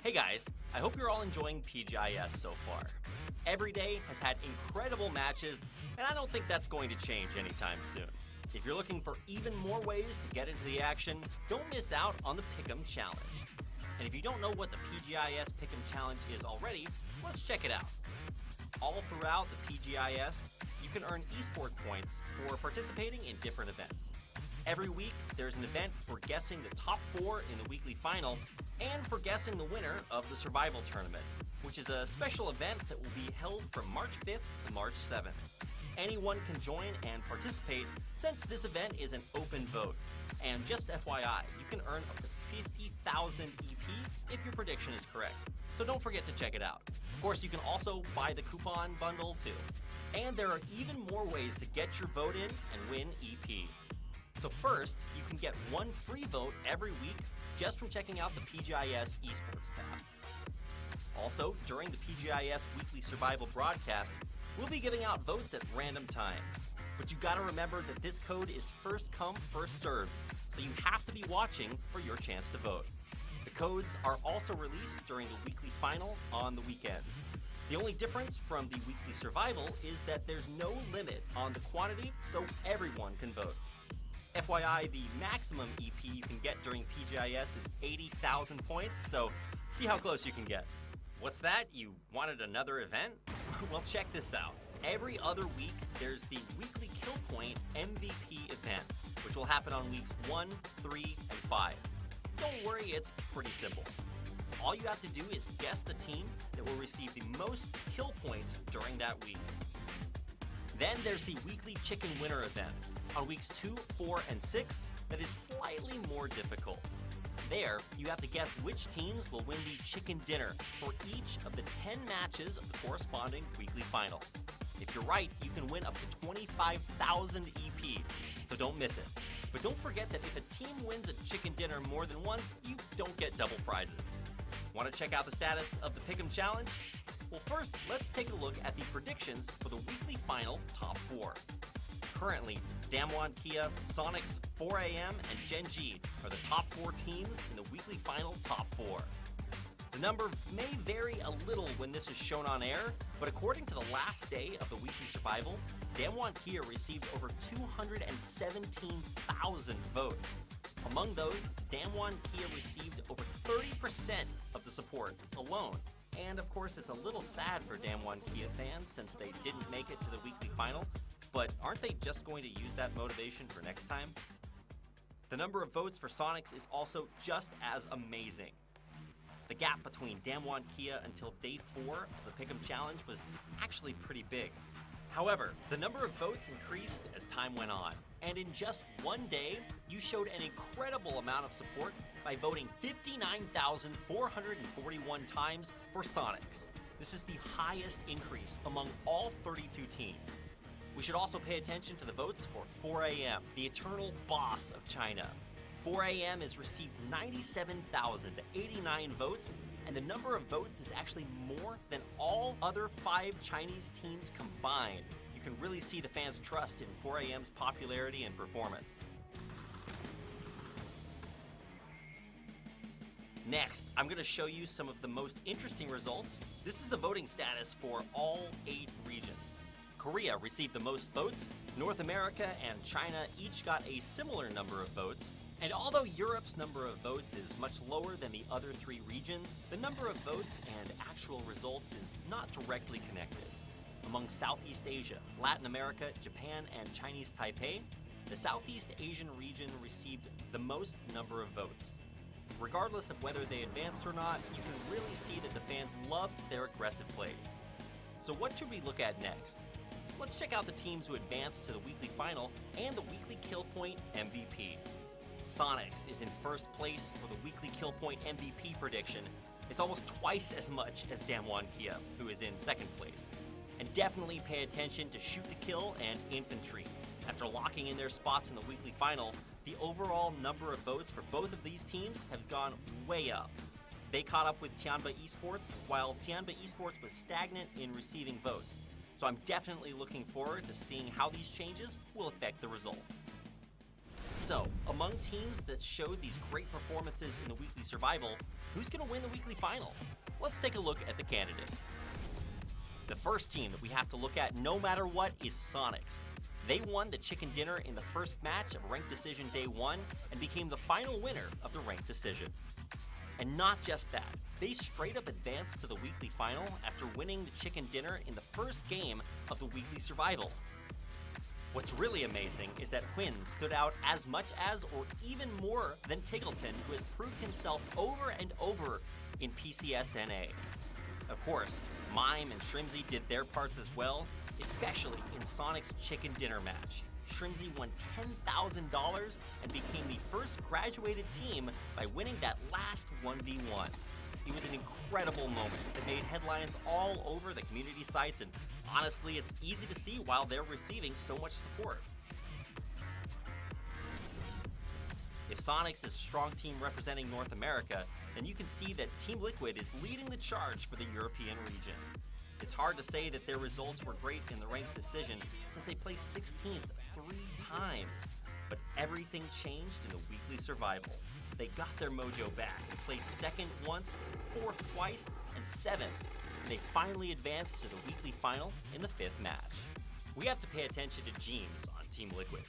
Hey guys, I hope you're all enjoying PGI.S so far. Every day has had incredible matches, and I don't think that's going to change anytime soon. If you're looking for even more ways to get into the action, don't miss out on the Pick'em Challenge. And if you don't know what the PGI.S Pick'em Challenge is already, let's check it out. All throughout the PGI.S, you can earn esports points for participating in different events. Every week, there's an event for guessing the top 4 in the weekly final and for guessing the winner of the survival tournament, which is a special event that will be held from March 5th to March 7th. Anyone can join and participate since this event is an open vote. And just FYI, you can earn up to 50,000 EP if your prediction is correct. So don't forget to check it out. Of course, you can also buy the coupon bundle too. And there are even more ways to get your vote in and win EP. So first, you can get one free vote every week just from checking out the PGI.S Esports tab. Also, during the PGI.S Weekly Survival broadcast, we'll be giving out votes at random times. But you gotta remember that this code is first come, first served, so you have to be watching for your chance to vote. The codes are also released during the weekly final on the weekends. The only difference from the weekly survival is that there's no limit on the quantity, so everyone can vote. FYI, the maximum EP you can get during PGI.S is 80,000 points, so see how close you can get. What's that? You wanted another event? Well, check this out. Every other week, there's the weekly Kill Point MVP event, which will happen on weeks 1, 3, and 5. Don't worry, it's pretty simple. All you have to do is guess the team that will receive the most kill points during that week. Then there's the weekly Chicken Winner event on weeks 2, 4, and 6 that is slightly more difficult. There, you have to guess which teams will win the chicken dinner for each of the 10 matches of the corresponding weekly final. If you're right, you can win up to 25,000 EP, so don't miss it. But don't forget that if a team wins a chicken dinner more than once, you don't get double prizes. Want to check out the status of the Pick'em Challenge? Well, first, let's take a look at the predictions for the weekly final top 4. Currently, Damwon Kia, Sonics, 4AM, and Gen G are the top 4 teams in the weekly final top 4. The number may vary a little when this is shown on air, but according to the last day of the weekly survival, Damwon Kia received over 217,000 votes. Among those, Damwon Kia received over 30% of the support alone. And of course, it's a little sad for Damwon Kia fans since they didn't make it to the weekly final, but aren't they just going to use that motivation for next time? The number of votes for Sonics is also just as amazing. The gap between Damwon Kia until day 4 of the Pick'em Challenge was actually pretty big. However, the number of votes increased as time went on, and in just one day, you showed an incredible amount of support by voting 59,441 times for Sonics. This is the highest increase among all 32 teams. We should also pay attention to the votes for 4AM, the eternal boss of China. 4AM has received 97,089 votes, and the number of votes is actually more than all other 5 Chinese teams combined. You can really see the fans' trust in 4AM's popularity and performance. Next, I'm going to show you some of the most interesting results. This is the voting status for all 8 regions. Korea received the most votes, North America and China each got a similar number of votes, and although Europe's number of votes is much lower than the other 3 regions, the number of votes and actual results is not directly connected. Among Southeast Asia, Latin America, Japan, and Chinese Taipei, the Southeast Asian region received the most number of votes. Regardless of whether they advanced or not, you can really see that the fans loved their aggressive plays. So what should we look at next? Let's check out the teams who advanced to the weekly final and the weekly Kill Point MVP. Sonics is in first place for the weekly Kill Point MVP prediction. It's almost twice as much as Damwon Kia, who is in second place. And definitely pay attention to Shoot to Kill and Infantry. After locking in their spots in the weekly final, the overall number of votes for both of these teams has gone way up. They caught up with Tianba Esports, while Tianba Esports was stagnant in receiving votes. So I'm definitely looking forward to seeing how these changes will affect the result. So, among teams that showed these great performances in the weekly survival, who's going to win the weekly final? Let's take a look at the candidates. The first team that we have to look at no matter what is Sonics. They won the chicken dinner in the first match of Ranked Decision Day 1 and became the final winner of the Ranked Decision. And not just that, they straight up advanced to the weekly final after winning the chicken dinner in the first game of the weekly survival. What's really amazing is that Huynh stood out as much as or even more than Tiggleton, who has proved himself over and over in PCSNA. Of course, Mime and Shrimzy did their parts as well, especially in Sonic's chicken dinner match. Shrimzy won $10,000 and became the first graduated team by winning that last 1v1. It was an incredible moment that made headlines all over the community sites, and honestly, it's easy to see why they're receiving so much support. If Sonics is a strong team representing North America, then you can see that Team Liquid is leading the charge for the European region. It's hard to say that their results were great in the Ranked Decision since they placed 16th 3 times, but everything changed in the weekly survival. They got their mojo back and placed 2nd once, 4th twice, and 7th. And they finally advanced to the weekly final in the 5th match. We have to pay attention to James on Team Liquid.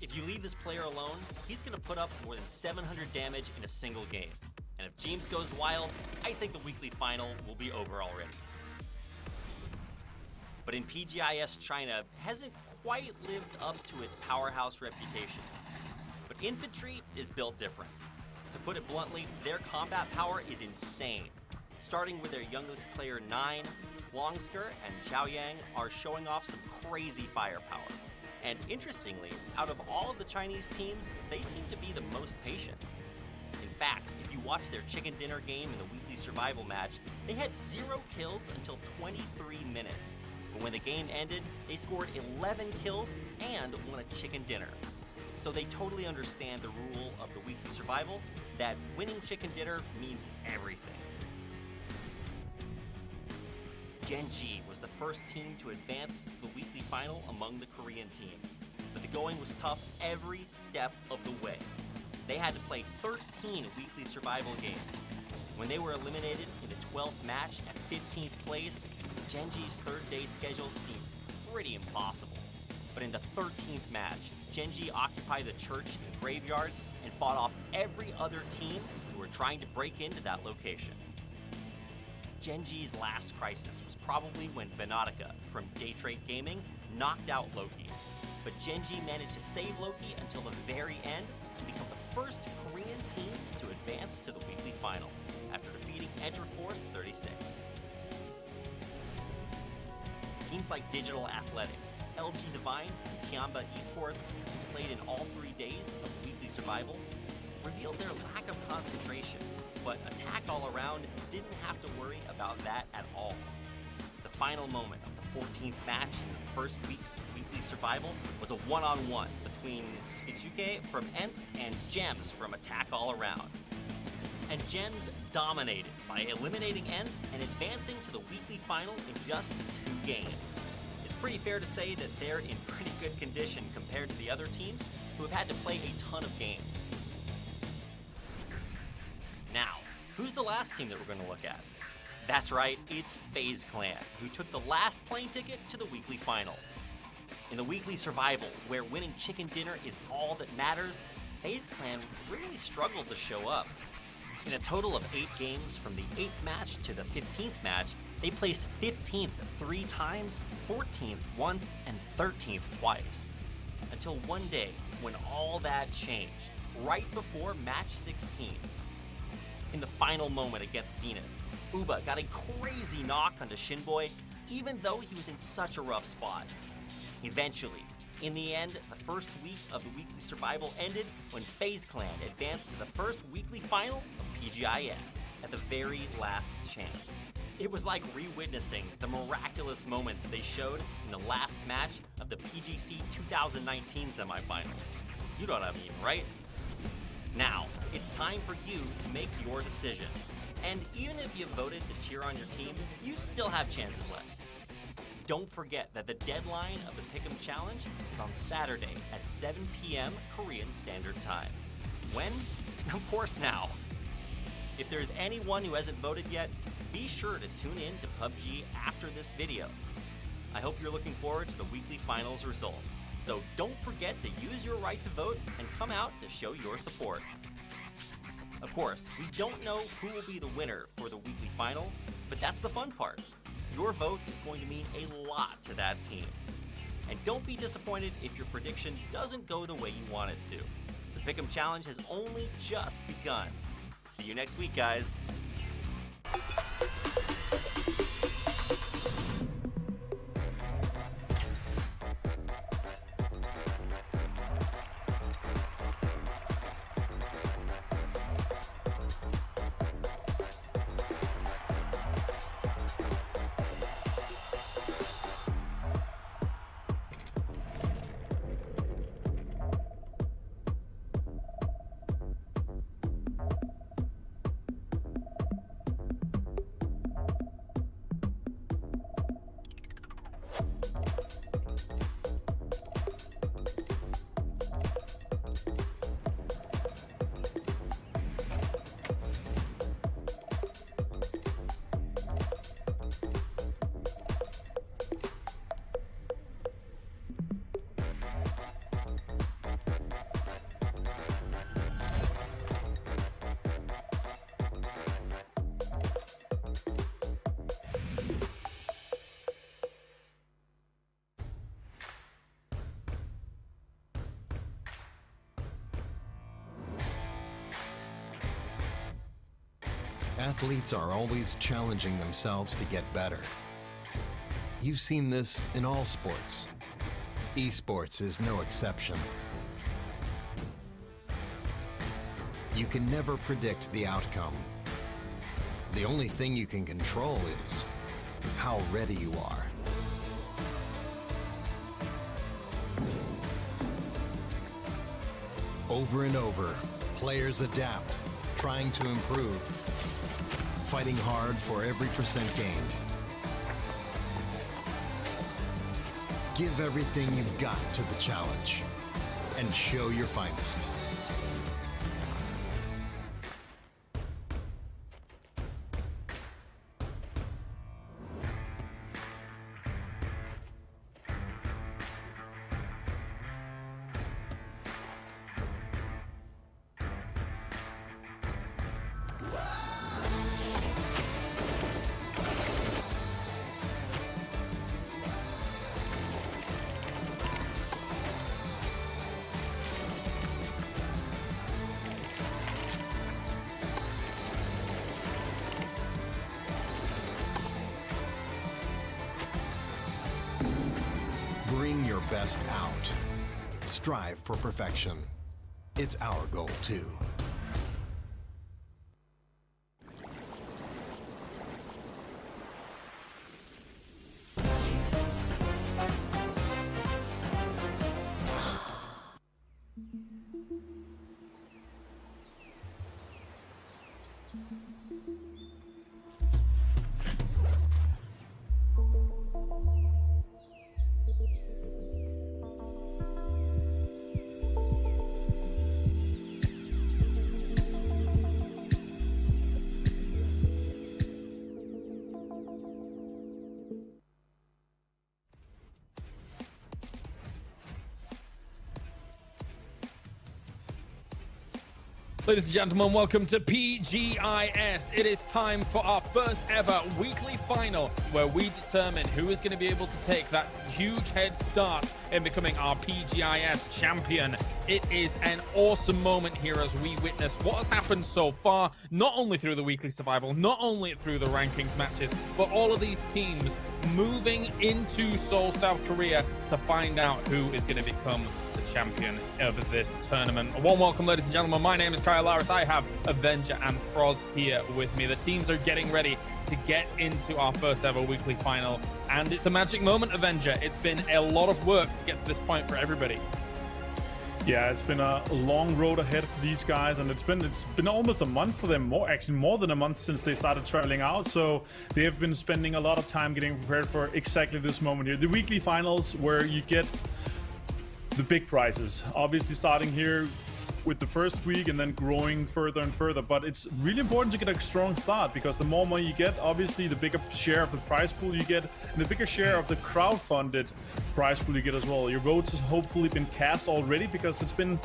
If you leave this player alone, he's going to put up more than 700 damage in a single game. And if James goes wild, I think the weekly final will be over already. But in PGI.S, China hasn't quite lived up to its powerhouse reputation. But Infantry is built different. To put it bluntly, their combat power is insane. Starting with their youngest player 9, Longsker and Chaoyang are showing off some crazy firepower. And interestingly, out of all of the Chinese teams, they seem to be the most patient. In fact, if you watch their chicken dinner game in the weekly survival match, they had 0 kills until 23 minutes. But when the game ended, they scored 11 kills and won a chicken dinner. So they totally understand the rule of the weekly survival, that winning chicken dinner means everything. Gen.G was the first team to advance to the weekly final among the Korean teams, but the going was tough every step of the way. They had to play 13 weekly survival games. When they were eliminated in the 12th match at 15th place, Gen.G's 3rd day schedule seemed pretty impossible. But in the 13th match, Gen.G occupied the church and graveyard and fought off every other team who were trying to break into that location. Gen.G's last crisis was probably when Venatica from Daytrade Gaming knocked out Loki. But Gen.G managed to save Loki until the very end and become the first Korean team to advance to the weekly final after defeating Enterforce 36. Teams like Digital Athletics, LG Divine, and Tiamba Esports, who played in all 3 days of weekly survival, revealed their lack of concentration, but Attack All Around didn't have to worry about that at all. The final moment of the 14th match in the first week's weekly survival was a one-on-one between Skichuke from ENCE and Gems from Attack All Around. And Gems dominated by eliminating ENCE and advancing to the weekly final in just 2 games. It's pretty fair to say that they're in pretty good condition compared to the other teams who have had to play a ton of games. Now, who's the last team that we're going to look at? That's right, it's FaZe Clan, who took the last plane ticket to the weekly final. In the weekly survival, where winning chicken dinner is all that matters, FaZe Clan really struggled to show up. In a total of 8 games from the 8th match to the 15th match, they placed 15th 3 times, 14th once, and 13th twice. Until one day when all that changed, right before match 16. In the final moment against Zenith, Uba got a crazy knock onto Shinboy, even though he was in such a rough spot. Eventually, in the end, the first week of the weekly survival ended when FaZe Clan advanced to the first weekly final of PGI.S at the very last chance. It was like re-witnessing the miraculous moments they showed in the last match of the PGC 2019 semifinals. You know what I mean, right? Now, it's time for you to make your decision. And even if you voted to cheer on your team, you still have chances left. don't forget that the deadline of the Pick'em Challenge is on Saturday at 7 p.m. Korean Standard Time. When? Of course now. If there's anyone who hasn't voted yet, be sure to tune in to PUBG after this video. I hope you're looking forward to the weekly finals results. So don't forget to use your right to vote and come out to show your support. Of course, we don't know who will be the winner for the weekly final, but that's the fun part. Your vote is going to mean a lot to that team. And don't be disappointed if your prediction doesn't go the way you want it to. The Pick'em Challenge has only just begun. See you next week, guys. Athletes are always challenging themselves to get better. You've seen this in all sports. Esports is no exception. You can never predict the outcome. The only thing you can control is how ready you are. Over and over, players adapt, trying to improve, fighting hard for every percent gained. Give everything you've got to the challenge and show your finest. Bring your best out. Strive for perfection. It's our goal too. Ladies and gentlemen, welcome to PGI.S. It is time for our first ever weekly final where we determine who is going to be able to take that huge head start in becoming our PGI.S champion. It is an awesome moment here as we witness what has happened so far, not only through the weekly survival, not only through the rankings matches, but all of these teams moving into Seoul, South Korea to find out who is going to become the champion of this tournament. A warm welcome, ladies and gentlemen. My name is Kyle Laris. I have Avenger and Froz here with me. The teams are getting ready to get into our first ever weekly final, and it's a magic moment, Avenger. It's been a lot of work to get to this point for everybody. Yeah, it's been a long road ahead for these guys, and it's been almost a month for them, more than a month since they started traveling out. So they have been spending a lot of time getting prepared for exactly this moment here, the weekly finals, where you get the big prizes. Obviously, starting here with the first week and then growing further and further. But it's really important to get a strong start, because the more money you get, obviously the bigger share of the prize pool you get, and the bigger share of the crowd-funded prize pool you get as well. Your votes has hopefully been cast already, because it's been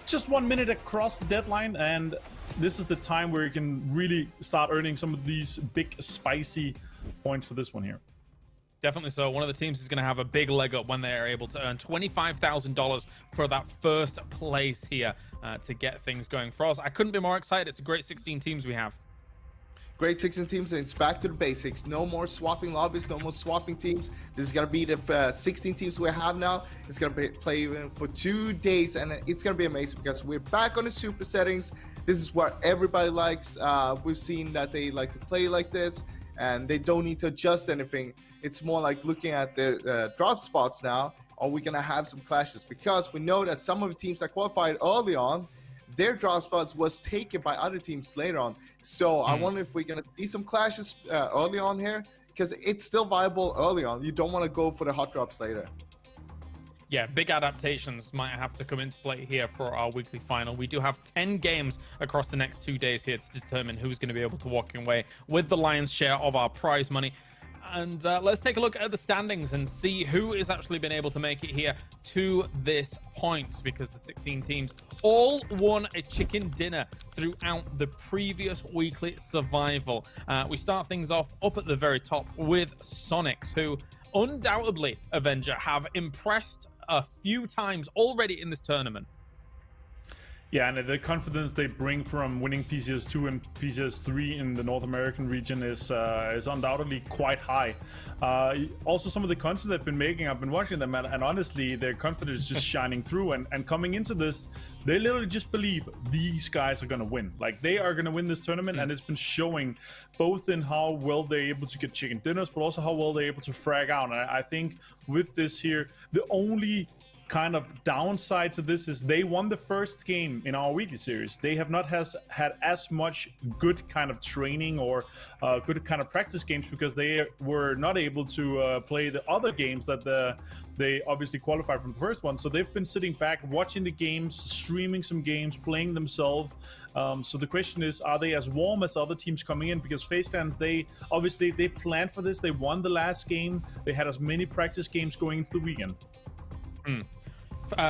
just 1 minute across the deadline, and this is the time where you can really start earning some of these big spicy points for this one here. Definitely so. One of the teams is going to have a big leg up when they are able to earn $25,000 for that first place here to get things going. For us, I couldn't be more excited. It's a great 16 teams we have. Great 16 teams, and it's back to the basics. No more swapping lobbies, no more swapping teams. This is going to be the 16 teams we have now. It's going to play for 2 days, and it's going to be amazing, because we're back on the super settings. This is what everybody likes. We've seen that they like to play like this, and they don't need to adjust anything. It's more like looking at their drop spots now. Are we going to have some clashes? Because we know that some of the teams that qualified early on, their drop spots was taken by other teams later on. So I wonder if we're going to see some clashes early on here, because it's still viable early on. You don't want to go for the hot drops later. Yeah, big adaptations might have to come into play here for our weekly final. We do have 10 games across the next 2 days here to determine who's going to be able to walk away with the lion's share of our prize money. And let's take a look at the standings and see who has actually been able to make it here to this point, because the 16 teams all won a chicken dinner throughout the previous weekly survival. We start things off up at the very top with Sonics, who undoubtedly, Avenger, have impressed a few times already in this tournament. Yeah, and the confidence they bring from winning PGS2 and PGS3 in the North American region is undoubtedly quite high. Also, some of the content they've been making, I've been watching them, and honestly, their confidence is just shining through. And coming into this, they literally just believe these guys are going to win. Like, they are going to win this tournament, and it's been showing both in how well they're able to get chicken dinners, but also how well they're able to frag out. And I think with this here, the only kind of downside to this is they won the first game in our weekly series. They have not had as much good kind of training or good kind of practice games, because they were not able to play the other games that they obviously qualified from the first one. So they've been sitting back, watching the games, streaming some games, playing themselves. So the question is, are they as warm as other teams coming in? Because FaceTime, they planned for this. They won the last game. They had as many practice games going into the weekend.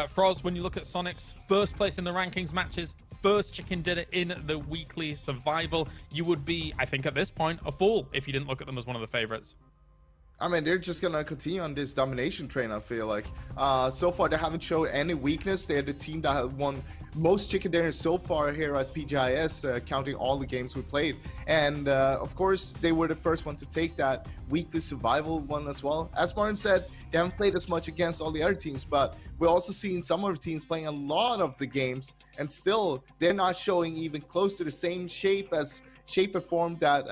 Froz, when you look at Sonic's first place in the rankings matches, first chicken dinner in the weekly survival, you would be, I think at this point, a fool if you didn't look at them as one of the favorites. I mean, they're just going to continue on this domination train, I feel like. So far, they haven't showed any weakness. They're the team that have won most chicken dinners so far here at PGI.S, counting all the games we played. And, of course, they were the first one to take that weekly survival one as well. As Martin said, they haven't played as much against all the other teams, but we're also seeing some of the teams playing a lot of the games, and still, they're not showing even close to the same shape and form that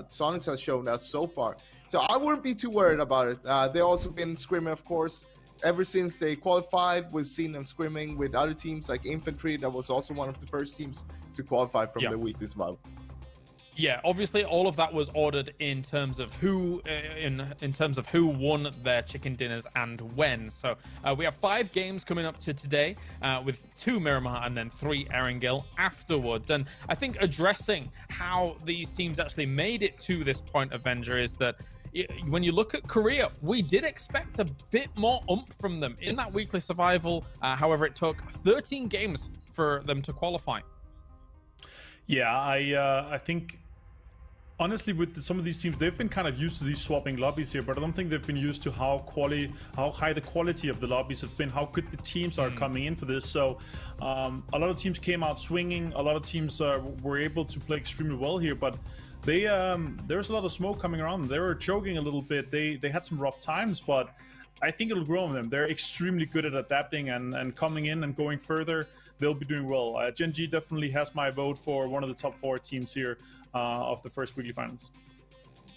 Sonics has shown us so far. So I wouldn't be too worried about it. They've also been scrimming, of course, ever since they qualified. We've seen them scrimming with other teams like Infantry. That was also one of the first teams to qualify from the weekly survival. Yeah, obviously all of that was ordered in terms of who in terms of who won their chicken dinners and when. So we have 5 games coming up to today with 2 Miramar and then 3 Erangel afterwards. And I think addressing how these teams actually made it to this point, Avenger, is that when you look at Korea, we did expect a bit more oomph from them in that weekly survival. However, it took 13 games for them to qualify. Yeah, I think honestly, with some of these teams, they've been kind of used to these swapping lobbies here, but I don't think they've been used to how high the quality of the lobbies have been, how good the teams are coming in for this. So a lot of teams came out swinging. A lot of teams were able to play extremely well here, but there's a lot of smoke coming around. They were choking a little bit. They had some rough times, but I think it'll grow on them. They're extremely good at adapting and coming in and going further. They'll be doing well. Gen G definitely has my vote for one of the top 4 teams here of the first weekly finals.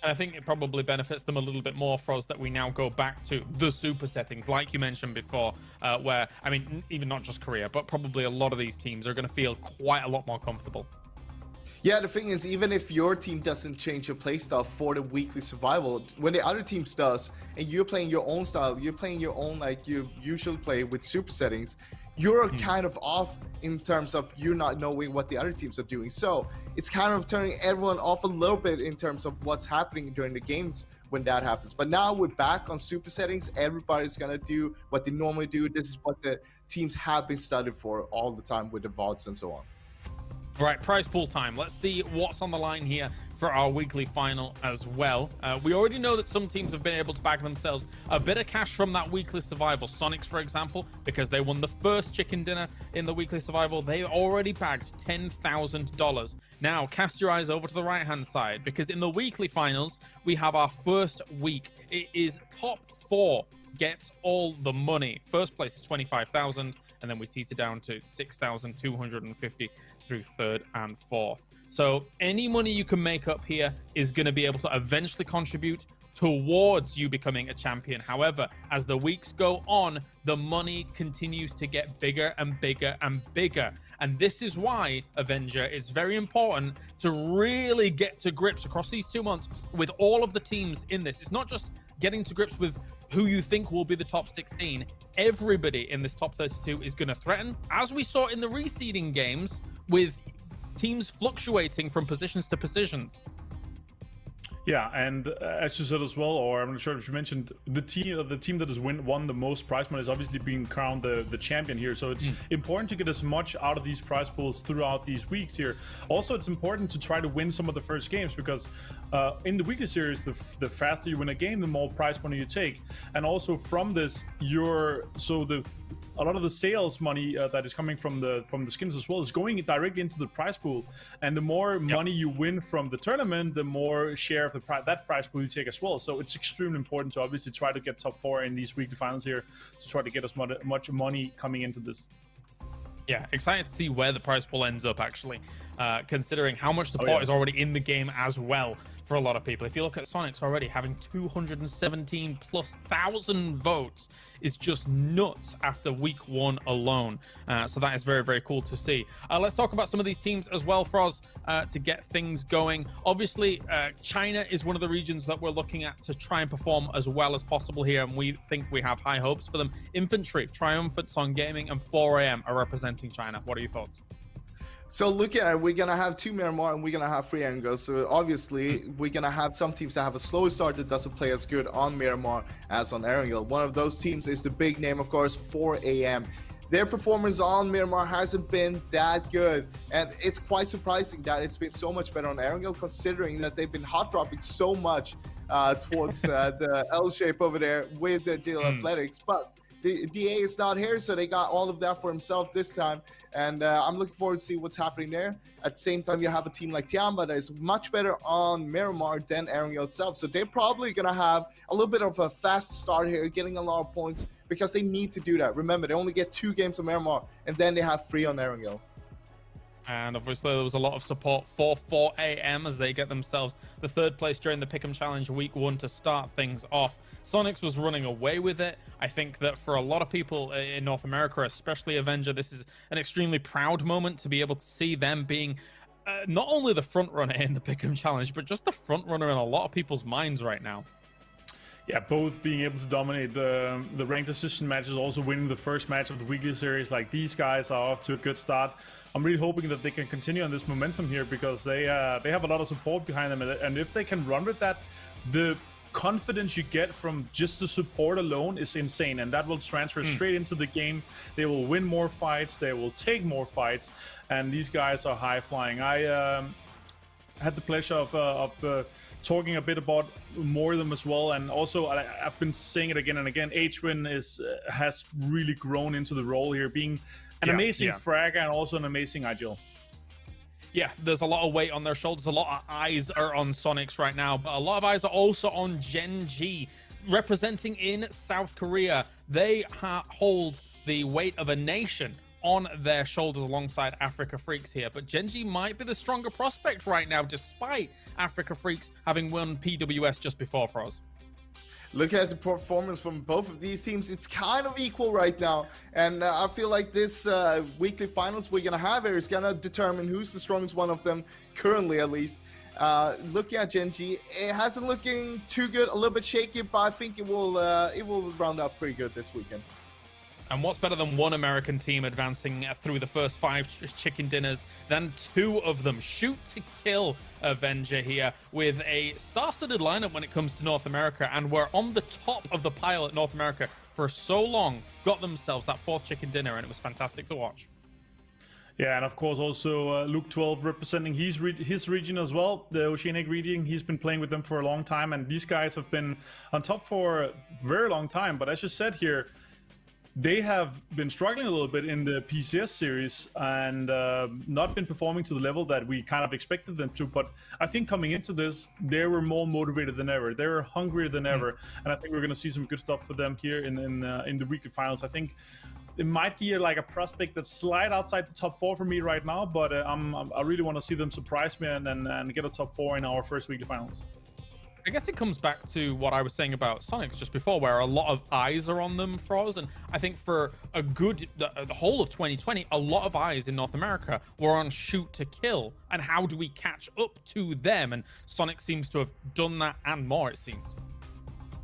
And I think it probably benefits them a little bit more for us that we now go back to the super settings, like you mentioned before, where, I mean, even not just Korea, but probably a lot of these teams are going to feel quite a lot more comfortable. Yeah, the thing is, even if your team doesn't change your playstyle for the weekly survival, when the other teams does, and you're playing your own style, you're playing your own like you usually play with super settings, you're kind of off in terms of you not knowing what the other teams are doing. So it's kind of turning everyone off a little bit in terms of what's happening during the games when that happens. But now we're back on super settings. Everybody's going to do what they normally do. This is what the teams have been studied for all the time with the VODs and so on. Right, prize pool time. Let's see what's on the line here for our weekly final as well. We already know that some teams have been able to bag themselves a bit of cash from that weekly survival. Sonics, for example, because they won the first chicken dinner in the weekly survival, they already bagged $10,000. Now, cast your eyes over to the right-hand side, because in the weekly finals, we have our first week. It is top 4 gets all the money. First place is 25,000, and then we teeter down to 6,250 through third and fourth. So any money you can make up here is going to be able to eventually contribute towards you becoming a champion. However, as the weeks go on, the money continues to get bigger and bigger and bigger. And this is why, Avenger, it's very important to really get to grips across these 2 months with all of the teams in this. It's not just getting to grips with who you think will be the top 16. Everybody in this top 32 is going to threaten, as we saw in the reseeding games, with teams fluctuating from positions to positions. Yeah, and as you said as well, or I'm not sure if you mentioned, the team that has won the most prize money is obviously being crowned the champion here. So it's important to get as much out of these prize pools throughout these weeks here. Also, it's important to try to win some of the first games, because in the weekly series, the faster you win a game, the more prize money you take. And also from this, a lot of the sales money that is coming from the skins as well is going directly into the prize pool, and the more money you win from the tournament, the more share of that prize pool you take as well. So it's extremely important to obviously try to get top 4 in these weekly finals here, to try to get as much money coming into this. Yeah, excited to see where the prize pool ends up, actually, considering how much support is already in the game as well for a lot of people. If you look at Sonics already, having 217,000+ votes is just nuts after week 1 alone. So that is very, very cool to see. Let's talk about some of these teams as well, Froz, to get things going. Obviously, China is one of the regions that we're looking at to try and perform as well as possible here, and we think we have high hopes for them. Infantry, Triumphant, Song Gaming, and 4AM are representing China. What are your thoughts? So looking at it, we're going to have 2 Miramar and we're going to have 3 Angles. So obviously, we're going to have some teams that have a slower start that doesn't play as good on Miramar as on Erangel. One of those teams is the big name, of course, 4AM. Their performance on Miramar hasn't been that good, and it's quite surprising that it's been so much better on Erangel, considering that they've been hot dropping so much towards the L shape over there with the Jail Athletics. But the DA is not here, so they got all of that for himself this time, and I'm looking forward to see what's happening there. At the same time, you have a team like Tiamba that is much better on Miramar than Erangel itself, so they're probably going to have a little bit of a fast start here, getting a lot of points, because they need to do that. Remember, they only get 2 games on Miramar, and then they have 3 on Erangel. And obviously there was a lot of support for 4AM as they get themselves the 3rd place during the Pick'em Challenge week 1 to start things off. Sonics was running away with it. I think that for a lot of people in North America, especially Avenger, this is an extremely proud moment to be able to see them being not only the front runner in the Pick'em Challenge, but just the front runner in a lot of people's minds right now. Yeah, both being able to dominate the ranked decision matches, also winning the first match of the weekly series. Like, these guys are off to a good start. I'm really hoping that they can continue on this momentum here, because they have a lot of support behind them, and if they can run with that, the confidence you get from just the support alone is insane, and that will transfer straight into the game. They will win more fights, they will take more fights, and these guys are high flying. I had the pleasure of talking a bit about more of them as well, and also I've been saying it again and again, H-Win has really grown into the role here, being an amazing fragger and also an amazing Agile. Yeah, there's a lot of weight on their shoulders. A lot of eyes are on Sonics right now, but a lot of eyes are also on Gen G, representing in South Korea. They hold the weight of a nation on their shoulders alongside Africa Freaks here. But Gen G might be the stronger prospect right now, despite Africa Freaks having won PWS just before for us. Look at the performance from both of these teams. It's kind of equal right now. And I feel like this weekly finals we're going to have here is going to determine who's the strongest one of them, currently at least. Looking at Gen G, it hasn't looking too good, a little bit shaky, but I think it will round up pretty good this weekend. And what's better than one American team advancing through the first 5 chicken dinners than 2 of them? Shoot to kill Avenger here with a star-studded lineup when it comes to North America, and we're on the top of the pile at North America for so long. Got themselves that 4th chicken dinner, and it was fantastic to watch. Yeah, and of course also Luke 12 representing his region as well, the Oceanic region. He's been playing with them for a long time, and these guys have been on top for a very long time. But as you said here, they have been struggling a little bit in the PCS series and not been performing to the level that we kind of expected them to. But I think coming into this, they were more motivated than ever. They were hungrier than ever, and I think we're going to see some good stuff for them here in the weekly finals. I think it might be like a prospect that's slight outside the top 4 for me right now, but I really want to see them surprise me and get a top 4 in our first weekly finals. I guess it comes back to what I was saying about Sonics just before, where a lot of eyes are on them for us. And I think for a good, the whole of 2020, a lot of eyes in North America were on Shoot to Kill. And how do we catch up to them? And Sonic seems to have done that and more, it seems.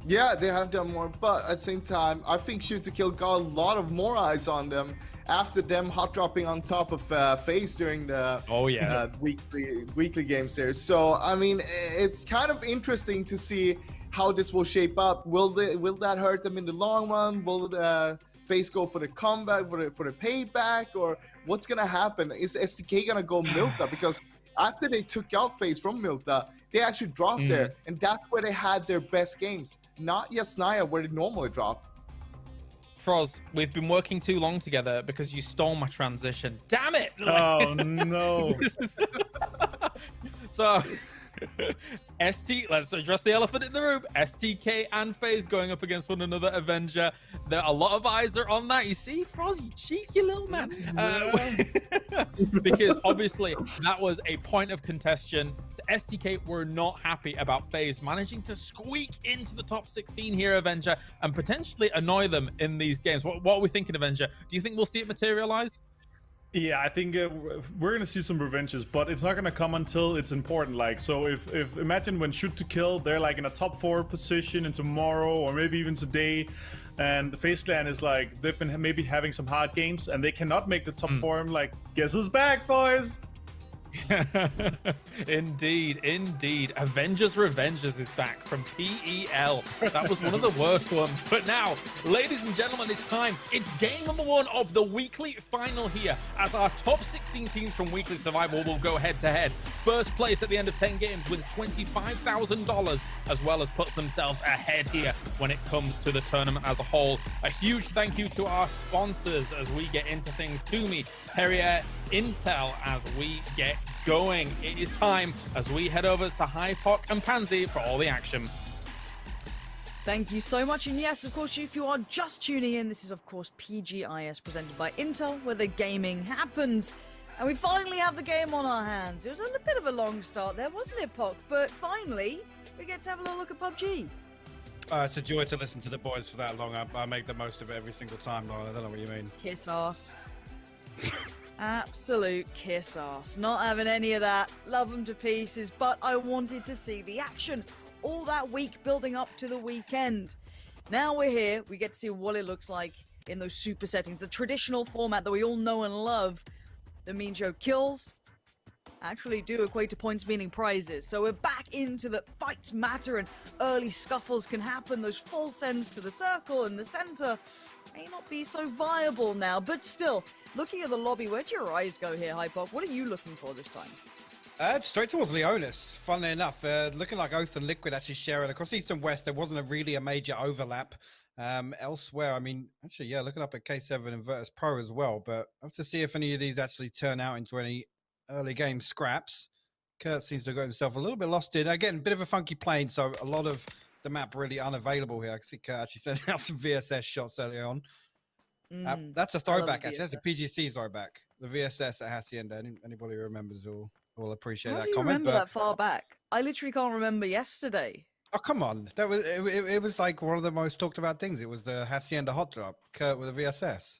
Yeah, they have done more, but at the same time, I think Shoot to Kill got a lot of more eyes on them after them hot dropping on top of FaZe during the weekly games there. So I mean, it's kind of interesting to see how this will shape up. Will that hurt them in the long run? Will FaZe go for the comeback, for the payback, or what's gonna happen? Is STK gonna go Milta? Because after they took out FaZe from Milta, they actually dropped there, and that's where they had their best games, not Yasnaya where they normally drop. Froz, we've been working too long together because you stole my transition. Damn it! Oh no! So, let's address the elephant in the room. STK and FaZe going up against one another. Avenger. There a lot of eyes are on that. You see, Froz, you cheeky little man. Because obviously that was a point of contention. STK were not happy about FaZe managing to squeak into the top 16 here, Avenger, and potentially annoy them in these games. What are we thinking, Avenger? Do you think we'll see it materialize? Yeah, I think we're gonna see some revenges, but it's not gonna come until it's important. Like, so if imagine when Shoot to Kill, they're like in a top 4 position, and tomorrow or maybe even today, and the FaZe clan is like they've been maybe having some hard games and they cannot make the top 4. I'm like, guess who's back, boys? Indeed. Avengers Revenges is back from PEL. That was one of the worst ones. But now, ladies and gentlemen, it's time. It's game number 1 of the weekly final here, as our top 16 teams from Weekly Survival will go head to head. First place at the end of 10 games with $25,000, as well as puts themselves ahead here when it comes to the tournament as a whole. A huge thank you to our sponsors as we get into things. Toomey, Perrier, Intel, as we get going. It is time as we head over to Hypoc and Pansy for all the action. Thank you so much. And yes, of course, if you are just tuning in, this is, of course, PGI.S presented by Intel, where the gaming happens. And we finally have the game on our hands. It was a bit of a long start there, wasn't it, Poc? But finally, we get to have a little look at PUBG. It's a joy to listen to the boys for that long. I make the most of it every single time, Lauren. I don't know what you mean. Kiss ass. Absolute kiss ass. Not having any of that. Love them to pieces, but I wanted to see the action all that week building up to the weekend. Now we're here. We get to see what it looks like in those super settings, the traditional format that we all know and love. The mean show kills actually do equate to points, meaning prizes. So we're back into the fights matter and early scuffles can happen. Those full sends to the circle and the center may not be so viable now, but still, looking at the lobby, where do your eyes go here, Hypoc? What are you looking for this time? Straight towards Leonis, funnily enough. Looking like Oath and Liquid actually share it. Across East and West, there wasn't really a major overlap. Elsewhere, I mean, actually, yeah, looking up at K7 and Virtus Pro as well, but I have to see if any of these actually turn out into any early game scraps. Kurt seems to have got himself a little bit lost in. Again, a bit of a funky plane, so a lot of the map really unavailable here. I can see Kurt actually sending out some VSS shots early on. That's a I love throwback, the actually. That's a PGC throwback. The VSS at Hacienda. Anybody who remembers will appreciate How that do you comment. remember But that far back? I literally can't remember yesterday. oh, come on. That was it was like one of the most talked about things. It was the Hacienda hot drop, Kurt with the VSS.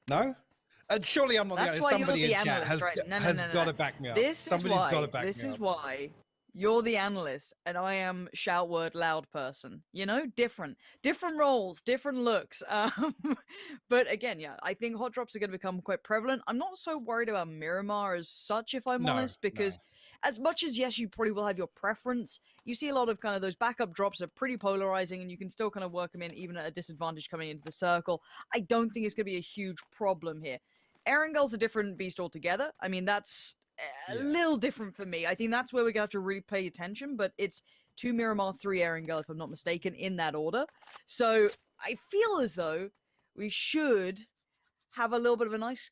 No? Surely I'm not That's the why somebody you're the in chat analyst, right? No, has got no. to back me up. This Somebody's got to back me up. This is why you're the analyst and I am shout word loud person. You know, different roles, different looks. But again, yeah, I think hot drops are going to become quite prevalent. I'm not so worried about Miramar as such, if I'm honest, because as much as yes, you probably will have your preference, you see a lot of kind of those backup drops are pretty polarizing, and you can still kind of work them in even at a disadvantage coming into the circle. I don't think it's going to be a huge problem here. Erengel's a different beast altogether. I mean, that's a little different for me. I think that's where we're going to have to really pay attention, but it's 2 Miramar, 3 Erengel, if I'm not mistaken, in that order. So I feel as though we should have a little bit of a nice,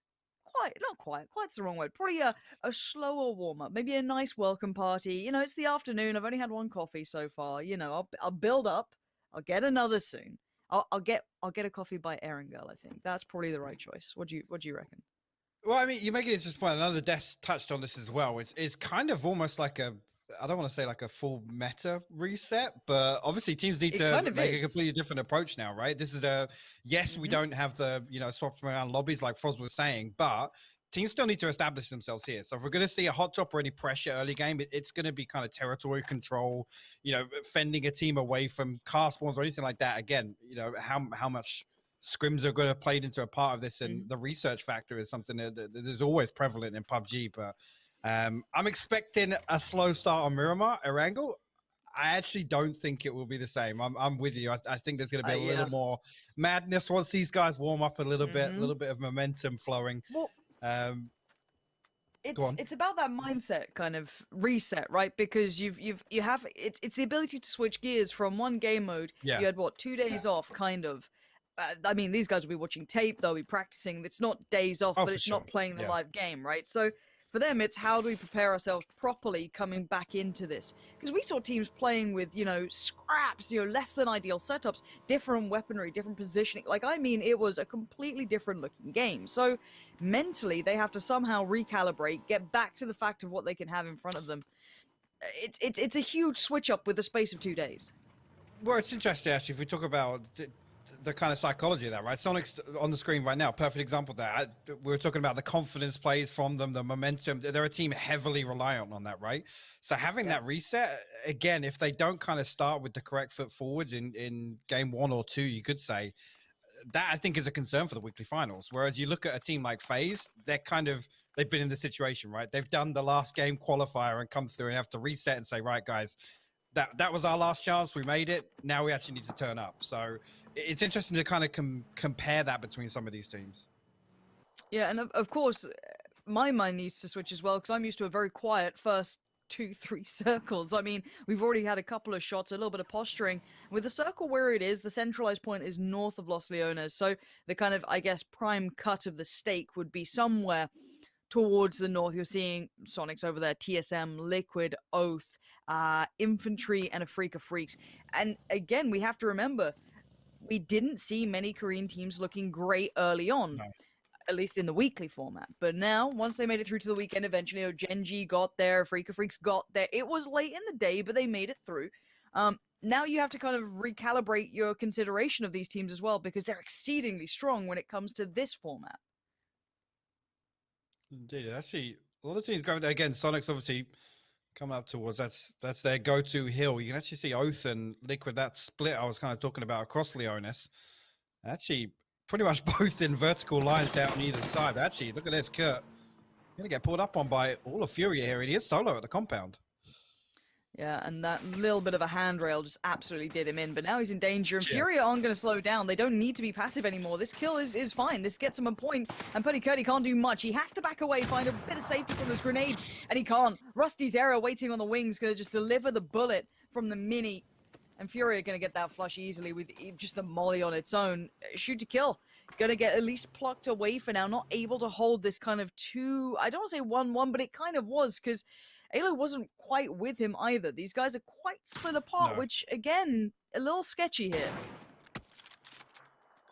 quiet's the wrong word, probably a slower warm-up, maybe a nice welcome party. You know, it's the afternoon. I've only had one coffee so far. You know, I'll build up. I'll get another soon. I'll get a coffee by Erengel. I think that's probably the right choice. What do you reckon? Well, I mean, you make an interesting point. Another Des touched on this as well. It's kind of almost like I don't want to say like a full meta reset, but obviously teams need to make a completely different approach now, right? This is we don't have the, swaps around lobbies like Froz was saying, but teams still need to establish themselves here. So if we're going to see a hot drop or any pressure early game, it's going to be kind of territory control, fending a team away from car spawns or anything like that. Again, how much scrims are going to play into a part of this, and the research factor is something that is always prevalent in PUBG. But I'm expecting a slow start on Miramar, Erangel. I actually don't think it will be the same. I'm with you. I think there's going to be a little more madness once these guys warm up a little bit of momentum flowing. Well, it's about that mindset kind of reset, right? Because you have it's the ability to switch gears from one game mode. You had 2 days off, kind of. I mean, these guys will be watching tape, they'll be practicing. It's not days off, but it's not playing the live game, right? So for them, it's how do we prepare ourselves properly coming back into this? Because we saw teams playing with, scraps, less than ideal setups, different weaponry, different positioning. Like, I mean, it was a completely different looking game. So mentally, they have to somehow recalibrate, get back to the fact of what they can have in front of them. It's a huge switch up with the space of 2 days. Well, it's interesting, actually, if we talk about the kind of psychology of that, right? Sonic's on the screen right now, perfect example of that. We were talking about the confidence plays from them, the momentum. They're a team heavily reliant on that, right? So having that reset, again, if they don't kind of start with the correct foot forwards in game 1 or 2, you could say, that I think is a concern for the weekly finals. Whereas you look at a team like FaZe, they've been in the situation, right? They've done the last game qualifier and come through and have to reset and say, right, guys, that was our last chance. We made it. Now we actually need to turn up. So it's interesting to kind of compare that between some of these teams. Yeah, and of course, my mind needs to switch as well, because I'm used to a very quiet first 2-3 circles. I mean, we've already had a couple of shots, a little bit of posturing. With the circle where it is, the centralized point is north of Los Leones. So the kind of, I guess, prime cut of the stake would be somewhere towards the north. You're seeing Sonics over there, TSM, Liquid, Oath, Infantry, and a Freak of Freaks. And again, we have to remember, we didn't see many Korean teams looking great early on, at least in the weekly format. But now, once they made it through to the weekend, eventually, Genji got there, Freak of Freaks got there. It was late in the day, but they made it through. Now you have to kind of recalibrate your consideration of these teams as well, because they're exceedingly strong when it comes to this format. Indeed, actually, a lot of teams going there again. Sonic's obviously coming up towards that's their go-to hill. You can actually see Oath and Liquid, that split I was kind of talking about across Leonis. Actually, pretty much both in vertical lines out on either side. Actually, look at this, Kurt. Gonna get pulled up on by all of Furia here, and he is solo at the compound. Yeah, and that little bit of a handrail just absolutely did him in, but now he's in danger, and Furia aren't going to slow down. They don't need to be passive anymore. This kill is fine. This gets him a point, and Putty Curdy can't do much. He has to back away, find a bit of safety from those grenades, and he can't. Rusty's arrow waiting on the wings, going to just deliver the bullet from the mini, and Furia going to get that flush easily with just the molly on its own. Shoot to kill. Going to get at least plucked away for now, not able to hold this kind of I don't want to say 1-1, but it kind of was, because Alo wasn't quite with him either. These guys are quite split apart, which, again, a little sketchy here.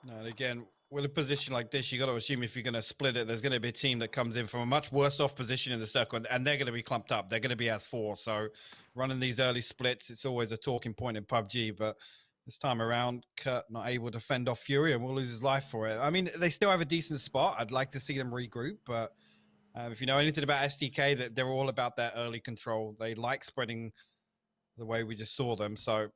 No, and again, with a position like this, you got to assume if you're going to split it, there's going to be a team that comes in from a much worse off position in the circle, and they're going to be clumped up. They're going to be as 4. So running these early splits, it's always a talking point in PUBG. But this time around, Kurt not able to fend off Fury and will lose his life for it. I mean, they still have a decent spot. I'd like to see them regroup, but if you know anything about SDK, that they're all about that early control. They like spreading the way we just saw them. So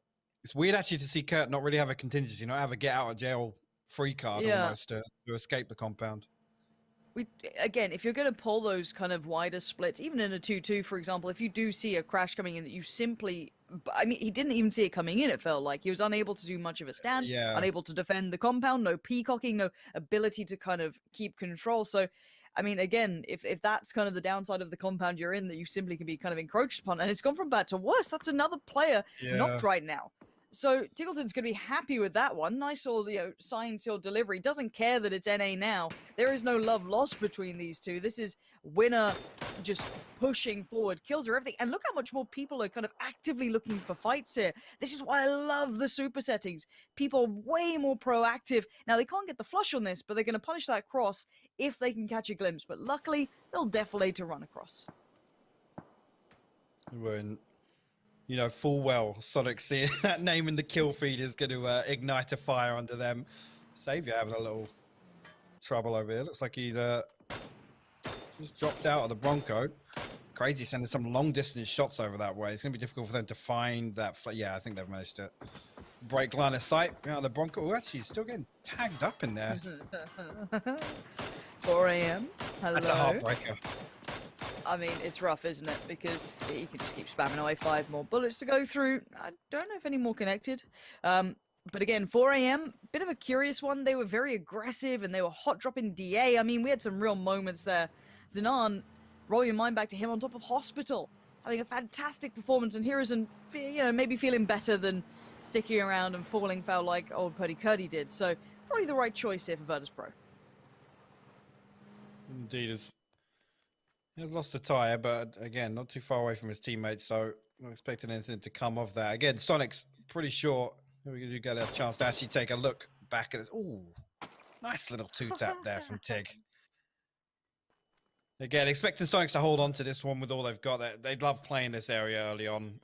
it's weird actually to see Kurt not really have a contingency, not have a get out of jail free card almost to escape the compound. Again, if you're going to pull those kind of wider splits, even in a 2-2, for example, if you do see a crash coming in that you simply... I mean, he didn't even see it coming in, it felt like. He was unable to do much of a stand, unable to defend the compound, no peacocking, no ability to kind of keep control. So, I mean, again, if that's kind of the downside of the compound you're in, that you simply can be kind of encroached upon, and it's gone from bad to worse, that's another player knocked right now. So Tiggleton's going to be happy with that one. Nice little, signed, sealed delivery. Doesn't care that it's NA now. There is no love lost between these two. This is winner just pushing forward. Kills are everything. And look how much more people are kind of actively looking for fights here. This is why I love the super settings. People way more proactive. Now, they can't get the flush on this, but they're going to punish that cross if they can catch a glimpse. But luckily, they'll defilade to run across. When... full well, Sonic seeing that name in the kill feed is going to ignite a fire under them. Savior having a little trouble over here. Looks like he's just dropped out of the Bronco. Crazy sending some long distance shots over that way. It's going to be difficult for them to find that. Yeah, I think they've managed to break line of sight behind the Bronco. Oh, actually, still getting tagged up in there. 4 a.m. Hello. That's a heartbreaker. I mean, it's rough, isn't it? Because you can just keep spamming away 5 more bullets to go through. I don't know if any more connected. But again, 4 a.m., bit of a curious one. They were very aggressive and they were hot dropping DA. I mean, we had some real moments there. Zinan, roll your mind back to him on top of Hospital, having a fantastic performance, and Heroes, maybe feeling better than sticking around and falling foul like old Purdy Curdy did. So probably the right choice here for Virtus Pro. Indeed, he has lost the tire, but again, not too far away from his teammates, so not expecting anything to come of that. Again, Sonic's pretty short. We do get a chance to actually take a look back at this. Ooh, nice little 2-tap there from Tig. Again, expecting Sonics to hold on to this one with all they've got. They'd love playing this area early on.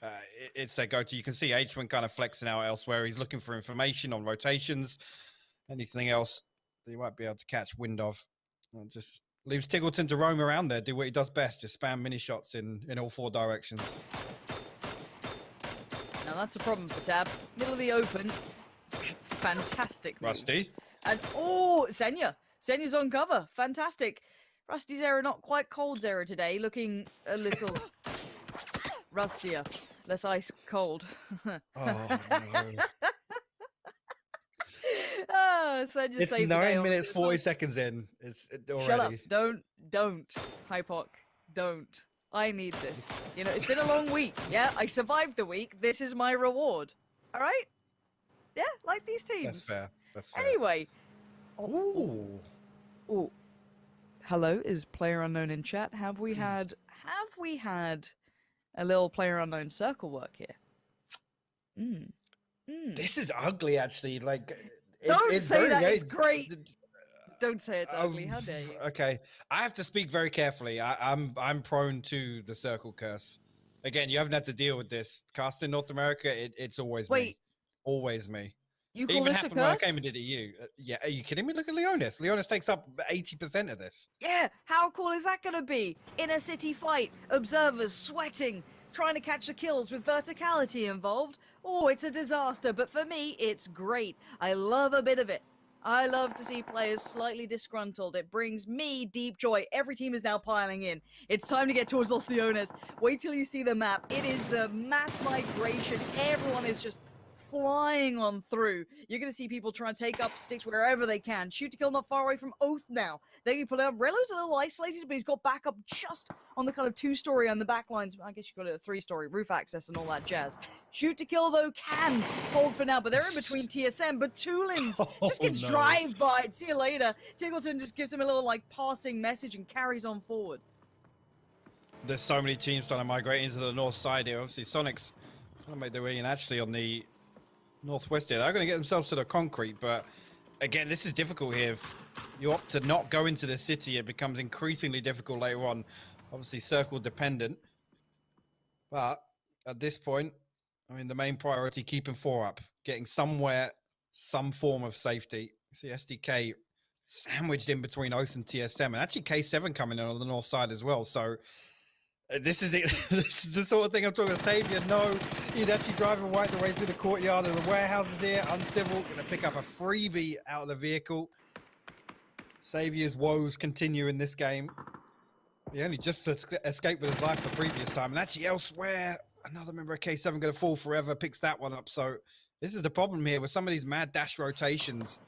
It's their go-to. You can see H1 kind of flexing out elsewhere. He's looking for information on rotations, anything else that he might be able to catch wind of. Just leaves Tiggleton to roam around there, do what he does best, just spam mini shots in all 4 directions. Now that's a problem for Tab. Middle of the open. Fantastic moves. Rusty. And Senya's on cover. Fantastic. Rusty's error, not quite Cold's error today. Looking a little rustier. Less ice cold. Oh, no. Senya's It's 9 minutes, 40 seconds in. It's already. Shut up. Don't. Hypoc. Don't. I need this. It's been a long week. Yeah, I survived the week. This is my reward. All right? Yeah, like these teams. That's fair. Anyway. Ooh. Ooh. Hello, is Player Unknown in chat? Have we had a little Player Unknown circle work here? This is ugly, actually. Like, don't say that. It's great. Don't say it's ugly. How dare you? Okay, I have to speak very carefully. I'm prone to the circle curse. Again, you haven't had to deal with this. Cast in North America, it's always me. Always me. You call it even this a happened when I curse? came and did it you. Yeah, are you kidding me? Look at Leonis. Leonis takes up 80% of this. Yeah, how cool is that going to be? In a city fight, observers sweating, trying to catch the kills with verticality involved. Oh, it's a disaster, but for me, it's great. I love a bit of it. I love to see players slightly disgruntled. It brings me deep joy. Every team is now piling in. It's time to get towards Los Leones. Wait till you see the map. It is the mass migration. Everyone is just flying on through. You're going to see people trying to take up sticks wherever they can. Shoot to kill not far away from Oath now. They can put out. Relo's a little isolated, but he's got backup just on the kind of 2-story on the back lines. I guess you got a 3-story roof access and all that jazz. Shoot to kill, though, can hold for now, but they're in between TSM. But Tulins just gets drive-by. See you later. Tiggleton just gives him a little, passing message and carries on forward. There's so many teams trying to migrate into the north side here. Obviously, Sonic's trying to make their way in actually on the northwest here. They're going to get themselves to the concrete, but again, this is difficult here. If you opt to not go into the city, it becomes increasingly difficult later on. Obviously, circle dependent. But at this point, I mean, the main priority, keeping 4 up, getting somewhere, some form of safety. See SDK sandwiched in between Oath and TSM, and actually K7 coming in on the north side as well. So this is it. This is the sort of thing I'm talking about. Savior, no, he's actually driving right the way through the courtyard of the warehouses here. Uncivil, going to pick up a freebie out of the vehicle. Savior's woes continue in this game. He only just escaped with his life the previous time, and actually elsewhere, another member of K7 going to fall forever, picks that one up. So this is the problem here with some of these mad dash rotations.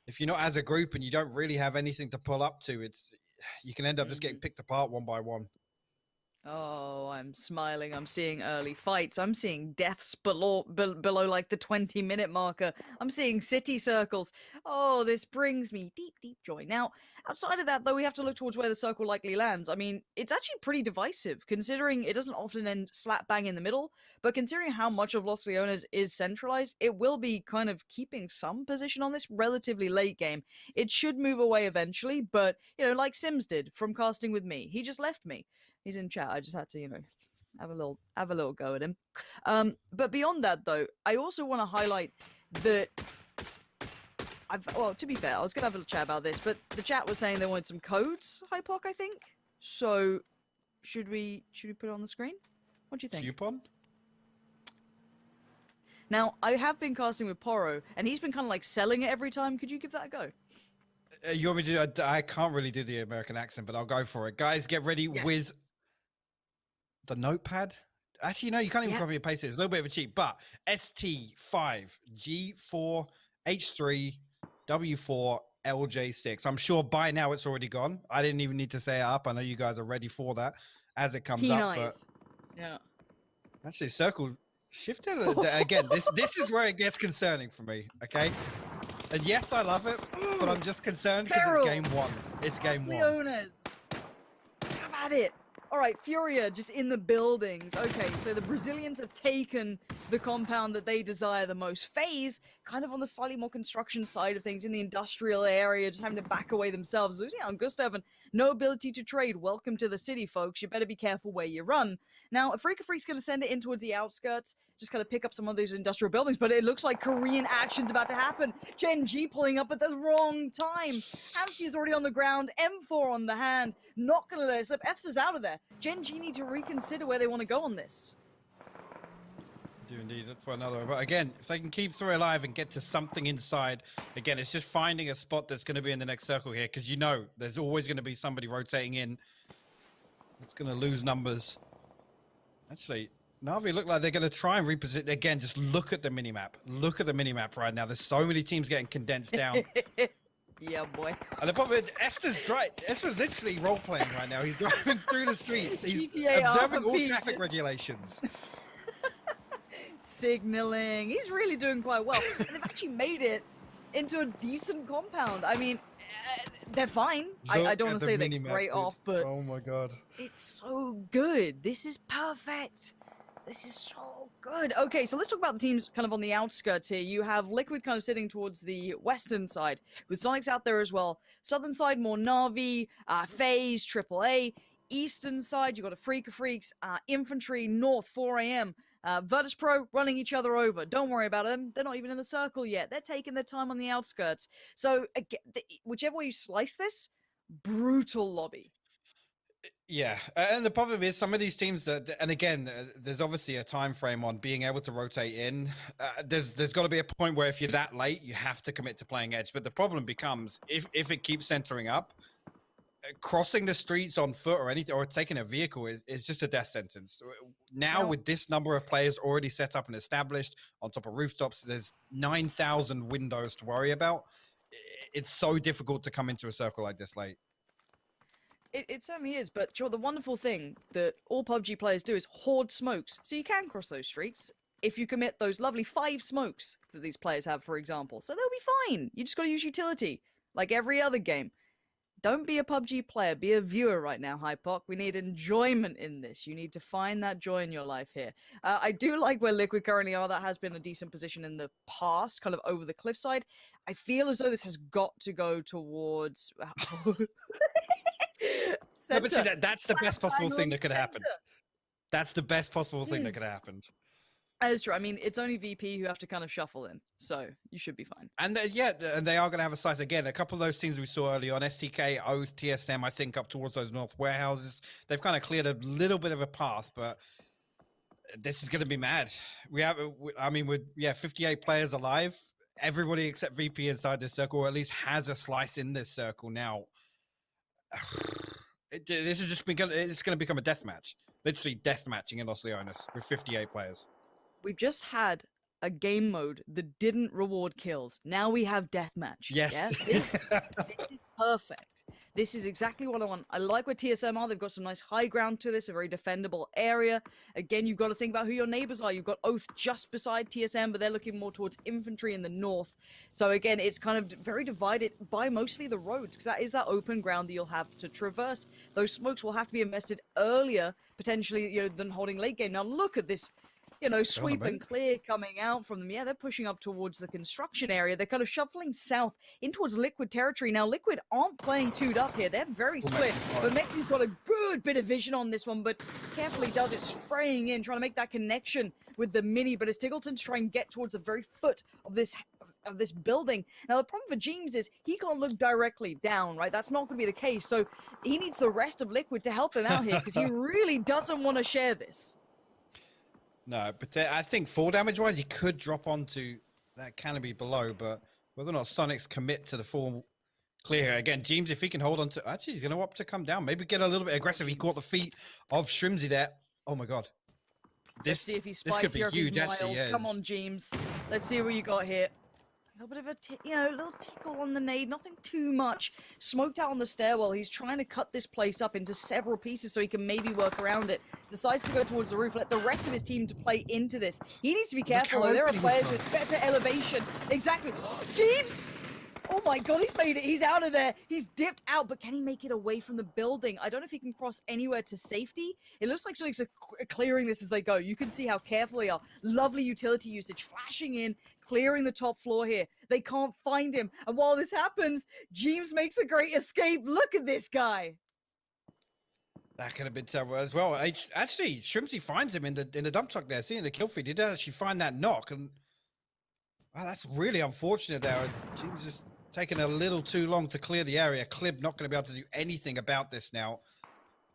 If you're not as a group and you don't really have anything to pull up to, you can end up just getting picked apart one by one. Oh, I'm smiling. I'm seeing early fights. I'm seeing deaths below like the 20-minute marker. I'm seeing city circles. Oh, this brings me deep, deep joy. Now, outside of that, though, we have to look towards where the circle likely lands. I mean, it's actually pretty divisive, considering it doesn't often end slap bang in the middle, but considering how much of Los Leones is centralized, it will be kind of keeping some position on this relatively late game. It should move away eventually, but, you know, like Sims did from casting with me. He just left me. He's in chat. I just had to, you know, have a little go at him. But beyond that, though, I also want to highlight that well, to be fair, I was gonna have a little chat about this, but the chat was saying they wanted some codes, Hypoc, I think. So should we put it on the screen? What do you think? Coupon? Now, I have been casting with Poro, and he's been kind of like selling it every time. Could you give that a go? You want me to do? I can't really do the American accent, but I'll go for it. Guys, get ready with the notepad. Actually, no, you can't even copy and paste it. It's a little bit of a cheat, but ST5G4H3W4LJ6. I'm sure by now it's already gone. I didn't even need to say it up. I know you guys are ready for that as it comes up. But yeah. Actually, circle shifted again. This is where it gets concerning for me. Okay. And yes, I love it, but I'm just concerned because it's game one. It's game one. Leones. Have at it. All right, Furia just in the buildings. Okay, so the Brazilians have taken the compound that they desire the most. FaZe, kind of on the slightly more construction side of things, in the industrial area, just having to back away themselves. Losing out on Gustav and no ability to trade. Welcome to the city, folks. You better be careful where you run. Now, Afrika Freak's going to send it in towards the outskirts, just kind of pick up some of those industrial buildings, but it looks like Korean action's about to happen. Gen G pulling up at the wrong time. Hansi is already on the ground, M4 on the hand, not going to let it slip. Eth's out of there. Gen G need to reconsider where they want to go on this. Do indeed, look for another one. But again, if they can keep 3 alive and get to something inside, again, it's just finding a spot that's going to be in the next circle here, because you know there's always going to be somebody rotating in. It's going to lose numbers. Actually, Na'Vi look like they're going to try and reposition. Again, just look at the minimap. Look at the minimap right now. There's so many teams getting condensed down. Yeah, boy. And the problem is, Esther's literally role-playing right now. He's driving through the streets. He's GTA observing all RP. traffic regulations. Signaling. He's really doing quite well. And they've actually made it into a decent compound. I mean, they're fine. I don't want to say they're great off, but oh my god, it's so good. This is perfect. This is so good. Okay, so let's talk about the teams kind of on the outskirts here. You have Liquid kind of sitting towards the western side, with Sonics out there as well. Southern side, more Na'Vi, FaZe, AAA. Eastern side, you got Afrika Freaks, Infantry, North, 4 AM. Virtus Pro running each other over. Don't worry about them. They're not even in the circle yet. They're taking their time on the outskirts. So, again, whichever way you slice this, brutal lobby. Yeah, and the problem is some of these teams that, and again, there's obviously a time frame on being able to rotate in. There's got to be a point where if you're that late, you have to commit to playing edge. But the problem becomes if it keeps centering up, crossing the streets on foot or taking a vehicle is just a death sentence. Now with this number of players already set up and established on top of rooftops, there's 9,000 windows to worry about. It's so difficult to come into a circle like this late. It certainly is, but sure, the wonderful thing that all PUBG players do is hoard smokes. So you can cross those streets if you commit those lovely 5 smokes that these players have, for example. So they'll be fine. You just got to use utility, like every other game. Don't be a PUBG player. Be a viewer right now, Hypoc. We need enjoyment in this. You need to find that joy in your life here. I do like where Liquid currently are. That has been a decent position in the past, kind of over the cliffside. I feel as though this has got to go towards... No, but see, that's the best possible thing that could happen. Center. That's the best possible thing that could have happened. That is true. I mean, it's only VP who have to kind of shuffle in, so you should be fine. And and they are going to have a slice again. A couple of those teams we saw early on, STK, Oath, TSM, I think up towards those north warehouses. They've kind of cleared a little bit of a path, but this is going to be mad. We have, I mean, with 58 players alive, everybody except VP inside this circle, or at least has a slice in this circle now. This is just it's going to become a death match. Literally death matching in Los Leones with 58 players. We've just had a game mode that didn't reward kills. Now we have deathmatch. Yes. Yeah? This is perfect. This is exactly what I want. I like where TSM are. They've got some nice high ground to this, a very defendable area. Again, you've got to think about who your neighbors are. You've got Oath just beside TSM, but they're looking more towards infantry in the north. So again, it's kind of very divided by mostly the roads, because that is that open ground that you'll have to traverse. Those smokes will have to be invested earlier, potentially, than holding late game. Now look at this. Sweep and clear coming out from them. Yeah, they're pushing up towards the construction area. They're kind of shuffling south in towards Liquid territory. Now, Liquid aren't playing 2'd up here. They're very split. But Mexi's got a good bit of vision on this one, but carefully does it, spraying in, trying to make that connection with the mini. But as Tiggleton's trying to get towards the very foot of this building. Now, the problem for James is he can't look directly down, right? That's not going to be the case. So he needs the rest of Liquid to help him out here because he really doesn't want to share this. No, but I think fall damage-wise, he could drop onto that canopy below, but whether or not Sonics commit to the full clear here. Again, James, if he can hold on to... Actually, he's going to opt to come down. Maybe get a little bit aggressive. He caught the feet of Shrimsy there. Oh, my God. Let's see if he's spicy or if he's mild. Come on, James. Let's see what you got here. A little bit of a little tickle on the nade, nothing too much. Smoked out on the stairwell. He's trying to cut this place up into several pieces so he can maybe work around it. Decides to go towards the roof, let the rest of his team to play into this. He needs to be careful, though. There are players with better elevation. Exactly. James! Oh my God, he's made it. He's out of there. He's dipped out, but can he make it away from the building? I don't know if he can cross anywhere to safety. It looks like Sonic's clearing this as they go. You can see how careful they are. Lovely utility usage, flashing in, clearing the top floor here. They can't find him. And while this happens, James makes a great escape. Look at this guy. That could have been terrible as well. Actually, Shrimsy finds him in the dump truck there. Seeing the kill feed, he did actually find that knock. And wow, that's really unfortunate there. James just taking a little too long to clear the area. Clib not going to be able to do anything about this now.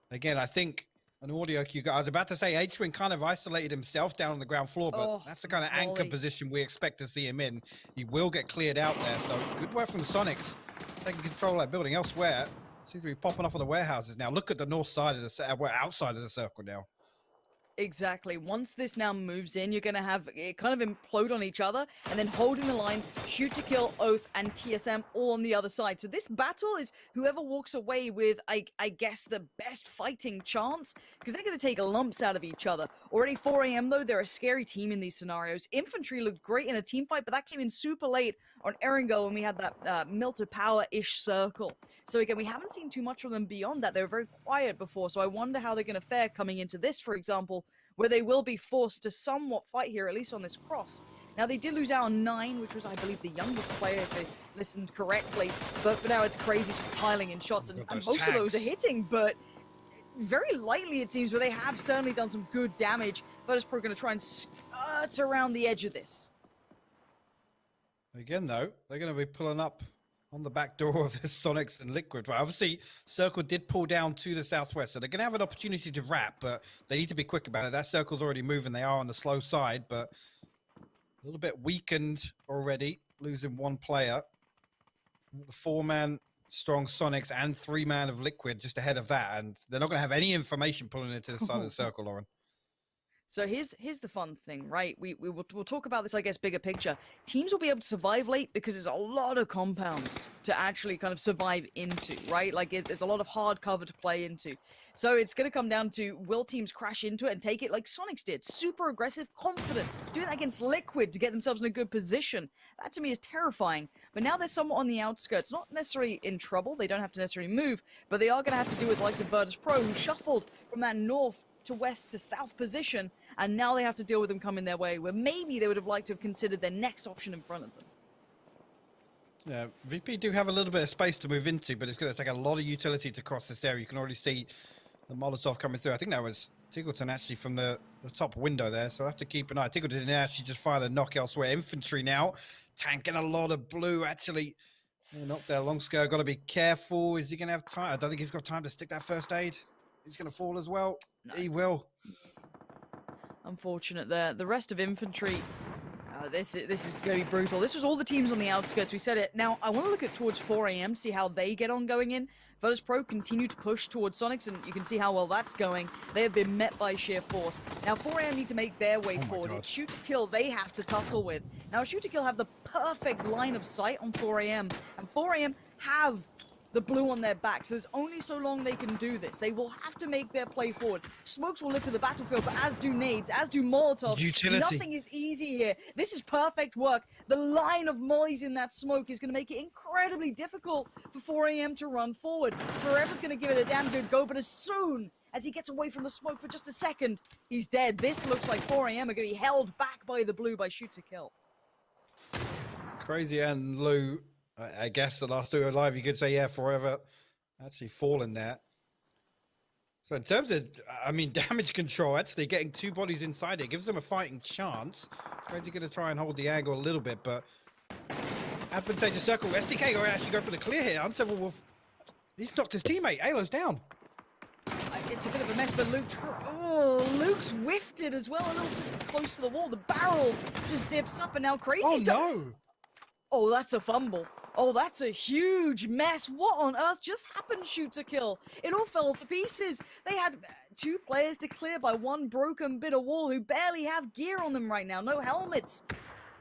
Again, I think an audio cue. I was about to say H-Wing kind of isolated himself down on the ground floor, but that's the kind of anchor position we expect to see him in. He will get cleared out there. So good work from the Sonics. Taking control of that building elsewhere. Seems to be popping off of the warehouses now. Look at the north side of the outside of the circle now. Exactly. Once this now moves in, you're going to have it kind of implode on each other and then holding the line, shoot to kill, Oath, and TSM all on the other side. So this battle is whoever walks away with, I guess, the best fighting chance, because they're going to take lumps out of each other. Already 4 a.m. though, they're a scary team in these scenarios. Infantry looked great in a team fight, but that came in super late on Erringo when we had that Milter Power-ish circle. So again, we haven't seen too much from them beyond that. They were very quiet before, so I wonder how they're going to fare coming into this, for example, where they will be forced to somewhat fight here, at least on this cross. Now, they did lose out on 9, which was, I believe, the youngest player, if they listened correctly. But for now, it's crazy piling in shots, and most of those are hitting, but very lightly, it seems, where they have certainly done some good damage. Virtus Pro going to try and skirt around the edge of this. Again, though, they're going to be pulling up on the back door of this Sonics and Liquid. Right, obviously, Circle did pull down to the southwest, so they're going to have an opportunity to wrap, but they need to be quick about it. That circle's already moving. They are on the slow side, but a little bit weakened already, losing one player. The 4-man strong Sonics and 3-man of Liquid just ahead of that, and they're not going to have any information pulling into the side of the circle, Lauren. So here's the fun thing, right? We'll talk about this, I guess, bigger picture. Teams will be able to survive late because there's a lot of compounds to actually kind of survive into, right? Like there's a lot of hard cover to play into. So it's going to come down to, will teams crash into it and take it like Sonics did? Super aggressive, confident, doing that against Liquid to get themselves in a good position. That to me is terrifying. But now they're somewhat on the outskirts, not necessarily in trouble. They don't have to necessarily move, but they are going to have to do with the likes of Virtus Pro, who shuffled from that north to west to south position, and now they have to deal with them coming their way, where maybe they would have liked to have considered their next option in front of them. Yeah, VP do have a little bit of space to move into, but it's going to take a lot of utility to cross this area. You can already see the Molotov coming through. I think that was Tiggleton actually from the top window there, so I have to keep an eye. Tiggleton didn't actually just fire a knock elsewhere. Infantry now, tanking a lot of blue, actually. Knock there, Longskirt, got to be careful. Is he going to have time? I don't think he's got time to stick that first aid. He's going to fall as well. No. He will. Unfortunate there. The rest of infantry, this is going to be brutal. This was all the teams on the outskirts. We said it. Now, I want to look at towards 4 a.m., see how they get on going in. Virtus Pro continue to push towards Sonics, and you can see how well that's going. They have been met by sheer force. Now, 4 a.m. need to make their way forward. It's shoot to kill they have to tussle with. Now, shoot to kill have the perfect line of sight on 4 a.m., and 4 a.m. have the blue on their back, so there's only so long they can do this. They will have to make their play forward. Smokes will litter the battlefield, but as do nades, as do Molotovs. Utility. Nothing is easy here. This is perfect work. The line of mollies in that smoke is going to make it incredibly difficult for 4 a.m. to run forward. Forever's going to give it a damn good go, but as soon as he gets away from the smoke for just a second, he's dead. This looks like 4 a.m. are going to be held back by the blue by shoot to kill. Crazy and Lou, I guess the last two alive, you could say, yeah, Forever actually fallen there. So in terms of, I mean, damage control, actually getting two bodies inside it gives them a fighting chance. Crazy going to try and hold the angle a little bit, but advantageous circle. SDK going to actually go for the clear here. Unseveral Wolf, he's knocked his teammate. Alo's down. It's a bit of a mess, but Luke's whiffed it as well, a little too close to the wall. The barrel just dips up, and now Crazy's no! Oh, that's a fumble. Oh, that's a huge mess. What on earth just happened, shoot to kill? It all fell to pieces. They had two players to clear by one broken bit of wall who barely have gear on them right now. No helmets.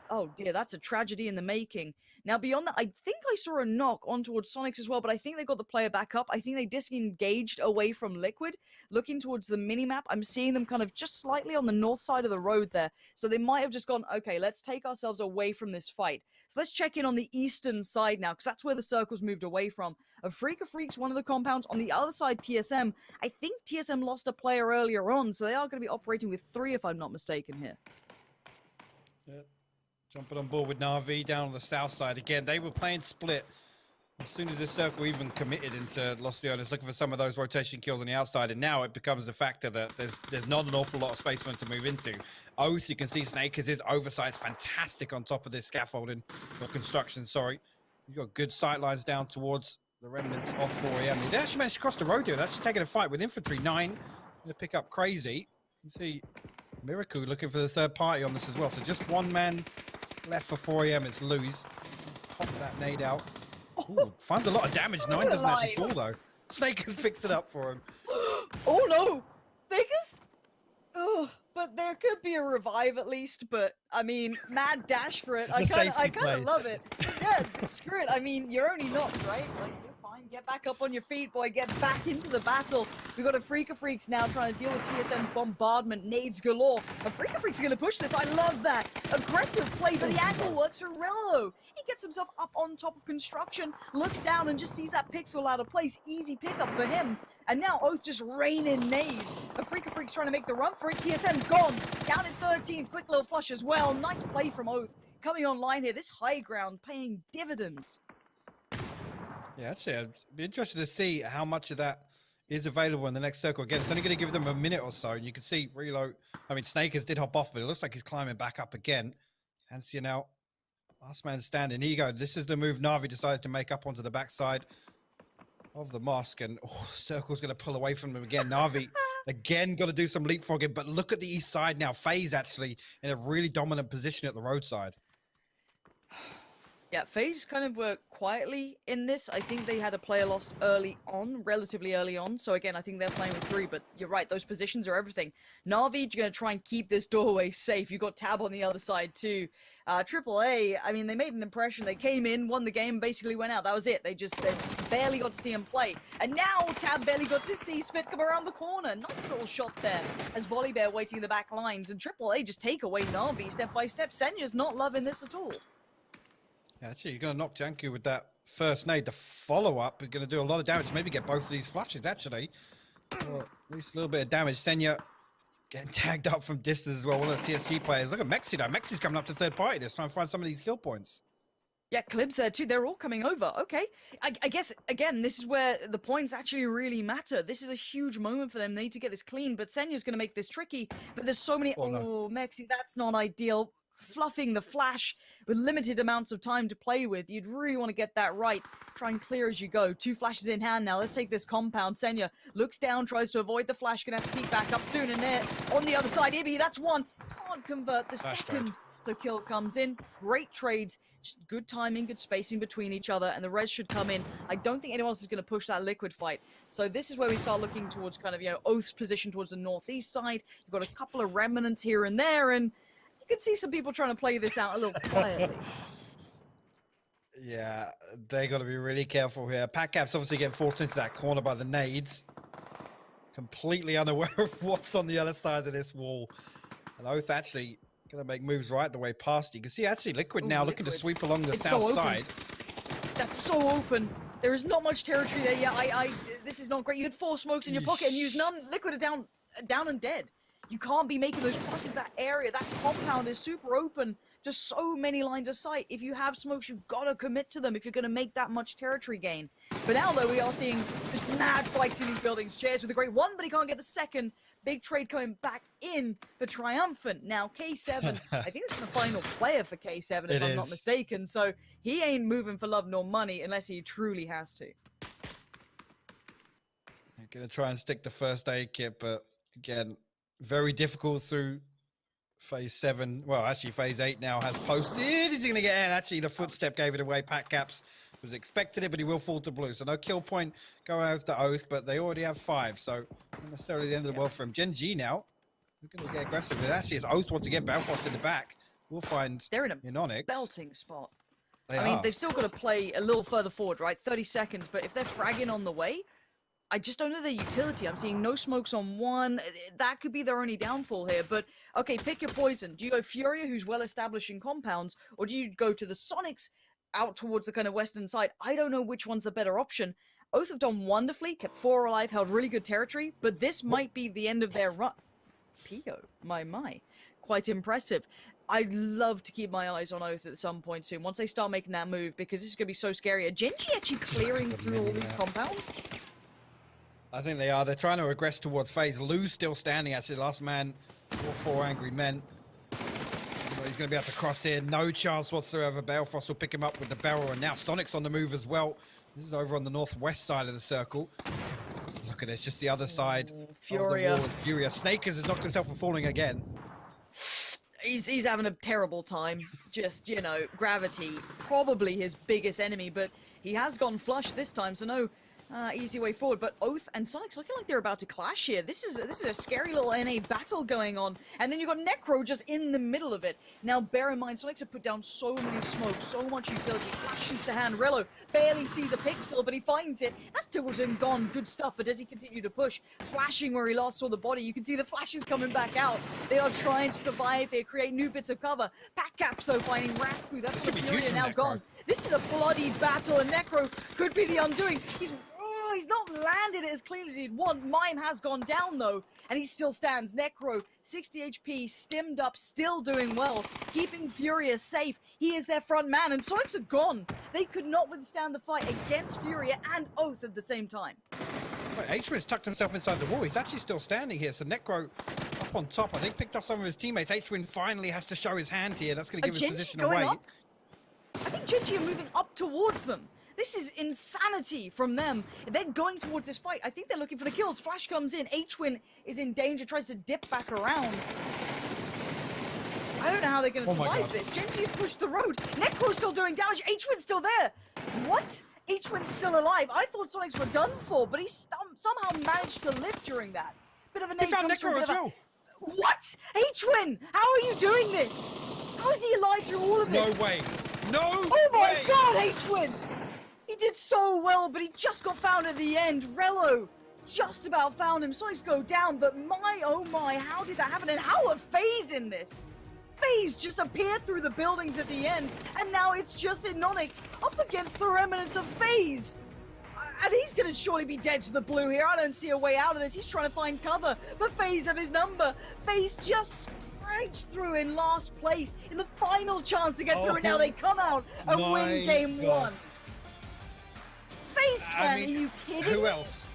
Oh dear, that's a tragedy in the making. Now beyond that, I think I saw a knock on towards Sonics as well, but I think they got the player back up. I think they disengaged away from Liquid, looking towards the minimap. I'm seeing them kind of just slightly on the north side of the road there. So they might have just gone, okay, let's take ourselves away from this fight. So let's check in on the eastern side now, because that's where the circle's moved away from. A Freak of Freaks, one of the compounds. On the other side, TSM. I think TSM lost a player earlier on, so they are going to be operating with 3, if I'm not mistaken here. Yep. Jumping on board with Na'Vi down on the south side. Again, they were playing split. As soon as the circle even committed into Lost the Owners, looking for some of those rotation kills on the outside, and now it becomes the factor that there's not an awful lot of space for them to move into. Oath, you can see Snake, as his oversight's fantastic on top of this scaffolding, or construction, sorry. He's got good sight lines down towards the remnants of 4 a.m. They actually managed to cross the road here. That's taking a fight with infantry. 9, going to pick up Crazy. You see Miracle looking for the third party on this as well. So just one man left for 4 a.m. It's Louis. Pop that nade out. Ooh, finds a lot of damage. 9 doesn't actually fall though. Snakers picks it up for him. Oh no! Snakers? Ugh, but there could be a revive at least, but I mean, mad dash for it. I kind of love it. Yeah, screw it. I mean, you're only knocked, right? Like, you're fine. Get back up on your feet, boy. Get back into the battle. We've got a Freak of Freaks now trying to deal with TSM's bombardment. Nades galore. A Freak of Freaks are going to push this. I love that. Aggressive play, but the angle works for Rello. He gets himself up on top of construction, looks down and just sees that pixel out of place. Easy pickup for him. And now Oath just raining nades. A Freak of Freaks trying to make the run for it. TSM gone. Down in 13th. Quick little flush as well. Nice play from Oath. Coming online here. This high ground paying dividends. Yeah, actually, I'd be interested to see how much of that is available in the next circle. Again, it's only going to give them a minute or so. And you can see Reload. I mean, Snakers did hop off, but it looks like he's climbing back up again. And see now, last man standing. Here you go. This is the move Na'Vi decided to make up onto the backside of the mosque, and Circle's going to pull away from them again. Na'Vi again got to do some leapfrogging, but look at the east side now. FaZe actually in a really dominant position at the roadside. Yeah, FaZe kind of were quietly in this. I think they had a player lost early on, relatively early on. So again, I think they're playing with 3, but you're right, those positions are everything. Na'Vi, you're going to try and keep this doorway safe. You've got Tab on the other side too. AAA, I mean, they made an impression. They came in, won the game, basically went out. That was it. They barely got to see him play. And now Tab barely got to see Svit come around the corner. Nice little shot there as Volleybear waiting in the back lines. And AAA just take away Na'Vi step by step. Senya's not loving this at all. Yeah, actually, you're going to knock Janku with that first nade. The follow-up is going to do a lot of damage. Maybe get both of these flushes, actually. Or at least a little bit of damage. Senya getting tagged up from distance as well. One of the TSG players. Look at Mexi, though. Mexi's coming up to third party. Just trying to find some of these kill points. Yeah, Clib's there too. They're all coming over. Okay. I guess, again, this is where the points actually really matter. This is a huge moment for them. They need to get this clean, but Senya's going to make this tricky. But there's so many... Oh, Mexi, that's not ideal. Fluffing the flash with limited amounts of time to play with. You'd really want to get that right. Try and clear as you go. 2 flashes in hand now. Let's take this compound. Senya looks down, tries to avoid the flash. Gonna have to peek back up soon. And there on the other side, Ibby, that's one. Can't convert the second. So kill comes in. Great trades. Just good timing, good spacing between each other. And the res should come in. I don't think anyone else is going to push that liquid fight. So this is where we start looking towards kind of, Oath's position towards the northeast side. You've got a couple of remnants here and there. And you can see some people trying to play this out a little quietly. Yeah, they got to be really careful here. PACAP's obviously getting forced into that corner by the nades. Completely unaware of what's on the other side of this wall. And Oath actually going to make moves right the way past. You can see actually Liquid now looking to sweep along the south side. That's so open. There is not much territory there. Yeah, this is not great. You had 4 smokes in your pocket and used none. Liquid are down and dead. You can't be making those crosses. That area, that compound is super open. Just so many lines of sight. If you have smokes, you've got to commit to them if you're going to make that much territory gain. But now, though, we are seeing just mad fights in these buildings. Chairs with a great one, but he can't get the second. Big trade coming back in for Triumphant. Now, K7, I think this is the final player for K7, if I'm not mistaken. So he ain't moving for love nor money unless he truly has to. You're going to try and stick the first aid kit, but again, very difficult through phase 7. Well, actually, phase 8 now has posted. Is he going to get in? Actually, the footstep gave it away. PACAPS was expected it, but he will fall to blue. So no kill point going over to Oath, but they already have 5. So not necessarily the end of the world for him. Gen G now, they're going to get aggressive. But actually, it's Oath once again. Belfast in the back. We'll find they're in a Onyx. Belting spot. I mean, they've still got to play a little further forward, right? 30 seconds. But if they're fragging on the way, I just don't know their utility. I'm seeing no smokes on one. That could be their only downfall here. But, okay, pick your poison. Do you go Furia, who's well-established in compounds, or do you go to the Sonics out towards the kind of western side? I don't know which one's the better option. Oath have done wonderfully, kept 4 alive, held really good territory, but this might be the end of their run. Pio, my. Quite impressive. I'd love to keep my eyes on Oath at some point soon, once they start making that move, because this is going to be so scary. Are Genji actually clearing through all these compounds? I think they are. They're trying to regress towards phase. Lou's still standing. Actually, last man for 4 angry men. He's going to be able to cross here. No chance whatsoever. Balefrost will pick him up with the barrel. And now Sonic's on the move as well. This is over on the northwest side of the circle. Look at this. Just the other side Furia. of the wall with Furia. Snakers has knocked himself from falling again. He's having a terrible time. Just, Gravity, probably his biggest enemy. But he has gone flush this time, so no easy way forward. But Oath and Sonic's looking like they're about to clash here. This is a scary little NA battle going on. And then you've got Necro just in the middle of it. Now, bear in mind, Sonic's have put down so many smokes, so much utility. Flashes to hand. Rello barely sees a pixel, but he finds it. That's Tilton gone. Good stuff, but does he continue to push? Flashing where he last saw the body. You can see the flashes coming back out. They are trying to survive here, create new bits of cover. PACAPS, though, finding Raspu. That's the Furia now gone. This is a bloody battle, and Necro could be the undoing. He's not landed it as clean as he'd want. Mime has gone down, though, and he still stands. Necro, 60 HP, stimmed up, still doing well, keeping Furia safe. He is their front man, and Sonics are gone. They could not withstand the fight against Furia and Oath at the same time. Right, H-Win's tucked himself inside the wall. He's actually still standing here, so Necro up on top. I think picked off some of his teammates. H-Win finally has to show his hand here. That's going to give his position away. Up? I think Genji are moving up towards them. This is insanity from them. They're going towards this fight. I think they're looking for the kills. Flash comes in. H-Win is in danger, tries to dip back around. I don't know how they're going to Oh my survive God. this. Genji have pushed the road. Necro's still doing damage. H-Win's still there. What? H-Win's still alive. I thought Sonics were done for, but he somehow managed to live during that. Bit of a He found Necro as well. What? H-Win, how are you doing this? How is he alive through all of No this? way. No Oh my way. God, H-Win! He did so well, but he just got found at the end. Rello just about found him. Sonics go down, but my, oh my, how did that happen? And how are FaZe in this? FaZe just appear through the buildings at the end, and now it's just Inonix up against the remnants of FaZe. And he's going to surely be dead to the blue here. I don't see a way out of this. He's trying to find cover, but FaZe have his number. FaZe just scratched through in last place in the final chance to get through, and now they come out and win game God. one. FaZe can, are you kidding Who me? else?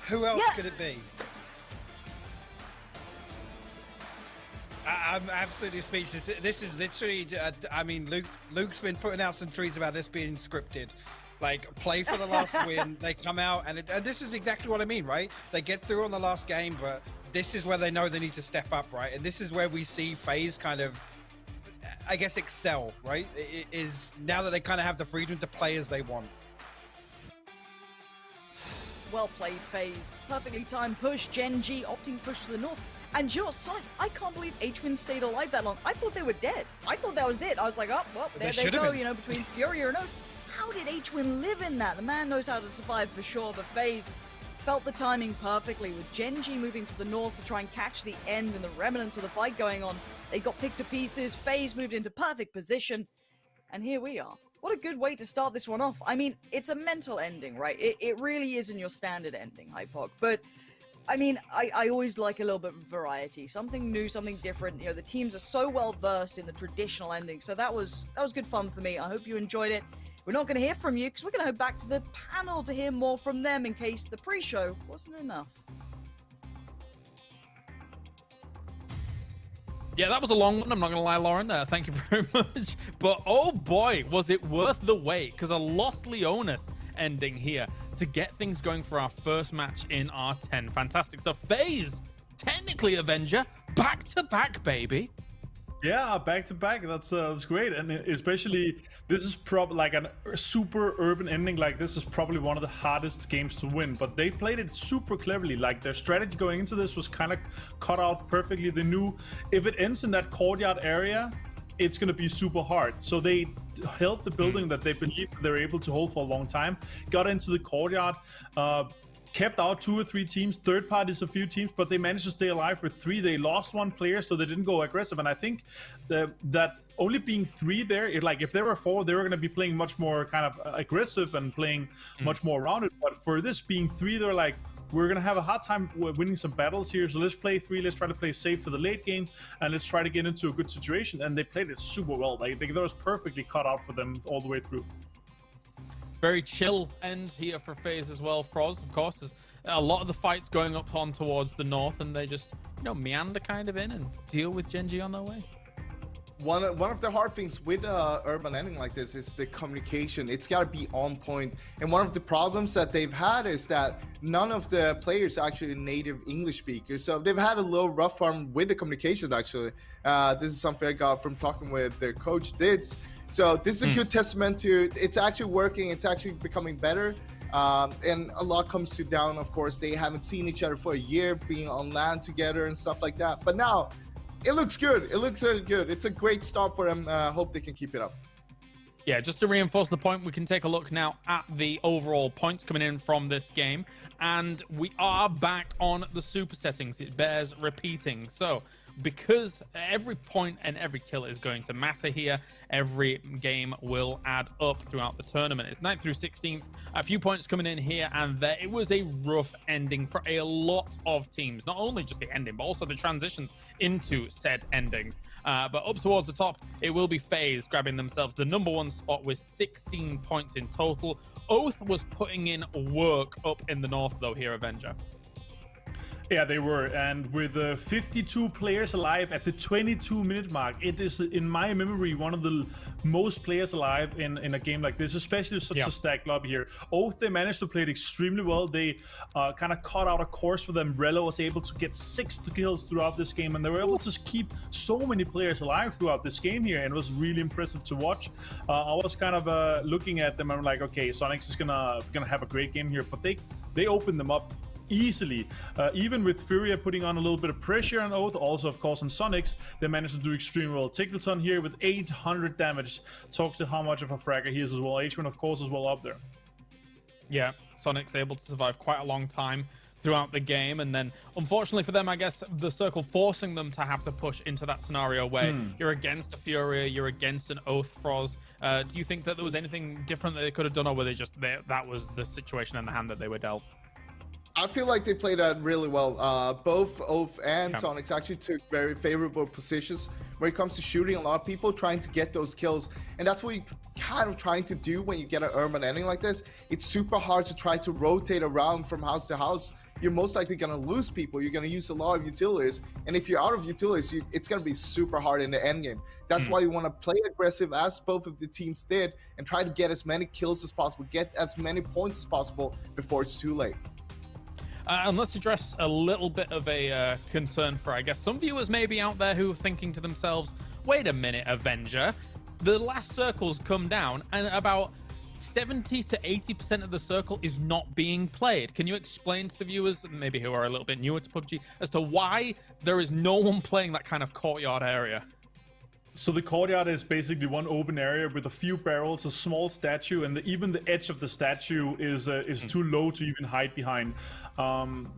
Who else Yeah. could it be? I'm absolutely speechless. This is literally, I mean, Luke's been putting out some tweets about this being scripted. Like, play for the last win, they come out, and this is exactly what I mean, right? They get through on the last game, but this is where they know they need to step up, right? And this is where we see FaZe kind of, I guess, excel, right? It is now that they kind of have the freedom to play as they want. Well played, FaZe. Perfectly timed push. Genji opting to push to the north. And you know what, Sonics, I can't believe H-Win stayed alive that long. I thought they were dead. I thought that was it. I was like, oh, well, there they go, you know, between Fury and Oath. How did H-Win live in that? The man knows how to survive for sure, but FaZe felt the timing perfectly with Genji moving to the north to try and catch the end and the remnants of the fight going on. They got picked to pieces. FaZe moved into perfect position. And here we are. What a good way to start this one off. I mean, it's a mental ending, right? It really isn't your standard ending, Hypok. But, I mean, I always like a little bit of variety. Something new, something different. You know, the teams are so well versed in the traditional ending. So that was good fun for me. I hope you enjoyed it. We're not going to hear from you because we're going to head back to the panel to hear more from them in case the pre-show wasn't enough. Yeah, that was a long one. I'm not going to lie, Lauren. Thank you very much. But oh boy, was it worth the wait, because a Lost Leonis ending here to get things going for our first match in R10. Fantastic stuff. FaZe, technically Avenger, back-to-back, baby. Yeah, back to back. That's great, and especially this is probably like a super urban ending. Like this is probably one of the hardest games to win, but they played it super cleverly. Like their strategy going into this was kind of cut out perfectly. They knew if it ends in that courtyard area, it's going to be super hard. So they held the building that they believed they were able to hold for a long time. Got into the courtyard. Kept out 2 or 3 teams, third parties a few teams, but they managed to stay alive with 3. They lost 1 player, so they didn't go aggressive. And I think that only being 3 there, if there were 4, they were going to be playing much more kind of aggressive and playing much more rounded. But for this being 3, they're like, we're going to have a hard time winning some battles here, so let's play 3, let's try to play safe for the late game, and let's try to get into a good situation. And they played it super well. Like, that was perfectly cut out for them all the way through. Very chill end here for FaZe as well. Froz, of course, is a lot of the fights going up on towards the north, and they just, meander kind of in and deal with Genji on their way. One of the hard things with urban ending like this is the communication. It's got to be on point. And one of the problems that they've had is that none of the players are actually native English speakers. So they've had a little rough time with the communication, actually. This is something I got from talking with their coach, Dids. So this is a good testament to it's actually working. It's actually becoming better. And a lot comes down, of course, they haven't seen each other for a year, being on land together and stuff like that. But now it looks good. It looks good. It's a great start for them. Hope they can keep it up. Yeah, just to reinforce the point, we can take a look now at the overall points coming in from this game. And we are back on the super settings. It bears repeating. So because every point and every kill is going to matter here, every game will add up throughout the tournament. It's 9th through 16th, a few points coming in here and there. It was a rough ending for a lot of teams, not only just the ending, but also the transitions into said endings. But up towards the top, it will be FaZe grabbing themselves the #1 spot with 16 points in total. Oath was putting in work up in the north, though, here, Avenger. Yeah, they were, and with 52 players alive at the 22-minute mark, it is, in my memory, one of the most players alive in a game like this, especially such a stacked lobby here. Oath, they managed to play it extremely well. They kind of cut out a course for them. Rello was able to get 6 kills throughout this game, and they were able to keep so many players alive throughout this game here, and it was really impressive to watch. I was kind of looking at them, and I'm like, okay, Sonics is gonna have a great game here, but they opened them up easily. Even with Furia putting on a little bit of pressure on Oath, also of course on Sonics, they managed to do extremely well. Tickleton here with 800 damage talks to how much of a fragger he is as well. H1 of course as well up there. Yeah, Sonic's able to survive quite a long time throughout the game, and then unfortunately for them, I guess the circle forcing them to have to push into that scenario where you're against a Furia, you're against an Oath Froz. Do you think that there was anything different that they could have done, or were they just that was the situation in the hand that they were dealt? I feel like they played that really well. Both Oath and Sonics actually took very favorable positions when it comes to shooting a lot of people, trying to get those kills. And that's what you're kind of trying to do when you get an urban ending like this. It's super hard to try to rotate around from house to house. You're most likely going to lose people. You're going to use a lot of utilities. And if you're out of utilities, it's going to be super hard in the end game. That's why you want to play aggressive, as both of the teams did, and try to get as many kills as possible, get as many points as possible before it's too late. And let's address a little bit of a concern for, I guess, some viewers maybe out there who are thinking to themselves, wait a minute, Avenger, the last circle's come down and about 70 to 80% of the circle is not being played. Can you explain to the viewers, maybe who are a little bit newer to PUBG, as to why there is no one playing that kind of courtyard area? So the courtyard is basically one open area with a few barrels, a small statue, and even the edge of the statue is too low to even hide behind.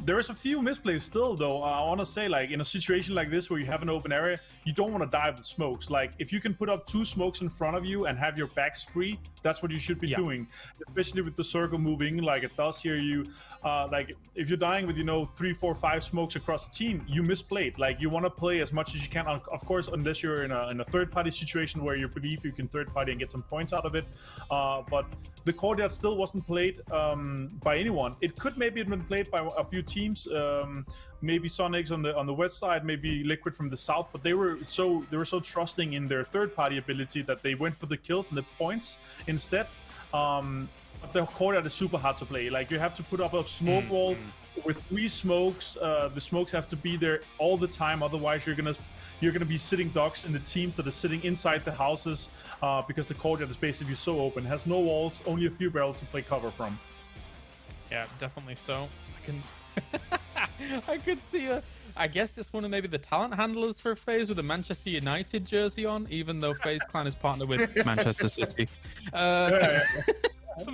There is a few misplays still, though. I want to say, like, in a situation like this where you have an open area, you don't want to dive with smokes. Like, if you can put up 2 smokes in front of you and have your backs free, that's what you should be doing. Especially with the circle moving like it does here. You like, if you're dying with 3, 4, 5 smokes across the team, you misplayed. Like, you want to play as much as you can, of course, unless you're in a third-party situation where you believe you can third-party and get some points out of it. But the courtyard still wasn't played by anyone. It could maybe have been played by a few teams, maybe Sonics on the west side, maybe Liquid from the south. But they were so trusting in their third-party ability that they went for the kills and the points instead. But the courtyard is super hard to play. Like, you have to put up a smoke wall with 3 smokes. The smokes have to be there all the time, otherwise you're gonna be sitting ducks in the teams that are sitting inside the houses, because the courtyard is basically so open. It has no walls, only a few barrels to play cover from. Yeah, definitely so. I could see I guess it's one of maybe the talent handlers for FaZe with a Manchester United jersey on, even though FaZe Clan is partnered with Manchester City.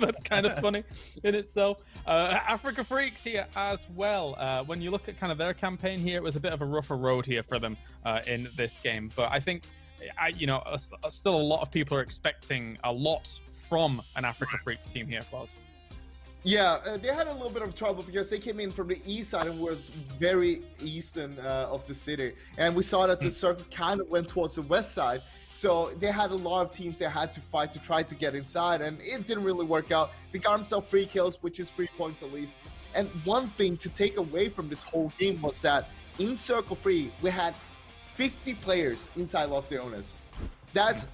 That's kind of funny in itself. Africa Freaks here as well. When you look at kind of their campaign here, it was a bit of a rougher road here for them in this game. But I think, still a lot of people are expecting a lot from an Africa Freaks team here, Flaws. Yeah, they had a little bit of trouble because they came in from the east side and was very eastern of the city. And we saw that the circle kind of went towards the west side. So they had a lot of teams they had to fight to try to get inside, and it didn't really work out. They got themselves 3 kills, which is 3 points at least. And one thing to take away from this whole game was that in Circle 3, we had 50 players inside Los Leones. That's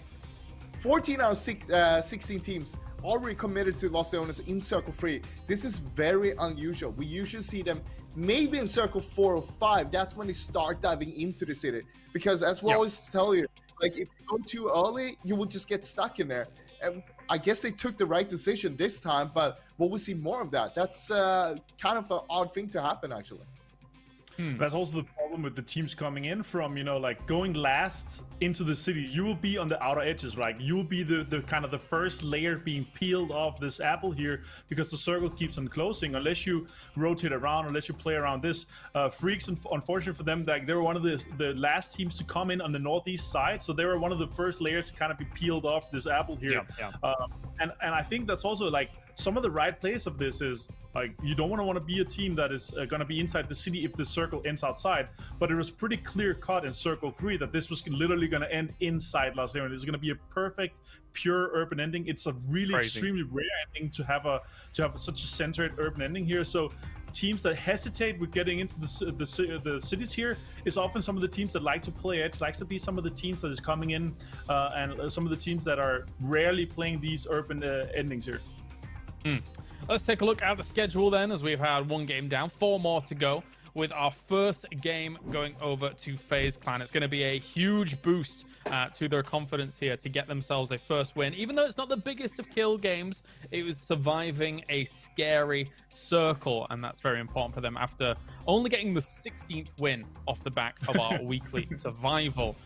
14 out of 16 teams already committed to Los Leones in Circle 3. This is very unusual. We usually see them maybe in Circle 4 or 5. That's when they start diving into the city. Because as we always tell you, like, if you go too early, you will just get stuck in there. And I guess they took the right decision this time, but will we see more of that? That's kind of an odd thing to happen, actually. That's also the problem with the teams coming in from, like going last into the city. You will be on the outer edges, right? You will be the kind of the first layer being peeled off this apple here, because the circle keeps on closing unless you rotate around, unless you play around this. Freaks, unfortunate for them, like they were one of the last teams to come in on the northeast side, so they were one of the first layers to kind of be peeled off this apple here. And I think that's also like some of the right place of this is, like, you don't want to be a team that is going to be inside the city if the circle ends outside. But it was pretty clear cut in Circle 3 that this was literally going to end inside Los Leones. It's going to be a perfect, pure urban ending. It's a really extremely rare ending to have such a centered urban ending here. So teams that hesitate with getting into the cities here is often some of the teams that like to play edge, likes to be some of the teams that is coming in, and some of the teams that are rarely playing these urban endings here. Let's take a look at the schedule then, as we've had 1 game down, 4 more to go, with our first game going over to FaZe Clan. It's going to be a huge boost to their confidence here to get themselves a first win. Even though it's not the biggest of kill games, it was surviving a scary circle, and that's very important for them after only getting the 16th win off the back of our weekly survival.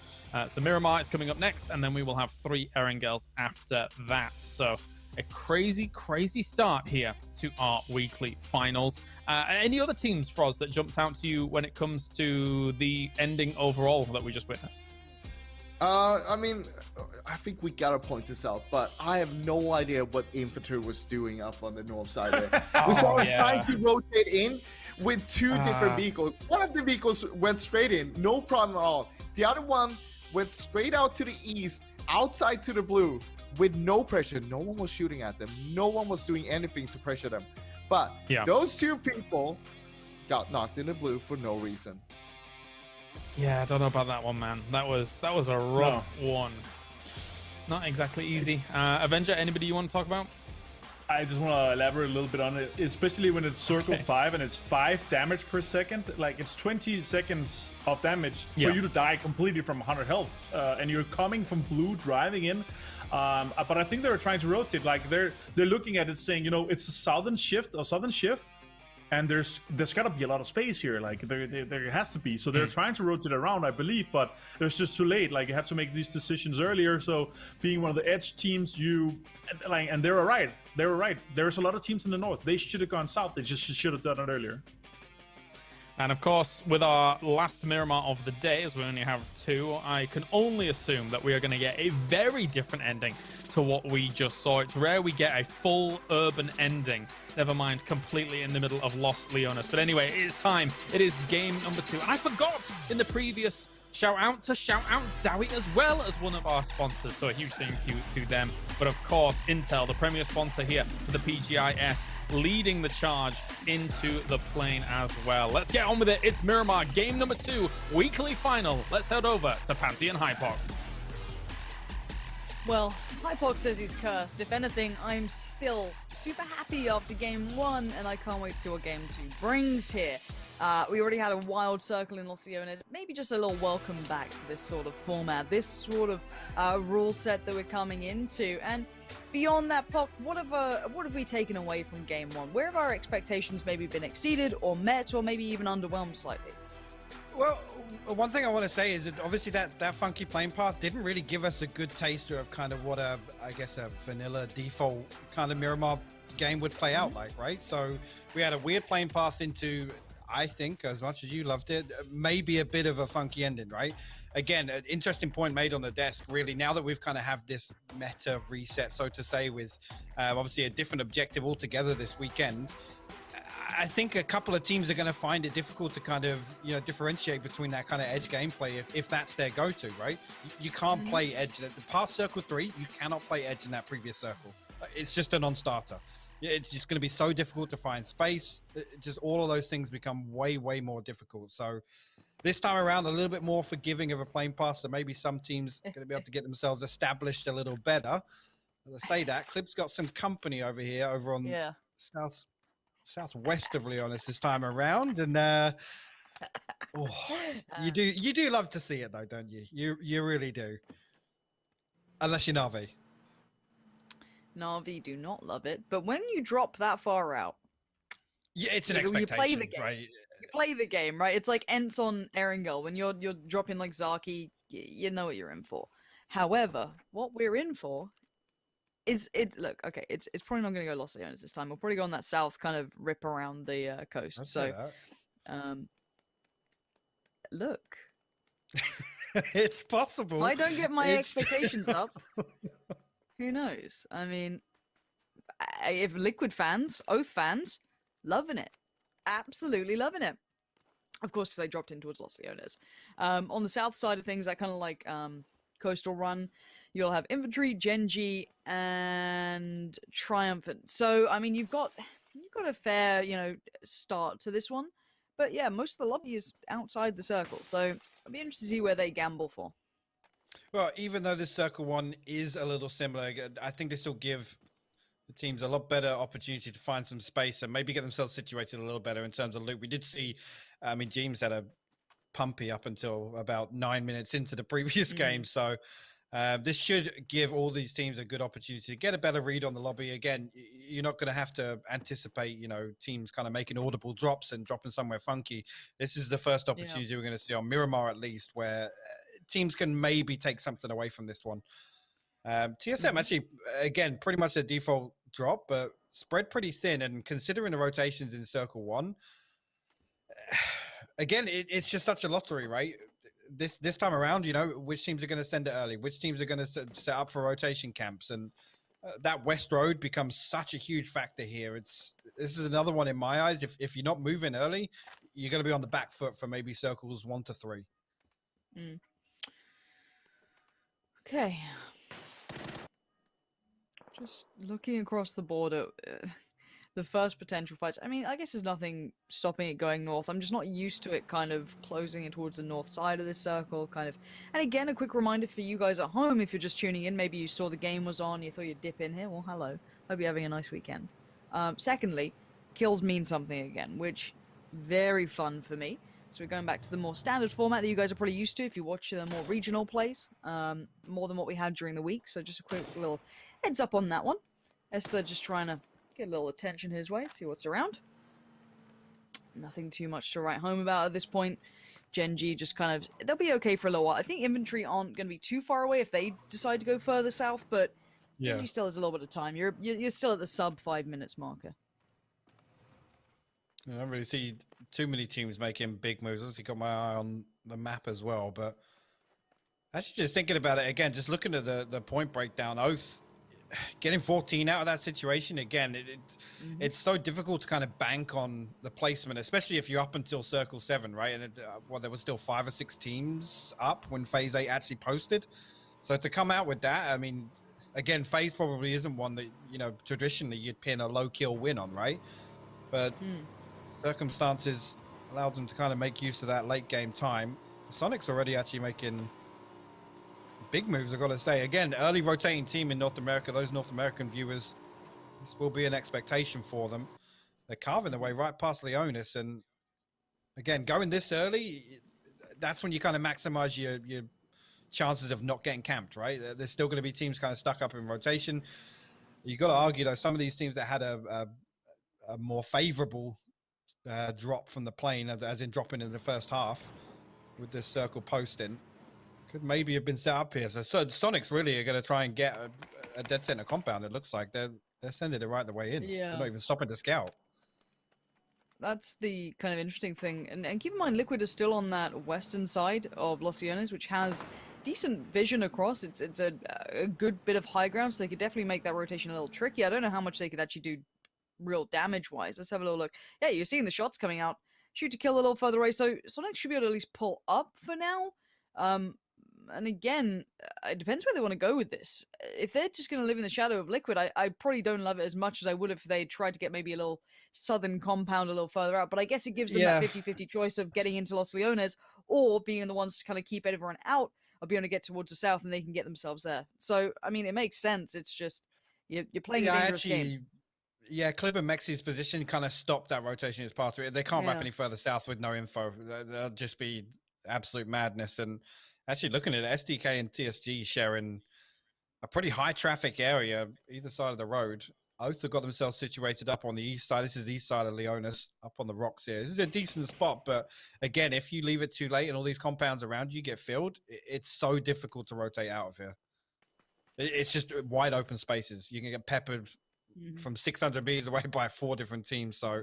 So Miramar is coming up next, and then we will have 3 Erangels after that. So a crazy start here to our weekly finals. Any other teams, Froz, that jumped out to you when it comes to the ending overall that we just witnessed? I mean, I think we gotta point this out, but I have no idea what Infantry was doing up on the north side there. We saw them trying to rotate in with 2 different vehicles. One of the vehicles went straight in, no problem at all. The other one went straight out to the east, outside to the blue, with no pressure. No one was shooting at them. No one was doing anything to pressure them. But those 2 people got knocked in the blue for no reason. Yeah, I don't know about that one, man. That was a rough one. Not exactly easy. Avenger, anybody you want to talk about? I just want to elaborate a little bit on it, especially when it's circle 5 and it's 5 damage per second. Like, it's 20 seconds of damage for you to die completely from 100 health, and you're coming from blue, driving in. But I think they were trying to rotate. Like, they're looking at it saying, you know, it's a southern shift, and there's got to be a lot of space here. Like, there has to be. So they're trying to rotate around, I believe, but it's just too late. Like, you have to make these decisions earlier. So being one of the edge teams, and they were right. They were right. There's a lot of teams in the north. They should have gone south. They just should have done it earlier. And of course, with our last Miramar of the day, as we only have 2, I can only assume that we are going to get a very different ending to what we just saw. It's rare we get a full urban ending, never mind completely in the middle of Los Leones. But anyway, it is time. It is game number 2. And I forgot in the previous shout out Zowie as well as one of our sponsors. So a huge thank you to them. But of course, Intel, the premier sponsor here for the PGI.S, leading the charge into the plane as well. Let's get on with it. It's Miramar, game number 2, weekly final. Let's head over to Pantheon Hypoc. Well, Hypoc says he's cursed. If anything, I'm still super happy after game 1, and I can't wait to see what game 2 brings here. We already had a wild circle in Los Leones. Maybe just a little welcome back to this sort of format, this sort of rule set that we're coming into. And beyond that, Poc, what have we taken away from game 1? Where have our expectations maybe been exceeded or met, or maybe even underwhelmed slightly? Well, one thing I want to say is that obviously that funky plane path didn't really give us a good taster of kind of what I guess a vanilla default kind of Miramar game would play out like, right? So we had a weird plane path into, I think, as much as you loved it, maybe a bit of a funky ending, right? Again, an interesting point made on the desk, really, now that we've kind of have this meta reset, so to say, with obviously a different objective altogether this weekend. I think a couple of teams are going to find it difficult to kind of, you know, differentiate between that kind of edge gameplay if that's their go-to, right? You can't play edge. The past circle 3, you cannot play edge in that previous circle. It's just a non-starter. It's just going to be so difficult to find space. Just all of those things become way more difficult. So this time around, a little bit more forgiving of a plane pass. So maybe some teams are going to be able to get themselves established a little better. As I say that, Clip's got some company over here, over on southwest of Leonis this time around. And you do love to see it though, don't you? You really do. Unless you're Na'Vi. Na'Vi do not love it, but when you drop that far out, yeah, it's an expectation. You play the game, right? You play the game, right? It's like Ents on Erangel. When you're dropping like Zaki, you know what you're in for. However, what we're in for is look, okay, it's probably not going to go Los Leones this time. We'll probably go on that south kind of rip around the coast. Look, it's possible. if I don't get my expectations up, who knows? I mean, if Liquid fans, Oath fans, loving it. Absolutely loving it. Of course, they dropped in towards Los Leones. On the south side of things, that kind of like coastal run, you'll have Infantry, Genji, and Triumphant. So, I mean, you've got you got a fair, start to this one. But yeah, most of the lobby is outside the circle, so I'll be interested to see where they gamble for. Well, even though this circle one is a little similar, I think this will give the teams a lot better opportunity to find some space and maybe get themselves situated a little better in terms of loot. We did see, James had a pumpy up until about 9 minutes into the previous game. So this should give all these teams a good opportunity to get a better read on the lobby. Again, you're not going to have to anticipate, teams kind of making audible drops and dropping somewhere funky. This is the first opportunity we're going to see on Miramar, at least, where teams can maybe take something away from this one. TSM actually, again, pretty much a default drop, but spread pretty thin. And considering the rotations in Circle 1, again, it's just such a lottery, right? This time around, which teams are going to send it early, which teams are going to set up for rotation camps, and that West Road becomes such a huge factor here. This is another one in my eyes. If you're not moving early, you're going to be on the back foot for maybe circles 1 to 3. Okay. Just looking across the board at the first potential fights. I mean, I guess there's nothing stopping it going north. I'm just not used to it kind of closing in towards the north side of this circle, kind of. And again, a quick reminder for you guys at home, if you're just tuning in, maybe you saw the game was on, you thought you'd dip in here. Well, hello. Hope you're having a nice weekend. Secondly, kills mean something again, which very fun for me. So we're going back to the more standard format that you guys are probably used to if you watch the more regional plays, more than what we had during the week. So just a quick little heads up on that one. Esther just trying to get a little attention his way, see what's around. Nothing too much to write home about at this point. Gen G just kind of, they'll be okay for a little while. I think infantry aren't going to be too far away if they decide to go further south, but Gen G still has a little bit of time. You're still at the sub 5 minutes marker. I don't really see too many teams making big moves. Obviously got my eye on the map as well, but actually just thinking about it again, just looking at the point breakdown, Oath getting 14 out of that situation again, it's so difficult to kind of bank on the placement, especially if you're up until Circle 7, right? And there was still 5 or 6 teams up when Phase 8 actually posted. So to come out with that, I mean, again, Phase probably isn't one that, traditionally you'd pin a low kill win on, right? But circumstances allowed them to kind of make use of that late game time. Sonic's already actually making big moves, I've got to say. Again, early rotating team in North America. Those North American viewers, this will be an expectation for them. They're carving their way right past Leonis. And again, going this early, that's when you kind of maximize your chances of not getting camped, right? There's still going to be teams kind of stuck up in rotation. You got to argue, though, some of these teams that had a more favorable drop from the plane, as in dropping in the first half with this circle posting, could maybe have been set up here. So Sonics really are going to try and get a dead center compound. It looks like they're sending it right the way in. Yeah. They're not even stopping to scout. That's the kind of interesting thing. And keep in mind, Liquid is still on that western side of Los Leones, which has decent vision across. It's a good bit of high ground, so they could definitely make that rotation a little tricky. I don't know how much they could actually do real damage-wise. Let's have a little look. Yeah, you're seeing the shots coming out. Shoot to kill a little further away, so Sonic should be able to at least pull up for now. And again, it depends where they want to go with this. If they're just going to live in the shadow of Liquid, I probably don't love it as much as I would if they tried to get maybe a little southern compound a little further out. But I guess it gives them that 50-50 choice of getting into Los Leones or being the ones to kind of keep everyone out or being able to get towards the south and they can get themselves there. So, I mean, it makes sense. It's just, you're playing a dangerous game. Yeah, Clib and Mexi's position kind of stopped that rotation as part of it. They can't wrap any further south with no info. That'll just be absolute madness. And actually looking at it, SDK and TSG sharing a pretty high traffic area either side of the road. Oath have got themselves situated up on the east side. This is the east side of Leonis, up on the rocks here. This is a decent spot, but again, if you leave it too late and all these compounds around you get filled, it's so difficult to rotate out of here. It's just wide open spaces. You can get peppered from 600 meters away by 4 different teams. So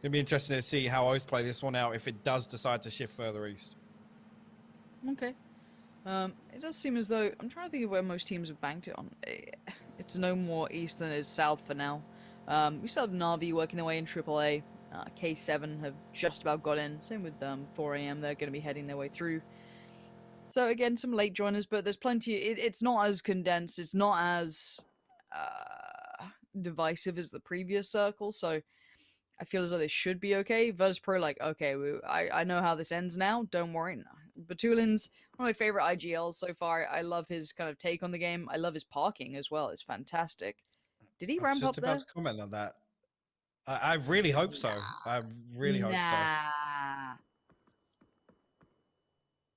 it'll be interesting to see how Oath play this one out if it does decide to shift further east. Okay. It does seem as though, I'm trying to think of where most teams have banked it on. It's no more east than it is south for now. We still have Na'Vi working their way in AAA. K7 have just about got in. Same with 4AM, they're going to be heading their way through. So again, some late joiners, but there's plenty. It's not as condensed. It's not as divisive as the previous circle, so I feel as though they should be okay. Virtus Pro, like, okay, I know how this ends now. Don't worry. Batulin's one of my favorite IGLs so far. I love his kind of take on the game. I love his parking as well. It's fantastic. Did he I was ramp up just about there? to comment on that. I really hope so. I really hope so. Nah.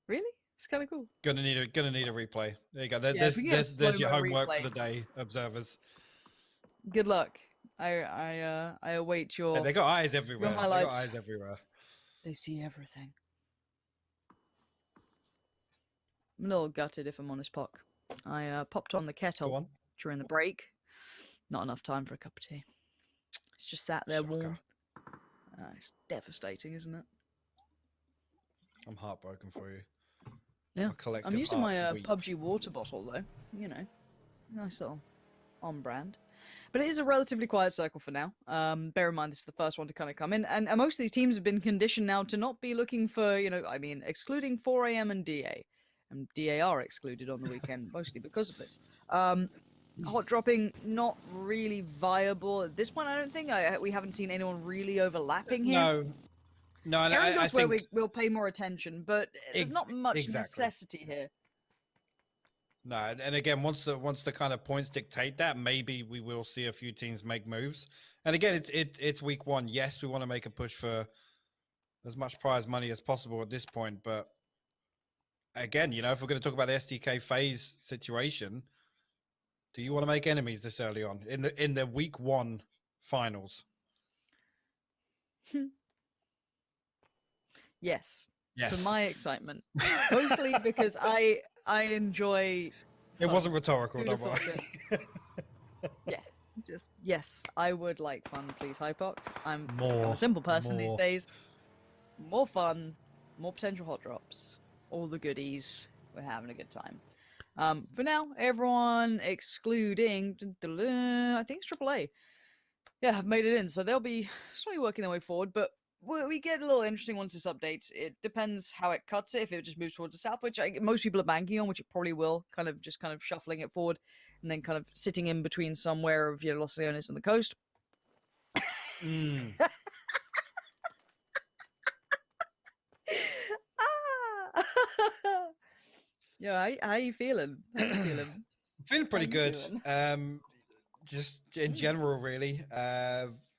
Really? It's kind of cool. Gonna need a replay. There you go. Yeah, if we get a There's your slow-mo homework replay. for the day, observers. Good luck. I await your. They got eyes everywhere. They got highlights. eyes everywhere. They see everything. I'm a little gutted, if I'm honest, Puck. I popped on the Go kettle on. during the break. Not enough time for a cup of tea. It's just sat there Shocker. warm. It's devastating, isn't it? I'm heartbroken for you. Yeah. My collective I'm using my hearts weep. PUBG water bottle, though. You know, nice little on brand. But it is a relatively quiet circle for now. Bear in mind, this is the first one to kind of come in. And most of these teams have been conditioned now to not be looking for, I mean, excluding 4 AM and DA. And DA are excluded on the weekend, mostly because of this. Hot dropping, not really viable at this point, I don't think. We haven't seen anyone really overlapping here. No, and Aaron I goes where think we'll pay more attention, but there's not much exactly. necessity here. No, and again, once the kind of points dictate that, maybe we will see a few teams make moves. And again, it's week one. Yes, we want to make a push for as much prize money as possible at this point. But again, if we're going to talk about the SDK phase situation, do you want to make enemies this early on in the week one finals? Yes. Yes. For my excitement, mostly because I enjoy. It wasn't rhetorical, Who'd have don't worry. thought it? Yeah, just yes, I would like fun, please, Hypoc. I'm More, a simple person these more. days. More fun, more potential hot drops, all the goodies. We're having a good time. For now, everyone excluding, I think it's AAA. Yeah, have made it in, so they'll be slowly working their way forward, but we get a little interesting once this updates. It depends how it cuts it. If it just moves towards the south, which most people are banking on, which it probably will, kind of shuffling it forward, and then kind of sitting in between somewhere of Los Leones and the coast. Yeah, how you feeling? How you feeling? Feeling pretty How you good. doing? Just in general, really.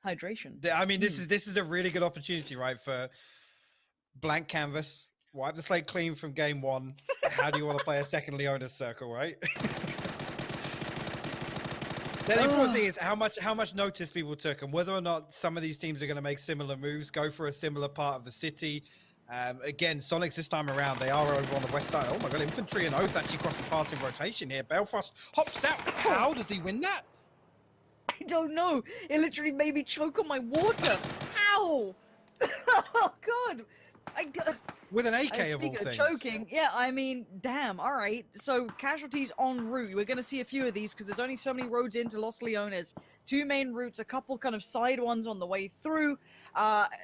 Hydration. I mean, this is a really good opportunity, right? For blank canvas, wipe the slate clean from game one. How do you want to play a second Leonis circle, right? The important thing is how much notice people took, and whether or not some of these teams are going to make similar moves, go for a similar part of the city. Again, Sonics this time around, they are over on the west side. Oh my god, Infantry and Oath actually crossing paths in rotation here. Belfast hops out. How does he win that? I don't know. It literally made me choke on my water. Ow! Oh god! With an AK of all Speaking of things. choking, yeah, I mean, damn. All right, so casualties en route. We're gonna see a few of these because there's only so many roads into Los Leones. 2 main routes, a couple kind of side ones on the way through.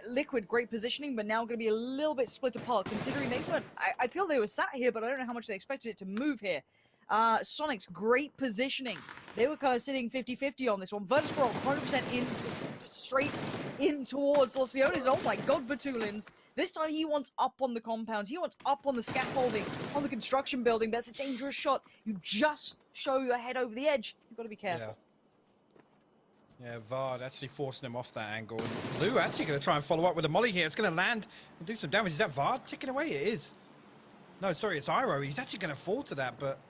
Liquid, great positioning, but now gonna be a little bit split apart considering they weren't. I feel they were sat here, but I don't know how much they expected it to move here. Sonic's great positioning. They were kind of sitting 50-50 on this one. Virtus Pro 100% in, straight in towards Los Leones. Oh my god, Batulins. This time he wants up on the compounds. He wants up on the scaffolding, on the construction building. That's a dangerous shot. You just show your head over the edge. You've got to be careful. Yeah, Vard actually forcing him off that angle. And Lou actually going to try and follow up with a molly here. It's going to land and do some damage. Is that Vard ticking away? It is. No, sorry, it's Iro. He's actually going to fall to that, but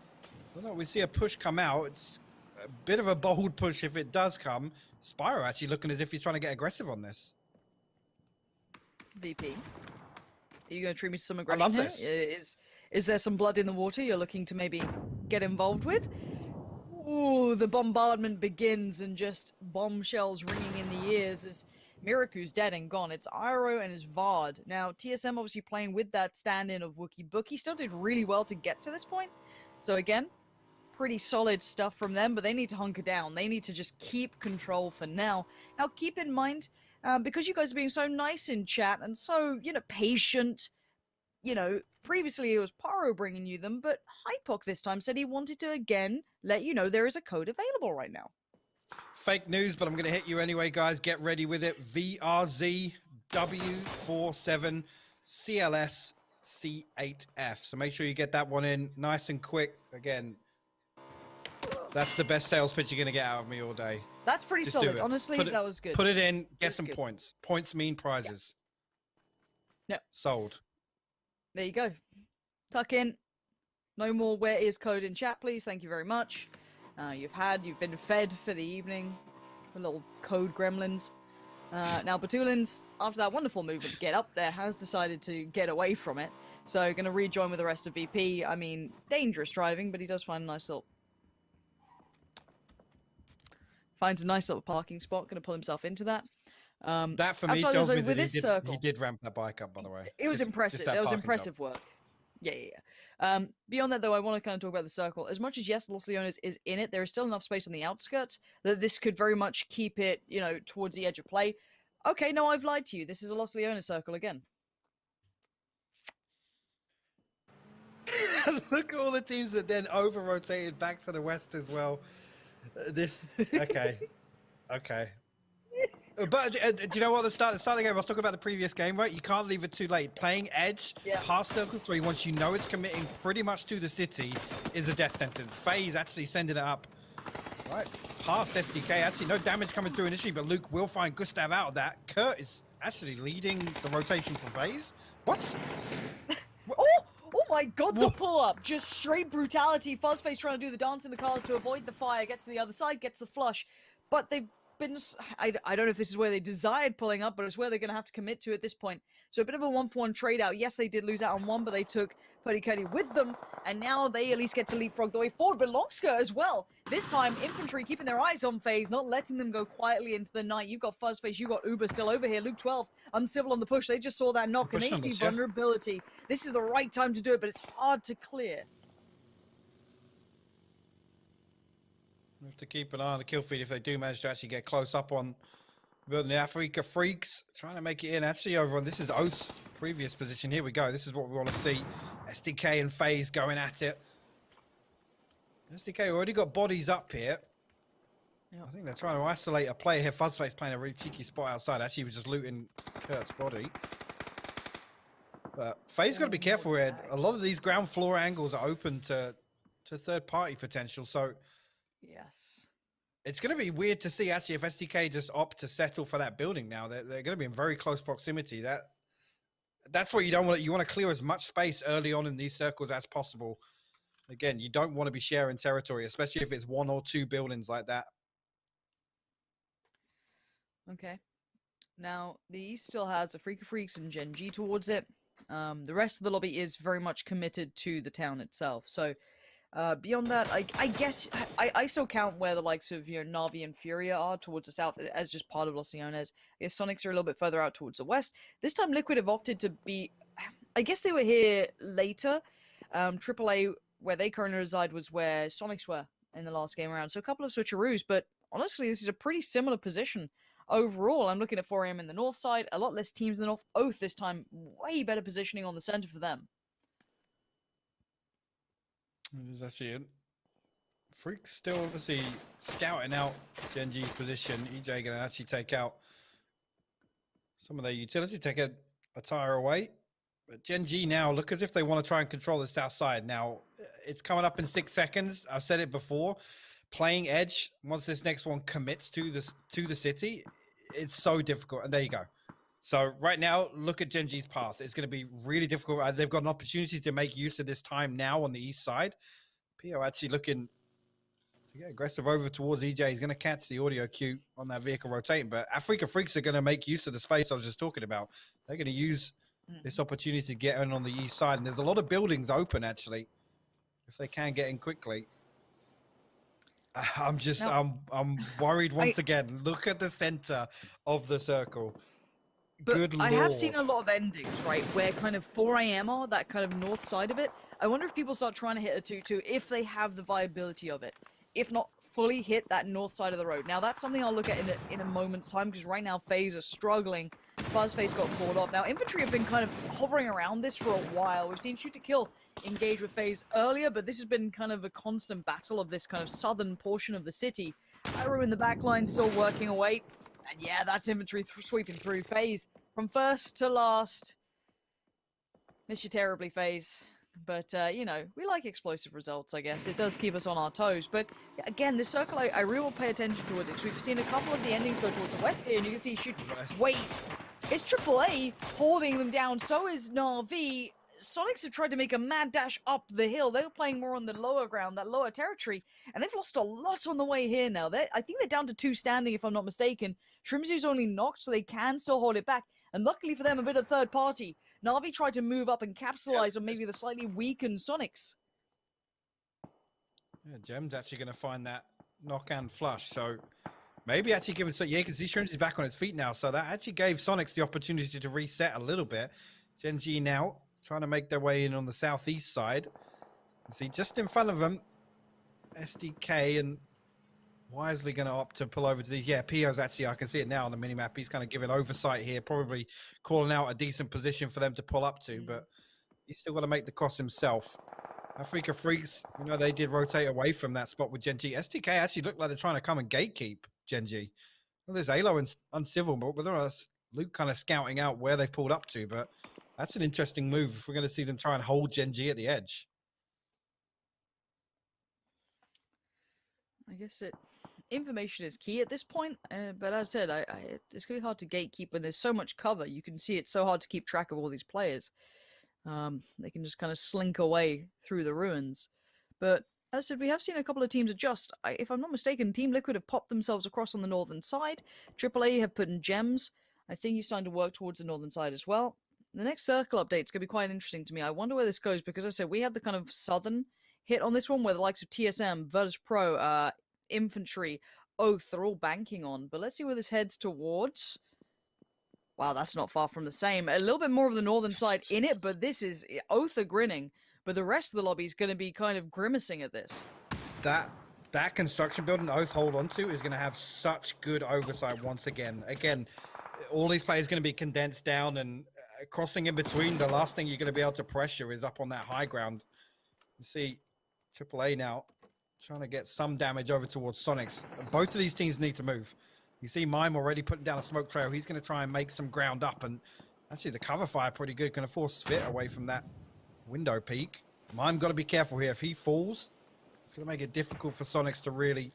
well, we see a push come out. It's a bit of a bold push if it does come. Spyro actually looking as if he's trying to get aggressive on this. VP, are you going to treat me to some aggression I love here? this. Is there some blood in the water you're looking to maybe get involved with? Ooh, the bombardment begins and just bombshells ringing in the ears as Miraku's dead and gone. It's Iro and his Vard. Now, TSM obviously playing with that stand-in of Wookie Book. He still did really well to get to this point. So again, pretty solid stuff from them, but they need to hunker down. They need to just keep control for now. Now, keep in mind, because you guys are being so nice in chat and so, patient, previously it was Paro bringing you them, but Hypoc this time said he wanted to, again, let you know there is a code available right now. Fake news, but I'm going to hit you anyway, guys. Get ready with it. VRZW47 CLS C8F. So make sure you get that one in nice and quick. Again, that's the best sales pitch you're going to get out of me all day. That's pretty Just solid. Honestly, that was good. Put it in, get That's some good. points. Points mean prizes. Yep. Sold. There you go. Tuck in. No more where is code in chat, please. Thank you very much. You've been fed for the evening. The little code gremlins. Now, Batulins, after that wonderful movement to get up there, has decided to get away from it. So, going to rejoin with the rest of VP. I mean, dangerous driving, but he does find a nice little... Finds a nice little parking spot. Going to pull himself into that. That, for me, tells me that he did ramp that bike up, by the way. It was impressive. It was impressive work. Yeah. Beyond that, though, I want to kind of talk about the circle. As much as, yes, Los Leones is in it, there is still enough space on the outskirts that this could very much keep it, you know, towards the edge of play. Okay, no, I've lied to you. This is a Los Leones circle again. Look at all the teams that then over-rotated back to the west as well. Okay. Okay. But do you know what? The start of the game, I was talking about the previous game, right? You can't leave it too late. Playing edge past Circle 3, once you know it's committing pretty much to the city, is a death sentence. FaZe actually sending it up, right? Past SDK. Actually, no damage coming through initially, but Luke will find Gustav out of that. Kurt is actually leading the rotation for FaZe. What? Oh my god, the pull-up. Just straight brutality. Fuzzface trying to do the dance in the cars to avoid the fire. Gets to the other side, gets the flush. But they've been... I don't know if this is where they desired pulling up, but it's where they're going to have to commit to at this point. So a bit of a one-for-one trade-out. Yes, they did lose out on one, but they took Putty Cuddy with them. And now they at least get to leapfrog the way forward. But Longskirt as well. This time, Infantry keeping their eyes on FaZe, not letting them go quietly into the night. You've got Fuzzface, you've got Uber still over here. Luke 12, Uncivil on the push. They just saw that knock, and they see vulnerability. This is the right time to do it, but it's hard to clear. We have to keep an eye on the kill feed if they do manage to actually get close up on building the Africa Freaks. Trying to make it in. Actually, over on this is Oath's previous position. Here we go. This is what we want to see. SDK and FaZe going at it. SDK already got bodies up here. I think they're trying to isolate a player here. Fuzzface playing a really cheeky spot outside. Actually, he was just looting Kurt's body. But FaZe's got to be careful here. A lot of these ground floor angles are open to third-party potential. So yes, it's going to be weird to see actually if SDK just opt to settle for that building now. They're going to be in very close proximity. That's what you don't want. You want to clear as much space early on in these circles as possible. Again, you don't want to be sharing territory, especially if it's one or two buildings like that. Okay. Now, the East still has Africa Freaks and Gen G towards it. The rest of the lobby is very much committed to the town itself. So, beyond that, I guess I still count where the likes of, you know, Navi and Furia are towards the south as just part of Los Leones. I guess Sonics are a little bit further out towards the west. This time Liquid have opted to be... I guess they were here later. AAA, where they currently reside, was where Sonics were in the last game around. So a couple of switcheroos, but honestly, this is a pretty similar position. Overall, I'm looking at 4 AM in the north side. A lot less teams in the north. Oath this time, way better positioning on the center for them. I see it. Freak's still obviously scouting out Genji's position. EJ going to actually take out some of their utility, take a tire away. But Genji now look as if they want to try and control the south side. Now, it's coming up in 6 seconds. I've said it before. Playing edge, once this next one commits to the city, it's so difficult. And there you go. So right now, look at Genji's path. It's going to be really difficult. They've got an opportunity to make use of this time now on the east side. PO actually looking to get aggressive over towards EJ. He's going to catch the audio cue on that vehicle rotating. But Africa Freaks are going to make use of the space I was just talking about. They're going to use this opportunity to get in on the east side. And there's a lot of buildings open, actually, if they can get in quickly. I'm just, I'm worried once again. Look at the center of the circle. But Good I Lord. have seen a lot of endings, right, where kind of 4 AM are, that kind of north side of it. I wonder if people start trying to hit a 2-2 if they have the viability of it. If not, fully hit that north side of the road. Now, that's something I'll look at in a moment's time, because right now FaZe are struggling. Fuzzface got caught off. Now, Infantry have been kind of hovering around this for a while. We've seen Shoot to Kill engage with FaZe earlier, but this has been kind of a constant battle of this kind of southern portion of the city. Pyro in the backline still working away. And yeah, that's Infantry sweeping through. FaZe from first to last. Miss you terribly, FaZe. But, you know, we like explosive results, I guess. It does keep us on our toes. But, again, this circle, I really will pay attention towards it. Because we've seen a couple of the endings go towards the west here. And you can see Shoot... Wait, it's AAA holding them down. So is Na'Vi. Sonics have tried to make a mad dash up the hill. They were playing more on the lower ground, that lower territory. And they've lost a lot on the way here now. I think they're down to 2 standing, if I'm not mistaken. Shrimzy's only knocked, so they can still hold it back. And luckily for them, a bit of third party. Na'Vi tried to move up and capitalize on maybe the slightly weakened Sonics. Yeah, Gem's actually going to find that knock and flush. So maybe actually give it... So yeah, because Shrimzy's back on his feet now. So that actually gave Sonics the opportunity to reset a little bit. Gen G now trying to make their way in on the southeast side. You see, just in front of them, SDK and Wisely going to opt to pull over to these. Yeah, Pio's actually, I can see it now on the minimap. He's kind of giving oversight here, probably calling out a decent position for them to pull up to, but he's still got to make the cross himself. Africa Freaks, you know, they did rotate away from that spot with Gen G. SDK actually looked like they're trying to come and gatekeep Gen G. Well, there's Alo and Uncivil, but with Luke kind of scouting out where they've pulled up to, but that's an interesting move if we're going to see them try and hold Gen G at the edge. I guess information is key at this point, but as I said, it's going to be hard to gatekeep when there's so much cover. You can see it's so hard to keep track of all these players. They can just kind of slink away through the ruins. But as I said, we have seen a couple of teams adjust. If I'm not mistaken, Team Liquid have popped themselves across on the northern side. AAA have put in Gems. I think he's starting to work towards the northern side as well. The next circle update is going to be quite interesting to me. I wonder where this goes, because as I said, we have the kind of southern hit on this one where the likes of TSM, Virtus Pro, Infantry, Oath are all banking on. But let's see where this heads towards. Wow, that's not far from the same. A little bit more of the northern side in it, but this is... Oath are grinning, but the rest of the lobby is going to be kind of grimacing at this. That construction building Oath hold on to is going to have such good oversight once again. Again, all these players going to be condensed down, and crossing in between, the last thing you're going to be able to pressure is up on that high ground. You see AAA now trying to get some damage over towards Sonics. Both of these teams need to move. You see Mime already putting down a smoke trail. He's going to try and make some ground up, and actually the cover fire pretty good. Going to force Svit away from that window peak. Mime got to be careful here. If he falls, it's going to make it difficult for Sonics to really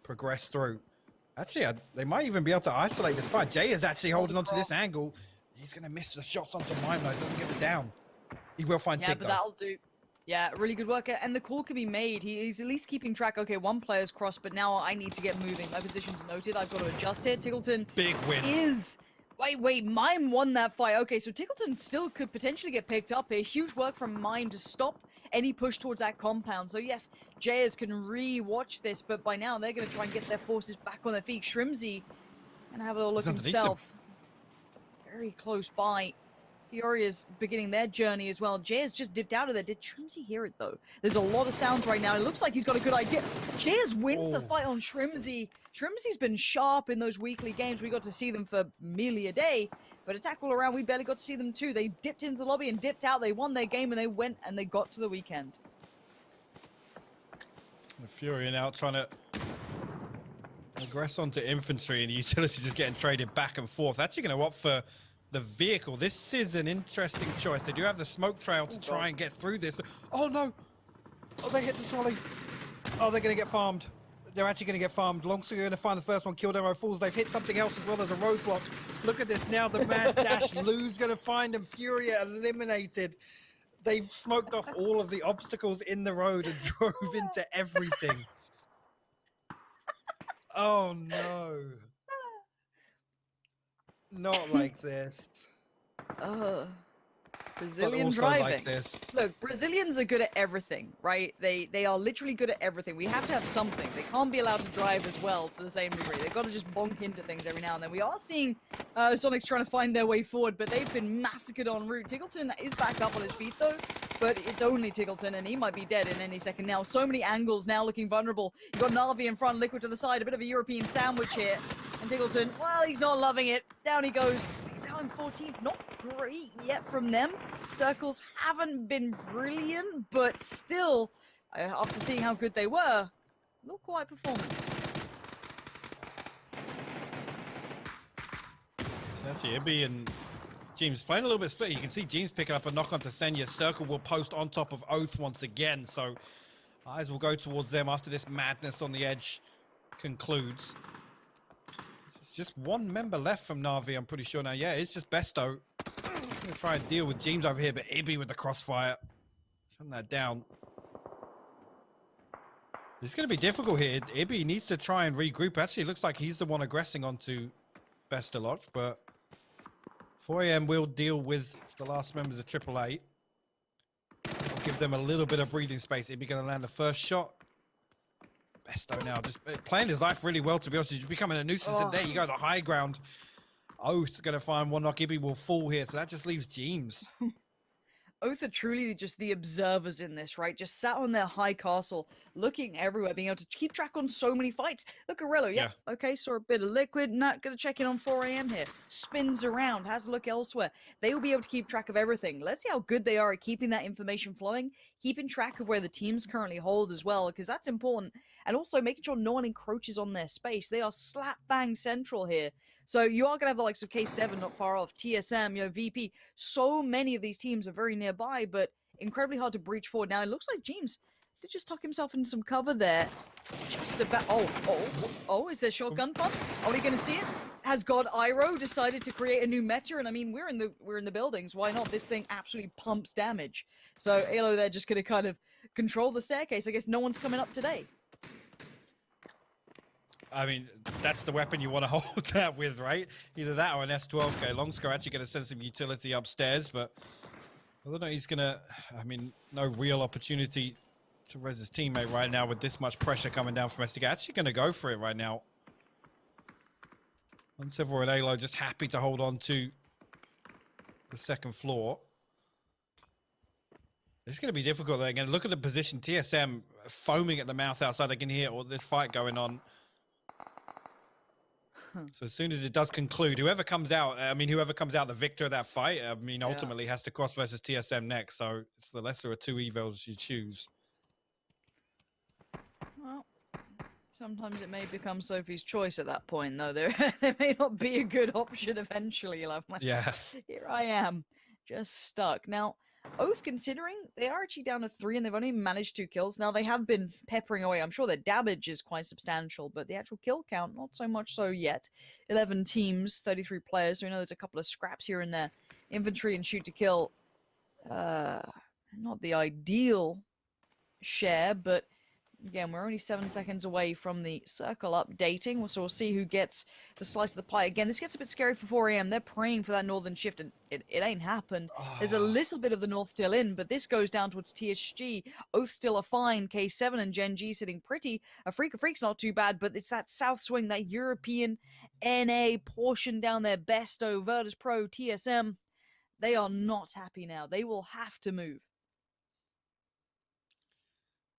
progress through. Actually, they might even be able to isolate this fight. Jay is actually holding on to this angle. He's going to miss the shots onto Mime, though. Doesn't get it down. He will find Tick, but that'll do. Yeah, really good work. And the call can be made. He's at least keeping track. Okay, one player's crossed, but now I need to get moving. My position's noted. I've got to adjust here. Tickleton big win. Wait, Mime won that fight. Okay, so Tickleton still could potentially get picked up here. Huge work from Mime to stop any push towards that compound. So yes, Jayers can re-watch this, but by now they're going to try and get their forces back on their feet. Shrimzy and have a little look himself. Very close by. Fioria's beginning their journey as well. Jayers just dipped out of there. Did Shrimzy hear it, though? There's a lot of sounds right now. It looks like he's got a good idea. Jayers wins the fight on Shrimzy. Shrimzy's been sharp in those weekly games. We got to see them for merely a day. But attack all around, we barely got to see them too. They dipped into the lobby and dipped out. They won their game and they went and they got to the weekend. The Fury now trying to aggress onto infantry, and the utilities just getting traded back and forth. Actually going to opt for the vehicle. This is an interesting choice. They do have the smoke trail to try and get through this. Oh no! Oh, they hit the trolley. Oh, they're going to get farmed. They're actually going to get farmed. Longster going to find the first one. Kill Demo Falls. They've hit something else as well as a roadblock. Look at this now. The mad dash. Lou's going to find them. Furia eliminated. They've smoked off all of the obstacles in the road and drove into everything. Oh no. Not like this. Brazilian driving. Like this. Look, Brazilians are good at everything, right? They are literally good at everything. We have to have something. They can't be allowed to drive as well to the same degree. They've got to just bonk into things every now and then. We are seeing Sonics trying to find their way forward, but they've been massacred en route. Tickleton is back up on his feet, though. but it's only Tiggleton, and he might be dead in any second now. So many angles now looking vulnerable. You've got Na'Vi in front, Liquid to the side, a bit of a European sandwich here. And Tiggleton, well, he's not loving it. Down he goes. He's now in 14th. Not great yet from them. Circles haven't been brilliant, but still, after seeing how good they were, not quite performance. That's Ibby and James playing a little bit split. You can see James picking up a knock onto Senya. Circle will post on top of Oath once again. So eyes will go towards them after this madness on the edge concludes. There's just one member left from Na'Vi, I'm pretty sure now. Yeah, it's just Besto. Going to try and deal with James over here, but Ibby with the crossfire. Shutting that down. It's going to be difficult here. Ibby needs to try and regroup. Actually, it looks like he's the one aggressing onto Bestelot, but 4AM will deal with the last members of AAA. Give them a little bit of breathing space. Ibby going to land the first shot. Besto now just playing his life really well, to be honest. He's becoming a nuisance, and there you go, the high ground. Oath's going to find one knock. Ibby will fall here, so that just leaves James. Oath are truly just the observers in this, right? Just sat on their high castle, looking everywhere, being able to keep track on so many fights. Look, Aurelio, yeah, okay, saw a bit of Liquid, not going to check in on 4AM here. Spins around, has a look elsewhere. They will be able to keep track of everything. Let's see how good they are at keeping that information flowing, keeping track of where the teams currently hold as well, because that's important. And also making sure no one encroaches on their space. They are slap bang central here. So you are going to have the likes of K7 not far off, TSM, VP. So many of these teams are very nearby, but incredibly hard to breach forward. Now, it looks like James did just tuck himself into some cover there. Just about... Oh, is there shotgun fun? Are we going to see it? Has God Iroh decided to create a new meta? And I mean, we're in the buildings. Why not? This thing absolutely pumps damage. So Alo there just going to kind of control the staircase. I guess no one's coming up today. I mean, that's the weapon you want to hold that with, right? Either that or an S12K. Longscar actually going to send some utility upstairs, but I don't know, he's going to, I mean, no real opportunity to res his teammate right now with this much pressure coming down from SDK. Actually going to go for it right now. Unseveral and Alo just happy to hold on to the second floor. It's going to be difficult. Again, look at the position. TSM foaming at the mouth outside. I can hear all this fight going on. So as soon as it does conclude, whoever comes out the victor of that fight, I mean, ultimately has to cross versus TSM next. So it's the lesser of two evils you choose. Well, sometimes it may become Sophie's choice at that point, though. There may not be a good option eventually. You'll have my... Yeah. Here I am, just stuck. Now, Oath, considering they are actually down to 3 and they've only managed 2 kills. Now, they have been peppering away. I'm sure their damage is quite substantial, but the actual kill count, not so much so yet. 11 teams, 33 players, so we know there's a couple of scraps here and there. Infantry and shoot to kill, not the ideal share, but again, we're only 7 seconds away from the circle updating, so we'll see who gets the slice of the pie. Again, this gets a bit scary for 4AM. They're praying for that northern shift, and it ain't happened. There's a little bit of the north still in, but this goes down towards TSG. Oath still a fine. K7 and Gen G sitting pretty. A Freak's not too bad, but it's that south swing, that European NA portion down there. Besto, Virtus Pro, TSM. They are not happy now. They will have to move.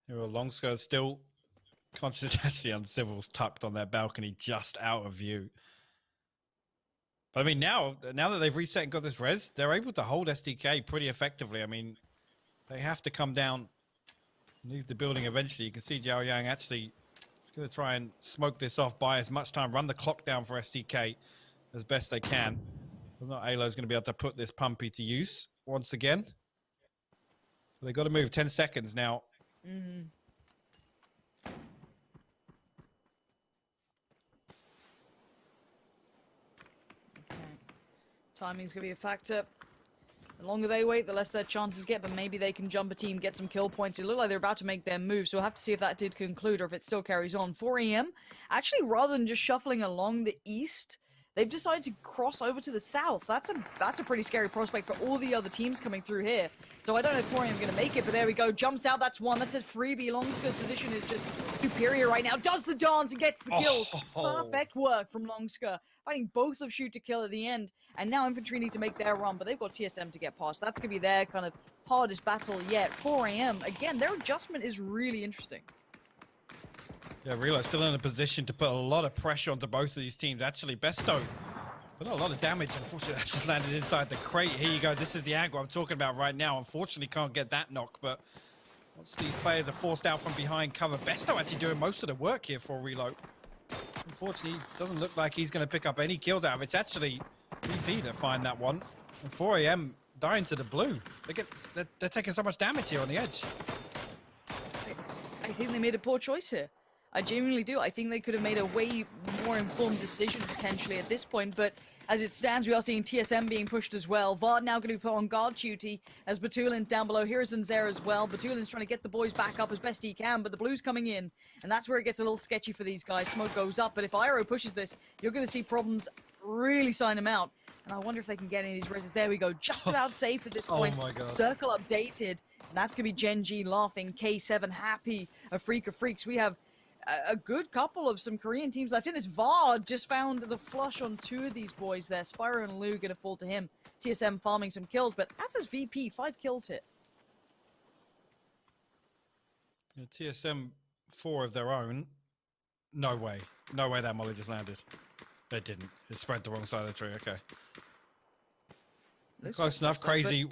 Longscar still conscious. Actually, Uncivil's tucked on their balcony just out of view. But I mean, now that they've reset and got this res, they're able to hold SDK pretty effectively. I mean, they have to come down, leave the building eventually. You can see Jiao Yang actually is going to try and smoke this off, buy as much time, run the clock down for SDK as best they can. But not Alo's going to be able to put this pumpy to use once again. They've got to move 10 seconds now. Mm-hmm. Okay. Timing's going to be a factor. The longer they wait, the less their chances get, but maybe they can jump a team, get some kill points. It looked like they're about to make their move, so we'll have to see if that did conclude or if it still carries on. 4AM, actually, rather than just shuffling along the east, They've decided to cross over to the south. That's a pretty scary prospect for all the other teams coming through here. So I don't know if 4AM going to make it, but there we go. Jumps out, that's one. That's a freebie. Longska's position is just superior right now. Does the dance and gets the kills. Perfect work from Longska. Fighting both of shoot to kill at the end. And now Infantry need to make their run, but they've got TSM to get past. That's going to be their kind of hardest battle yet. 4AM, again, their adjustment is really interesting. Yeah, Relo's still in a position to put a lot of pressure onto both of these teams. Actually, Besto put a lot of damage. Unfortunately, that just landed inside the crate. Here you go. This is the angle I'm talking about right now. Unfortunately, can't get that knock, but once these players are forced out from behind cover, Besto actually doing most of the work here for Relo. Unfortunately, doesn't look like he's going to pick up any kills out of it. It's actually VP that find that one. And 4AM dying to the blue. They're taking so much damage here on the edge. I think they made a poor choice here. I genuinely do. I think they could have made a way more informed decision potentially at this point, but as it stands, we are seeing TSM being pushed as well. Vard now going to be put on guard duty as Batulin down below. Hirson's there as well. Batulin's trying to get the boys back up as best he can, but the blue's coming in, and that's where it gets a little sketchy for these guys. Smoke goes up, but if Iroh pushes this, you're going to see problems really sign them out. And I wonder if they can get any of these reses. There we go. Just about safe at this point. Oh my God. Circle updated. And that's going to be Gen G laughing. K7 happy. A freak of freaks. We have a good couple of some Korean teams left in this. Vard just found the flush on two of these boys there. Spyro and Lou going to fall to him. TSM farming some kills, but as is VP, 5 kills hit. Yeah, TSM 4 of their own. No way. No way that molly just landed. They didn't. It spread the wrong side of the tree. Okay. Close enough. Crazy.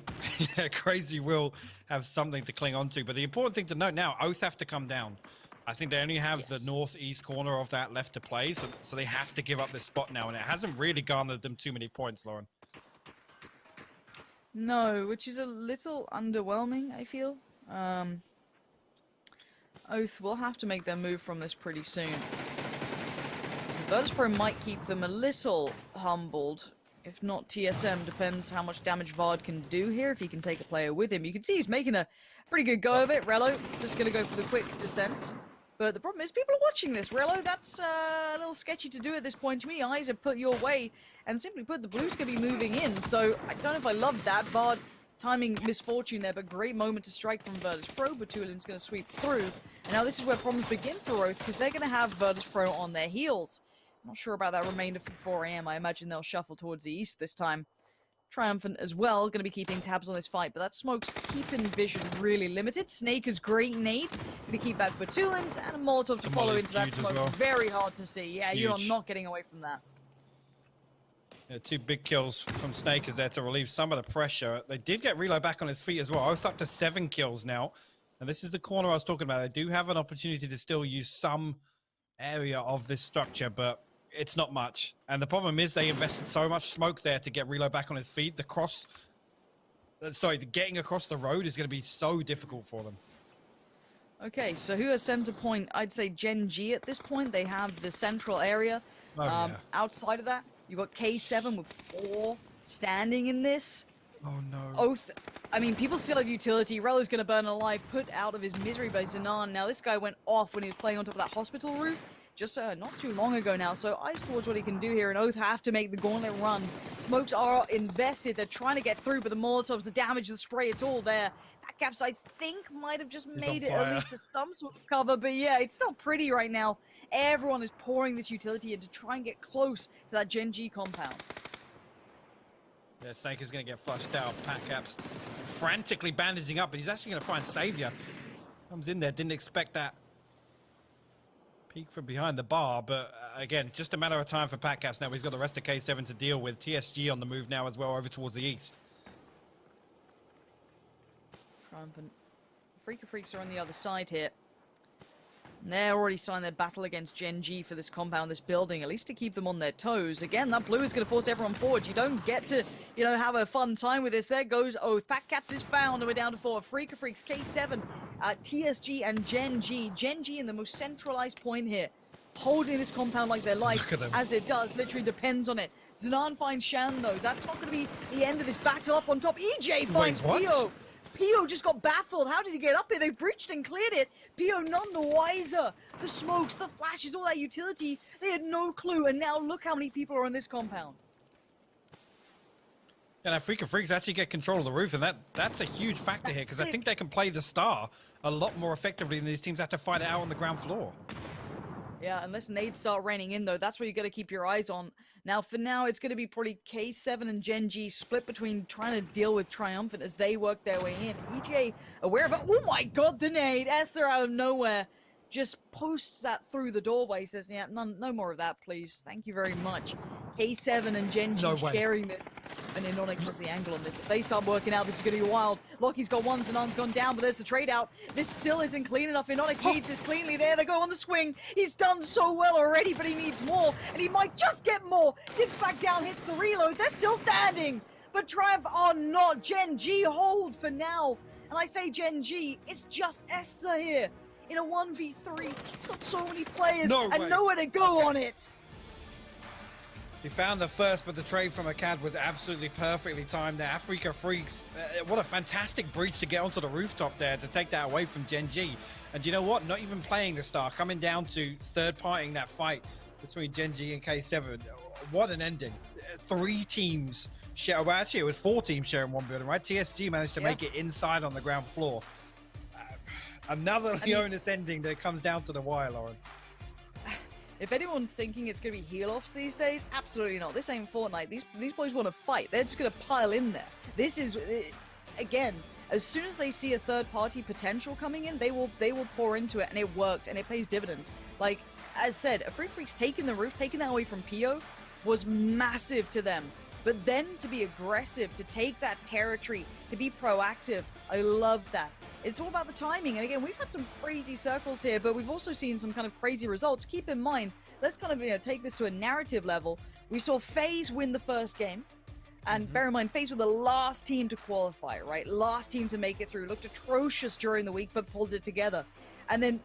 Yeah, Crazy will have something to cling on to. But the important thing to note now, Oath have to come down. I think they only have the northeast corner of that left to play, so they have to give up this spot now, and it hasn't really garnered them too many points, Lauren. No, which is a little underwhelming, I feel. Oath will have to make their move from this pretty soon. Virtus.pro might keep them a little humbled. If not, TSM depends how much damage Vard can do here, if he can take a player with him. You can see he's making a pretty good go of it. Relo just going to go for the quick descent. But the problem is people are watching this. Relo, that's a little sketchy to do at this point. To me, eyes are put your way. And simply put, the blue's going to be moving in. So I don't know if I love that. Vard timing misfortune there, but great moment to strike from Virtus.pro. Batulin's going to sweep through. And now this is where problems begin for Oath, because they're going to have Virtus.pro on their heels. I'm not sure about that remainder from 4AM. I imagine they'll shuffle towards the east this time. Triumphant as well, going to be keeping tabs on this fight, but that Smoke's keeping vision really limited. Snake is great nade, going to keep back Batulins, and a Molotov to follow into that Smoke. Well. Very hard to see. Yeah, huge. You're not getting away from that. Yeah, 2 big kills from Snake is there to relieve some of the pressure. They did get Relo back on his feet as well. Oath up to 7 kills now. And this is the corner I was talking about. They do have an opportunity to still use some area of this structure, but it's not much. And the problem is they invested so much smoke there to get Relo back on his feet. Getting across the road is going to be so difficult for them. Okay, so who has center point? I'd say Gen G at this point. They have the central area. Outside of that, you've got K7 with 4 standing in this. Oh no. Oath. I mean, people still have utility. Relo's going to burn alive, put out of his misery by Zanan. Now, this guy went off when he was playing on top of that hospital roof. Just not too long ago now, so eyes towards what he can do here, and Oath have to make the gauntlet run. Smokes are invested, they're trying to get through, but the Molotovs, the damage, the spray, it's all there. That Gaps, I think, might have just made it at least to some sort of cover, but yeah, it's not pretty right now. Everyone is pouring this utility in to try and get close to that Gen G compound. Yeah, Snake is going to get flushed out. Pat Caps frantically bandaging up, but he's actually going to find Savior. Comes in there, didn't expect that peek from behind the bar, but again, just a matter of time for Pat Caps now. He's got the rest of K7 to deal with. TSG on the move now as well, over towards the east. Triumphant. Freak of Freaks are on the other side here. And they're already signed their battle against Gen G for this compound, this building, at least to keep them on their toes. Again, that blue is going to force everyone forward. You don't get to, have a fun time with this. There goes Oath. Pat Caps is found, and we're down to 4. Freak of Freaks, K7, TSG, and Gen G. Gen G in the most centralized point here, holding this compound like their life, as it does. Literally depends on it. Zanan finds Shan, though. That's not going to be the end of this battle. Up on top, EJ finds Pio. PO just got baffled. How did he get up here? They breached and cleared it. PO none the wiser. The smokes, the flashes, all that utility. They had no clue. And now look how many people are on this compound. And Afrika Freaks actually get control of the roof, and that's a huge factor here, because I it. think they can play the Star a lot more effectively than these teams have to fight it out on the ground floor. Yeah, unless nades start raining in, though, that's where you got to keep your eyes on. Now, for now, it's going to be probably K7 and Gen G split between trying to deal with Triumphant as they work their way in. EJ aware of it. Oh my god, the nade! Esther out of nowhere just posts that through the doorway, says, yeah, no more of that, please. Thank you very much. K7 and Gen G sharing this. And Indonesia has the angle on this. If they start working out, this is going to be wild. Lockie's got ones and On's gone down, but there's the trade out. This still isn't clean enough. Indonesia needs this cleanly there. They go on the swing. He's done so well already, but he needs more. And he might just get more. Dips back down, hits the reload. They're still standing. But Triumph are not. Gen G hold for now. And I say Gen G, it's just Esther here. In a 1v3. He's got so many players and nowhere to go on it. He found the first, but the trade from Akkad was absolutely perfectly timed. The Afrika Freaks, what a fantastic breach to get onto the rooftop there to take that away from Gen G. And you know what? Not even playing the Star, coming down to third-partying that fight between Gen G and K7. What an ending. 3 teams share, well, actually it was 4 teams sharing one building, right? TSG managed to make it inside on the ground floor. Another Leonis ending that comes down to the wire, Lauren. If anyone's thinking it's going to be heel-offs these days, absolutely not. This ain't Fortnite. These boys want to fight. They're just going to pile in there. This is, again, as soon as they see a third-party potential coming in, they will pour into it, and it worked, and it pays dividends. Like, as said, Afrika Freaks taking the roof, taking that away from PO, was massive to them. But then to be aggressive, to take that territory, to be proactive, I love that. It's all about the timing. And again, we've had some crazy circles here, but we've also seen some kind of crazy results. Keep in mind, let's kind of take this to a narrative level. We saw FaZe win the first game. And bear in mind, FaZe were the last team to qualify, right? Last team to make it through. Looked atrocious during the week, but pulled it together. And then,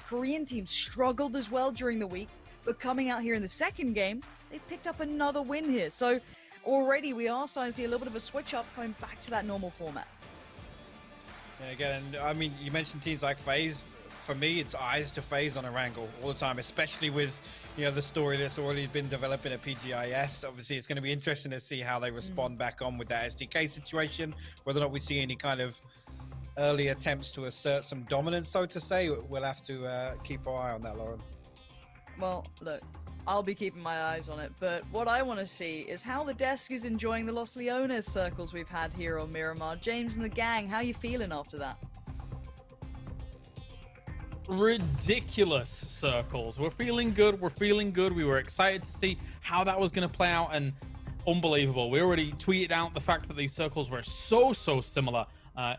Korean teams struggled as well during the week. But coming out here in the second game, they picked up another win here. So already we are starting to see a little bit of a switch up coming back to that normal format. Yeah, again, I mean, you mentioned teams like FaZe. For me, it's eyes to FaZe on Erangel all the time, especially with, the story that's already been developing at PGI.S. Obviously, it's going to be interesting to see how they respond back on with that SDK situation, whether or not we see any kind of early attempts to assert some dominance, so to say. We'll have to keep our eye on that, Lauren. Well, look, I'll be keeping my eyes on it, but what I want to see is how the desk is enjoying the Los Leones circles we've had here on Miramar. James and the gang, how are you feeling after that? Ridiculous circles. We're feeling good. We were excited to see how that was going to play out, and unbelievable. We already tweeted out the fact that these circles were so similar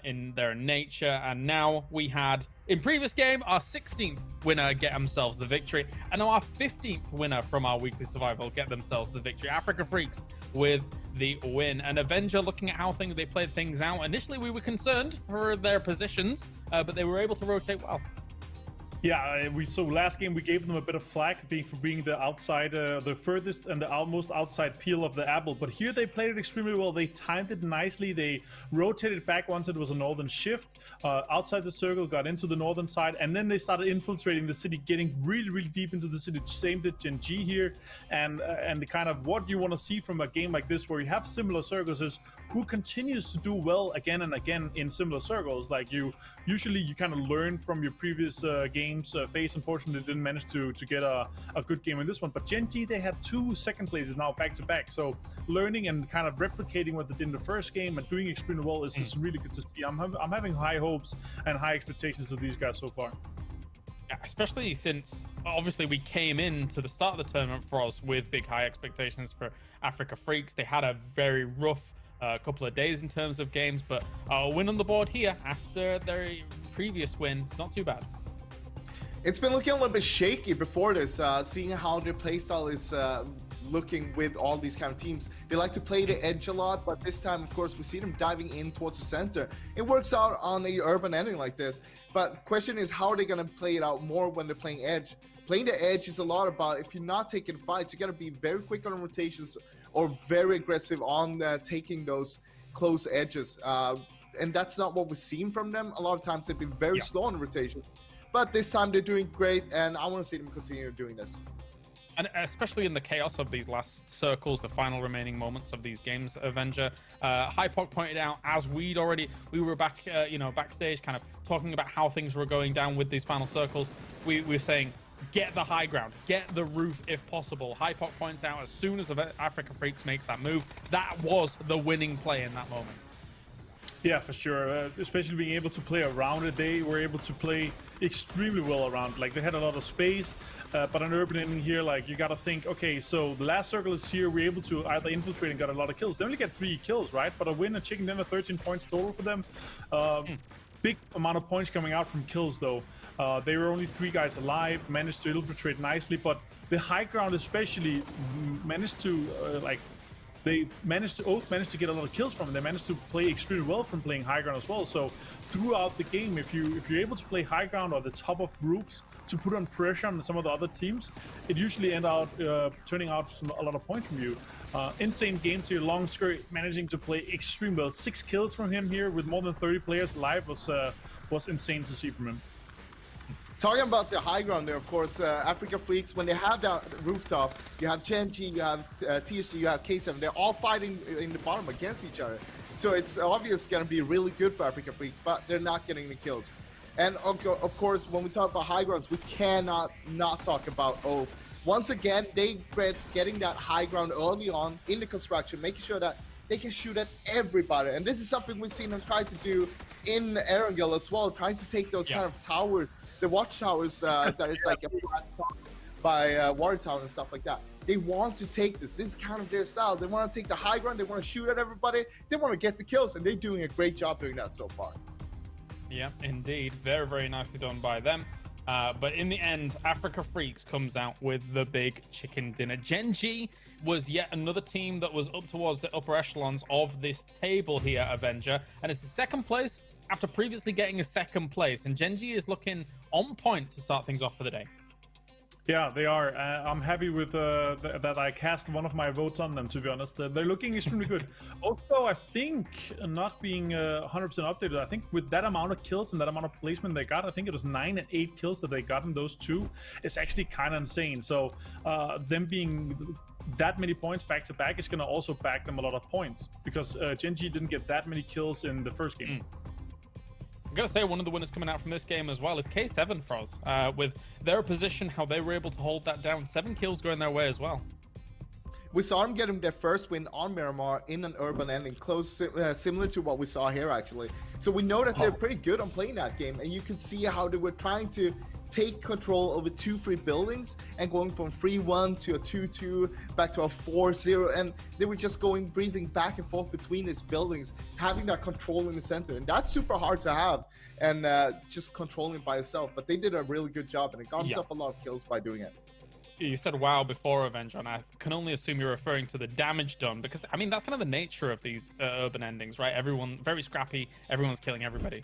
in their nature, and now we had in previous game our 16th winner get themselves the victory, and now our 15th winner from our weekly survival get themselves the victory. Afrika Freaks with the win, and Avenger looking at how they played things out. Initially we were concerned for their positions, but they were able to rotate well. Yeah, so last game we gave them a bit of flack for being the outside, the furthest and the most outside peel of the apple. But here they played it extremely well. They timed it nicely. They rotated back once it was a northern shift. Outside the circle, got into the northern side, and then they started infiltrating the city, getting really deep into the city. Same did Gen G here. And the kind of what you want to see from a game like this, where you have similar circles, is who continues to do well again and again in similar circles. Like you kind of learn from your previous game. FaZe unfortunately didn't manage to get a good game in this one, but Gen G, they had 2 second places now back to back, so learning and kind of replicating what they did in the first game and doing extremely well is really good to see. I'm having high hopes and high expectations of these guys so far. Yeah, especially since obviously we came into the start of the tournament for us with big high expectations for Afrika Freaks. They had a very rough couple of days in terms of games, but a win on the board here after their previous win, it's not too bad. It's been looking a little bit shaky before this, seeing how their playstyle is looking with all these kind of teams. They like to play the edge a lot, but this time, of course, we see them diving in towards the center. It works out on a urban ending like this, but question is, how are they going to play it out more when they're playing edge? Playing the edge is a lot about, if you're not taking fights, you got to be very quick on rotations or very aggressive on taking those close edges. and that's not what we've seen from them. A lot of times they've been very slow on rotation, but this time they're doing great, and I want to see them continue doing this. And especially in the chaos of these last circles, the final remaining moments of these games, Avenger, Hypok pointed out, as we were back, backstage, kind of talking about how things were going down with these final circles. We were saying, get the high ground, get the roof if possible. Hypok points out, as soon as Africa Freaks makes that move, that was the winning play in that moment. Yeah, for sure. Especially being able to play around it. They were able to play extremely well around. Like, they had a lot of space, but an urban ending here, like, you gotta think, okay, so the last circle is here. We're able to either infiltrate and got a lot of kills. They only get 3 kills, right? But a win, a chicken dinner, 13 points total for them. Big amount of points coming out from kills, though. They were only 3 guys alive, managed to infiltrate nicely, but the high ground especially managed to, they managed to get a lot of kills from it. They managed to play extremely well from playing high ground as well. So throughout the game, if you're able to play high ground or the top of roofs to put on pressure on some of the other teams, it usually ends out turning out a lot of points from you. Insane games here. Long skirt managing to play extremely well. 6 kills from him here with more than 30 players live was insane to see from him. Talking about the high ground there, of course, Africa Freaks, when they have that rooftop, you have Gen.G, you have TSG, you have K7, they're all fighting in the bottom against each other. So it's obvious going to be really good for Africa Freaks, but they're not getting the kills. And of course, when we talk about high grounds, we cannot not talk about Oath. Once again, they getting that high ground early on in the construction, making sure that they can shoot at everybody. And this is something we've seen them try to do in Erangel as well, trying to take those kind of towers, the watchtowers that is like a flat top by Water Tower and stuff like that. They want to take this. This is kind of their style. They want to take the high ground. They want to shoot at everybody. They want to get the kills, and they're doing a great job doing that so far. Yeah, indeed. Very, very nicely done by them. But in the end, Africa Freaks comes out with the big chicken dinner. Gen.G was yet another team that was up towards the upper echelons of this table here, Avenger. And it's the second place after previously getting a second place. And Gen.G is looking on point to start things off for the day. Yeah, they are. I'm happy with that I cast one of my votes on them, to be honest. They're looking extremely good. Also, I think, not being 100% updated, I think with that amount of kills and that amount of placement they got, I think it was 9 and 8 kills that they got in those 2. It's actually kind of insane. So them being that many points back to back is going to also back them a lot of points, because Gen.G didn't get that many kills in the first game. I'm going to say one of the winners coming out from this game as well is K7 Froz. With their position, how they were able to hold that down. 7 kills going their way as well. We saw them getting their first win on Miramar in an urban ending, close, similar to what we saw here, actually. So we know that they're pretty good on playing that game, and you could see how they were trying to take control over 2 free buildings and going from 3-1 to a 2-2 back to a 4-0, and they were just breathing back and forth between these buildings, having that control in the center, and that's super hard to have, and just controlling it by yourself. But they did a really good job, and it got themselves a lot of kills by doing it. You said wow before, Avenger, and I can only assume you're referring to the damage done, because I mean that's kind of the nature of these urban endings, right? Everyone very scrappy, everyone's killing everybody.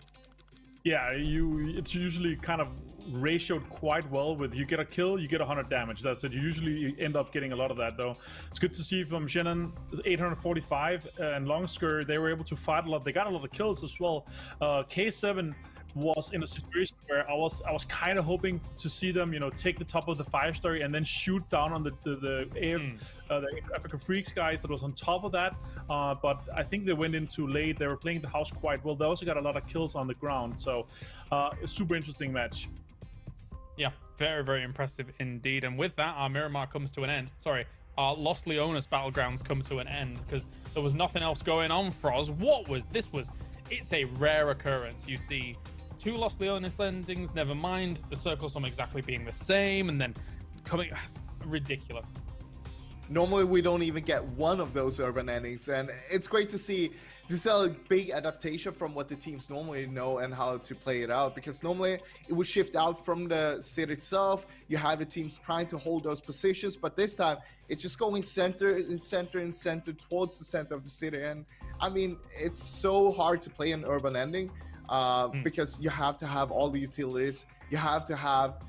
Yeah, it's usually kind of ratioed quite well with you get a kill, you get 100 damage. That's it. You usually end up getting a lot of that, though. It's good to see from Shannon, 845, and Longsker, they were able to fight a lot. They got a lot of kills as well. K7 was in a situation where I was kind of hoping to see them, take the top of the 5-story and then shoot down on the Africa Freaks guys that was on top of that. But I think they went in too late. They were playing the house quite well. They also got a lot of kills on the ground. So a super interesting match. Yeah, very, very impressive indeed. And with that, our Miramar comes to an end. Sorry, our Los Leones Battlegrounds come to an end because there was nothing else going on, Froz. It's a rare occurrence. You see 2 Los Leones landings, never mind the circles from exactly being the same, and then coming ridiculous. Normally we don't even get one of those urban endings, and it's great to see this is a big adaptation from what the teams normally know and how to play it out, because normally it would shift out from the city itself. You have the teams trying to hold those positions, but this time it's just going center towards the center of the city. And I mean, it's so hard to play an urban ending because you have to have all the utilities, you have to have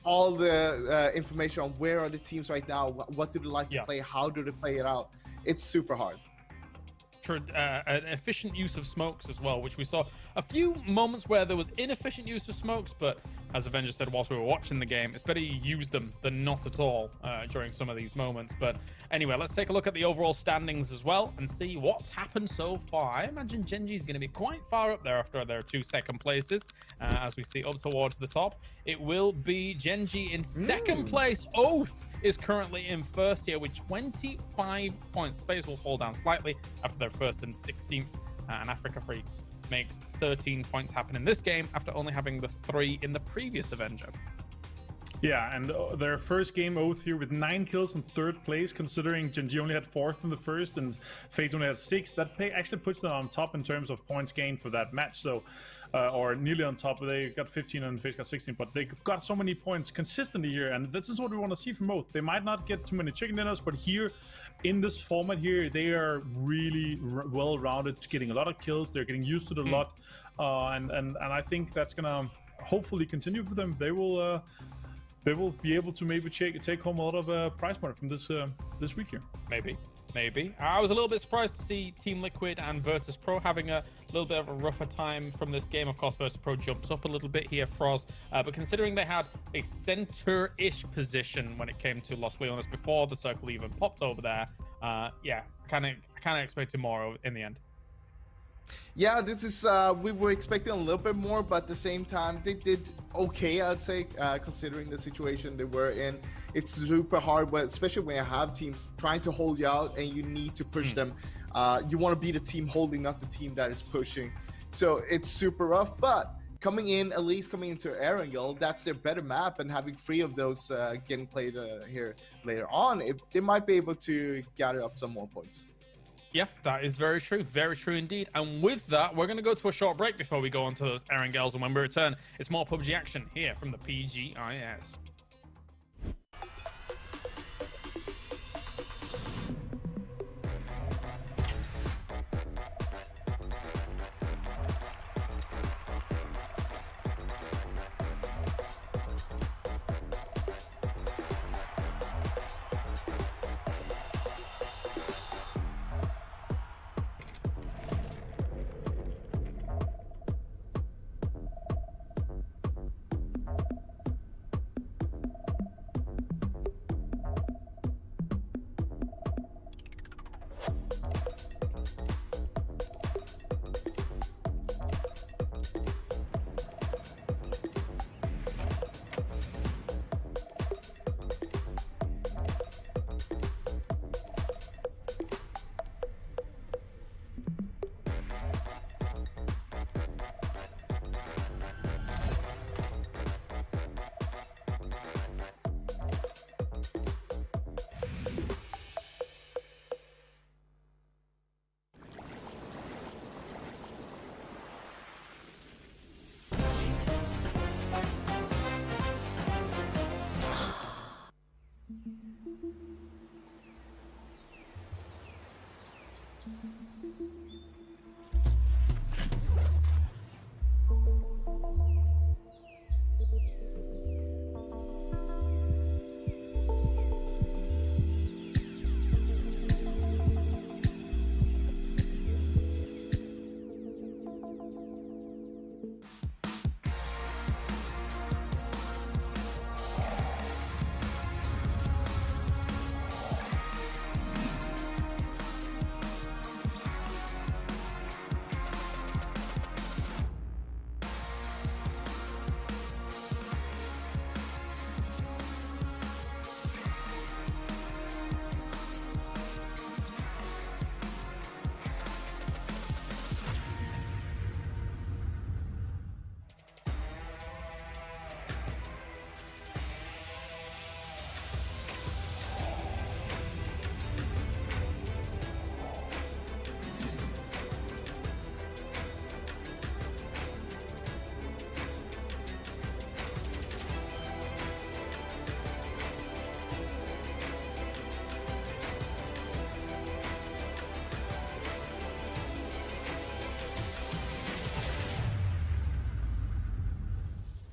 all the information on where are the teams right now, what do they like to play, how do they play it out. It's super hard. an efficient use of smokes as well, which we saw a few moments where there was inefficient use of smokes, but as Avenger said whilst we were watching the game, it's better you use them than not at all during some of these moments. But anyway, let's take a look at the overall standings as well and see what's happened so far. I imagine Gen.G is going to be quite far up there after their 2 second places. As we see up towards the top, it will be Gen.G in second place. Oath is currently in first here with 25 points. FaZe will fall down slightly after their first and 16th, and Africa Freaks makes 13 points happen in this game after only having the 3 in the previous Avenger. Yeah, and their first game, Oath, here with 9 kills in third place, considering Gen.G only had 4th in the first and FaZe only had 6. That actually puts them on top in terms of points gained for that match. So, or nearly on top. They got 15 and FaZe got 16, but they got so many points consistently here, and this is what we want to see from Oath. They might not get too many chicken dinners, but here in this format here, they are really well-rounded, getting a lot of kills. They're getting used to the lot, and I think that's gonna hopefully continue for them. They will be able to maybe take home a lot of prize money from this week here. Maybe. I was a little bit surprised to see Team Liquid and Virtus Pro having a little bit of a rougher time from this game. Of course, Virtus Pro jumps up a little bit here, Froz. But considering they had a center-ish position when it came to Los Leones before the circle even popped over there, yeah, kind of expected more in the end. Yeah, this is we were expecting a little bit more, but at the same time they did okay, I'd say, considering the situation they were in. It's super hard, but especially when you have teams trying to hold you out and you need to push them. You want to be the team holding, not the team that is pushing. So it's super rough, but at least coming into Erangel, that's their better map, and having 3 of those getting played here later on, they might be able to gather up some more points. Yeah, that is very true indeed. And with that, we're going to go to a short break before we go on to those Erangels, and when we return, it's more PUBG action here from the PGI.S.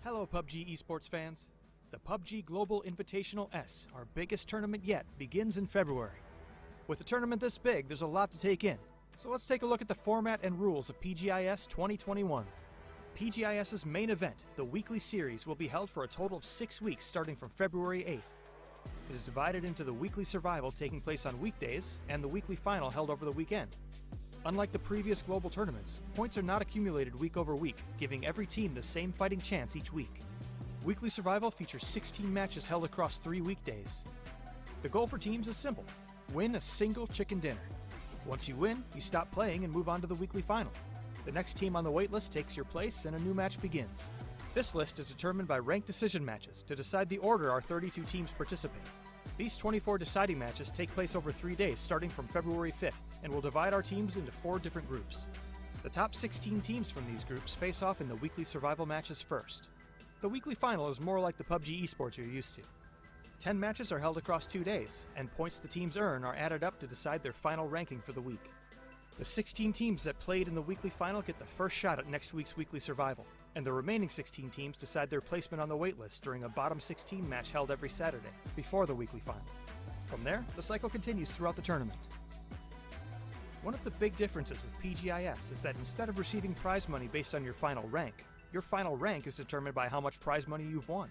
Hello PUBG esports fans. The PUBG Global Invitational S, our biggest tournament yet, begins in February. With a tournament this big, there's a lot to take in. So let's take a look at the format and rules of PGI.S 2021. PGI.S's main event, the weekly series, will be held for a total of 6 weeks starting from February 8th. It is divided into the weekly survival taking place on weekdays and the weekly final held over the weekend. Unlike the previous global tournaments, points are not accumulated week over week, giving every team the same fighting chance each week. Weekly survival features 16 matches held across 3 weekdays. The goal for teams is simple: win a single chicken dinner. Once you win, you stop playing and move on to the weekly final. The next team on the waitlist takes your place and a new match begins. This list is determined by ranked decision matches to decide the order our 32 teams participate. These 24 deciding matches take place over 3 days starting from February 5th and will divide our teams into 4 different groups. The top 16 teams from these groups face off in the weekly survival matches first. The weekly final is more like the PUBG esports you're used to. 10 matches are held across 2 days, and points the teams earn are added up to decide their final ranking for the week. The 16 teams that played in the weekly final get the first shot at next week's weekly survival, and the remaining 16 teams decide their placement on the waitlist during a bottom 16 match held every Saturday, before the weekly final. From there, the cycle continues throughout the tournament. One of the big differences with PGI.S is that instead of receiving prize money based on your final rank is determined by how much prize money you've won.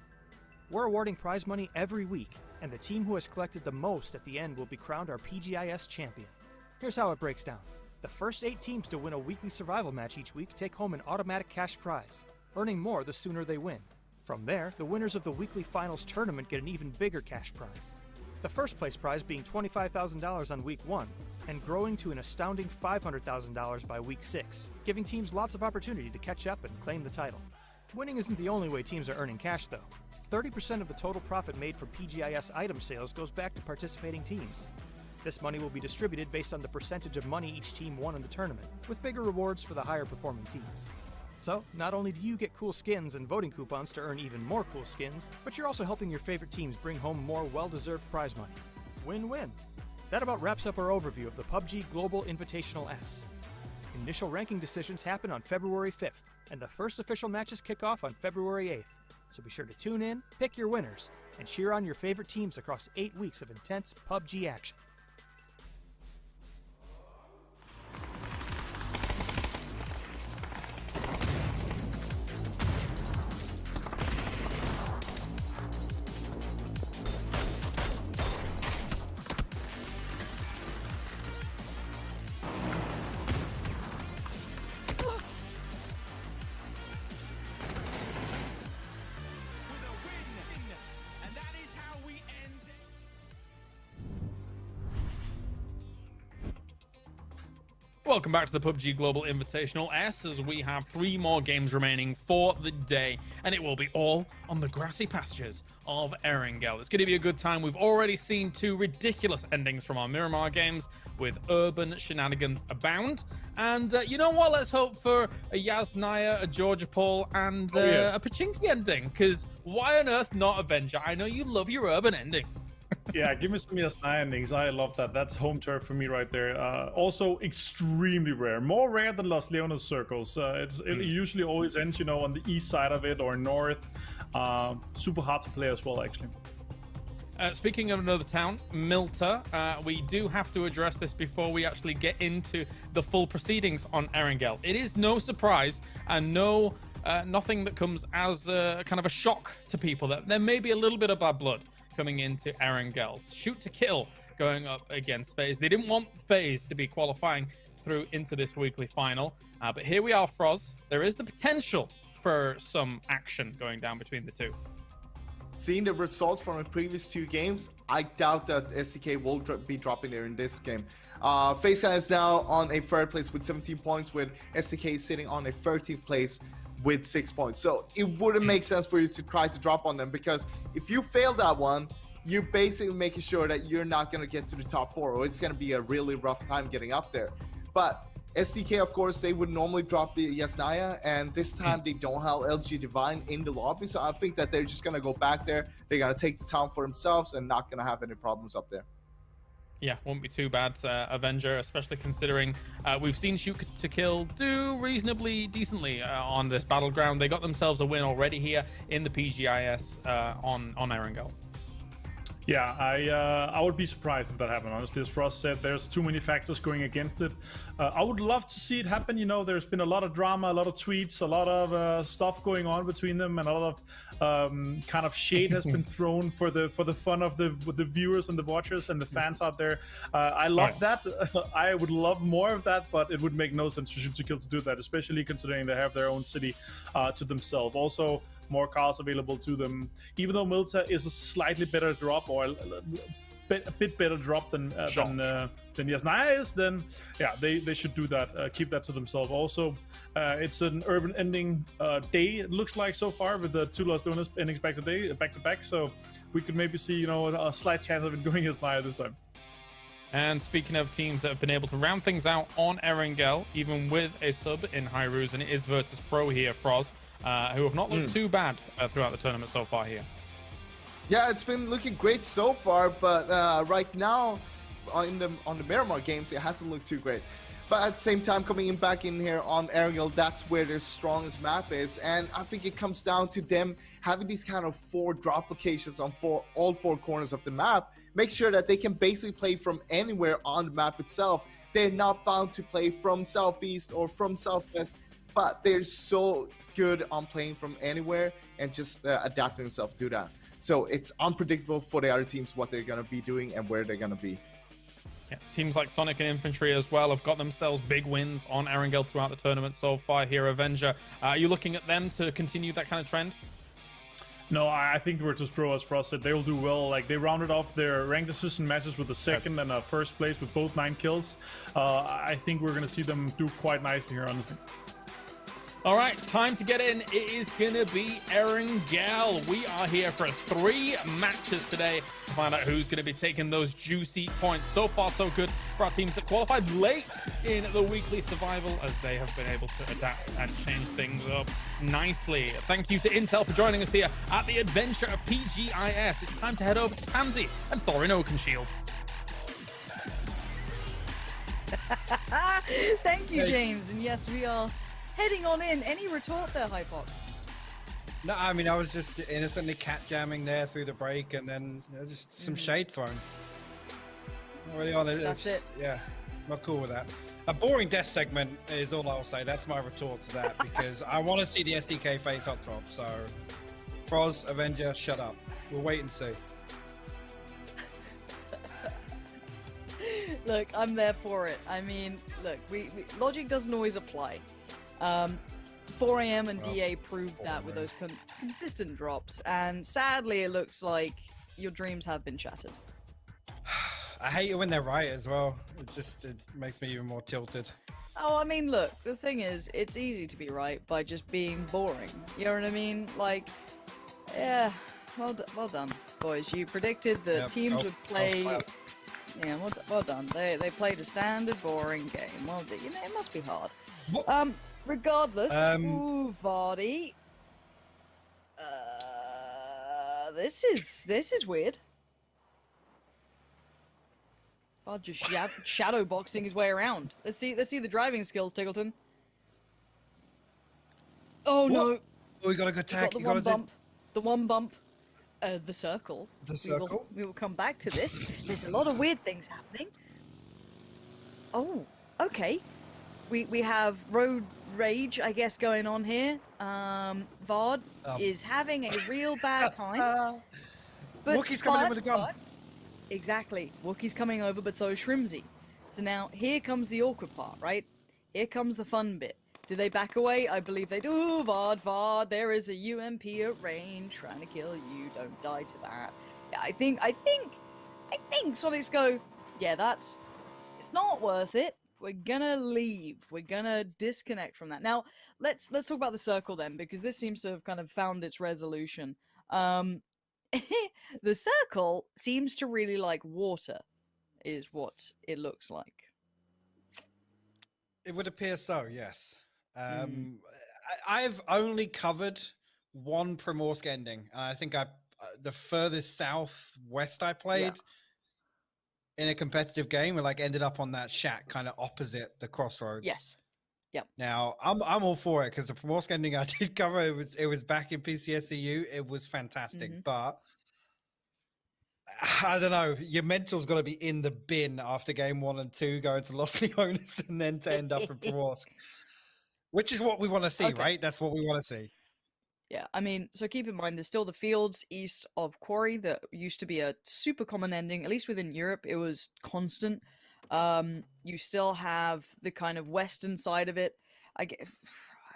We're awarding prize money every week, and the team who has collected the most at the end will be crowned our PGI.S champion. Here's how it breaks down. The first 8 teams to win a weekly survival match each week take home an automatic cash prize, earning more the sooner they win. From there, the winners of the weekly finals tournament get an even bigger cash prize. The first place prize being $25,000 on week 1, and growing to an astounding $500,000 by week 6, giving teams lots of opportunity to catch up and claim the title. Winning isn't the only way teams are earning cash though. 30% of the total profit made from PGI.S item sales goes back to participating teams. This money will be distributed based on the percentage of money each team won in the tournament, with bigger rewards for the higher performing teams. So, not only do you get cool skins and voting coupons to earn even more cool skins, but you're also helping your favorite teams bring home more well-deserved prize money. Win-win. That about wraps up our overview of the PUBG Global Invitational S. Initial ranking decisions happen on February 5th, and the first official matches kick off on February 8th. So be sure to tune in, pick your winners, and cheer on your favorite teams across 8 weeks of intense PUBG action. Welcome back to the PUBG Global Invitational S, as we have 3 more games remaining for the day, and it will be all on the grassy pastures of Erangel. It's going to be a good time. We've already seen 2 ridiculous endings from our Miramar games, with urban shenanigans abound. And you know what? Let's hope for a Yasnaya, a Georgia Paul, and a Pachinki ending, because why on earth not Avenger? I know you love your urban endings. Yeah, give me some Yasnaya endings. I love that. That's home turf for me right there. Also, extremely rare. More rare than Los Leones circles. It usually always ends, you know, on the east side of it or north. Super hard to play as well, actually. Speaking of another town, Milta, we do have to address this before we actually get into the full proceedings on Erangel. It is no surprise and nothing that comes as kind of a shock to people that there may be a little bit of bad blood coming into Erangel's shoot to kill going up against FaZe. They didn't want FaZe to be qualifying through into this weekly final, but here we are, Froz. There is the potential for some action going down between the two. Seeing the results from the previous 2 games, I doubt that SDK will be dropping there in this game. FaZe is now on a 3rd place with 17 points, with SDK sitting on a 13th place with 6 points. So it wouldn't make sense for you to try to drop on them, because if you fail that one, you're basically making sure that you're not going to get to the top 4, or it's going to be a really rough time getting up there. But SDK, of course, they would normally drop the Yasnaya, and this time they don't have LG Divine in the lobby, so I think that they're just going to go back there. They're going to take the town for themselves and not going to have any problems up there. Yeah, won't be too bad, Avenger, especially considering we've seen Shoot to Kill do reasonably decently on this Battleground. They got themselves a win already here in the PGI.S on Erangel. Yeah, I would be surprised if that happened. Honestly, as Frost said, there's too many factors going against it. I would love to see it happen. You know, there's been a lot of drama, a lot of tweets, a lot of stuff going on between them, and a lot of kind of shade has been thrown for the fun of the viewers and the watchers and the fans out there. I love that. I would love more of that, but it would make no sense for Shoot to Kill to do that, especially considering they have their own city to themselves. Also, more cars available to them. Even though Milta is a slightly better drop, or a bit better drop than Yasnaya is, then yeah, they should do that. Keep that to themselves. Also, it's an urban ending day. It looks like so far with the 2 lost owners endings back to back. So we could maybe see a slight chance of it going Yasnaya this time. And speaking of teams that have been able to round things out on Erangel, even with a sub in Hyru's, and it is Virtus Pro here, Froz, who have not looked too bad throughout the tournament so far here. Yeah, it's been looking great so far, but right now on the Miramar games, it hasn't looked too great. But at the same time, coming back in here on Erangel, that's where their strongest map is, and I think it comes down to them having these kind of 4 drop locations on all 4 corners of the map. Make sure that they can basically play from anywhere on the map itself. They're not bound to play from southeast or from southwest, but they're so good on playing from anywhere and just adapting themselves to that. So it's unpredictable for the other teams what they're going to be doing and where they're going to be. Yeah, teams like Sonic and Infantry as well have got themselves big wins on Erangel throughout the tournament so far here. Avenger, are you looking at them to continue that kind of trend? No, I think Virtus Pro, as Frost said, they will do well. Like, they rounded off their ranked decision matches with a second and a first place with both 9 kills. I think we're going to see them do quite nicely here, honestly. All right, time to get in. It is going to be Erangel. We are here for 3 matches today to find out who's going to be taking those juicy points. So far, so good for our teams that qualified late in the weekly survival, as they have been able to adapt and change things up nicely. Thank you to Intel for joining us here at the adventure of PGI.S. It's time to head over to Pansy and Thorin Oakenshield. Thank you, James. And yes, we are heading on in. Any retort there, Hypox? No, I mean, I was just innocently cat jamming there through the break, and then just some shade thrown. Not really on it. That's it. Yeah, not cool with that. A boring death segment is all I'll say. That's my retort to that, because I want to see the SDK face hot top. So, Froz, Avenger, shut up. We'll wait and see. Look, I'm there for it. I mean, look, logic doesn't always apply. 4 AM and DA proved that with those consistent drops, and sadly it looks like your dreams have been shattered. I hate it when they're right as well. It makes me even more tilted. Oh, I mean, look, the thing is, it's easy to be right by just being boring. You know what I mean? Like, yeah, well done, boys. You predicted that teams would play. Yeah, well done. They played a standard boring game. Well, you know, it must be hard. What? Regardless, ooh, Vardy. This is weird. Oh, just shadow boxing his way around. Let's see the driving skills, Tiggleton. Oh no! Oh, we got a good tag. The one bump. The circle. The circle. We will come back to this. There's a lot of weird things happening. Oh, okay. We have road rage, I guess, going on here. Vard is having a real bad time. But Wookiee's coming in with a gun. Exactly. Wookiee's coming over, but so is Shrimsy. So now, here comes the awkward part, right? Here comes the fun bit. Do they back away? I believe they do. Vard, there is a UMP at range trying to kill you. Don't die to that. Yeah, I think Sonics go, yeah, it's not worth it. We're gonna leave. We're gonna disconnect from that. Now, let's talk about the circle then, because this seems to have kind of found its resolution. The circle seems to really like water, is what it looks like. It would appear so, yes. I've only covered one Primorsk ending. I think the furthest southwest I played in a competitive game, and ended up on that shack kind of opposite the crossroads. Yes. Yep. Now I'm all for it, because the Primorsk ending I did cover, it was back in PCSEU. It was fantastic, but I don't know. Your mental's got to be in the bin after game 1 and 2, going to Los Leones and then to end up in Pravosk, which is what we want to see, Okay. right? That's what we want to see. Yeah, I mean, so keep in mind, there's still the fields east of Quarry that used to be a super common ending. At least within Europe, it was constant. You still have the kind of western side of it.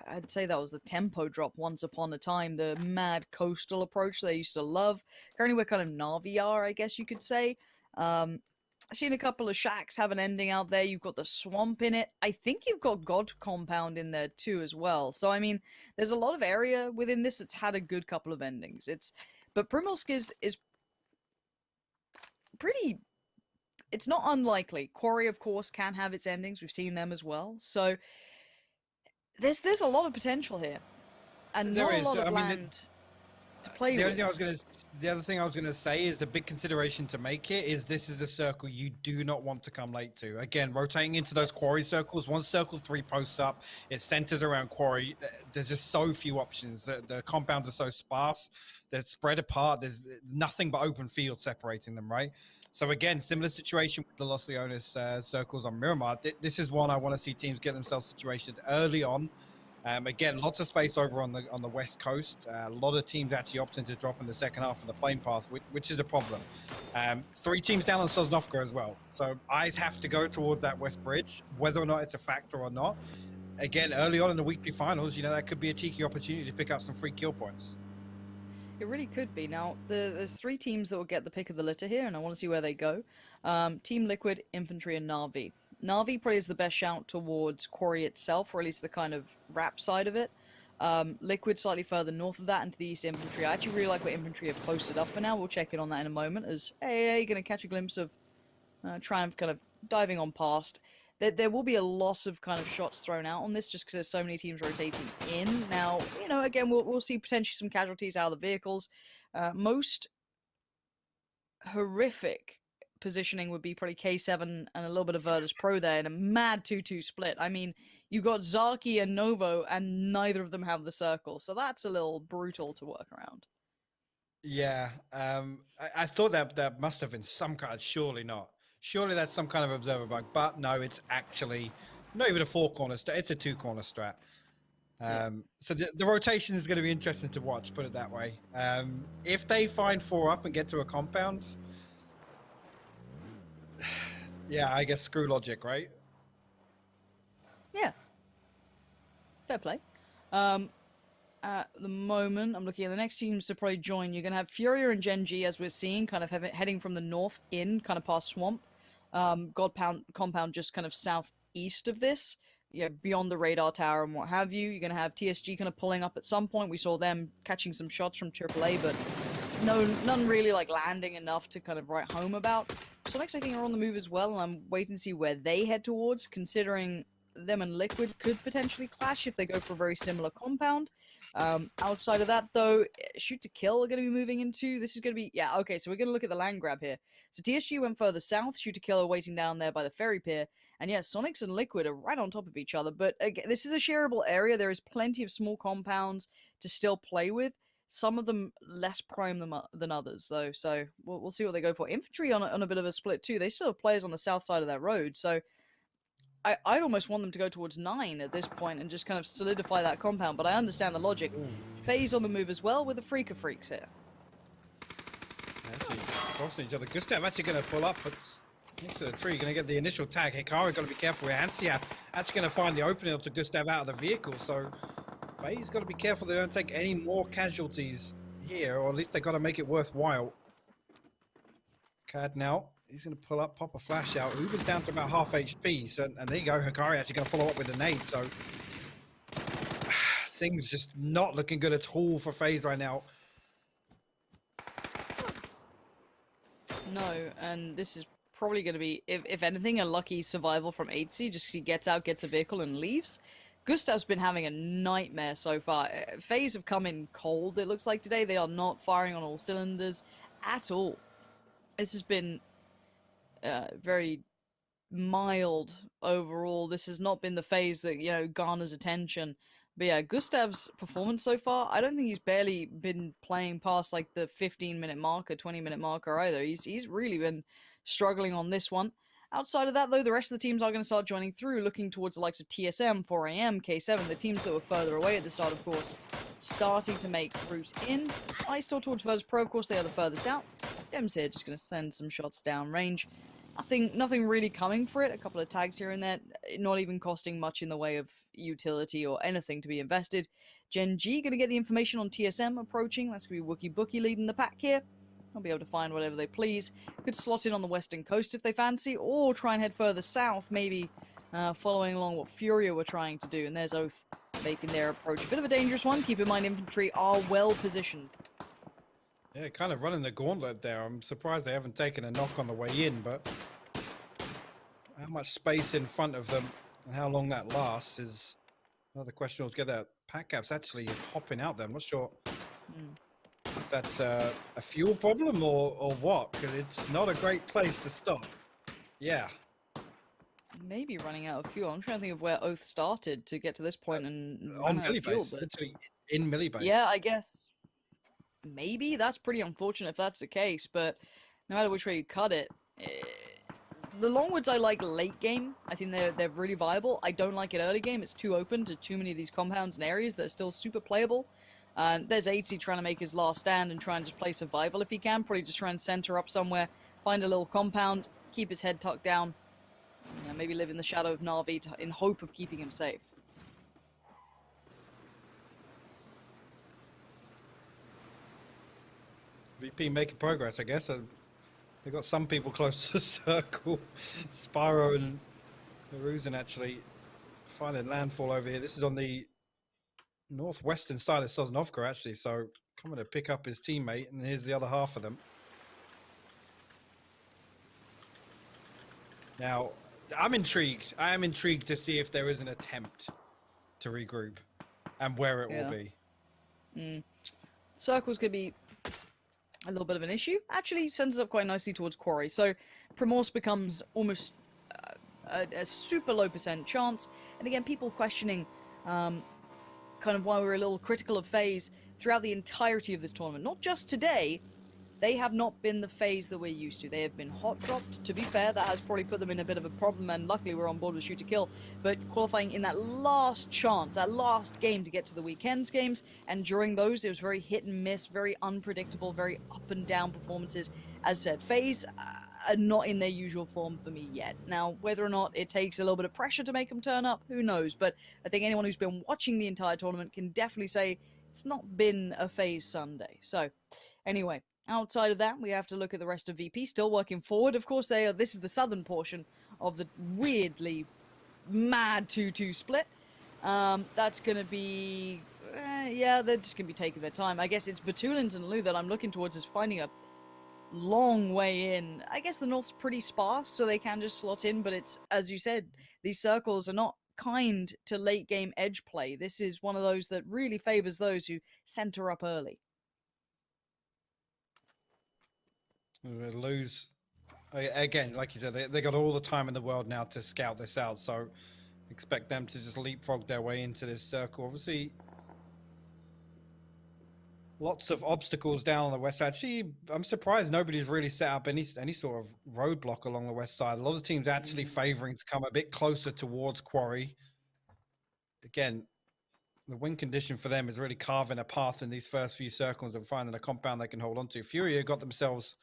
I'd say that was the tempo drop once upon a time, the mad coastal approach they used to love. Currently, where kind of Navi are, I guess you could say. I've seen a couple of shacks have an ending out there. You've got the swamp in it. I think you've got God Compound in there too as well. So I mean, there's a lot of area within this that's had a good couple of endings. But Primorsk is pretty. It's not unlikely. Quarry, of course, can have its endings. We've seen them as well. So there's a lot of potential here, and There not a is. lot of I mean, land to play The with. other thing I was gonna say is the big consideration to make here is this is a circle you do not want to come late to. Again, rotating into those quarry circles. Once circle 3 posts up, it centers around quarry. There's just so few options. The compounds are so sparse. They're spread apart. There's nothing but open field separating them, right? So again, similar situation with the Los Leones circles on Miramar. This is one I want to see teams get themselves situated early on. Again, lots of space over on the west coast. A lot of teams actually opting to drop in the second half of the plane path, which is a problem. 3 teams down on Sosnovka as well. So eyes have to go towards that west bridge, whether or not it's a factor or not. Again, early on in the weekly finals, that could be a cheeky opportunity to pick up some free kill points. It really could be. Now, there's 3 teams that will get the pick of the litter here, and I want to see where they go. Team Liquid, Infantry, and Na'Vi. Na'Vi probably is the best shout towards Quarry itself, or at least the kind of rap side of it. Liquid slightly further north of that into the East Infantry. I actually really like what Infantry have posted up for now. We'll check in on that in a moment as you're going to catch a glimpse of Triumph kind of diving on past. There will be a lot of kind of shots thrown out on this just because there's so many teams rotating in. Now, again, we'll see potentially some casualties out of the vehicles. Most horrific positioning would be probably K7 and a little bit of Virtus Pro there in a mad 2-2 split. I mean, you got Zaki and Novo, and neither of them have the circle, so that's a little brutal to work around. Yeah, I thought that must have been some kind. Surely not. Surely that's some kind of observer bug, but no, it's actually not even a 4-corner strat. It's a 2-corner strat. So the rotation is going to be interesting to watch, put it that way. If they find 4 up and get to a compound, yeah, I guess screw logic, right? Yeah. Fair play. At the moment, I'm looking at the next teams to probably join. You're going to have Furia and Gen.G, as we're seeing, kind of heading from the north in, kind of past Swamp. Compound just kind of southeast of this, beyond the radar tower and what have you. You're going to have TSG kind of pulling up at some point. We saw them catching some shots from AAA, but none really like landing enough to kind of write home about. So next, I think, are on the move as well, and I'm waiting to see where they head towards, considering them and Liquid could potentially clash if they go for a very similar compound. Outside of that, though, Shoot to Kill are going to be moving into. This is going to be, okay, so we're going to look at the land grab here. So TSG went further south, Shoot to Kill are waiting down there by the ferry pier, and Sonics and Liquid are right on top of each other, but again, this is a shareable area. There is plenty of small compounds to still play with. Some of them less prime than others, though, so we'll see what they go for. Infantry on a bit of a split, too. They still have players on the south side of that road, so I'd almost want them to go towards 9 at this point and just kind of solidify that compound, but I understand the logic. FaZe on the move as well with the Freak of Freaks here. Actually, crossing each other. Gustav actually going to pull up, but next to the tree, going to get the initial tag. Hikaru got to be careful here. Ansia actually going to find the opening to Gustav out of the vehicle, so FaZe got to be careful they don't take any more casualties here, or at least they got to make it worthwhile. Cad now. He's going to pull up, pop a flash out. Uber's down to about half HP, so, and there you go. Hikari actually going to follow up with a nade, so things just not looking good at all for FaZe right now. No, and this is probably going to be, if anything, a lucky survival from 8C, just because he gets out, gets a vehicle, and leaves. Gustav's been having a nightmare so far. FaZe have come in cold, it looks like, today. They are not firing on all cylinders at all. This has been very mild overall. This has not been the FaZe that, garners attention But yeah, Gustav's performance so far, I don't think he's barely been playing past like the 15-minute marker, 20-minute marker either. He's really been struggling on this one. Outside of that, though, the rest of the teams are going to start joining through, looking towards the likes of TSM, 4AM, K7, the teams that were further away at the start, of course, starting to make routes in. I still towards Virtus Pro, of course, they are the furthest out. Dems here just going to send some shots down range. Nothing really coming for it. A couple of tags here and there, not even costing much in the way of utility or anything to be invested. Gen G going to get the information on TSM approaching. That's going to be Wookie Bookie leading the pack here. They'll be able to find whatever they please. Could slot in on the western coast if they fancy, or try and head further south, maybe following along what Furia were trying to do. And there's Oath making their approach. A bit of a dangerous one. Keep in mind, infantry are well positioned. Yeah, kind of running the gauntlet there. I'm surprised they haven't taken a knock on the way in, but how much space in front of them and how long that lasts is another question altogether. Pack Caps actually hopping out there. I'm not sure if that's a fuel problem or what, because it's not a great place to stop. Yeah. Maybe running out of fuel. I'm trying to think of where Oath started to get to this point and On run out of fuel, Millibase, literally in Millibase. yeah, I guess. Maybe that's pretty unfortunate if that's the case, but no matter which way you cut it, the Longwoods I like late game. I think they're really viable. I don't like it early game. It's too open to too many of these compounds and areas that are still super playable. There's 80 trying to make his last stand and try and just play survival if he can. Probably just try and center up somewhere, find a little compound, keep his head tucked down, maybe live in the shadow of Na'Vi in hope of keeping him safe. VP making progress, I guess. They've got some people close to the circle. Spyro and Naruzan actually finding landfall over here. This is on the northwestern side of Sosnovka, actually. So coming to pick up his teammate, and here's the other half of them. Now, I'm intrigued. I am intrigued to see if there is an attempt to regroup and where it will be. Circle's going to be a little bit of an issue. Actually sends us up quite nicely towards Quarry. So Primorse becomes almost a super low % chance. And again, people questioning kind of why we're a little critical of FaZe throughout the entirety of this tournament. Not just today. They have not been the FaZe that we're used to. They have been hot dropped. To be fair, that has probably put them in a bit of a problem, and luckily we're on board with shoot to kill. But qualifying in that last chance, that last game to get to the weekend's games, and during those it was very hit and miss, very unpredictable, very up and down performances. As said, FaZe are not in their usual form for me yet. Now, whether or not it takes a little bit of pressure to make them turn up, who knows? But I think anyone who's been watching the entire tournament can definitely say it's not been a FaZe Sunday. So, anyway. Outside of that, we have to look at the rest of VP, still working forward. Of course, this is the southern portion of the weirdly mad 2-2 split. That's going to be... yeah, they're just going to be taking their time. I guess it's Batulins and Lu that I'm looking towards as finding a long way in. I guess the north's pretty sparse, so they can just slot in, but it's, as you said, these circles are not kind to late game edge play. This is one of those that really favors those who center up early. Lose again, like you said, they got all the time in the world now to scout this out, so expect them to just leapfrog their way into this circle. Obviously lots of obstacles down on the west side. Actually, I'm surprised nobody's really set up any sort of roadblock along the west side. A lot of teams actually favoring to come a bit closer towards Quarry. Again, the win condition for them is really carving a path in these first few circles and finding a compound they can hold on to. Furia got themselves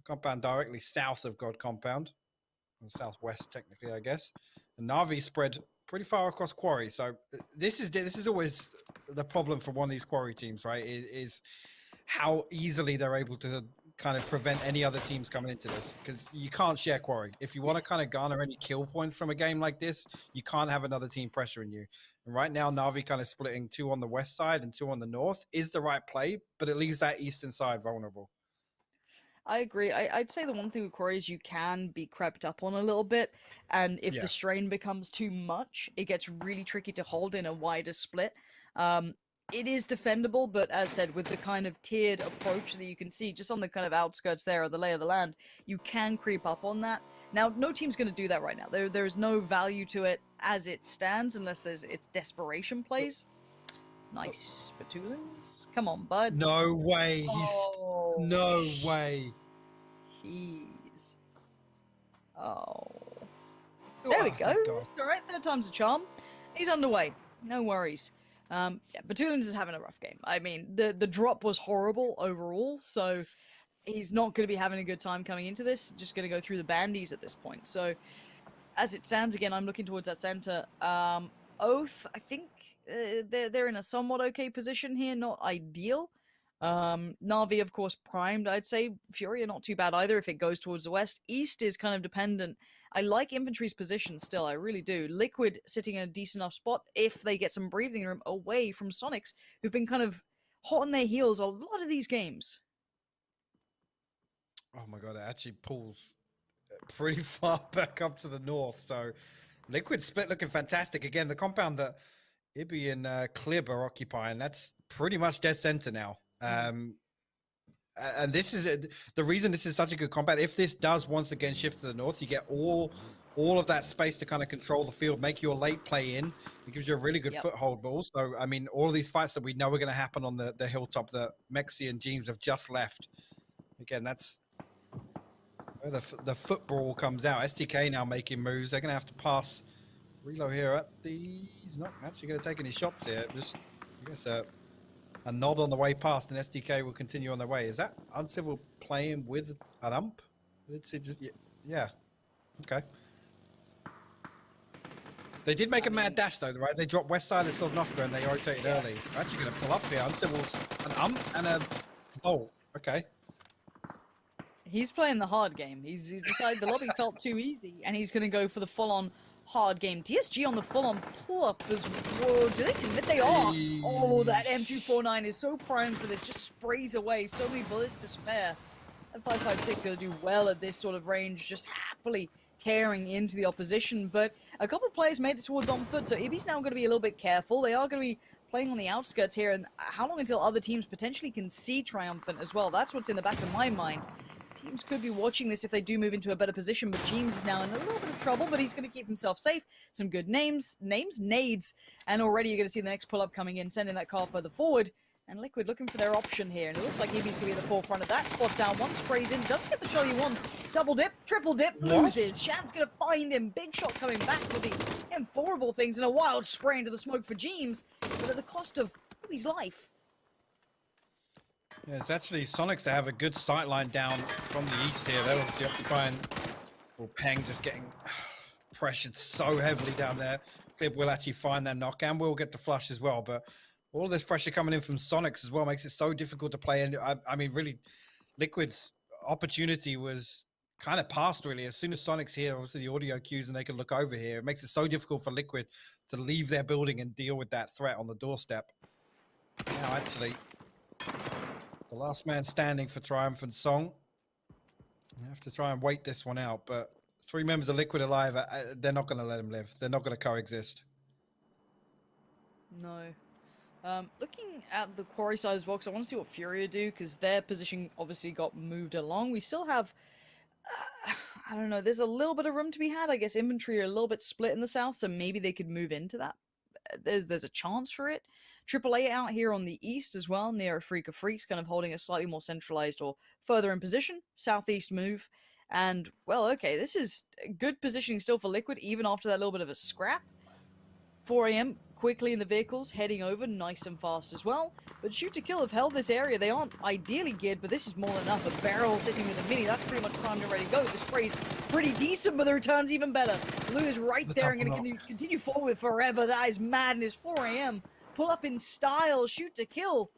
compound directly south of God Compound, or southwest technically, I guess. And Na'Vi spread pretty far across Quarry. So this is always the problem for one of these Quarry teams, right? Is how easily they're able to kind of prevent any other teams coming into this, because you can't share Quarry. If you want to kind of garner any kill points from a game like this, you can't have another team pressuring you. And right now, Na'Vi kind of splitting 2 on the west side and 2 on the north is the right play, but it leaves that eastern side vulnerable. I agree. I'd say the one thing with Quarry is you can be crept up on a little bit, and if the strain becomes too much, it gets really tricky to hold in a wider split. It is defendable, but as said, with the kind of tiered approach that you can see just on the kind of outskirts there of the lay of the land, you can creep up on that. Now, no team's going to do that right now. There is no value to it as it stands unless it's desperation plays. Nice. Batulins. Come on, bud. No way. Oh, No way. Jeez. Oh. There we Oh, go. thank God. All right, third time's a charm. He's underway. No worries. Yeah, Batulins is having a rough game. I mean, the drop was horrible overall, so he's not going to be having a good time coming into this. Just going to go through the bandies at this point. So, as it stands, again, I'm looking towards that center. Oath, I think they're in a somewhat okay position here. Not ideal. Na'Vi, of course, primed, I'd say. Fury are not too bad either if it goes towards the west. East is kind of dependent. I like Infantry's position still, I really do. Liquid sitting in a decent enough spot if they get some breathing room away from Sonics, who've been kind of hot on their heels a lot of these games. Oh my God, it actually pulls pretty far back up to the north. So Liquid split looking fantastic. Again, the compound that Ibi and Clib are occupying, that's pretty much dead center now. And this is the reason this is such a good combat. If this does once again shift to the north, you get all of that space to kind of control the field, make your late play in. It gives you a really good foothold. But also, I mean, all of these fights that we know are going to happen on the hilltop that Mexi and Jeems have just left. Again, that's where the football comes out. SDK now making moves. They're going to have to pass Relo here at the... He's not actually going to take any shots here. Just, I guess, a nod on the way past, and SDK will continue on their way. Is that Uncivil playing with an ump? It's just, yeah. Okay. They did make a mad dash, though, right? They dropped west side of Sosnofka, and they rotated early. They're actually going to pull up here. Uncivil's an ump and a... Oh, okay. He's playing the hard game. He's decided the lobby felt too easy, and he's going to go for the full-on hard game. TSG on the full-on pull-up as well. Do they commit? They are. Oh, that M249 is so prone for this. Just sprays away. So many bullets to spare. And 5.56 going to do well at this sort of range, just happily tearing into the opposition. But a couple of players made it towards on foot, so Ibi's now going to be a little bit careful. They are going to be playing on the outskirts here, and how long until other teams potentially can see Triumphant as well? That's what's in the back of my mind. Teams could be watching this if they do move into a better position, but Jeems is now in a little bit of trouble, but he's going to keep himself safe. Some good nades, and already you're going to see the next pull-up coming in, sending that car further forward. And Liquid looking for their option here, and it looks like Ibi's going to be at the forefront of that. Spot down, one sprays in, doesn't get the shot he wants. Double dip, triple dip, loses. Shan's going to find him. Big shot coming back with the M4able things, and a wild spray into the smoke for Jeems, but at the cost of Ibi's life. Yeah, it's actually Sonics to have a good sight line down from the east here. They're obviously occupying. Well, Peng just getting pressured so heavily down there. Clip will actually find that knock, and will get the flush as well. But all this pressure coming in from Sonics as well makes it so difficult to play. And I mean, really, Liquid's opportunity was kind of past, really. As soon as Sonics hear, obviously, the audio cues and they can look over here, it makes it so difficult for Liquid to leave their building and deal with that threat on the doorstep. Now, actually... the last man standing for Triumphant Song. We have to try and wait this one out, but 3 members of Liquid alive, they're not going to let him live. They're not going to coexist. No. Looking at the quarry side as well, because I want to see what Furia do, because their position obviously got moved along. We still have, I don't know, there's a little bit of room to be had. I guess infantry are a little bit split in the south, so maybe they could move into that. There's a chance for it. AAA out here on the east as well, near a Freak of Freaks, kind of holding a slightly more centralized or further in position. Southeast move. And, well, okay, this is good positioning still for Liquid, even after that little bit of a scrap. 4 a.m., quickly in the vehicles, heading over, nice and fast as well. But Shoot to Kill have held this area. They aren't ideally geared, but this is more than enough. A barrel sitting with a mini, that's pretty much primed and ready to go. The spray's pretty decent, but the return's even better. Blue is right there and going to continue forward forever. That is madness. 4 a.m. Pull up in style, Shoot to Kill.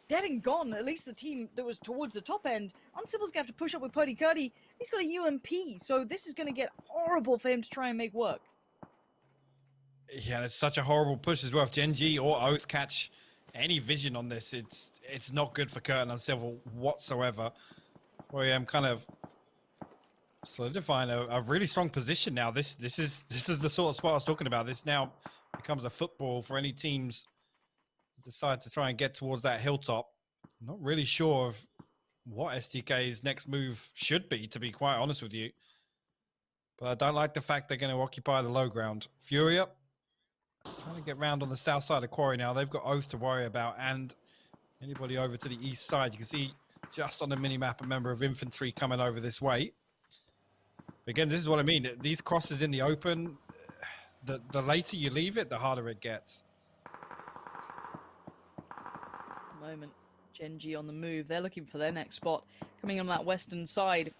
Dead and gone, at least the team that was towards the top end. Uncivil's going to have to push up with Purdy Curdy. He's got a UMP, so this is going to get horrible for him to try and make work. Yeah, it's such a horrible push as well. If Gen G or Oath catch any vision on this, it's not good for Curtin Uncivil whatsoever. Well, I'm kind of solidifying a really strong position now. This is the sort of spot I was talking about. This now becomes a football for any teams decide to try and get towards that hilltop. I'm not really sure of what SDK's next move should be, to be quite honest with you. But I don't like the fact they're going to occupy the low ground. Furia, Trying to get round on the south side of Quarry now. They've got Oath to worry about, and anybody over to the east side. You can see just on the mini-map a member of infantry coming over this way. Again, this is what I mean. These crosses in the open, the later you leave it, the harder it gets. Moment. Gen.G on the move. They're looking for their next spot. Coming on that western side.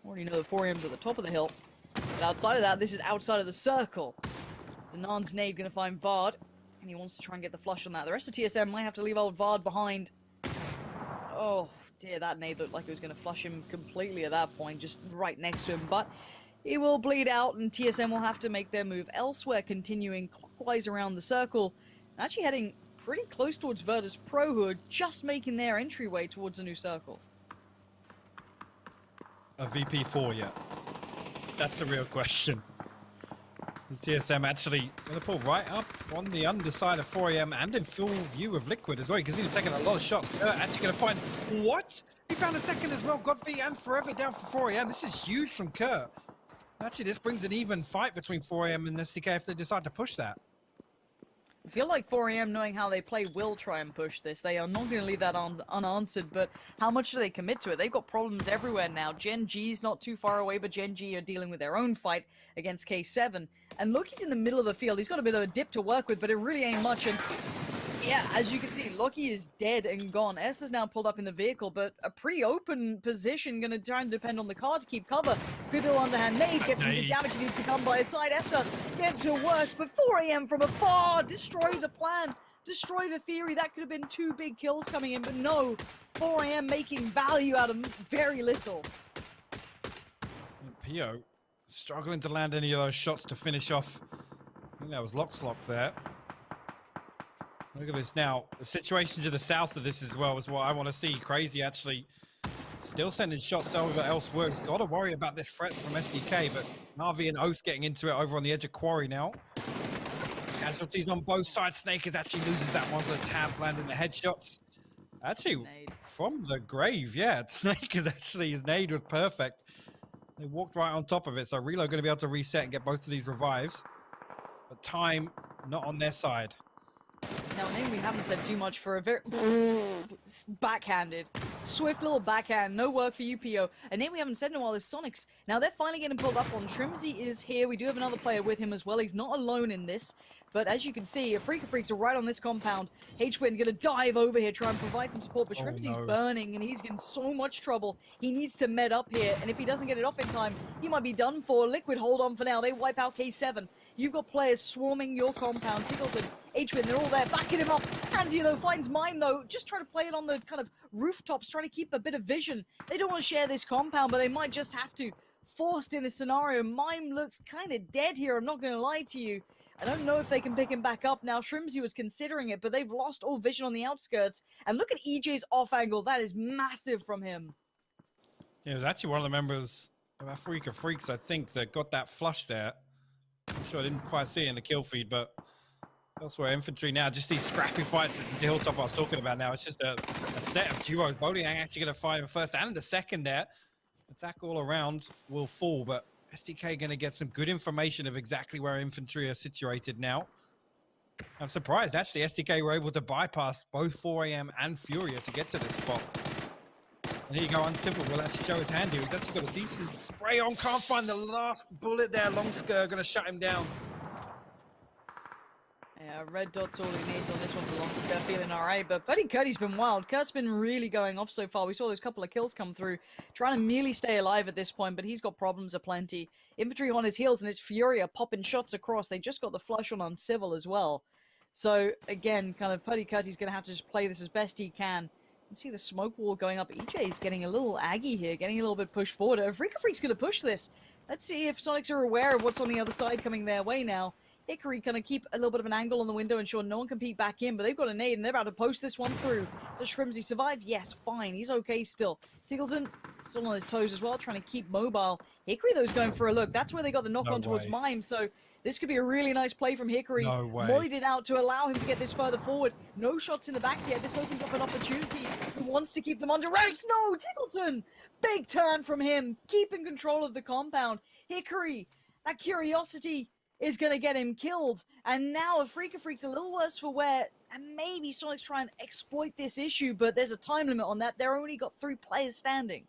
Already know the 4M's at the top of the hill. But outside of that, this is outside of the circle. Zanan's nade going to find Vard. And he wants to try and get the flush on that. The rest of TSM might have to leave old Vard behind. Oh, dear. That nade looked like it was going to flush him completely at that point. Just right next to him. But he will bleed out, and TSM will have to make their move elsewhere, continuing clockwise around the circle. Actually heading pretty close towards Virtus Pro, who are just making their entryway towards a new circle. A VP4 yet? That's the real question. Is TSM actually going to pull right up on the underside of 4AM and in full view of Liquid as well? You can see him taking a lot of shots. Actually going to find... What? He found a second as well. Got V and Forever down for 4AM. This is huge from Kerr. Actually, this brings an even fight between 4AM and SDK if they decide to push that. I feel like 4AM, knowing how they play, will try and push this. They are not going to leave that unanswered, but how much do they commit to it? They've got problems everywhere now. Gen.G's not too far away, but Gen.G are dealing with their own fight against K7. And Loki's in the middle of the field. He's got a bit of a dip to work with, but it really ain't much. And yeah, as you can see, Loki is dead and gone. S is now pulled up in the vehicle, but a pretty open position. Going to try and depend on the car to keep cover. Good little underhand nade. Gets some good damage. He needs to come by his side. Essa get to work, but 4AM from afar. Destroy the plan. Destroy the theory. That could have been 2 big kills coming in, but no. 4AM making value out of very little. Pio struggling to land any of those shots to finish off. I think that was Lockslock there. Look at this now. The situation to the south of this as well is what I want to see. Crazy actually still sending shots over elsewhere. He's got to worry about this threat from SDK, but Navi and Oath getting into it over on the edge of Quarry now. Casualties on both sides. Snakers actually loses that one to the tab, landing the headshots. Actually, from the grave, yeah. Snakers actually, his nade was perfect. They walked right on top of it, so Reload going to be able to reset and get both of these revives. But time not on their side. Now, a name we haven't said too much for a very... backhanded. Swift little backhand. No work for UPO. A name we haven't said in a while is Sonics. Now, they're finally getting pulled up on. Trimsy is here. We do have another player with him as well. He's not alone in this. But as you can see, Freaks are right on this compound. H-Win going to dive over here, try and provide some support. But Trimsy's burning, and he's in so much trouble. He needs to med up here. And if he doesn't get it off in time, he might be done for. Liquid hold on for now. They wipe out K7. You've got players swarming your compound. Tiggleton, H-Win, they're all there, backing him up. Hansi, though, finds Mime, though, just trying to play it on the kind of rooftops, trying to keep a bit of vision. They don't want to share this compound, but they might just have to. Forced in this scenario. Mime looks kind of dead here, I'm not going to lie to you. I don't know if they can pick him back up now. Shrimsy was considering it, but they've lost all vision on the outskirts. And look at EJ's off angle. That is massive from him. Yeah, it was actually one of the members of Africa Freaks, I think, that got that flush there. I'm sure I didn't quite see it in the kill feed, but elsewhere, infantry now, just these scrappy fights as the hilltop I was talking about now. It's just a set of duos. Boliang actually going to fire the first and the second there. Attack all around will fall, but SDK going to get some good information of exactly where infantry are situated now. I'm surprised, actually, SDK were able to bypass both 4AM and Furia to get to this spot. And here you go, Uncivil will actually show his hand here. He's actually got a decent spray on, can't find the last bullet there. Longsker going to shut him down. Yeah, red dot's all he needs on this one for Longsker, feeling alright, but Buddy Curdy's been wild. Kurt's been really going off so far. We saw those couple of kills come through, trying to merely stay alive at this point, but he's got problems aplenty. Infantry on his heels, and it's Furia popping shots across. They just got the flush on Uncivil as well. So, again, kind of Buddy Curdy's going to have to just play this as best he can. You can see the smoke wall going up. EJ's getting a little aggy here, getting a little bit pushed forward. Freak's going to push this. Let's see if Sonics are aware of what's on the other side coming their way now. Hickory kind of keep a little bit of an angle on the window, ensure no one can peek back in, but they've got a nade and they're about to post this one through. Does Shrimsy survive? Yes, fine. He's okay still. Tiggleton still on his toes as well, trying to keep mobile. Hickory, though, is going for a look. That's where they got the knock on towards Mime, so this could be a really nice play from Hickory. Mollied it out to allow him to get this further forward. No shots in the back yet. This opens up an opportunity. He wants to keep them under wraps. No, Tiggleton! Big turn from him, keeping control of the compound. Hickory, that curiosity, is going to get him killed. And now Afrika Freak's a little worse for wear. And maybe Sonic's trying to exploit this issue, but there's a time limit on that. They're only got 3 players standing.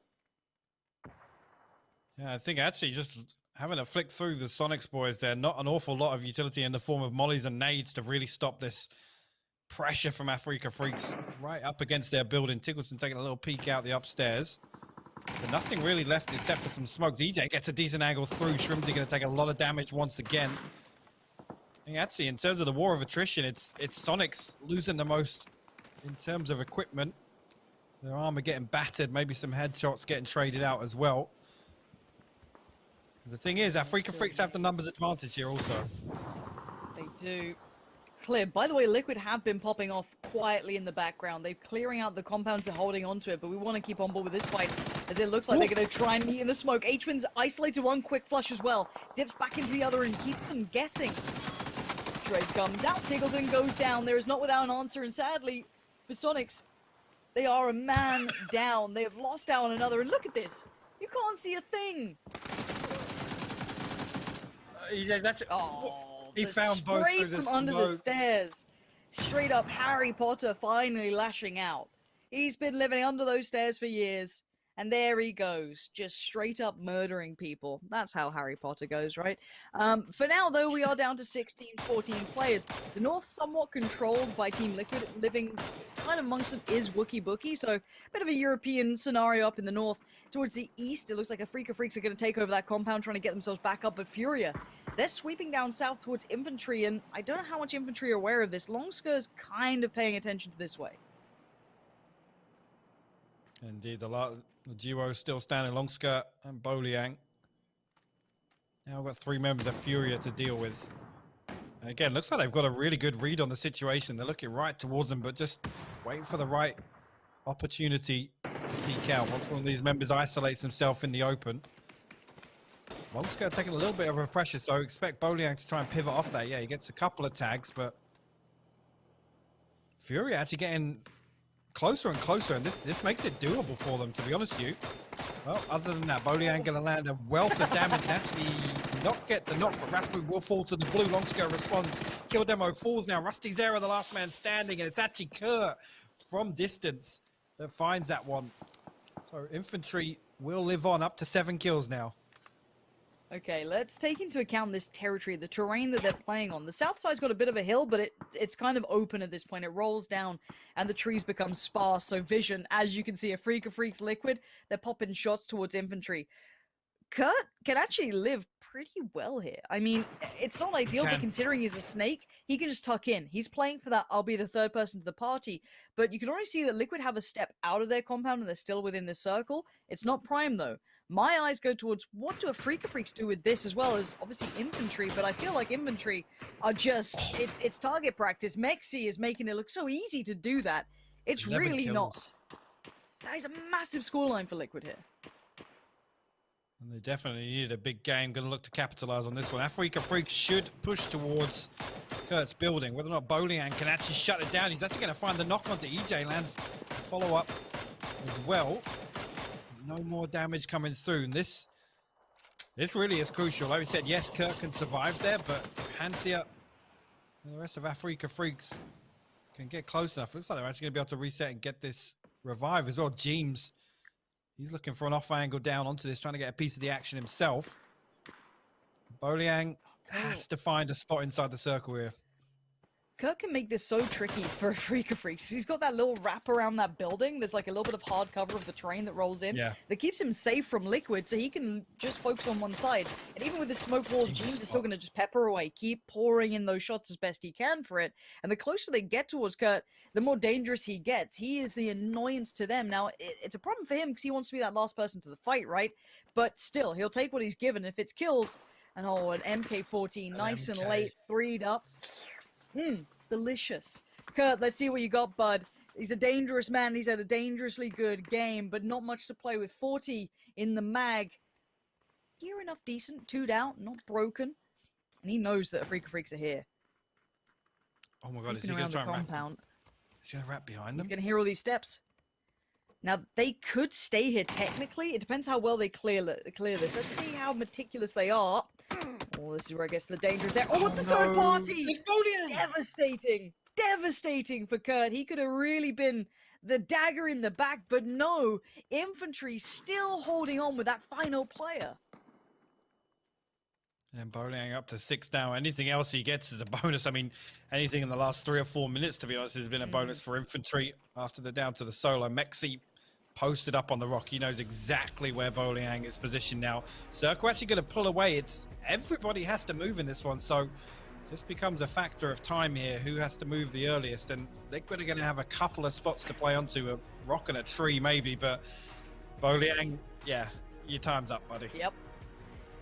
Yeah, I think actually just having a flick through the Sonics boys there, not an awful lot of utility in the form of mollies and nades to really stop this pressure from Afrika Freaks right up against their building. Tiggleton taking a little peek out the upstairs. But nothing really left except for some smokes. EJ gets a decent angle through. Shrimsy going to take a lot of damage once again. I think actually, in terms of the war of attrition, it's Sonic's losing the most in terms of equipment. Their armor getting battered, maybe some headshots getting traded out as well. The thing is, Afrika Freaks have the numbers advantage here also. They do. Clear. By the way, Liquid have been popping off quietly in the background. They're clearing out the compounds, they're holding onto it, but we want to keep on board with this fight, as it looks like they're going to try and meet in the smoke. H-Win's isolated one quick flush as well. Dips back into the other and keeps them guessing. Drake comes out, Tiggleton goes down. There is not without an answer, and sadly, for Sonics, they are a man down. They have lost out on another, and look at this. You can't see a thing. Yeah, that's it. Oh. He found both spray through the from under the smoke. stairs. Straight up Harry Potter finally lashing out. He's been living under those stairs for years. And there he goes, just straight up murdering people. That's how Harry Potter goes, right? For now, though, we are down to 16, 14 players. The North somewhat controlled by Team Liquid. Living kind of amongst them is Wookie Bookie, so a bit of a European scenario up in the North. Towards the East, it looks like Afrika Freaks are going to take over that compound, trying to get themselves back up. But Furia, they're sweeping down south towards Infantry, and I don't know how much Infantry are aware of this. Longskir's kind of paying attention to this way. Indeed, the duo still standing, Longskirt and Boliang. Now we've got 3 members of Furia to deal with. Again, looks like they've got a really good read on the situation. They're looking right towards them, but just waiting for the right opportunity to peek out. Once one of these members isolates himself in the open. Longskirt taking a little bit of a pressure, so expect Boliang to try and pivot off that. Yeah, he gets a couple of tags, but Furia actually getting closer and closer, and this makes it doable for them, to be honest with you. Well, other than that, Boliang going to land a wealth of damage and actually not get the knock, but Rasputin will fall to the blue. Longskirt responds. Kill demo falls now. Rusty Zera, the last man standing, and it's actually Kurt from distance that finds that one. So Infantry will live on up to 7 kills now. Okay, let's take into account this territory, the terrain that they're playing on. The south side's got a bit of a hill, but it's kind of open at this point. It rolls down, and the trees become sparse, so vision, as you can see, Afrika Freaks Liquid, they're popping shots towards Infantry. Kurt can actually live pretty well here. I mean, it's not ideal, but considering he's a snake, he can just tuck in. He's playing for that, I'll be the third person to the party, but you can already see that Liquid have a step out of their compound, and they're still within the circle. It's not prime, though. My eyes go towards what do Afrika Freaks do with this, as well as obviously Infantry, but I feel like Infantry are just, it's target practice. Mexi is making it look so easy to do that. It's really not. That is a massive scoreline for Liquid here. And they definitely needed a big game. Going to look to capitalize on this one. Afrika Freaks should push towards Kurt's building. Whether or not Boliang can actually shut it down, he's actually going to find the knock onto EJ. Lands follow up as well. No more damage coming through. And this really is crucial. Like we said, yes, Kurt can survive there, but if Hansia and the rest of Afrika Freaks can get close enough, looks like they're actually going to be able to reset and get this revive as well. James, he's looking for an off angle down onto this, trying to get a piece of the action himself. Boliang has to find a spot inside the circle here. Kurt can make this so tricky for Afrika Freaks. He's got that little wrap around that building. There's like a little bit of hard cover of the terrain that rolls in. Yeah. That keeps him safe from Liquid, so he can just focus on one side. And even with the smoke wall, James is still going to just pepper away, keep pouring in those shots as best he can for it. And the closer they get towards Kurt, the more dangerous he gets. He is the annoyance to them. Now, it's a problem for him because he wants to be that last person to the fight, right? But still, he'll take what he's given. If it's kills, and oh, an MK14, nice and late, 3'd up. Delicious. Kurt, let's see what you got, bud. He's a dangerous man. He's had a dangerously good game, but not much to play with. 40 in the mag. Gear enough decent, 2'd out, not broken. And he knows that Afrika Freaks are here. Oh my god, is he going to try and wrap? He's going to wrap behind them? He's going to hear all these steps. Now, they could stay here technically. It depends how well they clear this. Let's see how meticulous they are. Oh, this is where it gets the dangerous there. Oh, it's the third party! Devastating! Devastating for Kurt. He could have really been the dagger in the back, but no. Infantry still holding on with that final player. And Boliang up to 6 now. Anything else he gets is a bonus. I mean, anything in the last 3 or 4 minutes, to be honest, has been a bonus for Infantry after they're down to the solo. Mexi posted up on the rock. He knows exactly where Boliang is positioned now. Circle actually going to pull away. Everybody has to move in this one, so this becomes a factor of time here. Who has to move the earliest? And Liquid are going to have a couple of spots to play onto, a rock and a tree maybe, but Boliang, yeah, your time's up, buddy. Yep.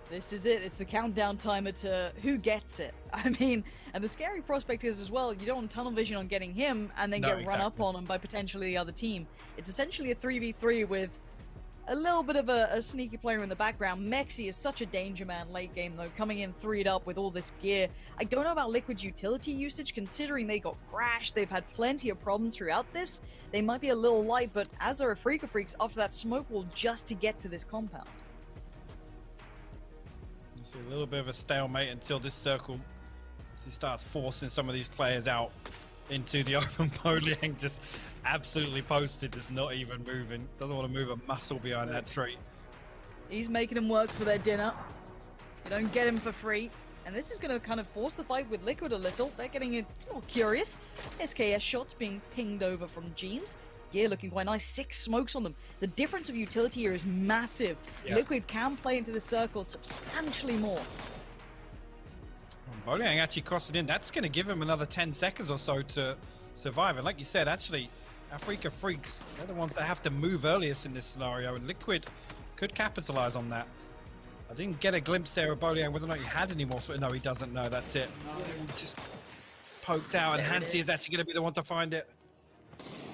This is it. It's the countdown timer to who gets it. I mean, and the scary prospect is as well, you don't want tunnel vision on getting him and then run up on him by potentially the other team. It's essentially a 3v3 with a little bit of a sneaky player in the background. Mexi is such a danger man late game, though, coming in 3'd up with all this gear. I don't know about Liquid's utility usage, considering they got crashed. They've had plenty of problems throughout this. They might be a little light, but as are Afrika Freaks after that smoke wall just to get to this compound. A little bit of a stalemate until this circle starts forcing some of these players out into the open. Boliang just absolutely posted, just not even moving. Doesn't want to move a muscle behind that tree. He's making them work for their dinner. You don't get him for free. And this is going to kind of force the fight with Liquid a little. They're getting a little curious. SKS shots being pinged over from Jeems. Yeah, looking quite nice. 6 smokes on them. The difference of utility here is massive. Yeah. Liquid can play into the circle substantially more. Boliang actually crossed it in. That's going to give him another 10 seconds or so to survive. And like you said, actually, Afrika Freaks, they're the ones that have to move earliest in this scenario. And Liquid could capitalize on that. I didn't get a glimpse there of Boliang, whether or not he had any more. No, he doesn't know. That's it. Just poked out, and Hansi is actually going to be the one to find it.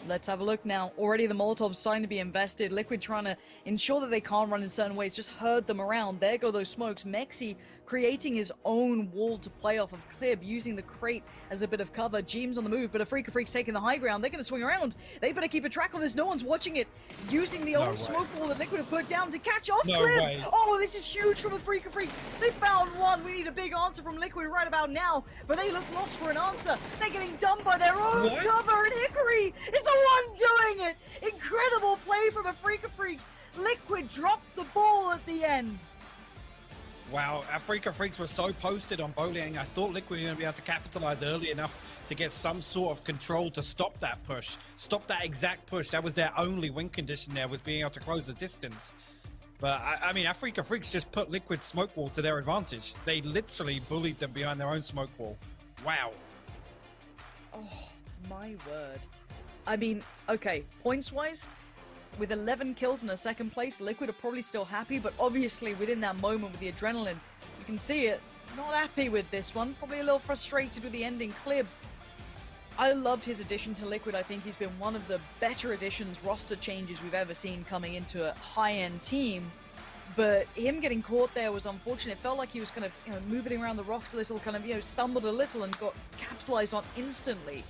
Let's have a look now. Already the Molotov's starting to be invested. Liquid trying to ensure that they can't run in certain ways. Just herd them around. There go those smokes. Mexi creating his own wall to play off of Clib, using the crate as a bit of cover. Jeems on the move, but Afrika Freaks taking the high ground. They're going to swing around. They better keep a track on this. No one's watching it. Using the old smoke wall that Liquid have put down to catch off Clib. Oh, this is huge from Afrika Freaks. They found one. We need a big answer from Liquid right about now, but they look lost for an answer. They're getting done by their own cover, and Hickory is the one doing it. Incredible play from Afrika Freaks. Liquid dropped the ball at the end. Wow, Afrika Freaks were so posted on Boliang. I thought Liquid were going to be able to capitalize early enough to get some sort of control to stop that push. Stop that exact push. That was their only win condition there, was being able to close the distance. But, I mean, Afrika Freaks just put Liquid's smoke wall to their advantage. They literally bullied them behind their own smoke wall. Wow. Oh, my word. I mean, okay, points-wise, with 11 kills in a second place, Liquid are probably still happy, but obviously within that moment with the adrenaline, you can see it. Not happy with this one. Probably a little frustrated with the ending. Clib, I loved his addition to Liquid. I think he's been one of the better additions, roster changes we've ever seen coming into a high-end team. But him getting caught there was unfortunate. It felt like he was kind of moving around the rocks a little, kind of stumbled a little and got capitalized on instantly.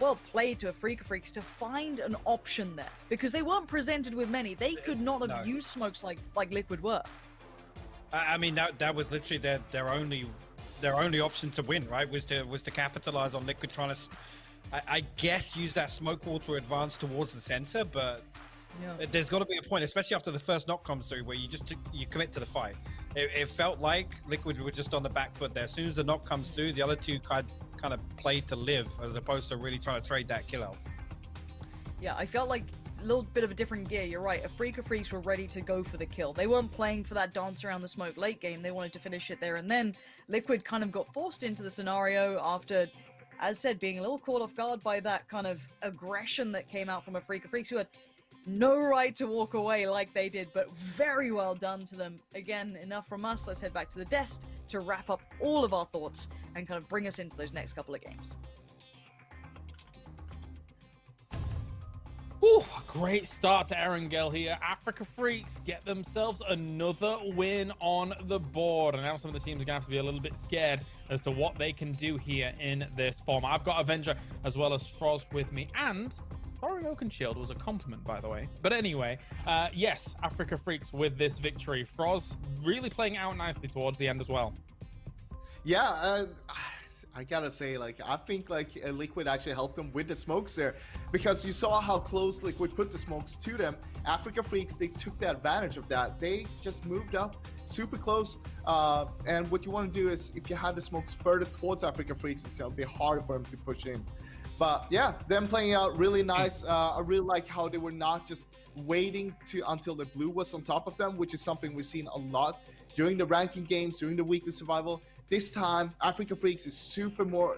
Well played to Afrika Freaks to find an option there, because they weren't presented with many. They could not have used smokes like Liquid were. I mean, that was literally their only option to win, right? Was to capitalize on Liquid trying to, I guess, use that smoke wall to advance towards the center. But there's got to be a point, especially after the first knock comes through, where you commit to the fight. It felt like Liquid were just on the back foot there. As soon as the knock comes through, the other two kind of played to live, as opposed to really trying to trade that kill out. Yeah, I felt like a little bit of a different gear. You're right. Afrika Freaks were ready to go for the kill. They weren't playing for that dance around the smoke late game. They wanted to finish it there and then. Liquid kind of got forced into the scenario after, as said, being a little caught off guard by that kind of aggression that came out from Afrika Freaks, who had no right to walk away like they did, but very well done to them. Again, enough from us. Let's head back to the desk to wrap up all of our thoughts and kind of bring us into those next couple of games. Whew, great start to Erangel here. Afrika Freaks get themselves another win on the board. And now some of the teams are going to have to be a little bit scared as to what they can do here in this form. I've got Avenger as well as Frost with me, and throwing Oaken Shield was a compliment, by the way. But anyway, yes, Afrika Freaks with this victory. Frost really playing out nicely towards the end as well. Yeah, I gotta say, like, I think like Liquid actually helped them with the smokes there, because you saw how close Liquid put the smokes to them. Africa Freaks, they took the advantage of that. They just moved up super close, and what you want to do is, if you have the smokes further towards Africa Freaks, it's gonna be harder for them to push in. But yeah, them playing out really nice. I really like how they were not just waiting until the blue was on top of them, which is something we've seen a lot during the ranking games, during the weekly survival. This time, Africa Freaks is super more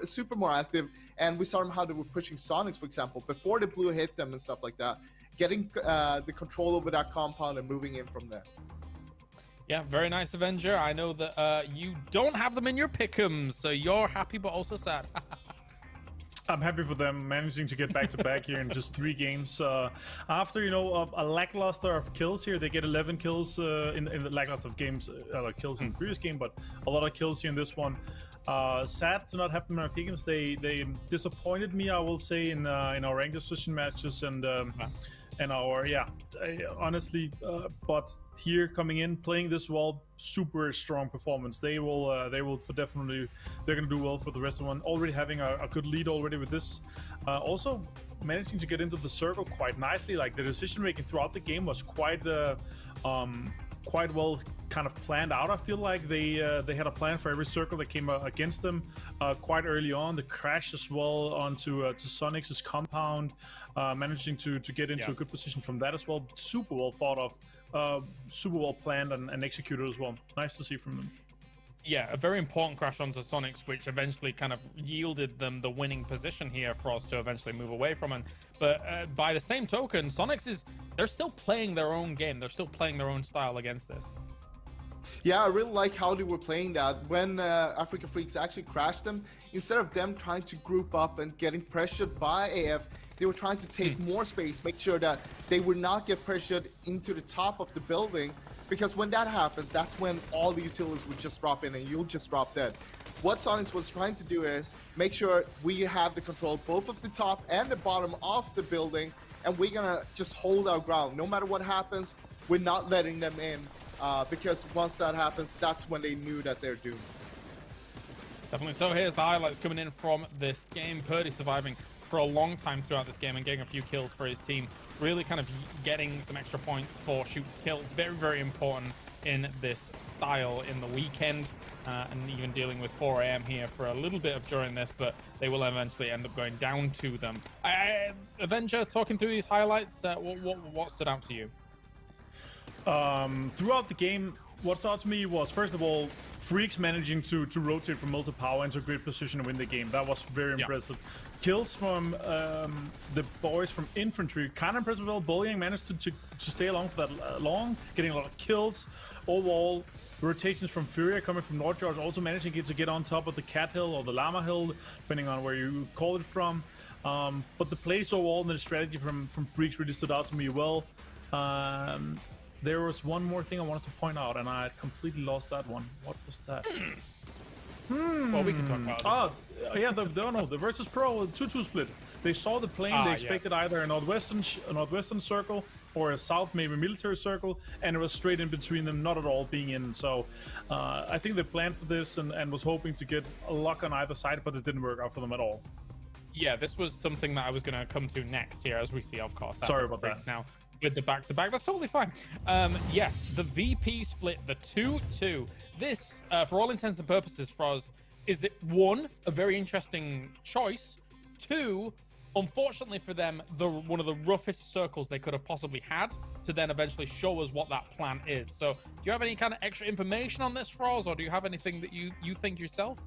active, and we saw how they were pushing Sonics, for example, before the blue hit them and stuff like that, getting the control over that compound and moving in from there. Yeah, very nice, Avenger. I know that you don't have them in your pick'ems, so you're happy but also sad. I'm happy for them managing to get back to back here in just 3 games. After, you know, a lackluster of kills here, they get 11 kills in the lackluster of games, like kills in the previous game, but a lot of kills here in this one. Sad to not have them in our games. They disappointed me, I will say, in our ranked decision matches and our honestly, but here coming in playing this well, super strong performance. They're gonna do well for the rest of the one. Already having a good lead already with this, also managing to get into the circle quite nicely. Like the decision making throughout the game was quite well kind of planned out. I feel like they had a plan for every circle that came against them quite early on. The crash as well onto to Sonic's compound, managing to get into a good position from that as well. Super well thought of, super well planned and executed as well. Nice to see from them. Yeah, a very important crash onto Sonics, which eventually kind of yielded them the winning position here for us to eventually move away from it. But by the same token, Sonics they're still playing their own game. They're still playing their own style against this. Yeah, I really like how they were playing that. When Africa Freaks actually crashed them, instead of them trying to group up and getting pressured by AF, they were trying to take more space, make sure that they would not get pressured into the top of the building, because when that happens, that's when all the utilities would just drop in and you'll just drop dead. What Sonics was trying to do is make sure we have the control both of the top and the bottom of the building, and we're gonna just hold our ground. No matter what happens, we're not letting them in, because once that happens, that's when they knew that they're doomed. Definitely so. Here's the highlights coming in from this game. Purdy surviving for a long time throughout this game and getting a few kills for his team. Really kind of getting some extra points for shoot to kill. Very, very important in this style in the weekend. And even dealing with 4 AM here for a little bit of during this, but they will eventually end up going down to them. Avenger, talking through these highlights, what stood out to you? Throughout the game, what stood out to me was, first of all, Freaks managing to rotate from multi-power into a great position and win the game. That was very impressive. Kills from the boys from infantry, kind of impressive. Well, Bullying managed to stay along for that long, getting a lot of kills. Overall, rotations from Furia coming from North George, also managing to get on top of the Cat Hill or the Llama Hill, depending on where you call it from. But the plays overall and the strategy from Freaks really stood out to me well. There was one more thing I wanted to point out, and I had completely lost that one. What was that? Well, we can talk about it. Yeah, the Versus Pro 2-2 split. They saw the plane. They expected either a northwestern circle or a south, maybe military circle, and it was straight in between them, not at all being in. So I think they planned for this and was hoping to get a luck on either side, but it didn't work out for them at all. Yeah, this was something that I was going to come to next here, as we see, of course. Sorry about that. Now, with the back-to-back, that's totally fine. Yes, the VP split, the 2-2. This, for all intents and purposes, Froz, is it 1, a very interesting choice, 2, unfortunately for them, one of the roughest circles they could have possibly had to then eventually show us what that plan is. So, do you have any kind of extra information on this, Froz, or do you have anything that you think yourself?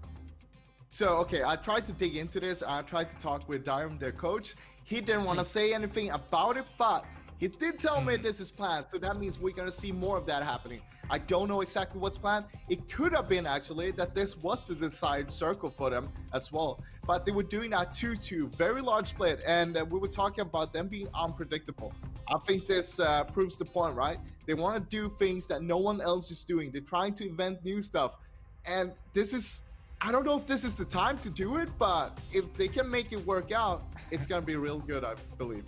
So, okay, I tried to dig into this. I tried to talk with Dyrem, their coach. He didn't want to say anything about it, but he did tell me this is planned. So that means we're going to see more of that happening. I don't know exactly what's planned. It could have been, actually, that this was the desired circle for them as well. But they were doing that 2-2, very large split. And we were talking about them being unpredictable. I think this proves the point, right? They want to do things that no one else is doing. They're trying to invent new stuff. And this is... I don't know if this is the time to do it, but if they can make it work out, it's going to be real good, I believe.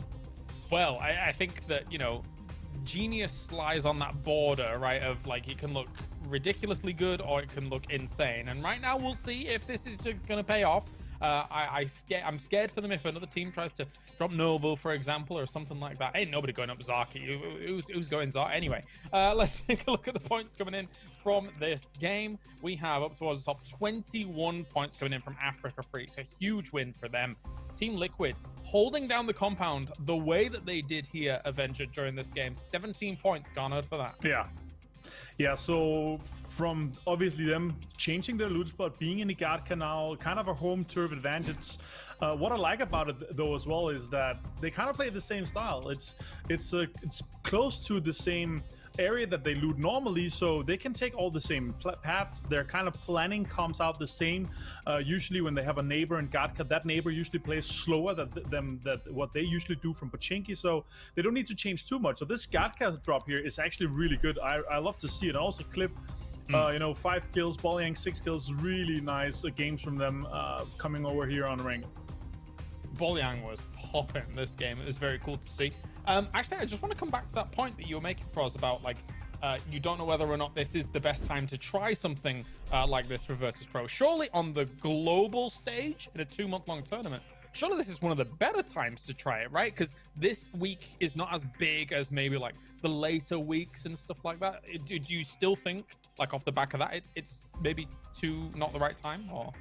Well, I think that, you know, genius lies on that border, right, of like it can look ridiculously good or it can look insane. And right now, we'll see if this is going to pay off. I'm scared for them if another team tries to drop Noble, for example, or something like that. Ain't nobody going up Zaki. Who's going Zaki? Anyway, let's take a look at the points coming in from this game. We have up towards the top 21 points coming in from Africa Freaks. A huge win for them. Team Liquid holding down the compound the way that they did here, Avenger, during this game. 17 points garnered for that. Yeah, so from obviously them changing their loot spot, being in the guard canal, kind of a home turf advantage. What I like about it though as well is that they kind of play the same style. It's close to the same area that they loot normally, so they can take all the same paths. Their kind of planning comes out the same. Usually when they have a neighbor in Gatka, that neighbor usually plays slower than what they usually do from Pochinki, so they don't need to change too much. So this Gatka drop here is actually really good. I love to see it. And also Clip, 5 kills, Bolyang 6 kills, really nice games from them coming over here on rank. Bolyang was popping this game. It was very cool to see. Actually, I just want to come back to that point that you were making for us about, like, you don't know whether or not this is the best time to try something like this for Virtus Pro. Surely on the global stage in a 2-month-long tournament, surely this is one of the better times to try it, right? Because this week is not as big as maybe like the later weeks and stuff like that. Do you still think, like off the back of that, it's maybe not the right time, or?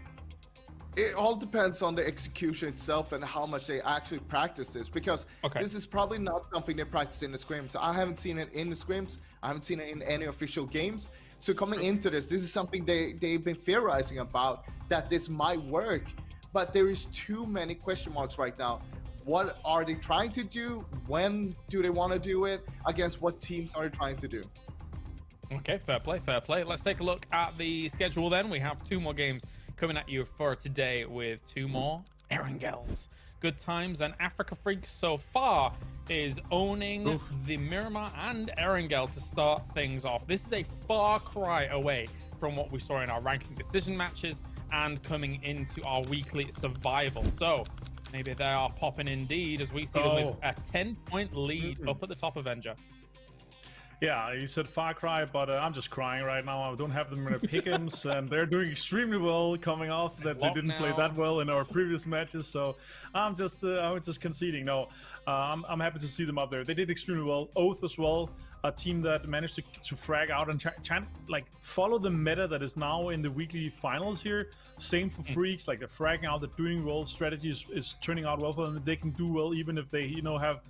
It all depends on the execution itself and how much they actually practice this, because this is probably not something they practice in the scrims. I haven't seen it in the scrims. I haven't seen it in any official games. So coming into this is something they've been theorizing about, that this might work, but there is too many question marks right now. What are they trying to do? When do they want to do it? Against what teams are they trying to do? Okay, fair play, fair play. Let's take a look at the schedule then. We have 2 more games coming at you for today with 2 more Erangels. Good times, and Africa Freaks so far is owning the Miramar and Erangel to start things off. This is a far cry away from what we saw in our ranking decision matches and coming into our weekly survival. So maybe they are popping indeed, as we see them with a 10-point lead up at the top, Avenger. Yeah, you said far cry, but I'm just crying right now. I don't have them in the pick'ems, and they're doing extremely well coming off that they didn't play that well in our previous matches. So I'm just conceding. No, I'm happy to see them up there. They did extremely well. Oath as well, a team that managed to frag out and like follow the meta that is now in the weekly finals here. Same for Freaks, like they're fragging out, they're doing well. Strategy is turning out well for them. They can do well even if they have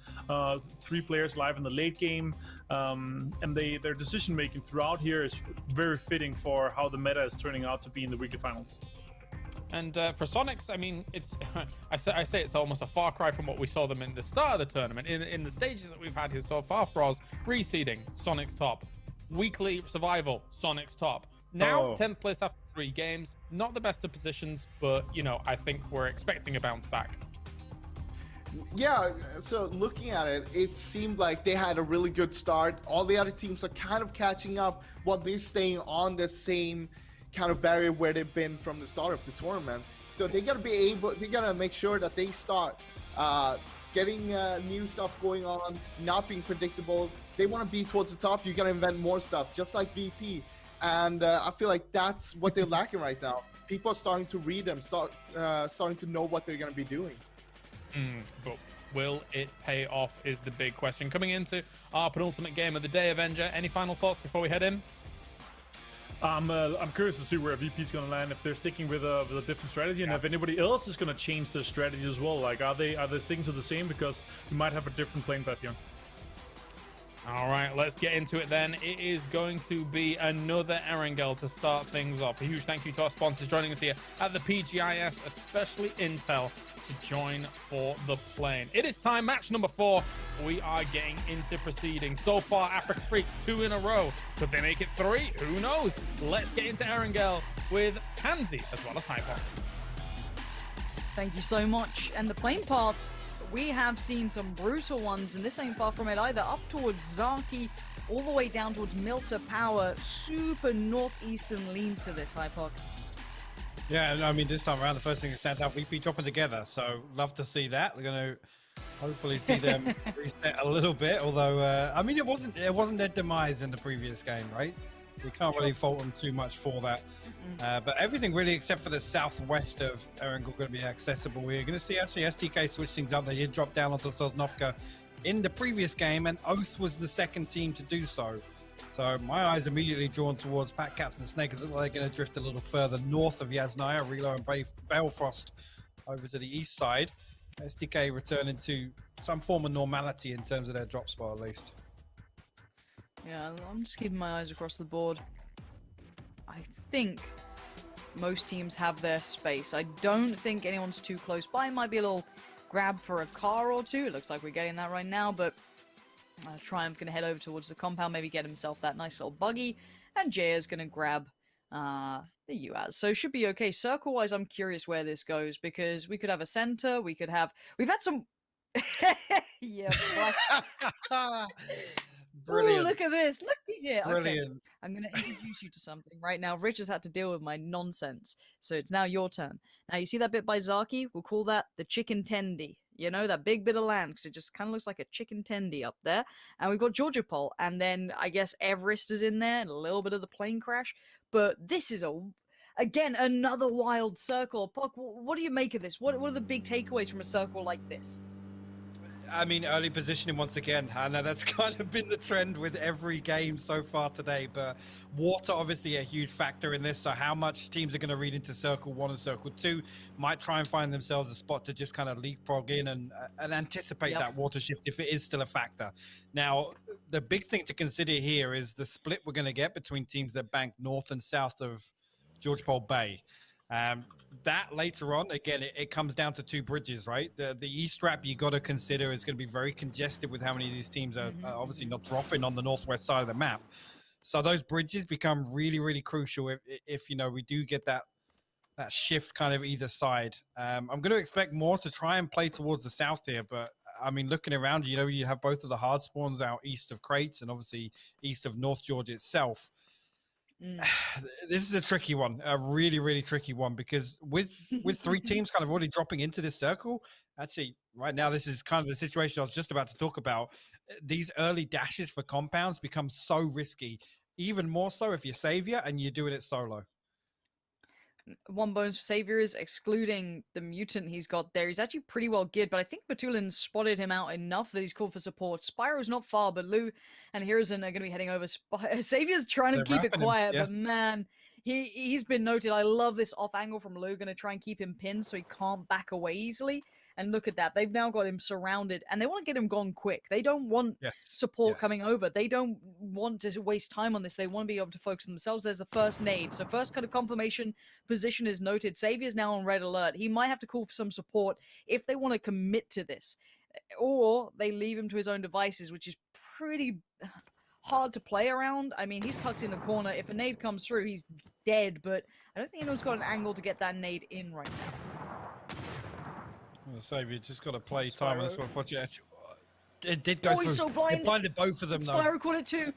3 players live in the late game. And their decision making throughout here is very fitting for how the meta is turning out to be in the weekly finals. And for Sonics, I mean, it's I say it's almost a far cry from what we saw them in the start of the tournament. In the stages that we've had here so far, for us, reseeding, Sonics top. Weekly survival, Sonics top. Now, 10th place after 3 games. Not the best of positions, but, I think we're expecting a bounce back. Yeah, so looking at it, it seemed like they had a really good start. All the other teams are kind of catching up while they're staying on the same kind of barrier where they've been from the start of the tournament. So they gotta make sure that they start getting new stuff going on, not being predictable. They want to be towards the top. You gotta invent more stuff, just like VP. And I feel like that's what they're lacking right now. People are starting to read them, starting to know what they're gonna be doing. But will it pay off is the big question. Coming into our penultimate game of the day, Avenger, any final thoughts before we head in? I'm curious to see where VP is going to land, if they're sticking with a different strategy, and if anybody else is going to change their strategy as well. Like, are they sticking to the same, because we might have a different playing path here. All right, let's get into it then. It is going to be another Erangel to start things off. A huge thank you to our sponsors joining us here at the PGI.S, especially Intel, to join for the plane. It is time, match number 4. We are getting into proceedings. So far, Africa Freaks 2 in a row. Could they make it 3? Who knows? Let's get into Erangel with Pansy as well as Hyper. Thank you so much. And the plane path, we have seen some brutal ones, and this ain't far from it either. Up towards Zaki, all the way down towards Milta Power. Super northeastern lean to this, Hypoc. Yeah, I mean, this time around, the first thing that stands out, we've been dropping together, so love to see that. We're going to hopefully see them reset a little bit, although, I mean, it wasn't their demise in the previous game, right? You can't really fault them too much for that. But everything really except for the southwest of Erangel going to be accessible. We're going to see actually STK switch things up. They did drop down onto Sosnovka in the previous game, and Oath was the second team to do so. So my eyes immediately drawn towards Pat Caps and Snakers. Look like they're going to drift a little further north of Yasnaya, Relo and Balefrost over to the east side. STK returning to some form of normality in terms of their drop spot at least. Yeah, I'm just keeping my eyes across the board. I think most teams have their space. I don't think anyone's too close by. Might be a little grab for a car or two. It looks like we're getting that right now, but Triumph going to head over towards the compound, maybe get himself that nice little buggy, and Jaya's going to grab the UAZ. So should be okay. Circle-wise, I'm curious where this goes, because we could have a center, we've had some... yeah, brilliant. Ooh, look at this. Look at here. Brilliant. Okay. I'm going to introduce you to something right now. Rich has had to deal with my nonsense. So it's now your turn. Now, you see that bit by Zaki? We'll call that the chicken tendy. You know, that big bit of land, because it just kind of looks like a chicken tendy up there. And we've got Georgia Pole. And then I guess Everest is in there and a little bit of the plane crash. But this is, again, another wild circle. Puck, what do you make of this? What are the big takeaways from a circle like this? I mean, early positioning once again. I know that's kind of been the trend with every game so far today, but water obviously a huge factor in this. So how much teams are going to read into Circle 1 and Circle 2 might try and find themselves a spot to just kind of leapfrog in and anticipate that water shift if it is still a factor. Now, the big thing to consider here is the split we're going to get between teams that bank north and south of George Pole Bay. That later on, again, it comes down to two bridges, right? The East Wrap you got to consider is going to be very congested with how many of these teams are obviously not dropping on the northwest side of the map. So those bridges become really, really crucial if you know, we do get that shift kind of either side. I'm going to expect more to try and play towards the south here, but I mean, looking around, you know, you have both of the hard spawns out east of Crates and obviously east of North Georgia itself. This is a tricky one, a really, really tricky one, because with three teams kind of already dropping into this circle, actually, right now, this is kind of the situation I was just about to talk about. These early dashes for compounds become so risky, even more so if you're Savior and you're doing it solo. One bonus for Savior is excluding the mutant he's got there. He's actually pretty well geared, but I think Batulin spotted him out enough that he's called for support. Spyro's not far, but Lou and Hiruzen are going to be heading over. Savior's trying to keep it quiet, but man, he's been noted. I love this off angle from Lou, going to try and keep him pinned so he can't back away easily. And look at that. They've now got him surrounded, and they want to get him gone quick. They don't want support coming over. They don't want to waste time on this. They want to be able to focus on themselves. There's the first nade. So first kind of confirmation position is noted. Saviour's now on red alert. He might have to call for some support if they want to commit to this. Or they leave him to his own devices, which is pretty hard to play around. I mean, he's tucked in a corner. If a nade comes through, he's dead, but I don't think anyone's got an angle to get that nade in right now. Well, Savior just got to play time on this one. It did go through. He's so blind. It blinded both of them, though. Spyro caught it too.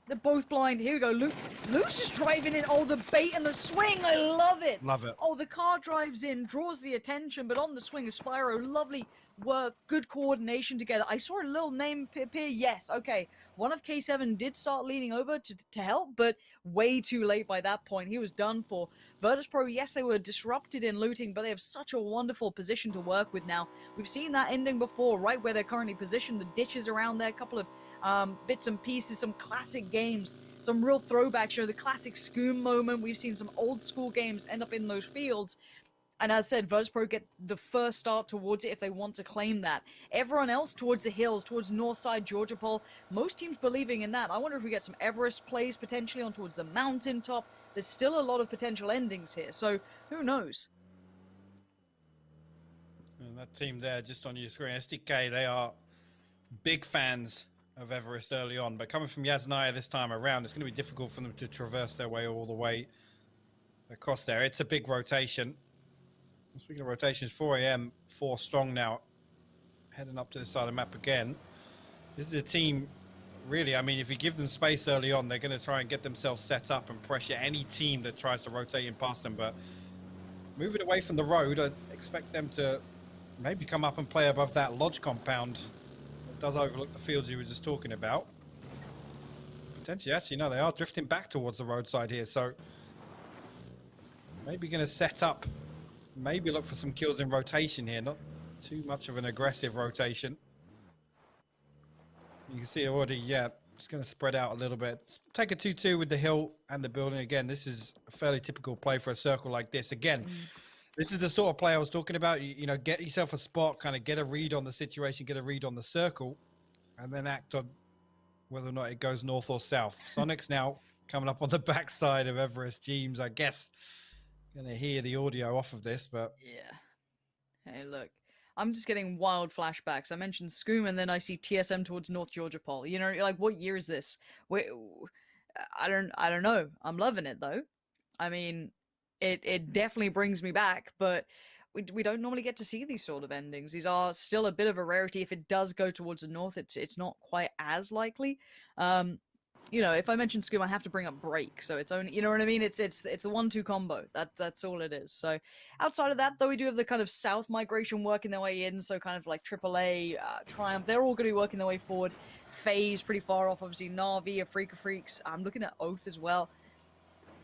They're both blind. Here we go. Luke's just driving in. Oh, the bait and the swing. I love it. Love it. Oh, the car drives in, draws the attention, but on the swing is Spyro. Lovely work, good coordination together. I saw a little name appear. Yes, okay. One of K7 did start leaning over to help, but way too late by that point. He was done for. Virtus.pro, yes, they were disrupted in looting, but they have such a wonderful position to work with now. We've seen that ending before, right where they're currently positioned. The ditches around there, a couple of bits and pieces, some classic games, some real throwbacks. You know, the classic Scoom moment. We've seen some old school games end up in those fields. And as I said, Virtus.pro get the first start towards it if they want to claim that. Everyone else towards the hills, towards Northside, Georgia Pole, most teams believing in that. I wonder if we get some Everest plays potentially on towards the mountaintop. There's still a lot of potential endings here, so who knows? And that team there, just on your screen, SDK, they are big fans of Everest early on, but coming from Yasnaya this time around, it's going to be difficult for them to traverse their way all the way across there. It's a big rotation. Speaking of rotations, 4 AM, 4 strong now, heading up to the side of the map again. This is a team, really, I mean, if you give them space early on, they're going to try and get themselves set up and pressure any team that tries to rotate in past them. But moving away from the road, I expect them to maybe come up and play above that lodge compound that does overlook the fields you were just talking about. potentially, actually, no, they are drifting back towards the roadside here. So maybe going to set up, maybe look for some kills in rotation here. Not too much of an aggressive rotation. You can see already, yeah, it's going to spread out a little bit. Take a 2-2 with the hill and the building. Again, this is a fairly typical play for a circle like this. Again, this is the sort of play I was talking about. You know, get yourself a spot, kind of get a read on the situation, get a read on the circle, and then act on whether or not it goes north or south. Sonic's now coming up on the backside of Everest James. I guess going to hear the audio off of this, but... Yeah. Hey, look. I'm just getting wild flashbacks. I mentioned Scoom, and then I see TSM towards North Georgia Pole. You know, you're like, what year is this? I don't know. I'm loving it, though. I mean, it definitely brings me back, but we don't normally get to see these sort of endings. These are still a bit of a rarity. If it does go towards the north, it's not quite as likely. You know, if I mention Scoom, I have to bring up Break, so it's only, you know what I mean? It's the 1-2 combo. That's all it is. So outside of that, though, we do have the kind of south migration working their way in. So kind of like AAA, Triumph, they're all going to be working their way forward. FaZe pretty far off, obviously. Na'Vi, Afrika Freaks. I'm looking at Oath as well.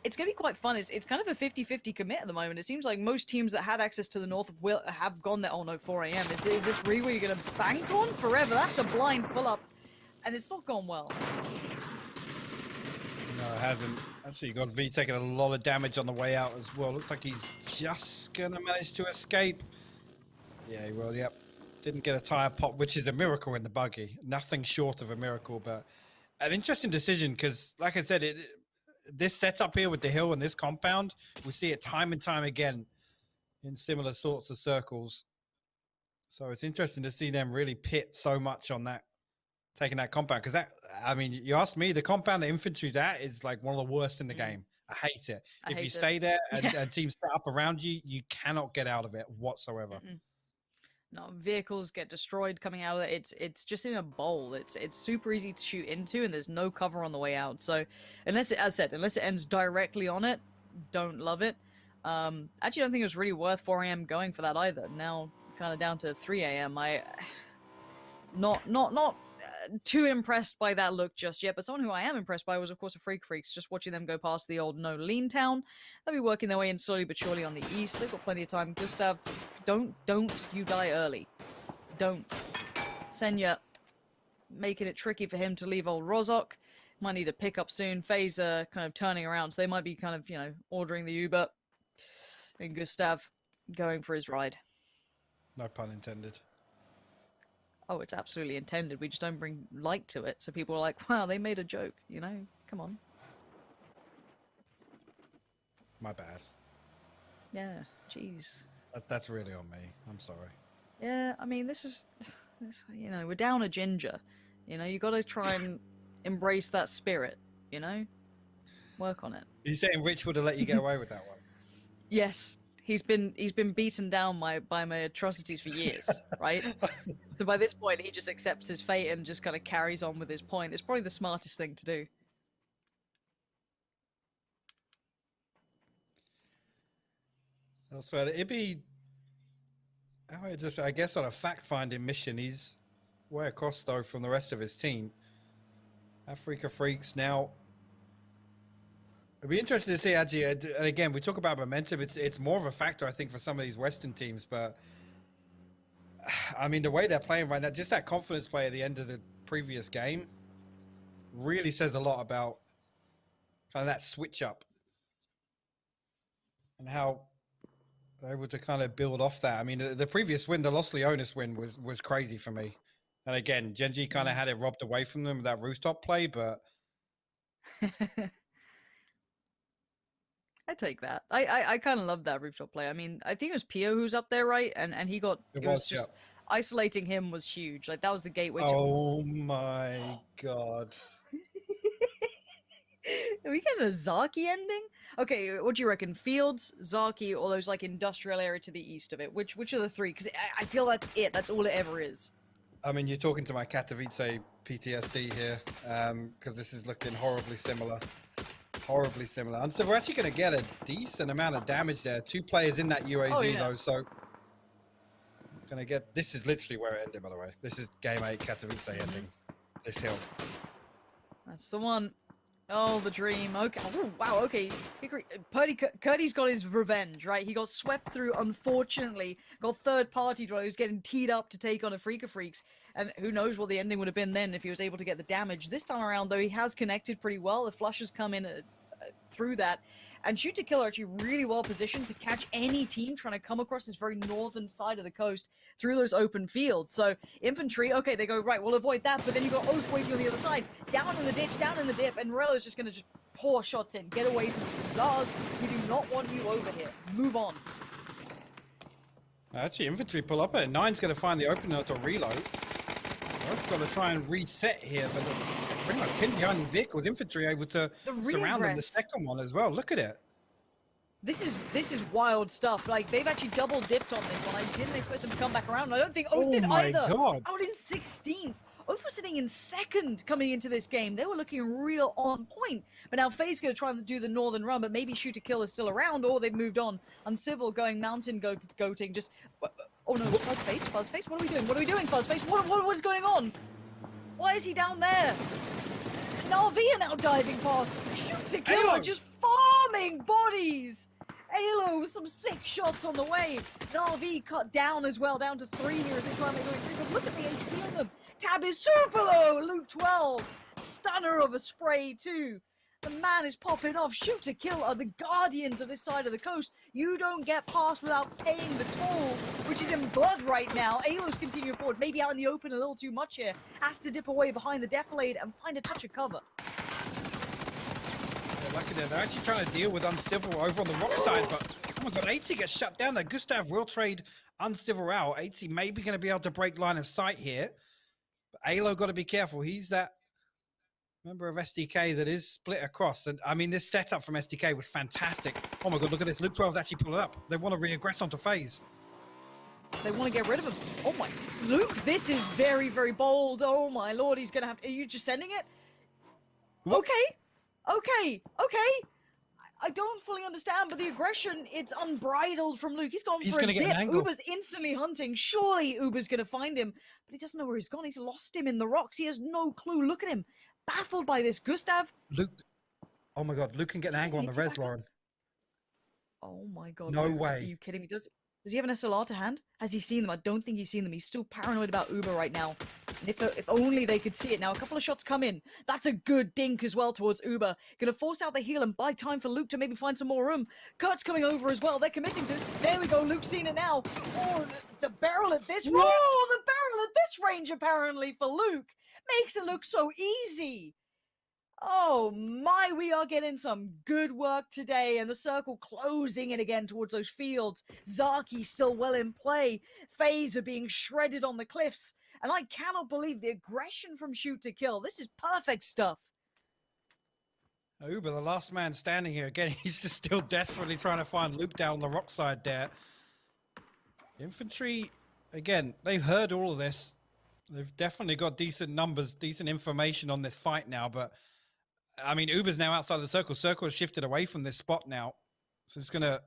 It's going to be quite fun. It's kind of a 50-50 commit at the moment. It seems like most teams that had access to the north have gone there. Oh no, 4 a.m. Is this really what you're going to bank on forever? That's a blind pull-up, and it's not gone well. No, it hasn't. Actually, you got V taking a lot of damage on the way out as well. Looks like he's just going to manage to escape. Yeah, he will, yep. Didn't get a tire pop, which is a miracle in the buggy. Nothing short of a miracle, but an interesting decision because, like I said, this setup here with the hill and this compound, we see it time and time again in similar sorts of circles. So it's interesting to see them really pit so much on that, taking that compound. Because that, I mean, you asked me, the compound the infantry's at is like one of the worst in the game. I hate it. If you stay there and teams set up around you, you cannot get out of it whatsoever. No, vehicles get destroyed coming out of it. It's just in a bowl. It's super easy to shoot into, and there's no cover on the way out. So unless it, as I said, unless it ends directly on it, don't love it. Actually don't think it was really worth 4 a.m. going for that either. Now kind of down to 3 a.m. I not too impressed by that look just yet, but someone who I am impressed by was, of course, Afrika Freaks. Just watching them go past the old No Lean Town. They'll be working their way in slowly but surely on the east. They've got plenty of time. Gustav, don't you die early. Don't. Senya, making it tricky for him to leave old Rozok. Might need a pickup soon. FaZe kind of turning around, so they might be kind of, you know, ordering the Uber. And Gustav going for his ride. No pun intended. Oh, it's absolutely intended. We just don't bring light to it. So people are like, wow, they made a joke, you know? Come on. My bad. Yeah, jeez. That's really on me. I'm sorry. Yeah, I mean, this is, you know, we're down a ginger. You know, you got to try and embrace that spirit, you know? Work on it. Are you saying Rich would have let you get away with that one? Yes. He's been beaten down by my atrocities for years, right? So by this point, he just accepts his fate and just kind of carries on with his point. It's probably the smartest thing to do. So it'd be, I guess, on a fact-finding mission. He's way across though from the rest of his team. Afrika Freaks now. It'd be interesting to see, actually, and again, we talk about momentum. It's more of a factor, I think, for some of these Western teams. But, I mean, the way they're playing right now, just that confidence play at the end of the previous game really says a lot about kind of that switch up and how they're able to kind of build off that. I mean, the previous win, the Los Leones win, was crazy for me. And again, Gen.G kind of had it robbed away from them with that rooftop play, but... I take that. I kind of love that rooftop play. I mean, I think it was Pio who's up there, right? And he got... It was just... Isolating him was huge. Like, that was the gateway to... Oh my god. Are we getting a Zaki ending? Okay, what do you reckon? Fields, Zaki, or those, like, industrial area to the east of it? Which are the three? Because I feel that's it. That's all it ever is. I mean, you're talking to my Katowice PTSD here, because this is looking horribly similar. Horribly similar. And so we're actually going to get a decent amount of damage there. 2 players in that UAZ, though, so... Going to get... This is literally where it ended, by the way. This is Game 8 Katowice ending. This hill. That's the one. Oh, the dream. Okay. Oh, wow. Okay. Curdy's got his revenge, right? He got swept through, unfortunately. Got third-party draw. He was getting teed up to take on a Freak of Freaks. And who knows what the ending would have been then if he was able to get the damage. This time around, though, he has connected pretty well. The flushes come in through that. And Shoot to Kill are actually really well positioned to catch any team trying to come across this very northern side of the coast through those open fields. So infantry, okay, they go, right, we'll avoid that, but then you've got Oath waiting on the other side. Down in the ditch, down in the dip, and Morello's just going to just pour shots in. Get away from the Zars. We do not want you over here. Move on. Actually, infantry pull up at it. Nine's going to find the opener to reload. Oath's got to try and reset here, but pretty much pinned behind these vehicles. Infantry able to surround them. The second one as well. Look at it. This is wild stuff. Like, they've actually double dipped on this one. I didn't expect them to come back around. I don't think Oath did either. Oh my God. Out in 16th. Oath was sitting in second coming into this game. They were looking real on point. But now Faye's going to try and do the northern run, but maybe Shoot to Kill is still around, or they've moved on. Uncivil going mountain goating. Just, oh no, Fuzzface, what are we doing? What are we doing, Fuzzface? What is going on? Why is he down there? Na'Vi are now diving past. Shoot to Kill are just farming bodies. Halo with some sick shots on the way. Na'Vi cut down as well, down to 3 here as they try and make their way through. But look at the HP on them. Tab is super low. Luke 12. Stunner of a spray too. The man is popping off. Shoot to Kill are the guardians of this side of the coast. You don't get past without paying the toll, which is in blood right now. Halo's continuing forward, maybe out in the open a little too much here. Has to dip away behind the defilade and find a touch of cover. Lucky there. They're actually trying to deal with Uncivil over on the rock side, but oh my God, 80 gets shut down there. Gustav will trade Uncivil out. 80 maybe going to be able to break line of sight here. But Halo got to be careful. He's that member of SDK that is split across. And I mean, this setup from SDK was fantastic. Oh my God, look at this. Luke 12's actually pulling up. They want to reaggress onto FaZe. They want to get rid of him. Oh my, Luke, this is very, very bold. Oh my Lord, he's going to have to, are you just sending it? What? Okay. I don't fully understand, but the aggression, it's unbridled from Luke. He's gone for a dip. Uber's instantly hunting. Surely Uber's going to find him, but he doesn't know where he's gone. He's lost him in the rocks. He has no clue. Look at him. Baffled by this. Gustav. Luke. Oh my God. Luke can get an angle on the res, Lauren. Oh my God. No Luke, way. Are you kidding me? Does he have an SLR to hand? Has he seen them? I don't think he's seen them. He's still paranoid about Uber right now. And if only they could see it. Now, a couple of shots come in. That's a good dink as well towards Uber. Going to force out the heal and buy time for Luke to maybe find some more room. Kurt's coming over as well. They're committing to it. There we go. Luke's seen it now. Oh, the barrel at this... Whoa, the barrel at this range, apparently, for Luke. Makes it look so easy. Oh my, we are getting some good work today, and the circle closing in again towards those fields. Zaki still well in play. FaZe are being shredded on the cliffs, and I cannot believe the aggression from Shoot to Kill. This is perfect stuff. Uber, the last man standing here again. He's just still desperately trying to find Luke down on the rock side there. Infantry, again, they've heard all of this. They've definitely got decent numbers, decent information on this fight now, but I mean, Uber's now outside the circle. Circle has shifted away from this spot now. So it's going to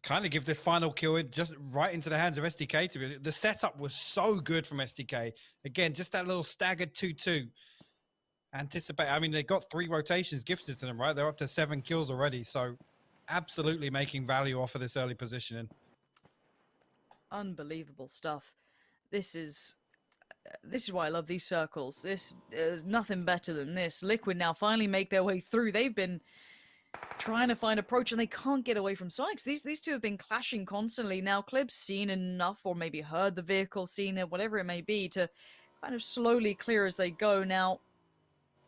kind of give this final kill just right into the hands of SDK. The setup was so good from SDK. Again, just that little staggered 2-2. Anticipate. I mean, they got 3 rotations gifted to them, right? They're up to 7 kills already. So absolutely making value off of this early positioning. Unbelievable stuff. This is why I love these circles. There's nothing better than this. Liquid now finally make their way through. They've been trying to find approach, and they can't get away from Sonics. These two have been clashing constantly. Now, Clib's seen enough, or maybe heard the vehicle, seen it, whatever it may be, to kind of slowly clear as they go. Now,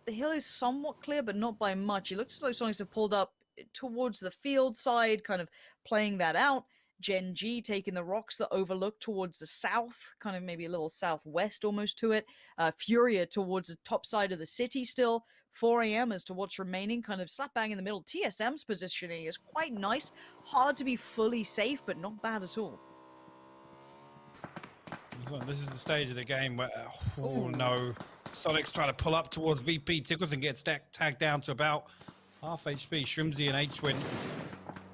the hill is somewhat clear, but not by much. It looks as though Sonics have pulled up towards the field side, kind of playing that out. Gen G taking the rocks that overlook towards the south, kind of maybe a little southwest almost to it. Furia towards the top side of the city still. 4 a.m. as to what's remaining, kind of slap bang in the middle. TSM's positioning is quite nice. Hard to be fully safe, but not bad at all. This is the stage of the game where, oh no, Sonic's trying to pull up towards VP. Tickleton gets tagged down to about half HP. Shrimsy and H-Twin.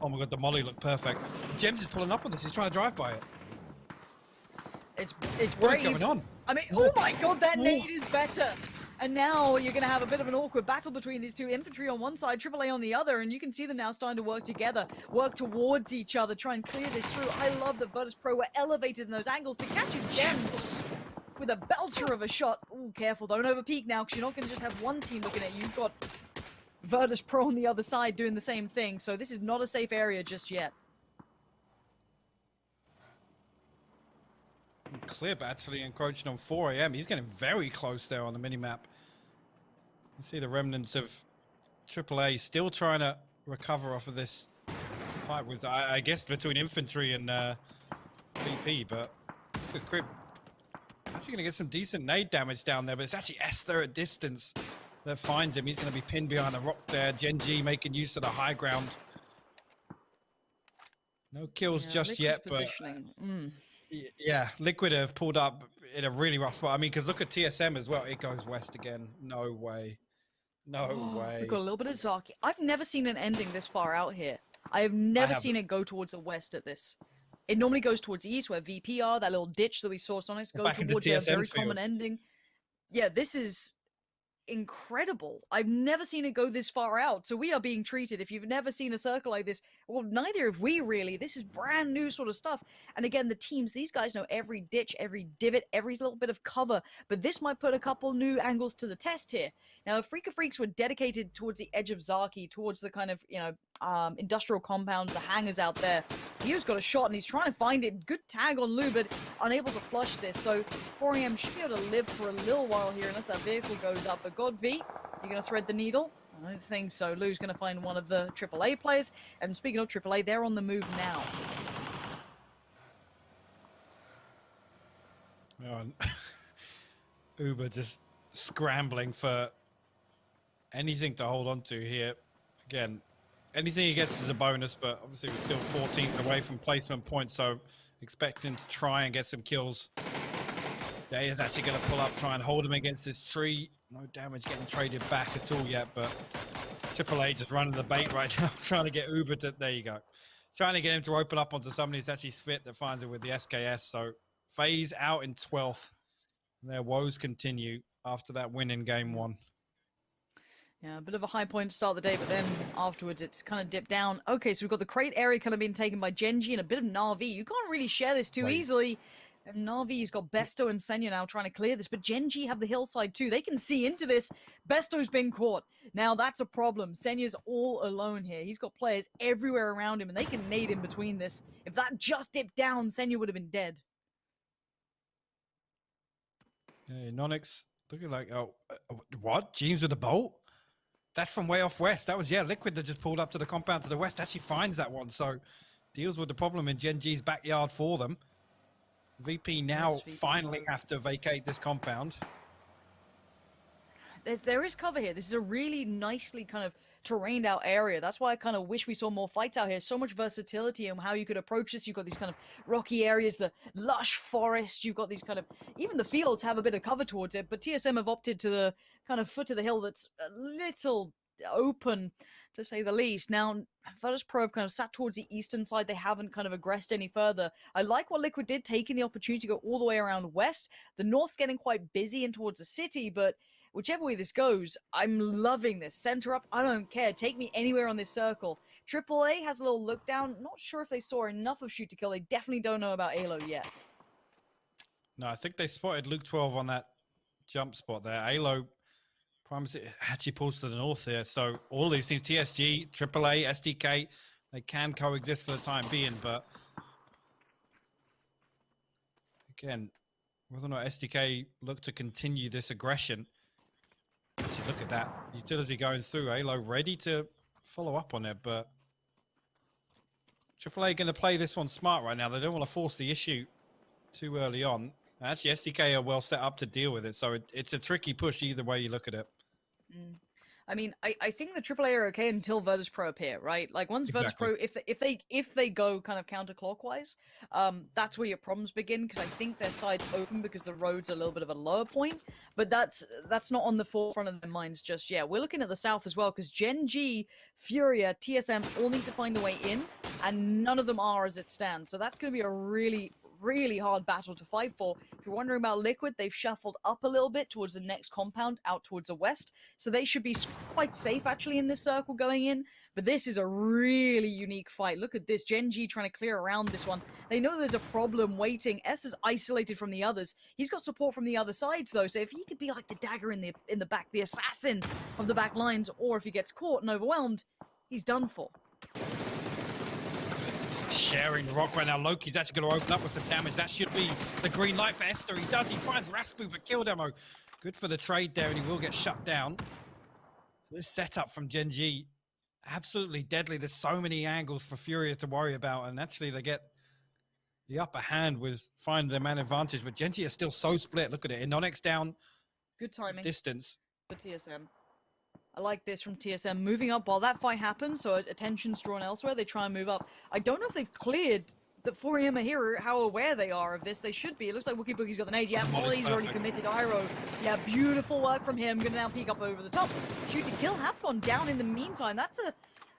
Oh my God, the molly looked perfect. Gems is pulling up on this. He's trying to drive by it. It's what is brave. going on? I mean, oh my God, that nade is better. And now you're going to have a bit of an awkward battle between these two. Infantry on one side, AAA on the other, and you can see them now starting to work together, work towards each other, try and clear this through. I love that Virtus.pro were elevated in those angles to catch his gems with a belter of a shot. Ooh, careful, don't overpeak now, because you're not going to just have one team looking at you. You've got Virtus.pro on the other side doing the same thing, so this is not a safe area just yet. Clip actually encroaching on 4 AM. He's getting very close there on the minimap. You see the remnants of AAA still trying to recover off of this fight with, I guess, between infantry and VP, but good Crib. Actually going to get some decent nade damage down there, but it's actually S there at distance that finds him. He's going to be pinned behind the rock there. Gen G making use of the high ground. No kills just yet, but yeah, Liquid have pulled up in a really rough spot. I mean, because look at TSM as well. It goes west again. No way. No way. We've got a little bit of Zaki. I've never seen an ending this far out here. I have never seen it go towards the west at this. It normally goes towards the east where VP are, that little ditch that we saw Sonics go towards a very common ending. Yeah, this is incredible. I've never seen it go this far out. So we are being treated. If you've never seen a circle like this, well, neither have we really. This is brand new sort of stuff. And again, the teams, these guys know every ditch, every divot, every little bit of cover. But this might put a couple new angles to the test here. Now, if Freaka Freaks were dedicated towards the edge of Zaki, towards the kind of, you know, industrial compounds, the hangars out there, he's got a shot and he's trying to find it. Good tag on Lou, but unable to flush this. So 4AM should be able to live for a little while here unless that vehicle goes up. But God, V, you're going to thread the needle? I don't think so. Lou's going to find one of the AAA players. And speaking of AAA, they're on the move now. Oh, Uber just scrambling for anything to hold on to here. Again, anything he gets is a bonus, but obviously we're still 14th away from placement points, so expecting to try and get some kills. Day is actually going to pull up, try and hold him against this tree. No damage getting traded back at all yet, but AAA just running the bait right now, trying to get Uber to, there you go. Trying to get him to open up onto somebody. It's actually Svit that finds it with the SKS, so FaZe out in 12th. Their woes continue after that win in game 1. Yeah, a bit of a high point to start the day, but then afterwards it's kind of dipped down. Okay, so we've got the crate area kind of being taken by Gen G and a bit of Na'Vi. You can't really share this too easily. And Na'Vi's got Besto and Senya now trying to clear this, but Gen G have the hillside too. They can see into this. Besto's been caught. Now that's a problem. Senya's all alone here. He's got players everywhere around him, and they can nade in between this. If that just dipped down, Senya would have been dead. Yeah, Nonix looking like, oh, what? James with a bolt? That's from way off west. That was, yeah, Liquid that just pulled up to the compound to the west. Actually finds that one, so deals with the problem in Gen G's backyard for them. VP now finally have to vacate this compound. There is cover here. This is a really nicely kind of terrained out area. That's why I kind of wish we saw more fights out here. So much versatility in how you could approach this. You've got these kind of rocky areas, the lush forest. You've got these kind of, even the fields have a bit of cover towards it, but TSM have opted to the kind of foot of the hill that's a little open, to say the least. Now, Virtus.pro have kind of sat towards the eastern side. They haven't kind of aggressed any further. I like what Liquid did, taking the opportunity to go all the way around west. The north's getting quite busy in towards the city, but whichever way this goes, I'm loving this. Center up, I don't care. Take me anywhere on this circle. AAA has a little look down. Not sure if they saw enough of Shoot to Kill. They definitely don't know about Alo yet. No, I think they spotted Luke 12 on that jump spot there. Alo actually pulls to the north here. So all these teams, TSG, AAA, SDK, they can coexist for the time being, but again, whether or not SDK look to continue this aggression. Actually, look at that utility going through. Halo ready to follow up on it, but AAA going to play this one smart right now. They don't want to force the issue too early on. Actually, SDK are well set up to deal with it, so it's a tricky push either way you look at it. I mean, I think the AAA are okay until Virtus.pro appear, right? Like once Virtus.pro, if they go kind of counterclockwise, that's where your problems begin, because I think their side's open because the road's a little bit of a lower point, but that's not on the forefront of their minds just yet. We're looking at the south as well, because Gen G, Furia, TSM all need to find a way in, and none of them are as it stands. So that's going to be a really, really hard battle to fight for. If you're wondering about Liquid, they've shuffled up a little bit towards the next compound, out towards the west. So they should be quite safe, actually, in this circle going in. But this is a really unique fight. Look at this. Gen G trying to clear around this one. They know there's a problem waiting. S is isolated from the others. He's got support from the other sides, though. So if he could be like the dagger in the back, the assassin of the back lines, or if he gets caught and overwhelmed, he's done for. Sharing the rock right now. Loki's actually going to open up with some damage. That should be the green light for Esther. He does. He finds Raspu, but kill demo. Good for the trade there, and he will get shut down. This setup from Gen G, absolutely deadly. There's so many angles for Furia to worry about, and actually they get the upper hand with finding their man advantage. But Gen G is still so split. Look at it. Inonix down. Good timing. Distance. For TSM. I like this from TSM. Moving up while that fight happens, so attention's drawn elsewhere. They try and move up. I don't know if they've cleared the 4am are here, how aware they are of this. They should be. It looks like Wookie Boogie's got the nade. Yeah, Molly's already committed. Iroh. Yeah, beautiful work from him. Gonna now peek up over the top. Shoot to kill have gone down in the meantime. That's a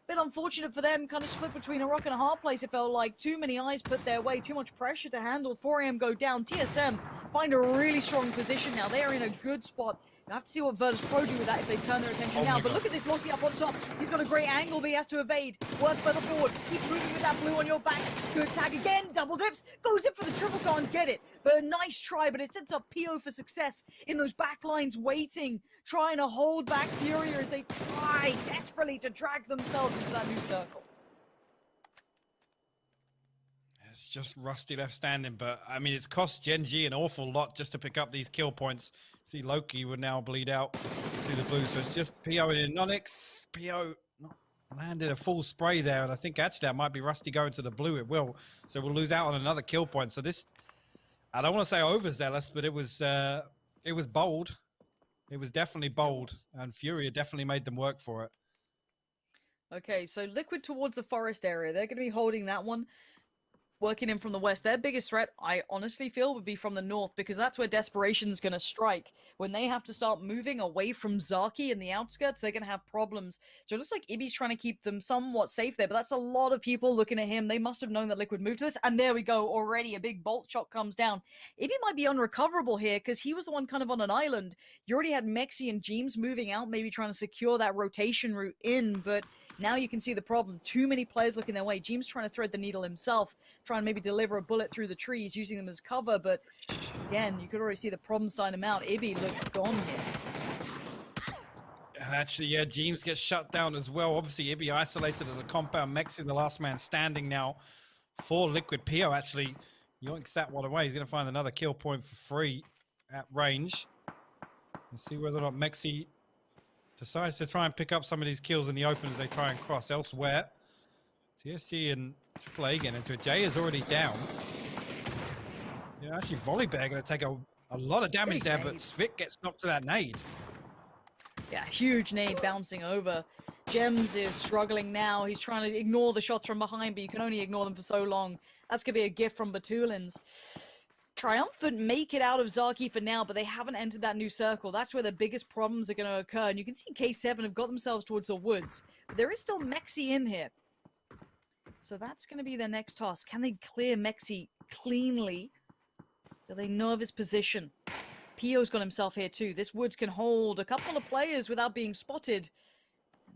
bit unfortunate for them. Kind of split between a rock and a hard place. It felt like too many eyes put their way. Too much pressure to handle. 4am go down. TSM find a really strong position now. They are in a good spot. You have to see what Virtus Pro do with that if they turn their attention now. But look at this Loki up on top. He's got a great angle, but he has to evade. Work further forward. Keep moving with that blue on your back. Good tag again. Double dips. Goes in for the triple. Can't get it. But a nice try. But it sets up PO for success in those back lines waiting. Trying to hold back Furia as they try desperately to drag themselves into that new circle. It's just Rusty left standing, but I mean, it's cost Gen G an awful lot just to pick up these kill points. See, Loki would now bleed out through the blue, so it's just PO and Inonix. PO landed a full spray there, and I think actually that might be Rusty going to the blue. It will, so we'll lose out on another kill point. So this, I don't want to say overzealous, but it was bold. It was definitely bold, and Furia definitely made them work for it. Okay, so Liquid towards the forest area. They're going to be holding that one. Working in from the west. Their biggest threat, I honestly feel, would be from the north, because that's where Desperation's going to strike. When they have to start moving away from Zaki and the outskirts, they're going to have problems. So it looks like Ibby's trying to keep them somewhat safe there, but that's a lot of people looking at him. They must have known that Liquid moved to this, and there we go. Already a big bolt shot comes down. Ibby might be unrecoverable here, because he was the one kind of on an island. You already had Mexi and Jeems moving out, maybe trying to secure that rotation route in, but now you can see the problem. Too many players looking their way. Jeems trying to thread the needle himself, trying to maybe deliver a bullet through the trees, using them as cover, but again, you could already see the problem starting him out. Ibby looks gone here. And actually, yeah, Jeems gets shut down as well. Obviously, Ibby isolated at the compound. Mexi, the last man standing now for Liquid. PO actually yoinks that one away. He's going to find another kill point for free at range. Let's see whether or not Mexi decides to try and pick up some of these kills in the open as they try and cross elsewhere. TSG and AAA getting into it. Jay is already down. Yeah, actually, Volibear going to take a lot of damage there, but Svik gets knocked to that nade. Yeah, huge nade bouncing over. Gems is struggling now. He's trying to ignore the shots from behind, but you can only ignore them for so long. That's going to be a gift from Batulins. Triumphant make it out of Zaki for now, but they haven't entered that new circle. That's where the biggest problems are going to occur. And you can see K7 have got themselves towards the woods. But there is still Mexi in here. So that's going to be their next task. Can they clear Mexi cleanly? Do they know of his position? Pio's got himself here too. This woods can hold a couple of players without being spotted.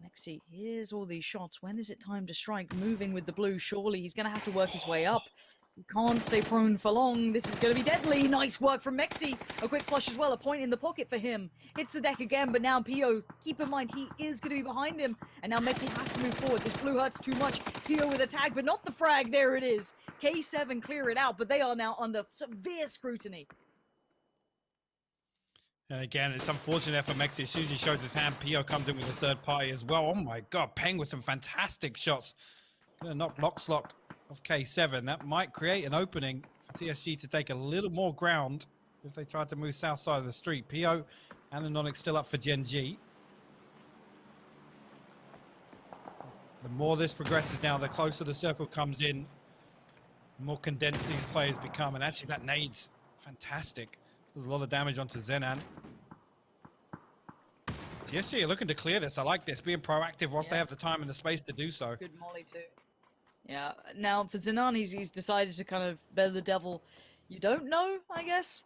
Mexi, here's all these shots. When is it time to strike? Moving with the blue, surely he's going to have to work his way up. He can't stay prone for long. This is going to be deadly. Nice work from Mexi. A quick flush as well. A point in the pocket for him. Hits the deck again, but now Pio, keep in mind, he is going to be behind him. And now Mexi has to move forward. This blue hurts too much. Pio with a tag, but not the frag. There it is. K7 clear it out, but they are now under severe scrutiny. And again, it's unfortunate for Mexi. As soon as he shows his hand, Pio comes in with a third party as well. Oh my God, Peng with some fantastic shots. Gonna knock Lockslock of K7. That might create an opening for TSG to take a little more ground if they try to move south side of the street. Pio and Anonix still up for Gen G. The more this progresses now, the closer the circle comes in, the more condensed these players become. And actually that nade's fantastic. There's a lot of damage onto Zenan. TSG are looking to clear this. I like this, being proactive whilst they have the time and the space to do so. Good molly too. Yeah, now for Zinan, he's decided to kind of bear the devil you don't know, I guess.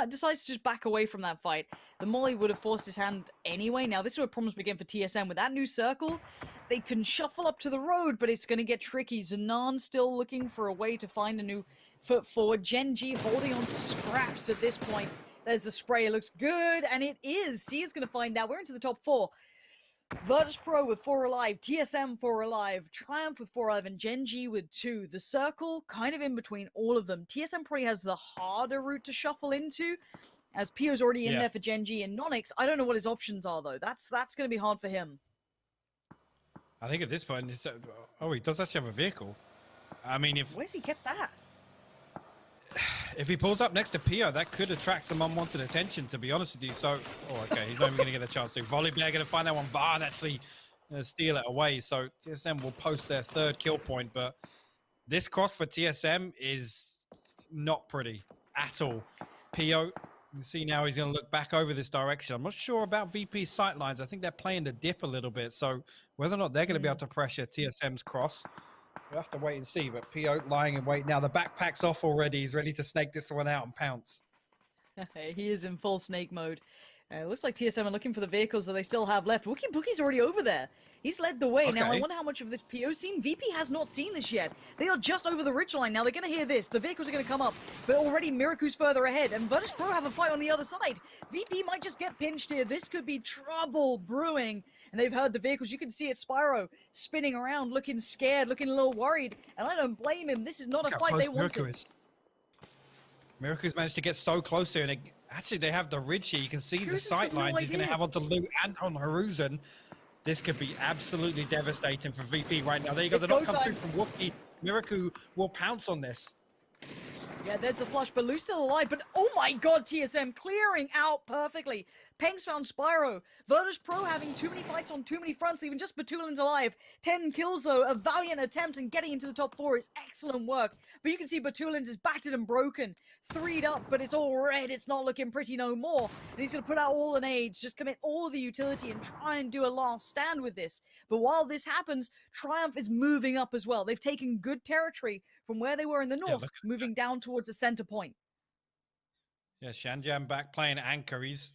Decides to just back away from that fight. The Molly would have forced his hand anyway. Now, this is where problems begin for TSM. With that new circle, they can shuffle up to the road, but it's going to get tricky. Zinan still looking for a way to find a new foot forward. Genji holding on to scraps at this point. There's the spray. It looks good, and it is. Sia's going to find out. We're into the top 4. Virtus Pro with 4 alive, TSM 4 alive, Triumph with 4 alive, and Genji with 2. The circle kind of in between all of them. TSM probably has the harder route to shuffle into, as Pio's already in there for Genji and Nonix. I don't know what his options are, though. That's going to be hard for him. I think at this point, it's, oh, he does actually have a vehicle. I mean, if... Where's he kept that? If he pulls up next to Pio, that could attract some unwanted attention, to be honest with you. So, oh, okay, he's not even going to get a chance to. Volley Bear going to find that one. Vard actually steal it away. So TSM will post their 3rd kill point. But this cross for TSM is not pretty at all. Pio, you can see now he's going to look back over this direction. I'm not sure about VP's sightlines. I think they're playing the dip a little bit. So whether or not they're going to be able to pressure TSM's cross, we'll have to wait and see, but Pio lying in wait now. The backpack's off already. He's ready to snake this one out and pounce. He is in full snake mode. It looks like TSM are looking for the vehicles that they still have left. Wookie Bookie's already over there. He's led the way. Okay. Now, I wonder how much of this PO seen. VP has not seen this yet. They are just over the ridgeline. Now, they're going to hear this. The vehicles are going to come up. But already, Miraku's further ahead. And Virtus Pro have a fight on the other side. VP might just get pinched here. This could be trouble brewing. And they've heard the vehicles. You can see it, Spyro spinning around, looking scared, looking a little worried. And I don't blame him. This is not a fight they wanted. Miraku's managed to get so close here. And actually, they have the ridge here. You can see the sight lines he's going to have onto Lu and on Haruzen. This could be absolutely devastating for VP right now. There you go. The knock comes through from Wookie. Miraku will pounce on this. Yeah, there's the flush, but Lu's still alive. But oh my god, TSM clearing out perfectly. Peng's found Spyro. Virtus Pro having too many fights on too many fronts, even just Batulin's alive. 10 kills though, a valiant attempt, and getting into the top 4 is excellent work. But you can see Batulin's is battered and broken. 3'd up, but it's all red. It's not looking pretty no more. And he's going to put out all the nades, just commit all of the utility and try and do a last stand with this. But while this happens, Triumph is moving up as well. They've taken good territory from where they were in the north, moving down towards the center point. Yeah, Shanjan back playing anchor. He's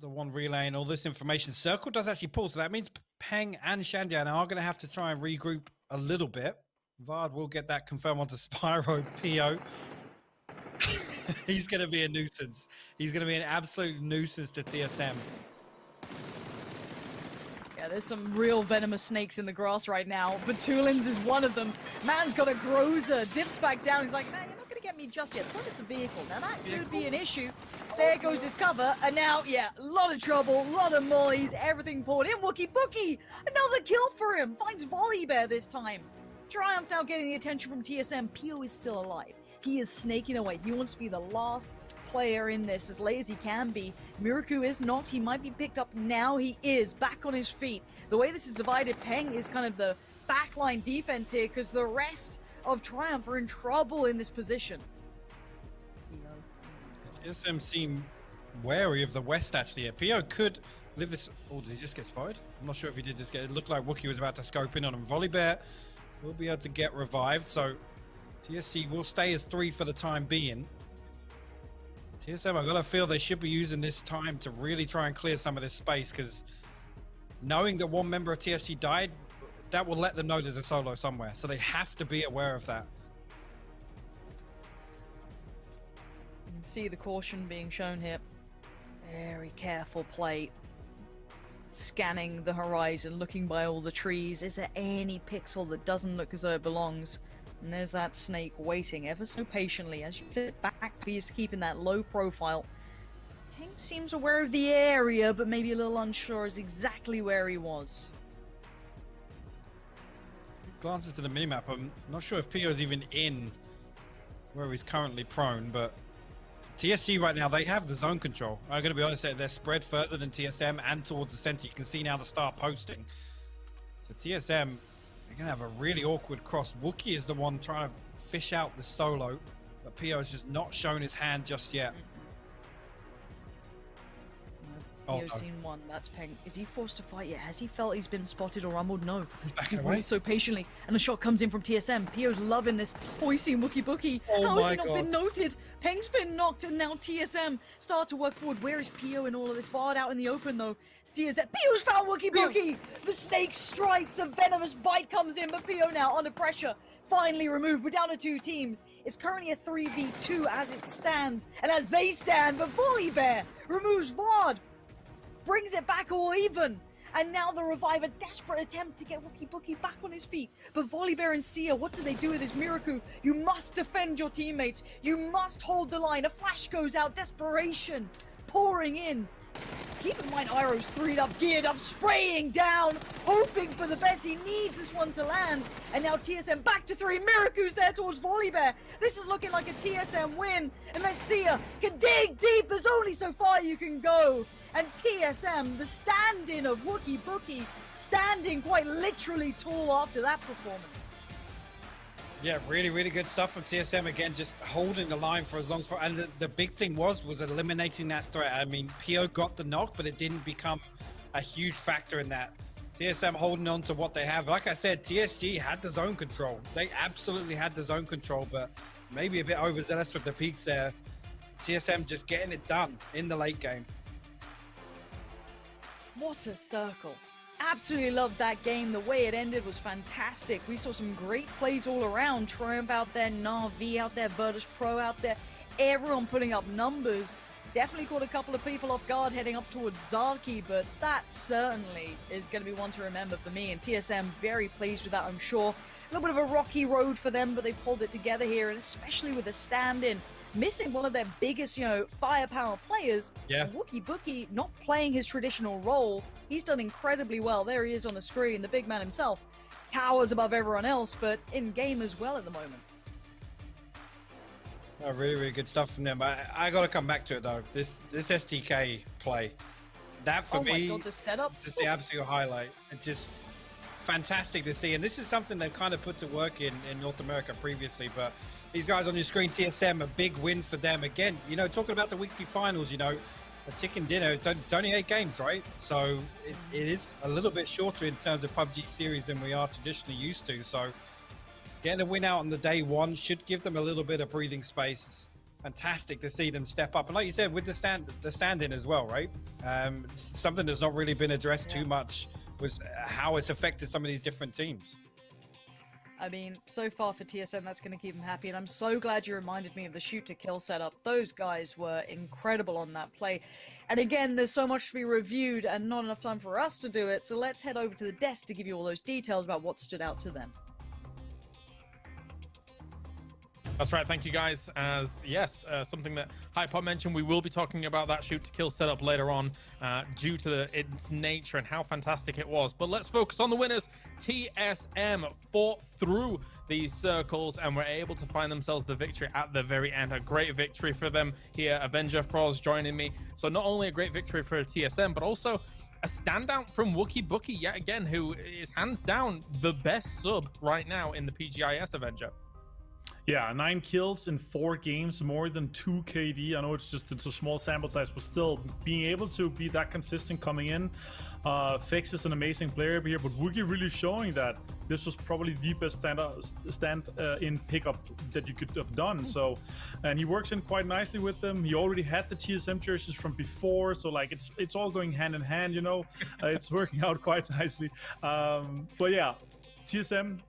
the one relaying all this information. Circle does actually pull, so that means Peng and Shanjan are going to have to try and regroup a little bit. Vard will get that confirmed onto Spyro. Pio. He's going to be a nuisance. He's going to be an absolute nuisance to TSM. Yeah, there's some real venomous snakes in the grass right now. Batulin's is one of them. Man's got a Groza, dips back down. He's like, nah, you're not going to get me just yet. What is the vehicle? Now that could be an issue. There goes his cover. And now, yeah, a lot of trouble, a lot of mollies, everything poured in. Wookie Bookie, another kill for him. Finds Volley Bear this time. Triumph now getting the attention from TSM. Pio is still alive. He is snaking away. He wants to be the last player in this, as late as he can be. Miraku is not. He might be picked up now. He is back on his feet. The way this is divided, Peng is kind of the backline defense here, because the rest of Triumph are in trouble in this position. TSM seem wary of the West, actually. Pio could live this... Oh, did he just get spotted? I'm not sure if he did just get... It looked like Wookie was about to scope in on him. Volley Bear will be able to get revived, so TSC will stay as 3 for the time being. TSM, I've got to feel they should be using this time to really try and clear some of this space, because knowing that one member of TSG died, that will let them know there's a solo somewhere. So they have to be aware of that. You can see the caution being shown here. Very careful play. Scanning the horizon, looking by all the trees. Is there any pixel that doesn't look as though it belongs? And there's that snake waiting ever so patiently as you sit back. He's keeping that low profile. Peng seems aware of the area, but maybe a little unsure as exactly where he was. Glances to the minimap. I'm not sure if Pio's even in where he's currently prone, but TSG right now, they have the zone control. I'm going to be honest, they're spread further than TSM and towards the center. You can see now the star posting. So TSM, they're going to have a really awkward cross. Wookie is the one trying to fish out the solo, but Pio has just not shown his hand just yet. Oh, Pio's no. seen one. That's Peng. Is he forced to fight yet? Has he felt he's been spotted or rumbled? No. backing He away. waits so patiently, and a shot comes in from TSM. Pio's loving this. Oh, he's seen Wookie Bookie. Oh How has my he not God. been noted? Peng's been knocked, and now TSM start to work forward. Where is Pio in all of this? Vard out in the open, though. Sees that Pio's found Wookie Bookie. The snake strikes. The venomous bite comes in, but Pio now under pressure. Finally removed. We're down to 2 teams. It's currently a 3v2 as it stands, and as they stand, but Volibear removes Vard. Brings it back all even. And now the Revive, a desperate attempt to get Wookie Bookie back on his feet. But Volibear and Sia, what do they do with this Miracle? You must defend your teammates. You must hold the line. A flash goes out. Desperation pouring in. Keep in mind, Iroh's 3'd up, geared up, spraying down, hoping for the best. He needs this one to land. And now TSM back to 3. Miracu's there towards Volibear. This is looking like a TSM win. Unless Sia can dig deep. There's only so far you can go. And TSM, the stand-in of Wookie Bookie, standing quite literally tall after that performance. Yeah, really, really good stuff from TSM. Again, just holding the line for as long as possible. And the big thing was eliminating that threat. I mean, PO got the knock, but it didn't become a huge factor in that. TSM holding on to what they have. Like I said, TSG had the zone control. They absolutely had the zone control, but maybe a bit overzealous with the peaks there. TSM just getting it done in the late game. What a circle. Absolutely loved that game. The way it ended was fantastic. We saw some great plays all around. Triumph out there, Na'Vi out there, Virtus Pro out there. Everyone putting up numbers. Definitely caught a couple of people off guard heading up towards Zaki, but that certainly is going to be one to remember for me. And TSM very pleased with that, I'm sure. A little bit of a rocky road for them, but they pulled it together here, and especially with the stand-in. Missing one of their biggest, firepower players. Yeah. And Wookie Bookie not playing his traditional role. He's done incredibly well. There he is on the screen, the big man himself. Towers above everyone else, but in game as well at the moment. Oh, really, really good stuff from them. I got to come back to it, though. This STK play, that for me, my God, the setup. just the absolute highlight. It's just fantastic to see. And this is something they've kind of put to work in North America previously, but these guys on your screen, TSM, a big win for them. Again, talking about the weekly finals, a chicken dinner, it's only 8 games, right? So it is a little bit shorter in terms of PUBG series than we are traditionally used to. So getting a win out on the day 1 should give them a little bit of breathing space. It's fantastic to see them step up. And like you said, with the stand-in as well, right? Something that's not really been addressed too much was how it's affected some of these different teams. I mean, so far for TSM, that's going to keep them happy. And I'm so glad you reminded me of the shoot-to-kill setup. Those guys were incredible on that play. And again, there's so much to be reviewed and not enough time for us to do it. So let's head over to the desk to give you all those details about what stood out to them. That's right. Thank you, guys. As yes, something that Hypop mentioned, we will be talking about that shoot-to-kill setup later on due to its nature and how fantastic it was. But let's focus on the winners. TSM fought through these circles and were able to find themselves the victory at the very end. A great victory for them here. Avenger Froz joining me. So not only a great victory for TSM, but also a standout from Wookie Bookie yet again, who is hands down the best sub right now in the PGI.S Avenger. Yeah, 9 kills in 4 games, more than 2 KD. I know it's a small sample size, but still being able to be that consistent coming in. Fix is an amazing player here, but Wookie really showing that this was probably the best stand-in pickup that you could have done. So, and he works in quite nicely with them. He already had the TSM jerseys from before, so like it's all going hand in hand, it's working out quite nicely. But yeah, TSM.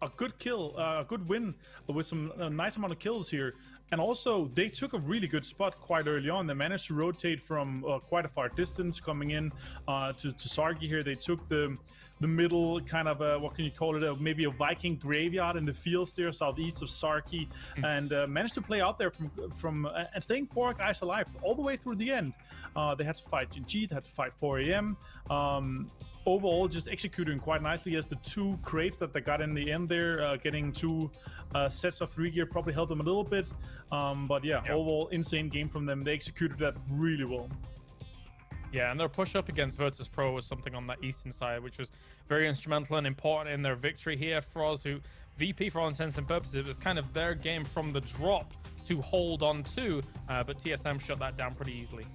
A good kill, a good win with some nice amount of kills here. And also, they took a really good spot quite early on. They managed to rotate from quite a far distance coming in to Sargi here. They took the middle kind of, what can you call it, maybe a Viking graveyard in the fields there, southeast of Sarki, and managed to play out there from and staying 4 guys alive all the way through the end. They had to fight GG, they had to fight 4 AM. Overall, just executing quite nicely as the 2 crates that they got in the end there, getting 2 sets of 3 gear probably helped them a little bit. But yeah, overall, insane game from them. They executed that really well. Yeah, and their push up against Virtus Pro was something on that eastern side, which was very instrumental and important in their victory here. Froz, who VP for all intents and purposes, it was kind of their game from the drop to hold on to, but TSM shut that down pretty easily.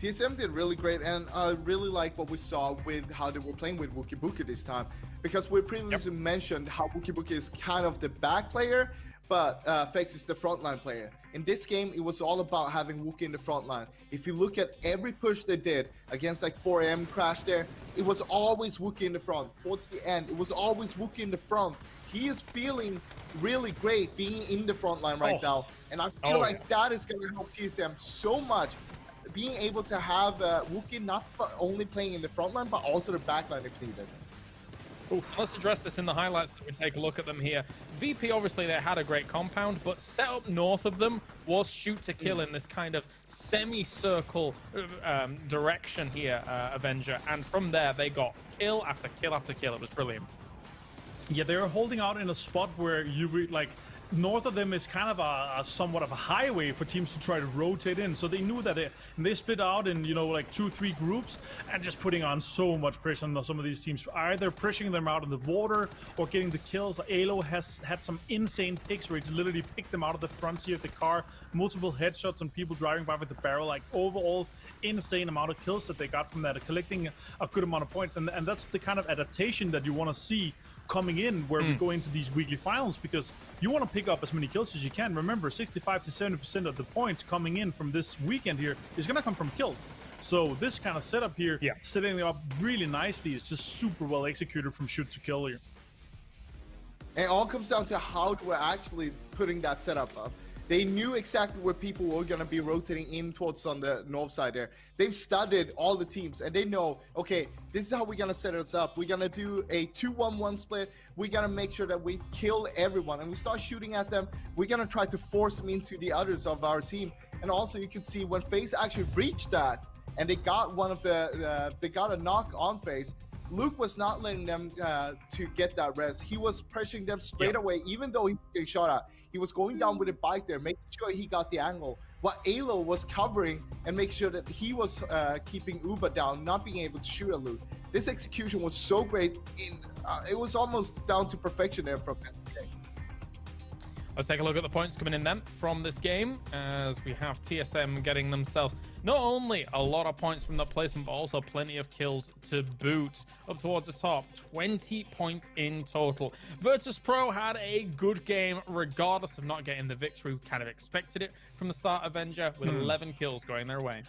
TSM did really great, and I really like what we saw with how they were playing with Wookie Bookie this time, because we previously mentioned how Wookie Bookie is kind of the back player, but Fex is the frontline player. In this game, it was all about having Wookie in the front line. If you look at every push they did against like 4AM Crash there, it was always Wookie in the front. Towards the end, it was always Wookie in the front. He is feeling really great being in the front line right now, and I feel like that is going to help TSM so much. Being able to have Wookie not only playing in the front line, but also the back line if needed. Ooh, let's address this in the highlights so we take a look at them here. VP, obviously, they had a great compound, but set up north of them was shoot to kill in this kind of semicircle direction here, Avenger. And from there, they got kill after kill after kill. It was brilliant. Yeah, they were holding out in a spot where you would like north of them is kind of a somewhat of a highway for teams to try to rotate in. So they knew that they split out in, you know, like 2-3 groups and just putting on so much pressure on some of these teams, either pushing them out in the water or getting the kills. Alo has had some insane picks where he's literally picked them out of the front seat of the car, multiple headshots on people driving by with the barrel, like overall insane amount of kills that they got from that, collecting a good amount of points. And that's the kind of adaptation that you want to see coming in where we go into these weekly finals, because you want to pick up as many kills as you can. Remember, 65 to 70% of the points coming in from this weekend here is going to come from kills. So this kind of setup here, setting it up really nicely, is just super well executed from shoot to kill here. And it all comes down to how we're actually putting that setup up. They knew exactly where people were going to be rotating in towards on the north side there. They've studied all the teams, and they know, okay, this is how we're going to set us up. We're going to do a 2-1-1 split. We're going to make sure that we kill everyone, and we start shooting at them. We're going to try to force them into the others of our team. And also, you can see when FaZe actually breached that, and they got one of they got a knock on FaZe, Luke was not letting them to get that res. He was pressuring them straight away, even though he was getting shot at. He was going down with a bike there, making sure he got the angle. While Alo was covering and making sure that he was keeping Uba down, not being able to shoot at Luke. This execution was so great. It was almost down to perfection there from SDK. Let's take a look at the points coming in then from this game, as we have TSM getting themselves not only a lot of points from that placement, but also plenty of kills to boot. Up towards the top, 20 points in total. Virtus Pro had a good game, regardless of not getting the victory. We kind of expected it from the start, Avenger, with 11 kills going their way.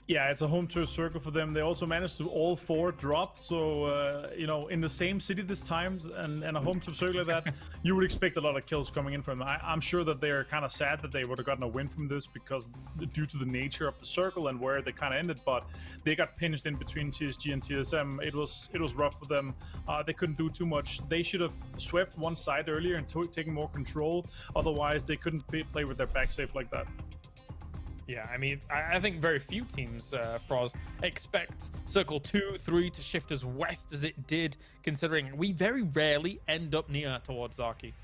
Yeah, it's a home turf circle for them. They also managed to all 4 drop, so you know, in the same city this time, and a home turf circle like that, you would expect a lot of kills coming in from them. I'm sure that they're kind of sad that they would have gotten a win from this, because due to the nature of the circle and where they kind of ended, but they got pinched in between TSG and TSM. It was rough for them. They couldn't do too much. They should have swept one side earlier and taken more control. Otherwise, they couldn't play with their back safe like that. Yeah, I mean, I think very few teams, Froz, expect Circle 2, 3 to shift as west as it did, considering we very rarely end up near towards Zaki.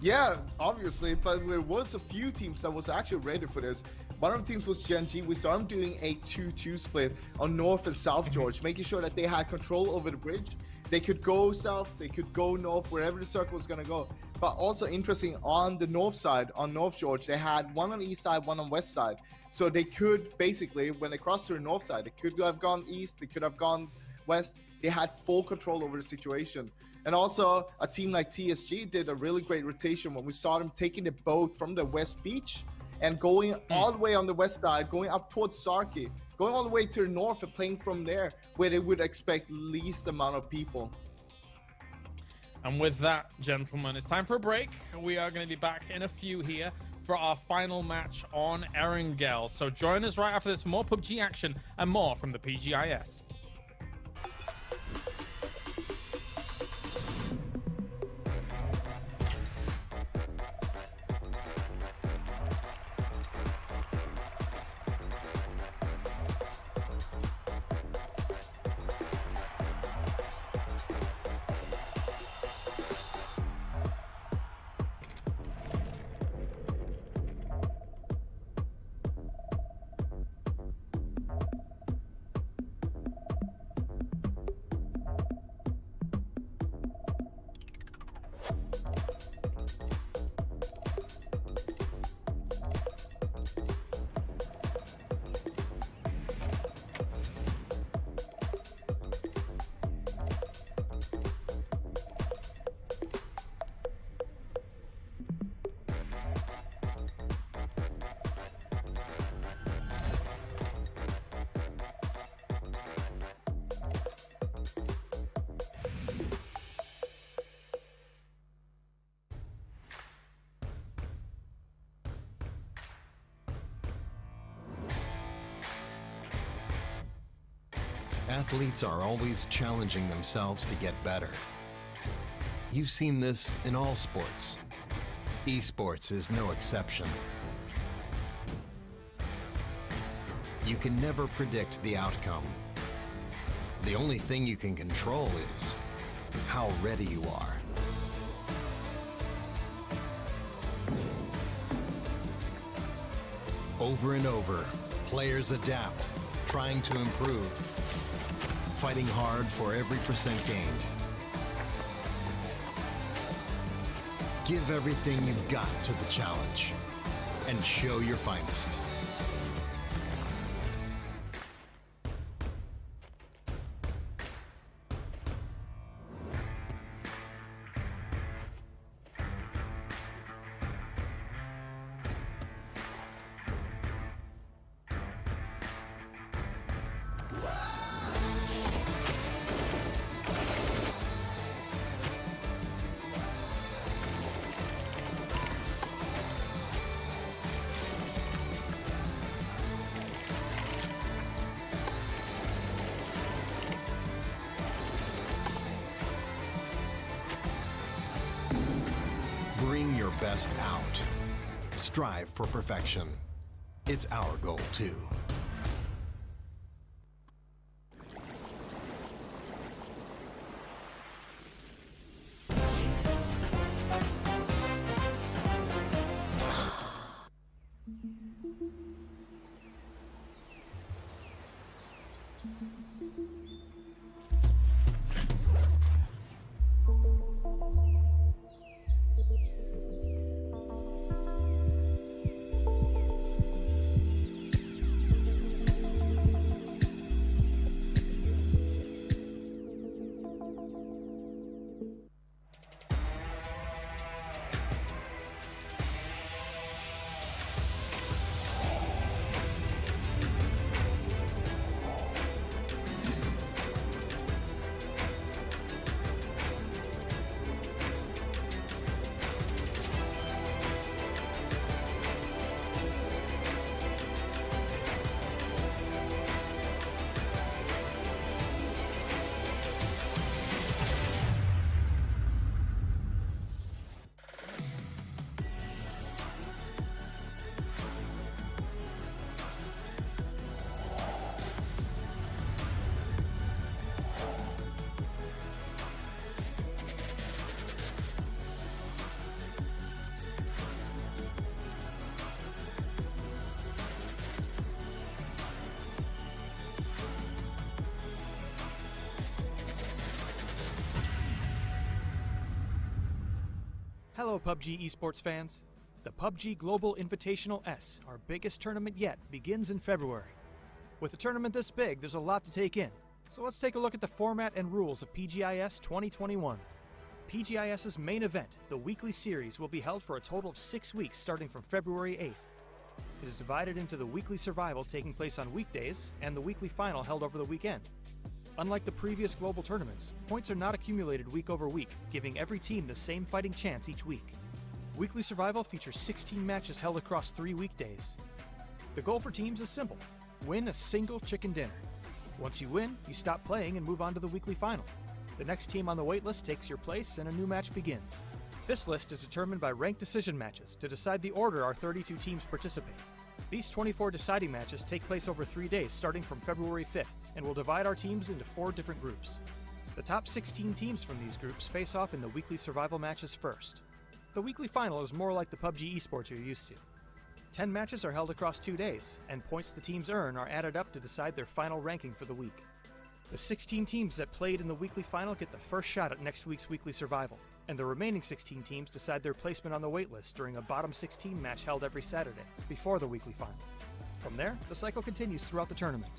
Yeah, obviously, but there was a few teams that was actually ready for this. One of the teams was Gen G. We saw them doing a 2-2 split on North and South George, making sure that they had control over the bridge. They could go south, they could go north, wherever the circle was going to go. But also interesting, on the north side, on North George, they had one on the east side, one on west side. So they could basically, when they crossed to the north side, they could have gone east, they could have gone west. They had full control over the situation. And also, a team like TSG did a really great rotation when we saw them taking the boat from the west beach and going all the way on the west side, going up towards Sarki, going all the way to the north and playing from there, where they would expect least amount of people. And with that, gentlemen, it's time for a break. We are going to be back in a few here for our final match on Erangel. So join us right after this for more PUBG action and more from the PGI.S. Athletes are always challenging themselves to get better. You've seen this in all sports. Esports is no exception. You can never predict the outcome. The only thing you can control is how ready you are. Over and over, players adapt, trying to improve, fighting hard for every percent gained. Give everything you've got to the challenge and show your finest. Bring your best out. Strive for perfection. It's our goal, too. Hello PUBG esports fans. The PUBG Global Invitational S, our biggest tournament yet, begins in February. With a tournament this big, there's a lot to take in. So let's take a look at the format and rules of PGI.S 2021. PGI.S's main event, the weekly series, will be held for a total of 6 weeks starting from February 8th. It is divided into the weekly survival taking place on weekdays and the weekly final held over the weekend. Unlike the previous global tournaments, points are not accumulated week over week, giving every team the same fighting chance each week. Weekly Survival features 16 matches held across 3 weekdays. The goal for teams is simple: win a single chicken dinner. Once you win, you stop playing and move on to the weekly final. The next team on the waitlist takes your place and a new match begins. This list is determined by ranked decision matches to decide the order our 32 teams participate. These 24 deciding matches take place over 3 days starting from February 5th and will divide our teams into 4 different groups. The top 16 teams from these groups face off in the weekly survival matches first. The weekly final is more like the PUBG esports you're used to. 10 matches are held across 2 days, and points the teams earn are added up to decide their final ranking for the week. The 16 teams that played in the weekly final get the first shot at next week's weekly survival, and the remaining 16 teams decide their placement on the waitlist during a bottom 16 match held every Saturday, before the weekly final. From there, the cycle continues throughout the tournament.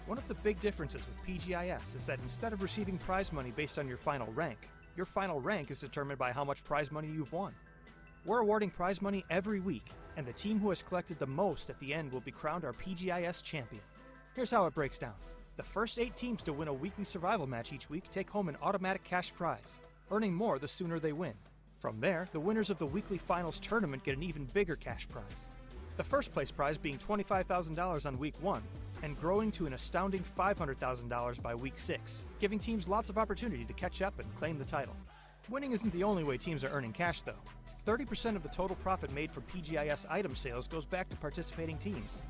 One of the big differences with PGI.S is that instead of receiving prize money based on your final rank is determined by how much prize money you've won. We're awarding prize money every week, and the team who has collected the most at the end will be crowned our PGI.S champion. Here's how it breaks down. The first 8 teams to win a weekly survival match each week take home an automatic cash prize, earning more the sooner they win. From there, the winners of the weekly finals tournament get an even bigger cash prize. The first place prize being $25,000 on week 1, and growing to an astounding $500,000 by week 6, giving teams lots of opportunity to catch up and claim the title. Winning isn't the only way teams are earning cash, though. 30% of the total profit made from PGI.S item sales goes back to participating teams.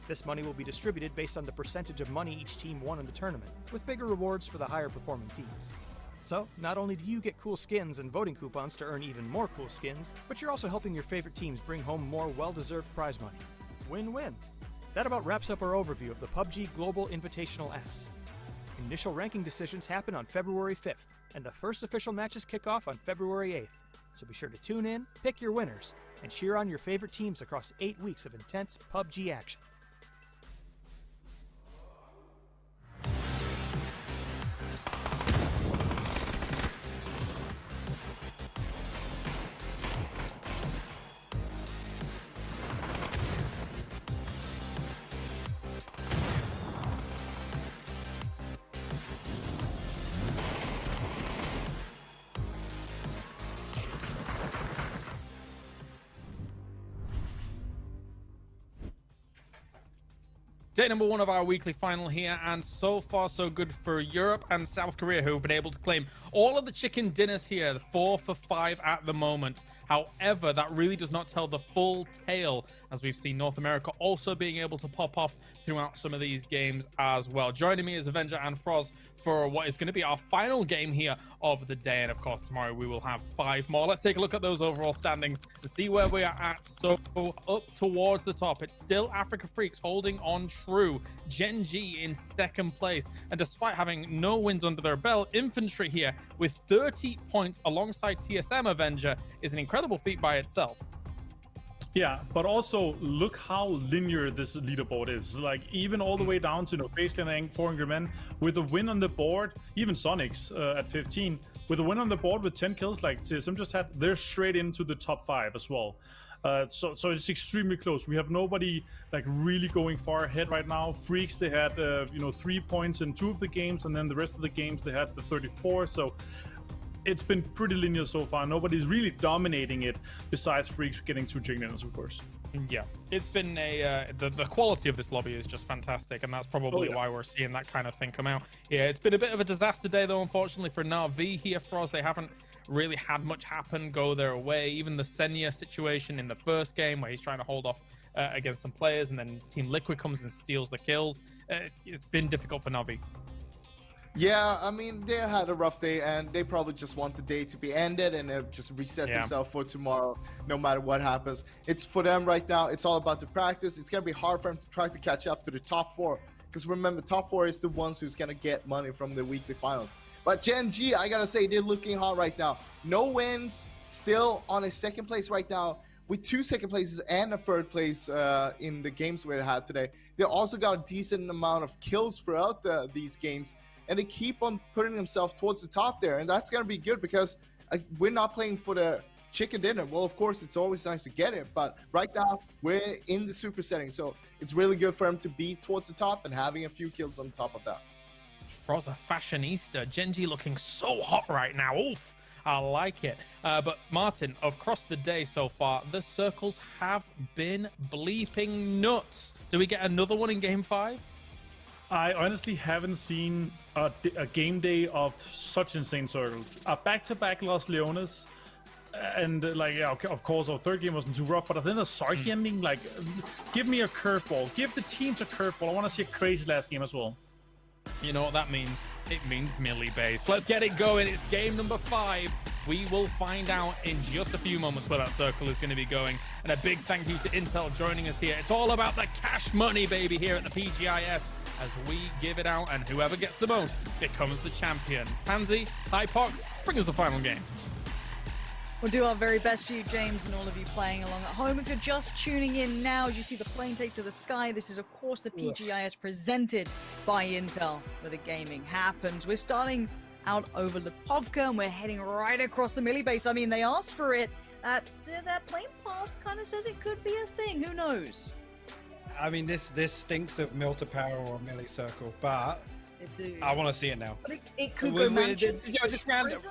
This money will be distributed based on the percentage of money each team won in the tournament, with bigger rewards for the higher performing teams. So, not only do you get cool skins and voting coupons to earn even more cool skins, but you're also helping your favorite teams bring home more well-deserved prize money. Win-win. That about wraps up our overview of the PUBG Global Invitational S. Initial ranking decisions happen on February 5th, and the first official matches kick off on February 8th. So be sure to tune in, pick your winners, and cheer on your favorite teams across 8 weeks of intense PUBG action. Day number 1 of our weekly final here, and so far so good for Europe and South Korea, who have been able to claim all of the chicken dinners here, 4 for 5 at the moment. However, that really does not tell the full tale, as we've seen North America also being able to pop off throughout some of these games as well. Joining me is Avenger and Froz for what is going to be our final game here of the day, and of course tomorrow we will have 5 more. Let's take a look at those overall standings and see where we are at. So up towards the top, it's still Africa Freaks holding on true. Gen G in 2nd place, and despite having no wins under their belt, Infantry here with 30 points alongside TSM Avenger is an incredible feat by itself. Yeah, but also look how linear this leaderboard is. Like, even all the way down to Baseline 400 men with a win on the board, even Sonics at 15 with a win on the board with 10 kills like TSM just had, they're straight into the top 5 as well. So it's extremely close. We have nobody like really going far ahead right now. Freaks, they had 3 points in 2 of the games, and then the rest of the games they had the 34. So it's been pretty linear so far. Nobody's really dominating it besides Freaks getting 2 chicken dinners, of course. Yeah, it's been the quality of this lobby is just fantastic, and that's probably why we're seeing that kind of thing come out. Yeah, it's been a bit of a disaster day though, unfortunately, for Na'Vi here for us. They haven't really had much happen go their way. Even the Senya situation in the first game where he's trying to hold off against some players, and then Team Liquid comes and steals the kills. It's been difficult for Na'Vi. Yeah, I mean, they had a rough day, and they probably just want the day to be ended and just reset themselves for tomorrow, no matter what happens. It's for them right now. It's all about the practice. It's going to be hard for them to try to catch up to the top 4, because remember, top 4 is the ones who's going to get money from the weekly finals. But Gen G, I got to say, they're looking hot right now. No wins, still on a 2nd place right now, with 2 2nd places and a 3rd place in the games we had today. They also got a decent amount of kills throughout these games, and they keep on putting themselves towards the top there, and that's going to be good because we're not playing for the chicken dinner. Well, of course, it's always nice to get it, but right now we're in the super setting, so it's really good for them to be towards the top and having a few kills on top of that. Froza Fashionista, Gen G looking so hot right now. Oof, I like it. But Martin, across the day so far, the circles have been bleeping nuts. Do we get another one in Game 5? I honestly haven't seen a game day of such insane circles. Back-to-back Los Leones, and of course our 3rd game wasn't too rough, but then the Sarky ending, like, give me a curveball. Give the teams a curveball. I want to see a crazy last game as well. You know what that means? It means melee base. Let's get it going. It's game number 5. We will find out in just a few moments where that circle is going to be going. And a big thank you to Intel joining us here. It's all about the cash money, baby, here at the PGI.S. as we give it out, and whoever gets the most becomes the champion. Pansy, Hypox, bring us the final game. We'll do our very best for you, James, and all of you playing along at home. If you're just tuning in now, as you see the plane take to the sky, this is, of course, the PGI.S presented by Intel, where the gaming happens. We're starting out over Lipovka, and we're heading right across the melee base. I mean, they asked for it. That plane path kind of says it could be a thing. Who knows? I mean, this stinks of Milta Power or Melee Circle, but I want to see it now. But it could go mansion. Just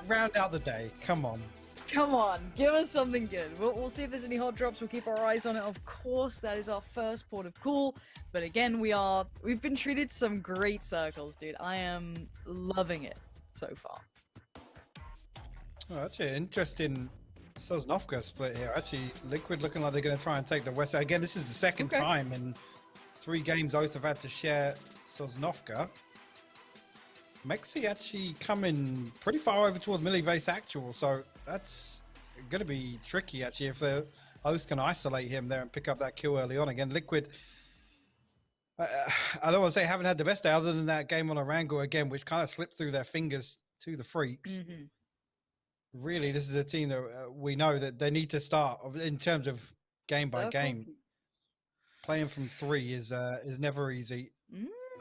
round out the day. Come on. Come on, give us something good. We'll see if there's any hot drops. We'll keep our eyes on it. Of course, that is our first port of call. But again, we've been treated to some great circles, dude. I am loving it so far. Oh, actually, interesting Sosnovka split here. Actually, Liquid looking like they're going to try and take the West. Again, this is the second time in 3 games Oath have had to share Sosnovka. Mexi actually coming pretty far over towards Millie Base actual, so that's going to be tricky actually if the Oath can isolate him there and pick up that kill early on. Again, Liquid, I don't want to say haven't had the best day other than that game on Erangel again, which kind of slipped through their fingers to the Freaks. Really, this is a team that we know that they need to start in terms of game by game. Playing from 3 is never easy.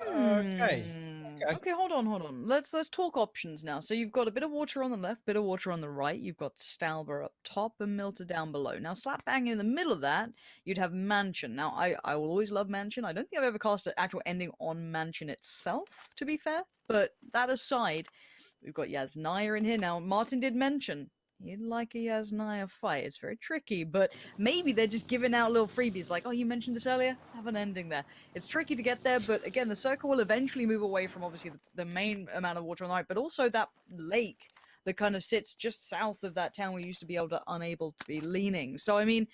Okay, hold on. Let's talk options now. So you've got a bit of water on the left, bit of water on the right. You've got Stalber up top and Milta down below. Now, slap bang in the middle of that, you'd have Mansion. Now, I will always love Mansion. I don't think I've ever cast an actual ending on Mansion itself, to be fair. But that aside, we've got Yasnaya in here. Now, Martin did mention you'd like a Yasnaya fight. It's very tricky, but maybe they're just giving out little freebies like, oh, you mentioned this earlier? Have an ending there. It's tricky to get there, but again, the circle will eventually move away from obviously the main amount of water on the right, but also that lake that kind of sits just south of that town we used to be unable to be leaning. So, I mean,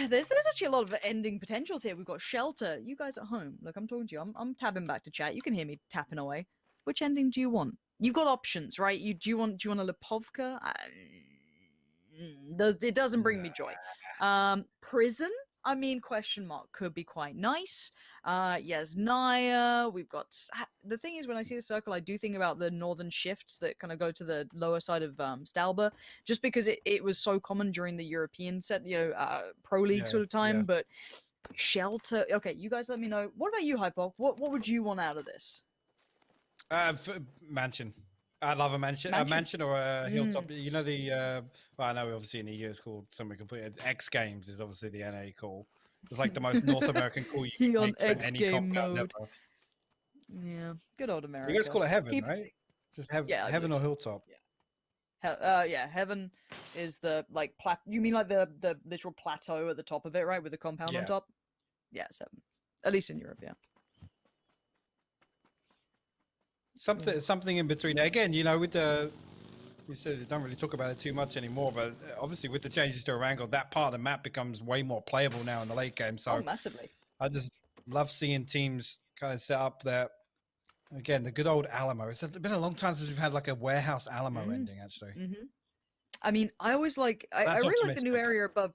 there's actually a lot of ending potentials here. We've got Shelter. You guys at home, look, I'm talking to you. I'm tabbing back to chat. You can hear me tapping away. Which ending do you want? You've got options, right? Do you want a Lipovka? It doesn't bring me joy. Prison? I mean, question mark could be quite nice. Yasnaya. We've got the thing is when I see the circle, I do think about the northern shifts that kind of go to the lower side of Stalber, just because it was so common during the European set, Pro League sort of time. But Shelter. Okay, you guys let me know. What about you, Hypo? What would you want out of this? Mansion. I love a mansion. A mansion or a hilltop. You know well, I know obviously in the EU it's called something completely. X Games is obviously the NA call. It's like the most North American call you can make for any game compound mode. ever. Yeah, good old America. You guys call it Heaven, right? Just Heaven or Hilltop. Heaven is the you mean like the literal plateau at the top of it, right, with the compound on top? Yeah, it's Heaven. At least in Europe, yeah. Something in between. Again, with you said don't really talk about it too much anymore, but obviously with the changes to Erangel, that part of the map becomes way more playable now in the late game. So massively. I just love seeing teams kind of set up there. Again, the good old Alamo. It's been a long time since we've had like a warehouse Alamo ending, actually. I mean, I always I really like the new area above.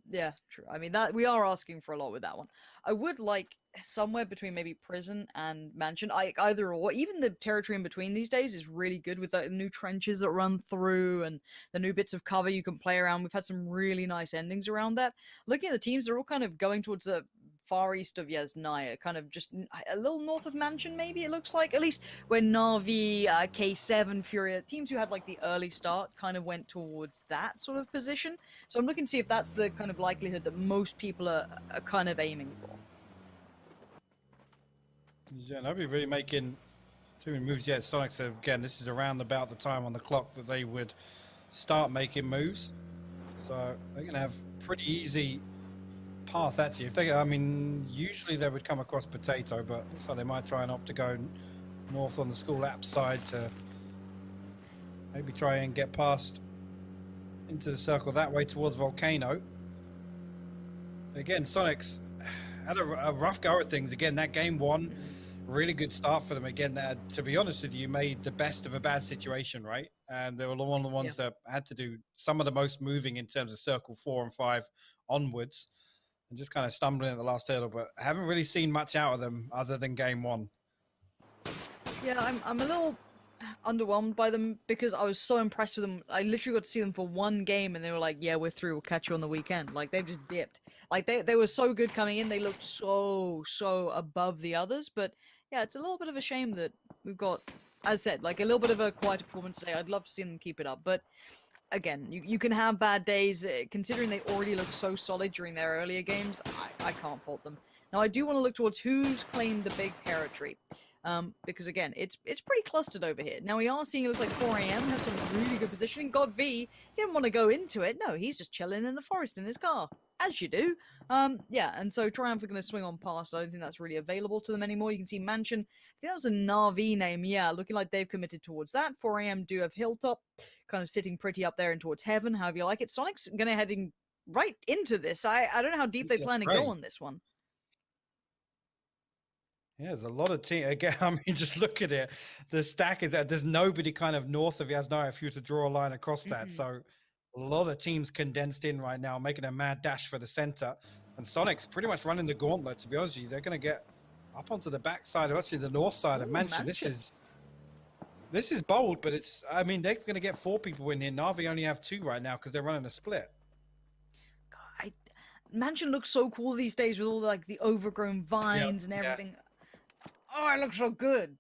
Yeah, true. I mean, that we are asking for a lot with that one. I would like somewhere between maybe Prison and Mansion. Either or. Even the territory in between these days is really good with the new trenches that run through and the new bits of cover you can play around. We've had some really nice endings around that. Looking at the teams, they're all kind of going towards the far east of Yasnaya, kind of just a little north of Mansion, maybe it looks like. At least when Na'Vi, K7, Furia, teams who had like the early start kind of went towards that sort of position. So I'm looking to see if that's the kind of likelihood that most people are kind of aiming for. Yeah, they'll be really making too many moves yet. Sonic said again, this is around about the time on the clock that they would start making moves. So they're going to have pretty easy path actually. Usually they would come across Potato, but looks like they might try and opt to go north on the school app side to maybe try and get past into the circle that way towards Volcano. Again, Sonic's had a rough go at things. Again, that game 1, really good start for them. Again, to be honest with you, made the best of a bad situation, right? And they were one of the ones that had to do some of the most moving in terms of circle 4 and 5 onwards. And just kind of stumbling at the last hurdle, but I haven't really seen much out of them other than game 1. Yeah, I'm a little underwhelmed by them because I was so impressed with them. I literally got to see them for one game and they were like, yeah, we're through, we'll catch you on the weekend. Like, they've just dipped. Like, they were so good coming in. They looked so above the others. But yeah, it's a little bit of a shame that we've got, as I said, like a little bit of a quieter performance today. I'd love to see them keep it up, but again, you can have bad days. Considering they already looked so solid during their earlier games, I can't fault them. Now, I do want to look towards who's claimed the big territory. Because again, it's pretty clustered over here. Now we are seeing it looks like 4 a.m. have some really good positioning. God V didn't want to go into it. No, he's just chilling in the forest in his car, as you do. Yeah, and so Triumph are going to swing on past. I don't think that's really available to them anymore. You can see Mansion. I think that was a Na'Vi name. Yeah, looking like they've committed towards that. 4 a.m. do have Hilltop, kind of sitting pretty up there and towards Heaven, however you like it. Sonic's going to heading right into this. I don't know how deep they plan to go on this one. Yeah, there's a lot of team. Again, I mean, just look at it. The stack is that there's nobody kind of north of Yasnaya if you were to draw a line across that. So a lot of teams condensed in right now, making a mad dash for the center. And Sonic's pretty much running the gauntlet, to be honest with you. They're going to get up onto the backside of actually the north side of Mansion. This is bold, but it's, I mean, they're going to get 4 people in here. Na'Vi only have 2 right now because they're running a split. Mansion looks so cool these days with all like the overgrown vines and everything. Oh, it looks so good.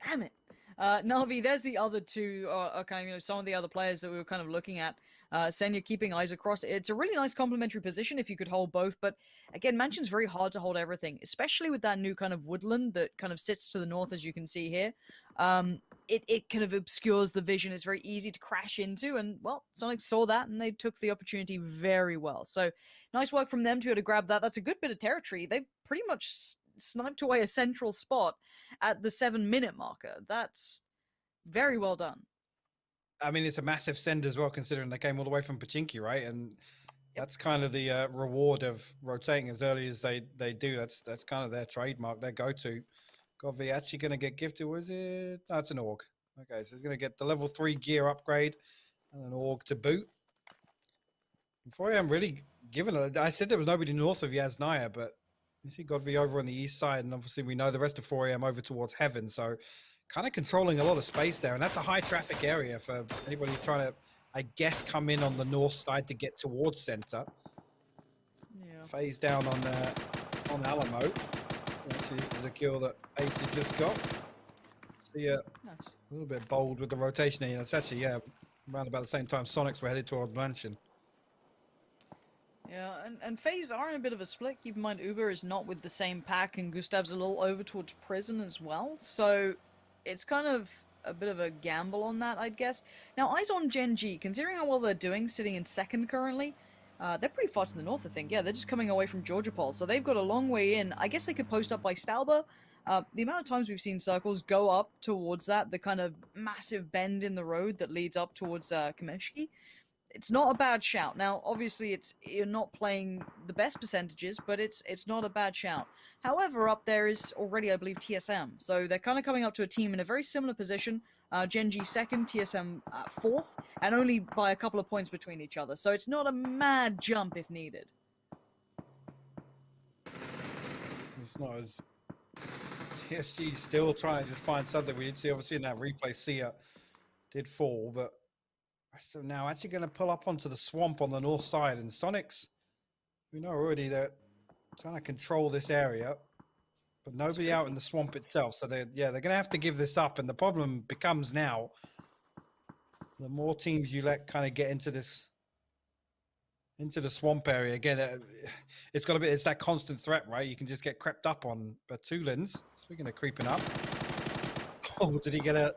Damn it. Na'Vi, there's the other 2, kind of, some of the other players that we were kind of looking at. Senya keeping eyes across. It's a really nice complementary position if you could hold both. But again, Mansion's very hard to hold everything, especially with that new kind of woodland that kind of sits to the north, as you can see here. It kind of obscures the vision. It's very easy to crash into. And, well, Sonic saw that and they took the opportunity very well. So nice work from them to be able to grab that. That's a good bit of territory. They pretty much sniped away a central spot at the 7-minute marker. That's very well done. I mean, it's a massive send as well, considering they came all the way from Pachinki, right? And that's kind of the reward of rotating as early as they do. That's kind of their trademark, their go-to. Godvi actually going to get gifted, was it? No, it's an AUG. Okay, so he's going to get the level 3 gear upgrade and an AUG to boot. Before I'm really given it, I said there was nobody north of Yasnaya, but you see Godvi over on the east side, and obviously we know the rest of 4 a.m. over towards Heaven, so kind of controlling a lot of space there, and that's a high traffic area for anybody trying to, I guess, come in on the north side to get towards center. Yeah. Phase down on Alamo. Actually, this is a kill that Ace has just got. So yeah, nice. A little bit bold with the rotation here. It's actually, yeah, around about the same time Sonics were headed towards Mansion. Yeah, and FaZe are in a bit of a split. Keep in mind, Uber is not with the same pack, and Gustav's a little over towards Prison as well. So it's kind of a bit of a gamble on that, I'd guess. Now, eyes on Gen G. Considering how well they're doing, sitting in second currently, they're pretty far to the north, I think. Yeah, they're just coming away from Georgia Pol, so they've got a long way in. I guess they could post up by Stauber. The amount of times we've seen circles go up towards that, the kind of massive bend in the road that leads up towards Kameshki, it's not a bad shout. Now, obviously, you're not playing the best percentages, but it's not a bad shout. However, up there is already, I believe, TSM. So they're kind of coming up to a team in a very similar position. Gen G second, TSM fourth, and only by a couple of points between each other. So it's not a mad jump if needed. It's not as... TSG's still trying to just find something. We did see, obviously, in that replay, Sia did fall, but... So now actually going to pull up onto the swamp on the north side, and Sonics, we know already they're trying to control this area, but nobody out in the swamp itself. So they're going to have to give this up, and the problem becomes now, the more teams you let kind of get into the swamp area again, it's that constant threat, right? You can just get crept up on. But Tulins, speaking of creeping up, oh, did he get I don't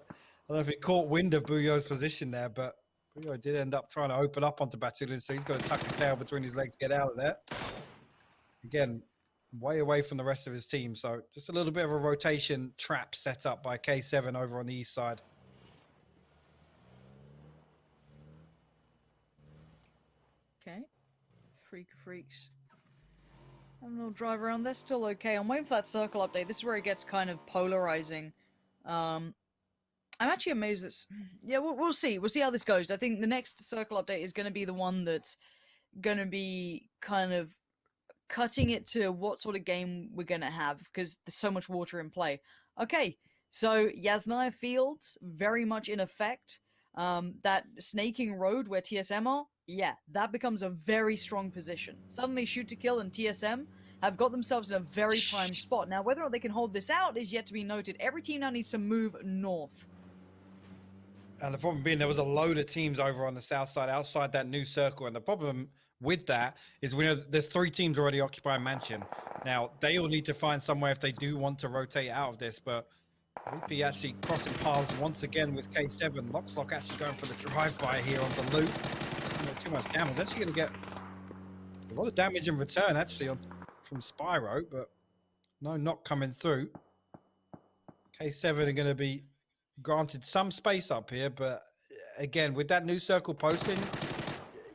know if he caught wind of Buyo's position there, but Buyo did end up trying to open up onto Batulin, so he's got to tuck his tail between his legs to get out of there. Again, way away from the rest of his team, so just a little bit of a rotation trap set up by K7 over on the east side. Okay. Freaks. Having a little drive around. They're still okay. I'm waiting for that circle update. This is where it gets kind of polarizing. I'm actually amazed that... Yeah, we'll see. We'll see how this goes. I think the next circle update is going to be the one that's going to be kind of cutting it to what sort of game we're going to have, because there's so much water in play. Okay, so Yasnaya Fields, very much in effect. That snaking road where TSM are, yeah, that becomes a very strong position. Suddenly Shoot to Kill and TSM have got themselves in a very prime spot. Now, whether or not they can hold this out is yet to be noted. Every team now needs to move north. And the problem being there was a load of teams over on the south side outside that new circle. And the problem with that is we know there's 3 teams already occupying Mansion. Now, they all need to find somewhere if they do want to rotate out of this. But Reapy actually crossing paths once again with K7. Lockslock actually going for the drive-by here on the loop. Not too much damage. Actually going to get a lot of damage in return, actually, from Spyro, but no knock coming through. K7 are going to be granted some space up here, but again, with that new circle posting,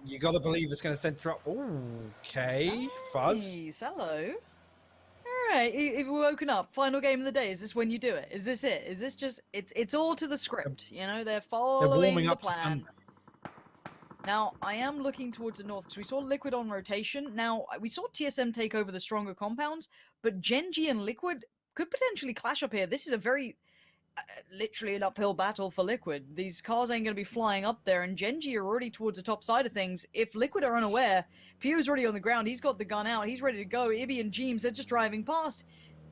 you got to believe it's going to center up. Okay, Fuzz. Nice, hello. All right, if we're woken up, final game of the day. Is this when you do it? Is this it? Is this just it's all to the script? You know, they're following warming the up to plan. Now, I am looking towards the north because we saw Liquid on rotation. Now, we saw TSM take over the stronger compounds, but Genji and Liquid could potentially clash up here. This is a very literally an uphill battle for Liquid. These cars ain't going to be flying up there, and Genji are already towards the top side of things. If Liquid are unaware, Pew's already on the ground. He's got the gun out. He's ready to go. Ibby and Jeems, they're just driving past.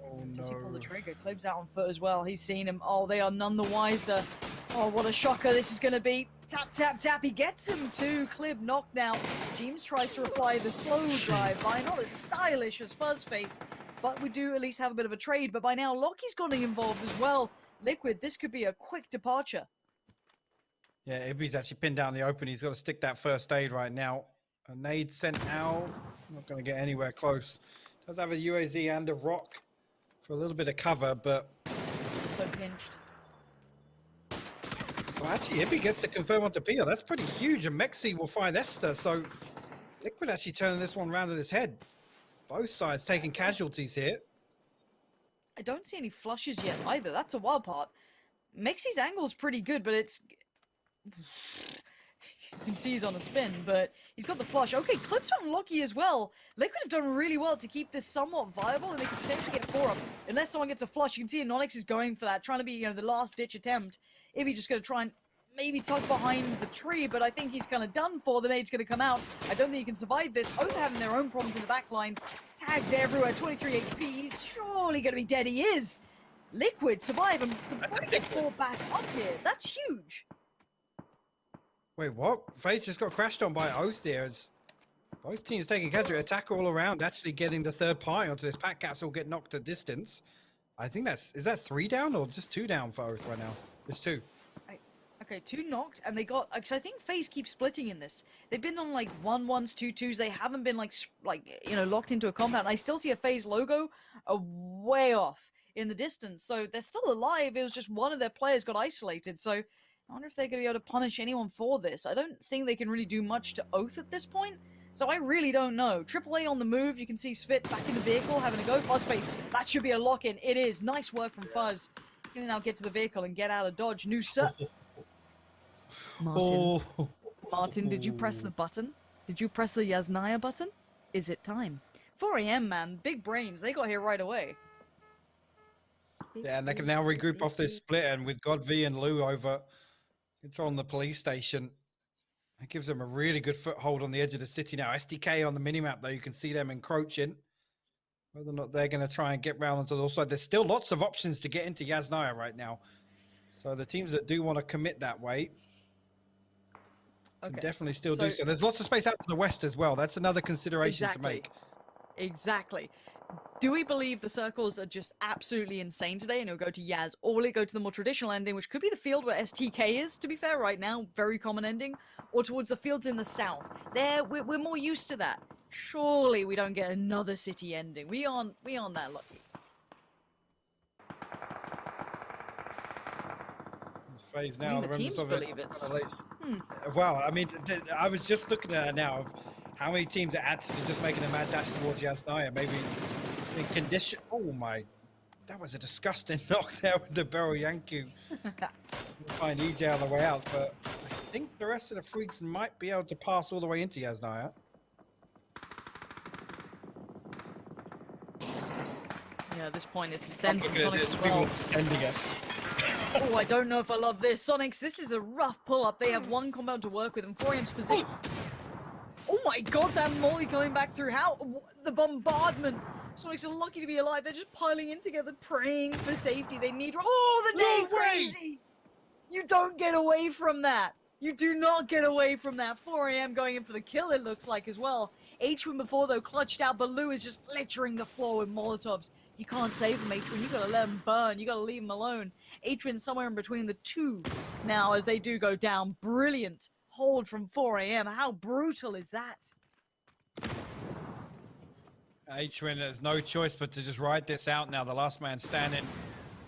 Oh, Does he pull the no. trigger? Clib's out on foot as well. He's seen him. Oh, they are none the wiser. Oh, what a shocker this is going to be. Tap, tap, tap. He gets him too. Clib knocked out. Jeems tries to reply the slow drive-by. Not as stylish as Fuzzface, but we do at least have a bit of a trade. But by now, Lockie's gotten involved as well. Liquid, this could be a quick departure. Yeah, Ibby's actually pinned down the open. He's got to stick that first aid right now. A nade sent out. Not going to get anywhere close. Does have a UAZ and a rock for a little bit of cover, but... So pinched. Well, actually, Ibby gets to confirm onto Pio. That's pretty huge, and Mexi will find Esther. So Liquid actually turning this one round on his head. Both sides taking casualties here. I don't see any flushes yet either. That's a wild part. Mexi's angle's pretty good, but it's... You can see he's on a spin, but he's got the flush. Okay, Clip's unlucky as well. Liquid have done really well to keep this somewhat viable, and they can potentially get 4 up. Unless someone gets a flush, you can see Anonix is going for that, trying to be, you know, the last-ditch attempt. Ibby just going to try and maybe tuck behind the tree, but I think he's kind of done for. The nade's going to come out. I don't think he can survive this. Oath having their own problems in the back lines. Tags everywhere, 23 HP. He's surely going to be dead. He is. Liquid survive and could get 4 back up here. That's huge. Wait, what? FaZe just got crashed on by Oath there. It's both teams taking casualty. Attack all around, actually getting the third party onto this. Pack Caps will get knocked at distance. I think is that 3 down or just 2 down for Oath right now? It's 2. Okay, 2 knocked, and they got... Because I think FaZe keeps splitting in this. They've been on, like, 1-1s, 2-2s. They haven't been, like, you know, locked into a compound. I still see a FaZe logo way off in the distance. So they're still alive. It was just one of their players got isolated. So I wonder if they're going to be able to punish anyone for this. I don't think they can really do much to Oath at this point. So I really don't know. AAA on the move. You can see Svit back in the vehicle, having a go. Fuzzface, that should be a lock-in. It is. Nice work from Fuzz. Going to now get to the vehicle and get out of dodge. New set. Martin. Oh. Martin, did you press the button? Did you press the Yasnaya button? Is it time? 4 AM, man. Big brains. They got here right away. Yeah, and they can now regroup off this split, and with God V and Lou over controlling the police station, it gives them a really good foothold on the edge of the city now. SDK on the minimap, though, you can see them encroaching. Whether or not they're going to try and get round onto the other side. There's still lots of options to get into Yasnaya right now. So the teams that do want to commit that way can definitely still do so. There's lots of space out to the west as well. That's another consideration to make. Exactly. Do we believe the circles are just absolutely insane today and it'll go to Yaz, or will it go to the more traditional ending, which could be the field where STK is, to be fair, right now, very common ending, or towards the fields in the south? There, we're more used to that. Surely we don't get another city ending. We aren't that lucky. It's phase now. I mean, the teams believe it. Wow, I mean, I was just looking at it now. How many teams are actually just making a mad dash towards Yasnaya? Maybe in condition. Oh my, that was a disgusting knock there with the Barrel Yanku. Find EJ on the way out, but I think the rest of the freaks might be able to pass all the way into Yasnaya. Yeah, at this point it's a send from Sonics as well. Sending it. Oh, I don't know if I love this. Sonics, this is a rough pull-up. They have 1 compound to work with in 4M's position. Oh my god, that molly coming back through. How? The bombardment. Sonics are lucky to be alive. They're just piling in together, praying for safety. They need... Oh, the nade crazy! You don't get away from that. You do not get away from that. 4 AM going in for the kill, it looks like, as well. H-Win before, though, clutched out, but Lou is just littering the floor with Molotovs. You can't save him, H-Win. You gotta let him burn. You gotta leave him alone. Adrian somewhere in between the two now as they do go down. Brilliant hold from 4 a.m. How brutal is that? H-Win has no choice but to just ride this out now. The last man standing,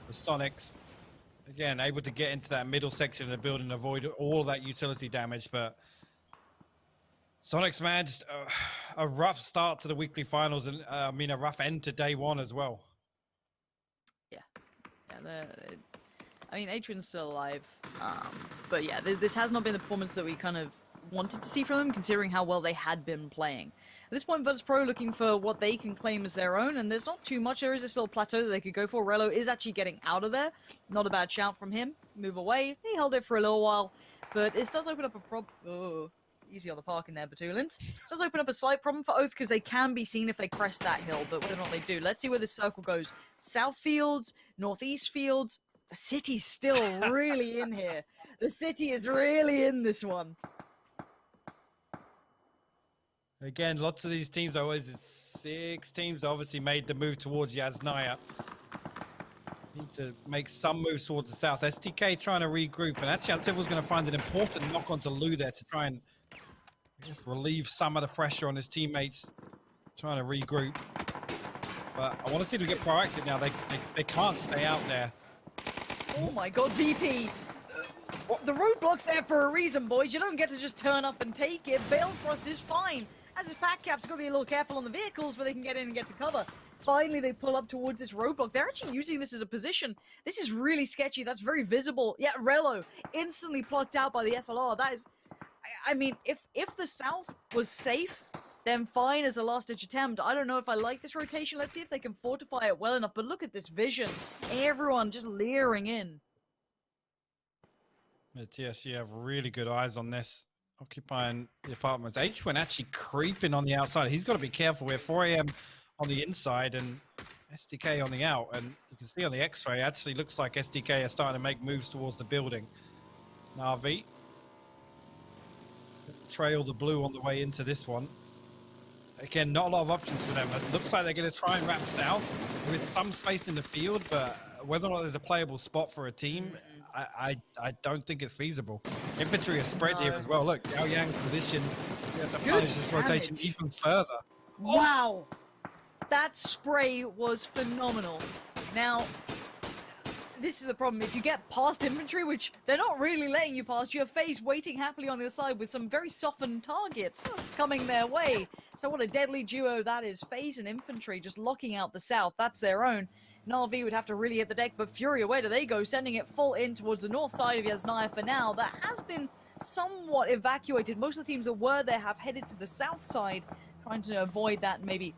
the Sonics. Again, able to get into that middle section of the building, avoid all of that utility damage, but Sonics, man, just a rough start to the weekly finals, and I mean a rough end to day one as well. Yeah, I mean, Adrian's still alive, but yeah, this has not been the performance that we kind of wanted to see from them, considering how well they had been playing. At this point, Virtus.pro looking for what they can claim as their own, and there's not too much. There is a still plateau that they could go for. Relo is actually getting out of there. Not a bad shout from him. Move away. He held it for a little while, but this does open up a problem. Oh, easy on the parking there, Batulins. It does open up a slight problem for Oath because they can be seen if they crest that hill, but whether or not they do. Let's see where this circle goes. South fields, northeast fields. The city's still really in here. The city is really in this one. Again, lots of these teams, always 6 teams obviously made the move towards Yasnaya. Need to make some moves towards the south. STK trying to regroup, and actually Ansivel's going to find an important knock onto Lou there to try and just relieve some of the pressure on his teammates trying to regroup. But I want to see them get proactive now. They can't stay out there. Oh my god, VP! The roadblock's there for a reason, boys. You don't get to just turn up and take it. Balefrost is fine. As his pack cap's got to be a little careful on the vehicles where they can get in and get to cover. Finally, they pull up towards this roadblock. They're actually using this as a position. This is really sketchy. That's very visible. Yeah, Relo instantly plucked out by the SLR. That is... I mean, if the South was safe, then fine as a last-ditch attempt. I don't know if I like this rotation. Let's see if they can fortify it well enough. But look at this vision. Everyone just leering in. The TSG have really good eyes on this. Occupying the apartments. H-Win actually creeping on the outside. He's got to be careful. We're 4 a.m. on the inside and SDK on the out. And you can see on the X-ray, actually looks like SDK are starting to make moves towards the building. Navi. Trail the blue on the way into this one. Again, not a lot of options for them. It looks like they're going to try and wrap south. There is some space in the field, but whether or not there's a playable spot for a team, I don't think it's feasible. Infantry are spread here as well. Look, Yao Yang's position. You have to punish this rotation even further. Wow! That spray was phenomenal. Now, this is the problem. If you get past infantry, which they're not really letting you past, you have FaZe waiting happily on the other side with some very softened targets coming their way. So what a deadly duo that is. FaZe and infantry just locking out the south. That's their own. Na'Vi would have to really hit the deck, but Furia, where do they go? Sending it full in towards the north side of Yasnaya for now. That has been somewhat evacuated. Most of the teams that were there have headed to the south side, trying to avoid that maybe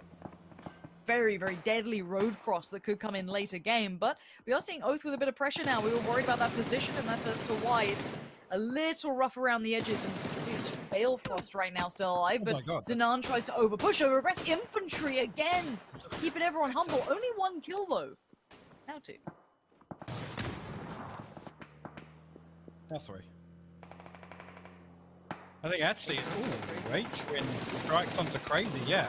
very, very deadly road cross that could come in later game. But we are seeing Oath with a bit of pressure now. We were worried about that position, and that's as to why it's a little rough around the edges. And it's Balefrost right now still alive, but Zenan tries to overpush, overaggress. Infantry again, keeping everyone humble. Only 1 kill though. Now 2. Now 3. I think actually, H-Win strikes onto Crazy, yeah.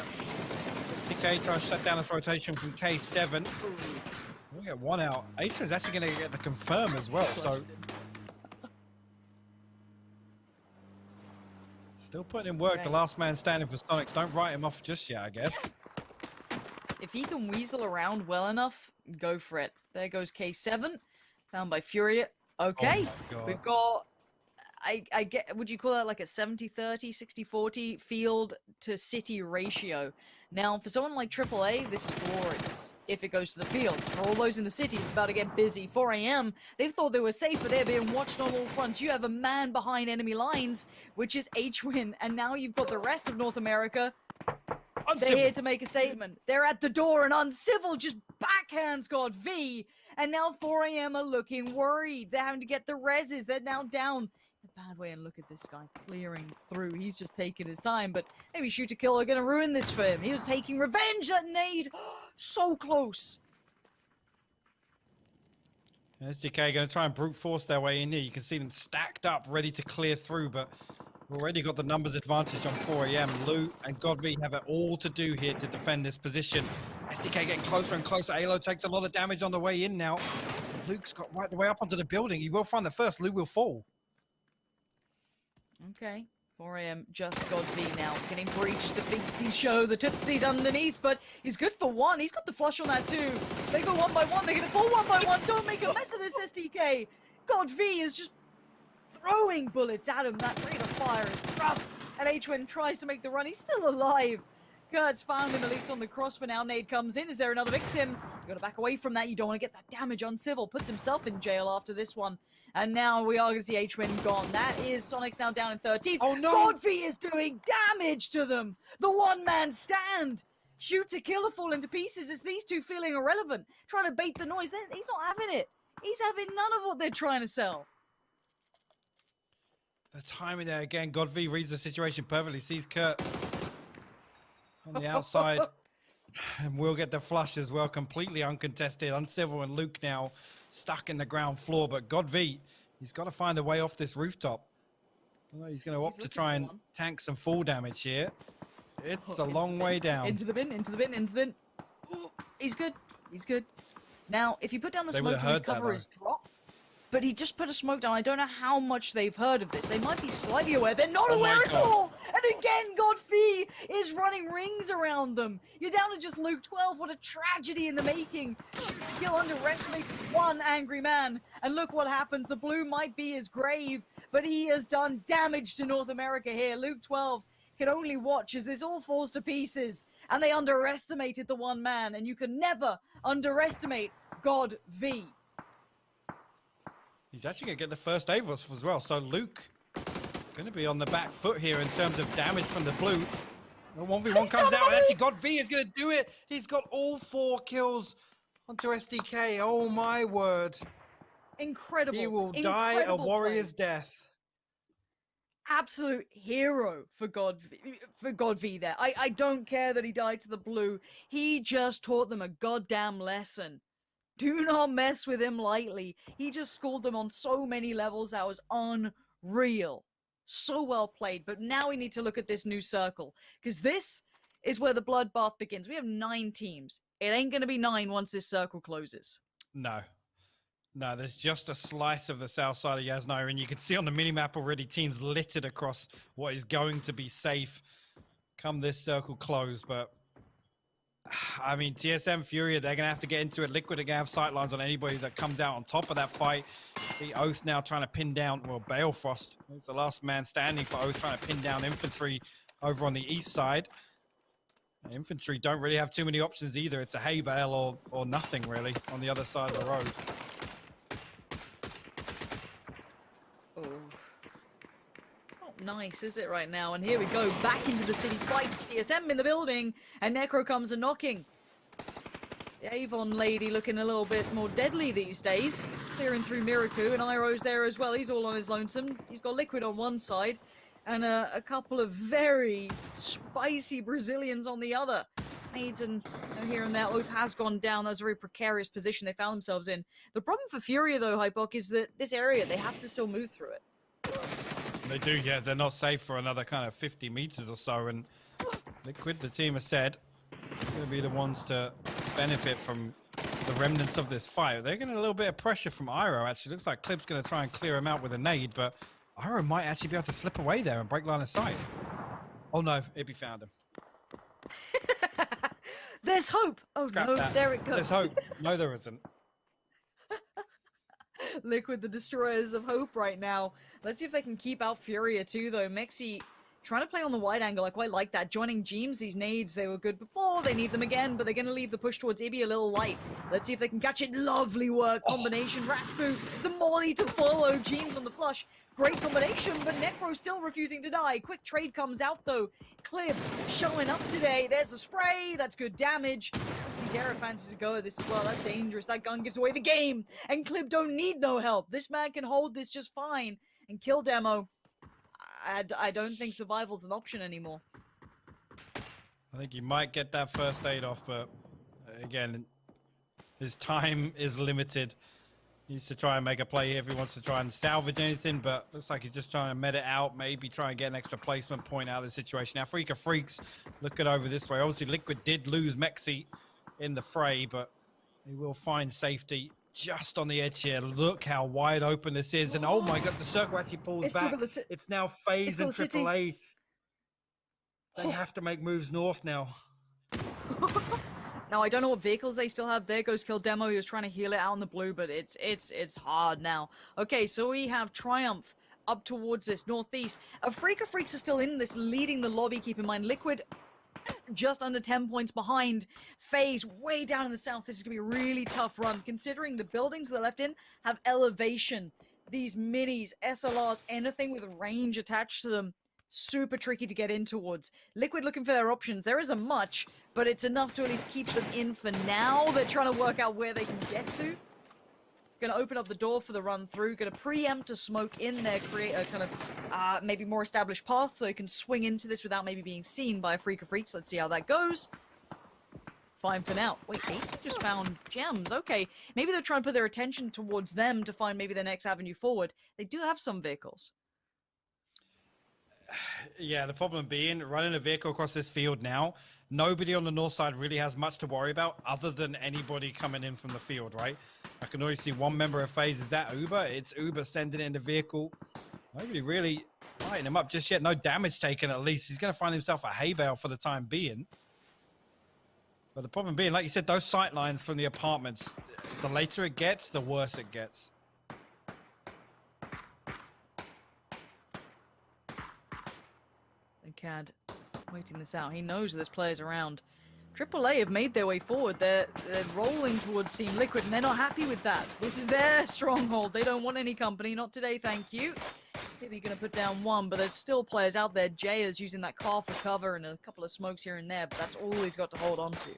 TK tries to shut down his rotation from K7. We get 1 out. H-Win's actually going to get the confirm as well, so... Still putting in work. The last man standing for Sonics. Don't write him off just yet, I guess. If he can weasel around well enough, go for it. There goes K7, found by Furia. Okay, we've got... I get, would you call that like a 70-30, 60-40 field to city ratio? Now, for someone like AAA, this is glorious. If it goes to the fields. For all those in the city, it's about to get busy. 4 a.m., they thought they were safe, but they're being watched on all fronts. You have a man behind enemy lines, which is H-Win, and now you've got the rest of North America. They're here to make a statement. They're at the door, and Uncivil just backhands God V, and now 4 a.m. are looking worried. They're having to get the reses. They're now down. A bad way, and look at this guy clearing through. He's just taking his time, but maybe shoot to kill are going to ruin this for him. He was taking revenge. That nade, so close. SDK going to try and brute force their way in here. You can see them stacked up, ready to clear through, but we've already got the numbers advantage on 4 a.m. Lou and Godby have it all to do here to defend this position. SDK getting closer and closer. Alo takes a lot of damage on the way in now. Luke's got right the way up onto the building. He will find the first. Luke will fall. Okay. 4 a.m. just got V now. Getting breached. The Feetsy show. The Tootsie's underneath, but he's good for one. He's got the flush on that too. They go one by one. They're going to fall one by one. Don't make a mess of this, SDK. God V is just throwing bullets at him. That rate of fire is rough. And H-Win tries to make the run. He's still alive. Kurt's found him at least on the cross for now. Nade comes in. Is there another victim? You got to back away from that. You don't want to get that damage on Civil. Puts himself in jail after this one. And now we are going to see H-Win gone. That is Sonic's now down in 13th. Oh, no. Godfrey is doing damage to them. The one-man stand. Shoot to kill or fall into pieces. It's these two feeling irrelevant. Trying to bait the noise. He's not having it. He's having none of what they're trying to sell. The timing there again. Godv reads the situation perfectly. Sees Kurt on the outside. And we'll get the flush as well. Completely uncontested. Uncivil and Luke now stuck in the ground floor. But Godv, he's got to find a way off this rooftop. He's going to opt to try and tank some fall damage here. It's a long way down. Into the bin, into the bin, into the bin. Ooh, he's good. He's good. Now, if you put down the smoke till his cover is dropped, but he just put a smoke down. I don't know how much they've heard of this. They might be slightly aware. They're not aware at all. And again, Godfrey is running rings around them. You're down to just Luke 12. What a tragedy in the making. He'll underestimate one angry man. And look what happens. The blue might be his grave, but he has done damage to North America here. Luke 12 can only watch as this all falls to pieces. And they underestimated the one man. And you can never underestimate God V. He's actually going to get the first aid as well. So Luke going to be on the back foot here in terms of damage from the blue. The 1v1 comes out, and actually God V is going to do it. He's got all 4 kills onto SDK. Oh my word. Incredible. He will die a warrior's death. Absolute hero for God V there. I don't care that he died to the blue. He just taught them a goddamn lesson. Do not mess with him lightly. He just schooled them on so many levels that was unreal. So well played. But now we need to look at this new circle, because this is where the bloodbath begins. We have 9 teams. It ain't going to be 9 once this circle closes. No. No, there's just a slice of the south side of Yasnaya, and you can see on the minimap already teams littered across what is going to be safe come this circle close. But I mean, TSM Furia, they're going to have to get into it. Liquid are going to have sightlines on anybody that comes out on top of that fight. The Oath now trying to pin down, well, Balefrost is the last man standing for Oath, trying to pin down Infantry over on the east side. Infantry don't really have too many options either. It's a hay bale or nothing really on the other side of the road. Nice, is it right now? And here we go, back into the city fights. TSM in the building, and Necro comes a knocking. The Avon lady looking a little bit more deadly these days. Clearing through Miraku, and Iroh's there as well. He's all on his lonesome. He's got Liquid on one side, and a couple of very spicy Brazilians on the other. Nades and here and there. Oath has gone down. That's a very precarious position they found themselves in. The problem for Furia, though, Hypok, is that this area, they have to still move through it. They do, yeah. They're not safe for another kind of 50 meters or so. And Liquid, the team has said, going to be the ones to benefit from the remnants of this fight. They're getting a little bit of pressure from Iroh, actually. Looks like Clib's going to try and clear him out with a nade, but Iroh might actually be able to slip away there and break line of sight. Oh no, Ibby found him. There's hope. Oh no, there it goes. There's hope. No, there isn't. Liquid, the destroyers of hope right now. Let's see if they can keep out Furia too, though. Mexi trying to play on the wide angle. I quite like that. Joining Jeems, these nades, they were good before. They need them again, but they're going to leave the push towards Ibby a little light. Let's see if they can catch it. Lovely work. Combination. Raspu, the molly to follow. Jeems on the flush. Great combination, but Necro still refusing to die. Quick trade comes out, though. Clib showing up today. There's the spray. That's good damage. These Aero fancies to go at this as well. That's dangerous. That gun gives away the game. And Clib don't need no help. This man can hold this just fine. And kill Demo. I don't think survival's an option anymore. I think he might get that first aid off, but again, his time is limited. He needs to try and make a play here if he wants to try and salvage anything, but looks like he's just trying to med it out, maybe try and get an extra placement point out of the situation. Now, Freak of Freaks looking over this way. Obviously, Liquid did lose Mexi in the fray, but he will find safety just on the edge here. Look how wide open this is. And oh my God, the circle actually pulls back. It's now FaZe and AAA. They have to make moves north now. Now, I don't know what vehicles they still have. There goes Kill Demo. He was trying to heal it out in the blue, but it's hard now. Okay, so we have Triumph up towards this northeast. Freaka Freaks are still in this, leading the lobby. Keep in mind, Liquid just under 10 points behind. FaZe way down in the south. This is going to be a really tough run, considering the buildings they're left in have elevation. These minis, SLRs, anything with range attached to them, super tricky to get in towards. Liquid looking for their options. There isn't much, but it's enough to at least keep them in for now. They're trying to work out where they can get to. Going to open up the door for the run through. Going to preempt a smoke in there, create a kind of maybe more established path so you can swing into this without maybe being seen by a Freaka Freaks. Let's see how that goes. Fine for now. Wait, Ace just found gems. Okay, maybe they're trying to put their attention towards them to find maybe their next avenue forward. They do have some vehicles. Yeah, the problem being running a vehicle across this field now, nobody on the north side really has much to worry about other than anybody coming in from the field, right? I can already see one member of FaZe. Is that Uber? It's Uber sending in the vehicle. Nobody really lighting him up just yet. No damage taken at least. He's going to find himself a hay bale for the time being. But the problem being, like you said, those sight lines from the apartments, the later it gets, the worse it gets. CAD waiting this out. He knows there's players around. AAA have made their way forward. They're rolling towards Team Liquid, and they're not happy with that. This is their stronghold. They don't want any company. Not today, thank you. Maybe going to put down one, but there's still players out there. Jay is using that car for cover and a couple of smokes here and there, but that's all he's got to hold on to.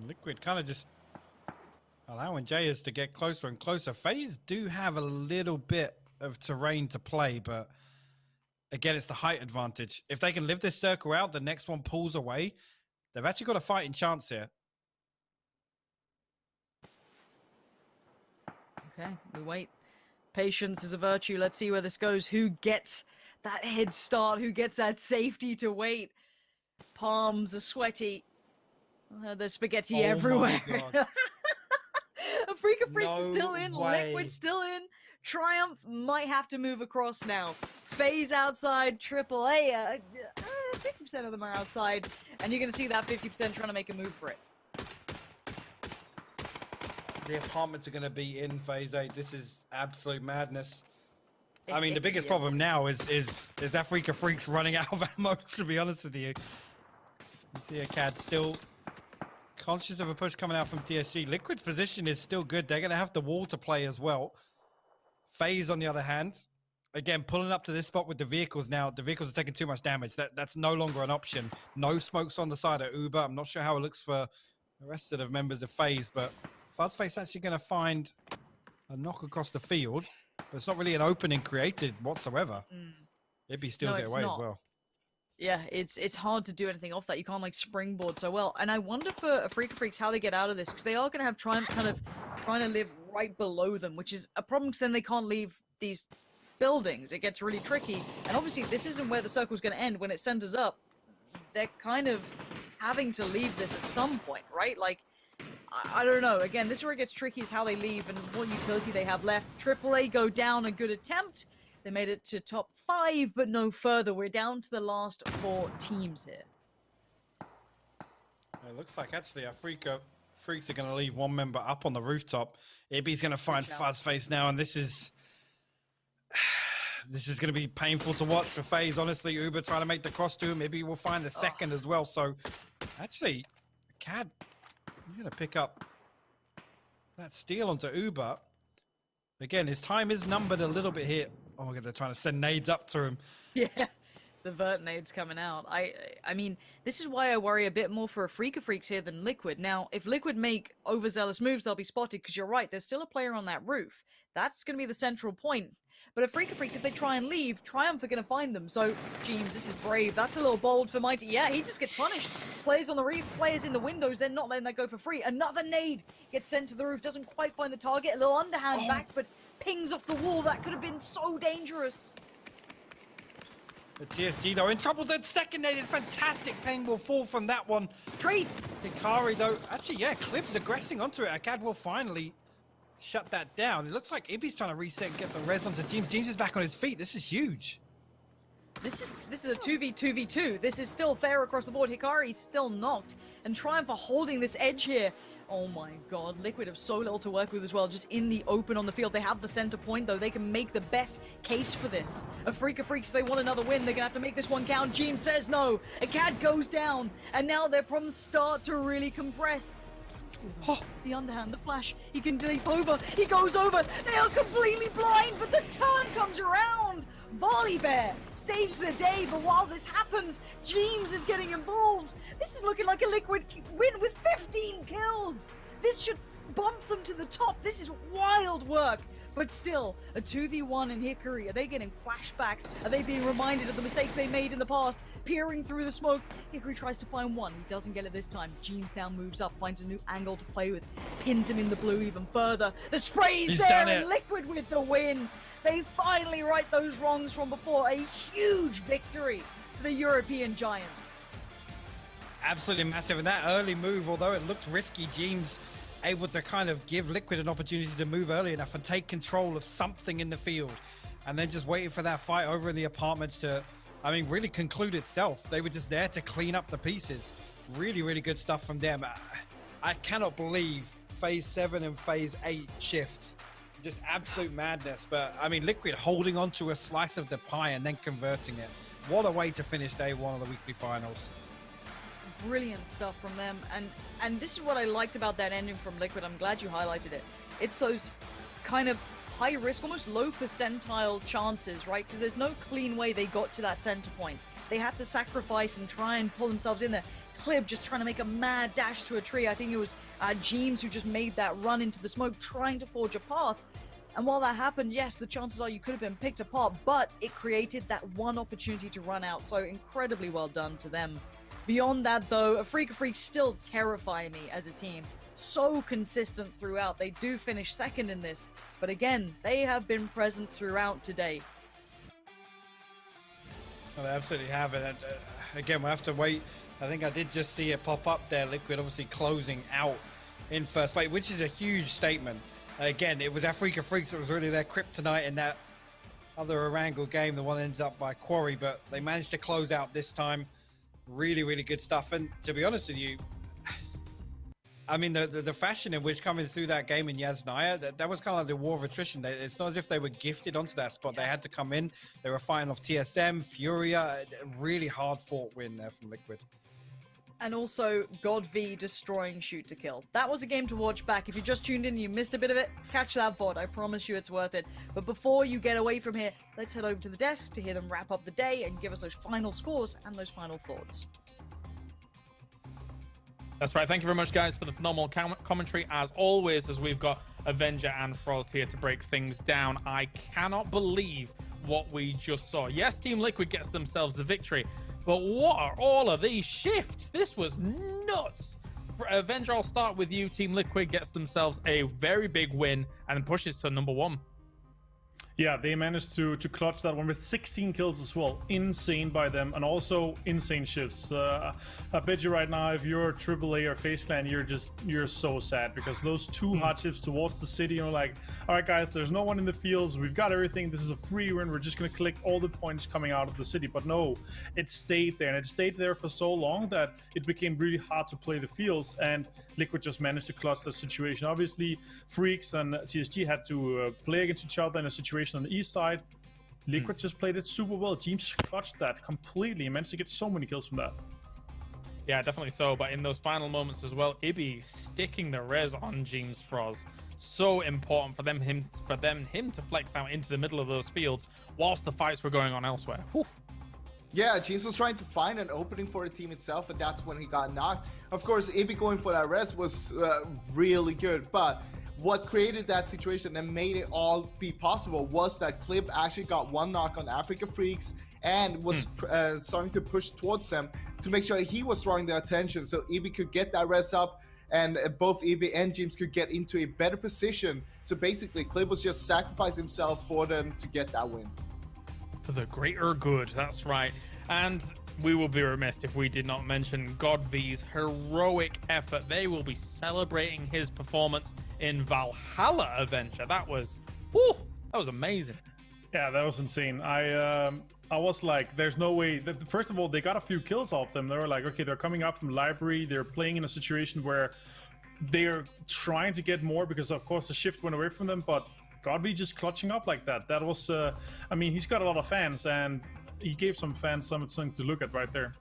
Liquid kind of just allowing Jayers to get closer and closer. FaZe do have a little bit of terrain to play, but again, it's the height advantage. If they can live this circle out, the next one pulls away. They've actually got a fighting chance here. Okay, we wait. Patience is a virtue. Let's see where this goes. Who gets that head start? Who gets that safety to wait? Palms are sweaty. There's spaghetti everywhere. Freaka Freaks is still in. Liquid still in. Triumph might have to move across now. FaZe outside. AAA. 50% of them are outside. And you're going to see that 50% trying to make a move for it. The apartments are going to be in Phase 8. This is absolute madness. I mean, the biggest problem now is that Freaka Freaks running out of ammo, to be honest with you. You see a CAD still conscious of a push coming out from TSG. Liquid's position is still good. They're going to have the wall to play as well. FaZe, on the other hand, again, pulling up to this spot with the vehicles now. The vehicles are taking too much damage. That's no longer an option. No smokes on the side of Uber. I'm not sure how it looks for the rest of the members of FaZe, but Fuzzface actually going to find a knock across the field. But it's not really an opening created whatsoever. Ibby steals it away as well. Yeah, it's hard to do anything off that. You can't, like, springboard so well. And I wonder for Freaka Freaks how they get out of this, because they are going to have Triumph kind of trying to live right below them, which is a problem because then they can't leave these buildings. It gets really tricky. And obviously, this isn't where the circle's going to end. When it centers up, they're kind of having to leave this at some point, right? Like, I don't know. Again, this is where it gets tricky is how they leave and what utility they have left. AAA go down, a good attempt. They made it to top 5, but no further. We're down to the last 4 teams here. It looks like actually our Freaks are going to leave one member up on the rooftop. Ibby's going to find Fuzzface now, and this is going to be painful to watch for FaZe. Honestly, Uber trying to make the cross to him. Ibby will find the second as well. So actually, CAD, he's going to pick up that steal onto Uber. Again, his time is numbered a little bit here. Oh my God, they're trying to send nades up to him. Yeah, the vert nades coming out. I mean, this is why I worry a bit more for a Freaka Freaks here than Liquid. Now, if Liquid make overzealous moves, they'll be spotted, because you're right, there's still a player on that roof. That's going to be the central point. But if Freaka Freaks, if they try and leave, Triumph are going to find them. So, Jeems, this is brave. That's a little bold for Mighty. Yeah, he just gets punished. Players on the roof, players in the windows, they're not letting that go for free. Another nade gets sent to the roof. Doesn't quite find the target. A little underhand back, but pings off the wall. That could have been so dangerous. The TSG though in trouble. The second nade is fantastic. Pain will fall from that one. Great. Hikari though, actually yeah, Clib's aggressing onto it. Akkad will finally shut that down. It looks like Ibby's trying to reset and get the res onto James. James is back on his feet. This is huge. This is a 2v2v2. This is still fair across the board. Hikari's still knocked, and Triumph are holding this edge here. Oh my god, Liquid have so little to work with as well, just in the open on the field. They have the center point, though. They can make the best case for this. A Freak of Freaks, if they want another win, they're gonna have to make this one count. Jeem says no. Akkad goes down, and now their problems start to really compress. Oh, the underhand, the flash, he can leap over, he goes over, they are completely blind, but the turn comes around. Volley Bear saves the day, but while this happens, Jeems is getting involved. This is looking like a Liquid win with 15 kills. This should bump them to the top. This is wild work. But still, a 2v1 in Hikari. Are they getting flashbacks? Are they being reminded of the mistakes they made in the past? Peering through the smoke, Hikari tries to find one. He doesn't get it this time. Jeems now moves up, finds a new angle to play with, pins him in the blue even further. The spray's there, and Liquid with the win. They finally right those wrongs from before. A huge victory for the European Giants. Absolutely massive. And that early move, although it looked risky, Jeems able to kind of give Liquid an opportunity to move early enough and take control of something in the field. And then just waiting for that fight over in the apartments to, I mean, really conclude itself. They were just there to clean up the pieces. Really, really good stuff from them. I cannot believe Phase 7 and Phase 8 shifts. Just absolute madness. But, I mean, Liquid holding on to a slice of the pie and then converting it. What a way to finish day one of the weekly finals. Brilliant stuff from them, and this is what I liked about that ending from Liquid. I'm glad you highlighted it. It's those kind of high risk, almost low percentile chances, right? Because there's no clean way they got to that center point. They had to sacrifice and try and pull themselves in there. Clib just trying to make a mad dash to a tree. I think it was Jeems who just made that run into the smoke, trying to forge a path. And while that happened, yes, the chances are you could have been picked apart, but it created that one opportunity to run out. So incredibly well done to them. Beyond that, though, a Freak of Freaks still terrify me as a team. So consistent throughout. They do finish second in this, but again, they have been present throughout today. Well, they absolutely have it. Again, we'll have to wait. I think I did just see it pop up there. Liquid obviously closing out in first place, which is a huge statement. Again, it was our Freak of Freaks that was really their kryptonite in that other Erangel game, the one ended up by Quarry, but they managed to close out this time. Really, really good stuff. And to be honest with you, I mean, the fashion in which coming through that game in Yasnaya, that was kind of like the war of attrition. It's not as if they were gifted onto that spot. They had to come in. They were fighting off TSM, Furia. A really hard-fought win there from Liquid. And also, God V destroying Shoot to Kill. That was a game to watch back. If you just tuned in and you missed a bit of it, catch that VOD. I promise you it's worth it. But before you get away from here, let's head over to the desk to hear them wrap up the day and give us those final scores and those final thoughts. That's right. Thank you very much, guys, for the phenomenal commentary, as always, as we've got Avenger and Frost here to break things down. I cannot believe what we just saw. Yes, Team Liquid gets themselves the victory, but what are all of these shifts? This was nuts. For Avenger, I'll start with you. Team Liquid gets themselves a very big win and pushes to number 1. Yeah, they managed to clutch that one with 16 kills as well. Insane by them, and also insane shifts. I bet you right now, if you're AAA or FaZe Clan, you're so sad, because those two hot shifts towards the city, you're like, all right, guys, there's no one in the fields. We've got everything. This is a free win. We're just gonna collect all the points coming out of the city. But no, it stayed there, and it stayed there for so long that it became really hard to play the fields. And Liquid just managed to clutch the situation. Obviously, Freaks and TSG had to play against each other in a situation on the east side. Liquid just played it super well. Teams clutched that completely and managed to get so many kills from that. Yeah, definitely so. But in those final moments as well, Ibby sticking the res on James Frost. So important for him to flex out into the middle of those fields whilst the fights were going on elsewhere. Whew. Yeah, James was trying to find an opening for the team itself, and that's when he got knocked. Of course, Ibby going for that res was really good, but what created that situation and made it all be possible was that Clib actually got one knock on Africa Freaks and was starting to push towards them to make sure he was drawing their attention, so Ibby could get that res up, and both Ibby and James could get into a better position. So basically, Clib was just sacrificing himself for them to get that win. for the greater good. That's right. And we will be remiss if we did not mention God V's heroic effort. They will be celebrating his performance in Valhalla Avenger. That was amazing. Yeah, that was insane. I was like, there's no way. First of all, they got a few kills off them. They were like, okay, they're coming up from library. They're playing in a situation where they're trying to get more because, of course, the shift went away from them. But Godby just clutching up like that. That was, I mean, he's got a lot of fans, and he gave some fans something to look at right there.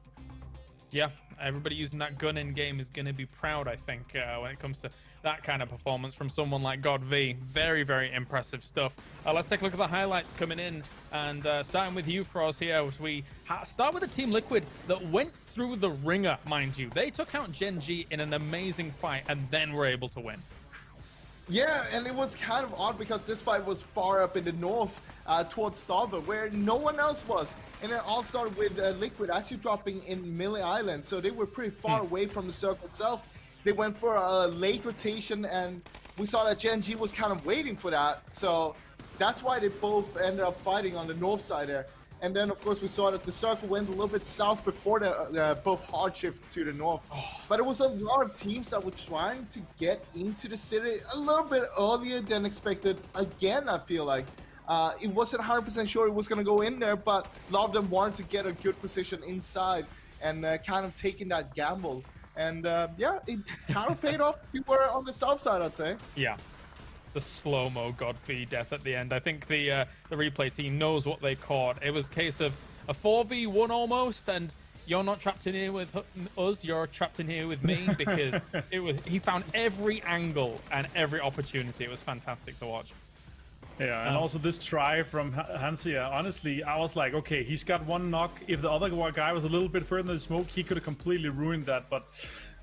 Yeah, everybody using that gun in game is going to be proud, I think, when it comes to that kind of performance from someone like God V. Very, very impressive stuff. Let's take a look at the highlights coming in, and starting with you, Froz, here. As we start with a Team Liquid that went through the ringer, mind you. They took out Gen G in an amazing fight, and then were able to win. Yeah, and it was kind of odd because this fight was far up in the north towards Salva, where no one else was. And it all started with Liquid actually dropping in Millie Island, so they were pretty far away from the circle itself. They went for a late rotation, and we saw that Gen G was kind of waiting for that. So that's why they both ended up fighting on the north side there. And then, of course, we saw that the circle went a little bit south before the both hard shift to the north. But it was a lot of teams that were trying to get into the city a little bit earlier than expected. Again, I feel like it wasn't 100% sure it was going to go in there, but a lot of them wanted to get a good position inside and kind of taking that gamble. And yeah, it kind of paid off. You were on the south side, I'd say. Yeah. The slow-mo Godfrey death at the end. I think the replay team knows what they caught. It was a case of a 4v1 almost, and you're not trapped in here with us, you're trapped in here with me, because he found every angle and every opportunity. It was fantastic to watch. Yeah, and also this try from Hansia, honestly, I was like, okay, he's got one knock. If the other guy was a little bit further in the smoke, he could have completely ruined that, but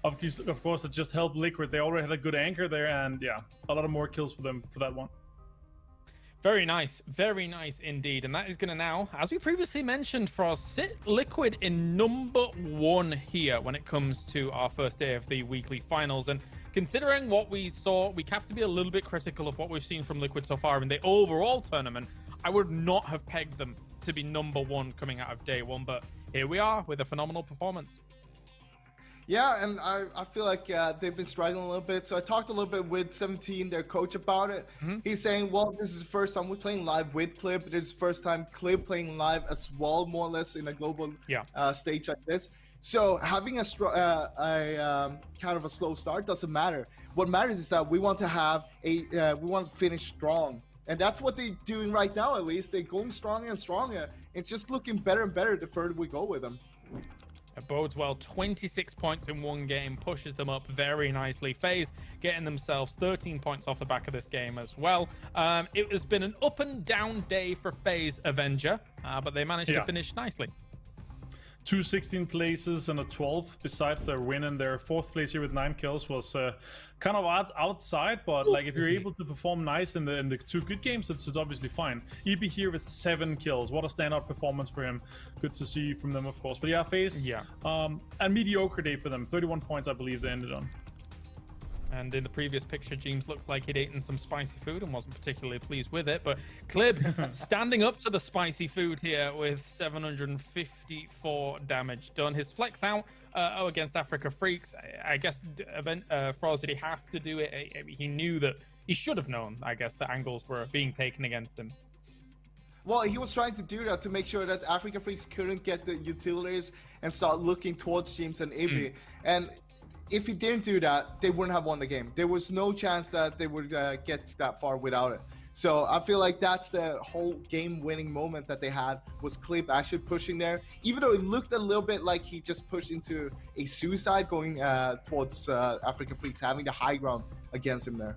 of course, it just helped Liquid. They already had a good anchor there, and yeah, a lot of more kills for them for that one. Very nice indeed. And that is going to now, as we previously mentioned, Frost, sit Liquid in #1 here when it comes to our first day of the weekly finals. And considering what we saw, we have to be a little bit critical of what we've seen from Liquid so far in the overall tournament. I would not have pegged them to be #1 coming out of day one, but here we are with a phenomenal performance. Yeah, and I feel like they've been struggling a little bit. So I talked a little bit with 17, their coach, about it. He's saying, well, this is the first time we're playing live with Clib. This is the first time Clib playing live as well, more or less, in a global stage like this. So having a kind of a slow start doesn't matter. What matters is that we want to have we want to finish strong. And that's what they're doing right now, at least. They're going stronger and stronger. It's just looking better and better the further we go with them. It bodes well. 26 points in one game pushes them up very nicely. FaZe getting themselves 13 points off the back of this game as well. It has been an up and down day for FaZe Avenger, but they managed to finish nicely. 2 16th places and a 12th besides their win, and their 4th place here with 9 kills was kind of outside, but like if you're able to perform nice in the 2 good games, it's obviously fine. EB here with 7 kills. What a standout performance for him. Good to see from them, of course. But yeah, FaZe, a mediocre day for them. 31 points, I believe they ended on. And in the previous picture, James looked like he'd eaten some spicy food and wasn't particularly pleased with it. But Clib standing up to the spicy food here with 754 damage done. His flex out against Africa Freaks. I guess, Froz, did he have to do it? He knew that he should have known, I guess, the angles were being taken against him. Well, he was trying to do that to make sure that Africa Freaks couldn't get the utilities and start looking towards James and Ibi. And if he didn't do that, they wouldn't have won the game. There was no chance that they would get that far without it. So I feel like that's the whole game-winning moment that they had, was Clip actually pushing there. Even though it looked a little bit like he just pushed into a suicide going towards Africa Freaks, having the high ground against him there.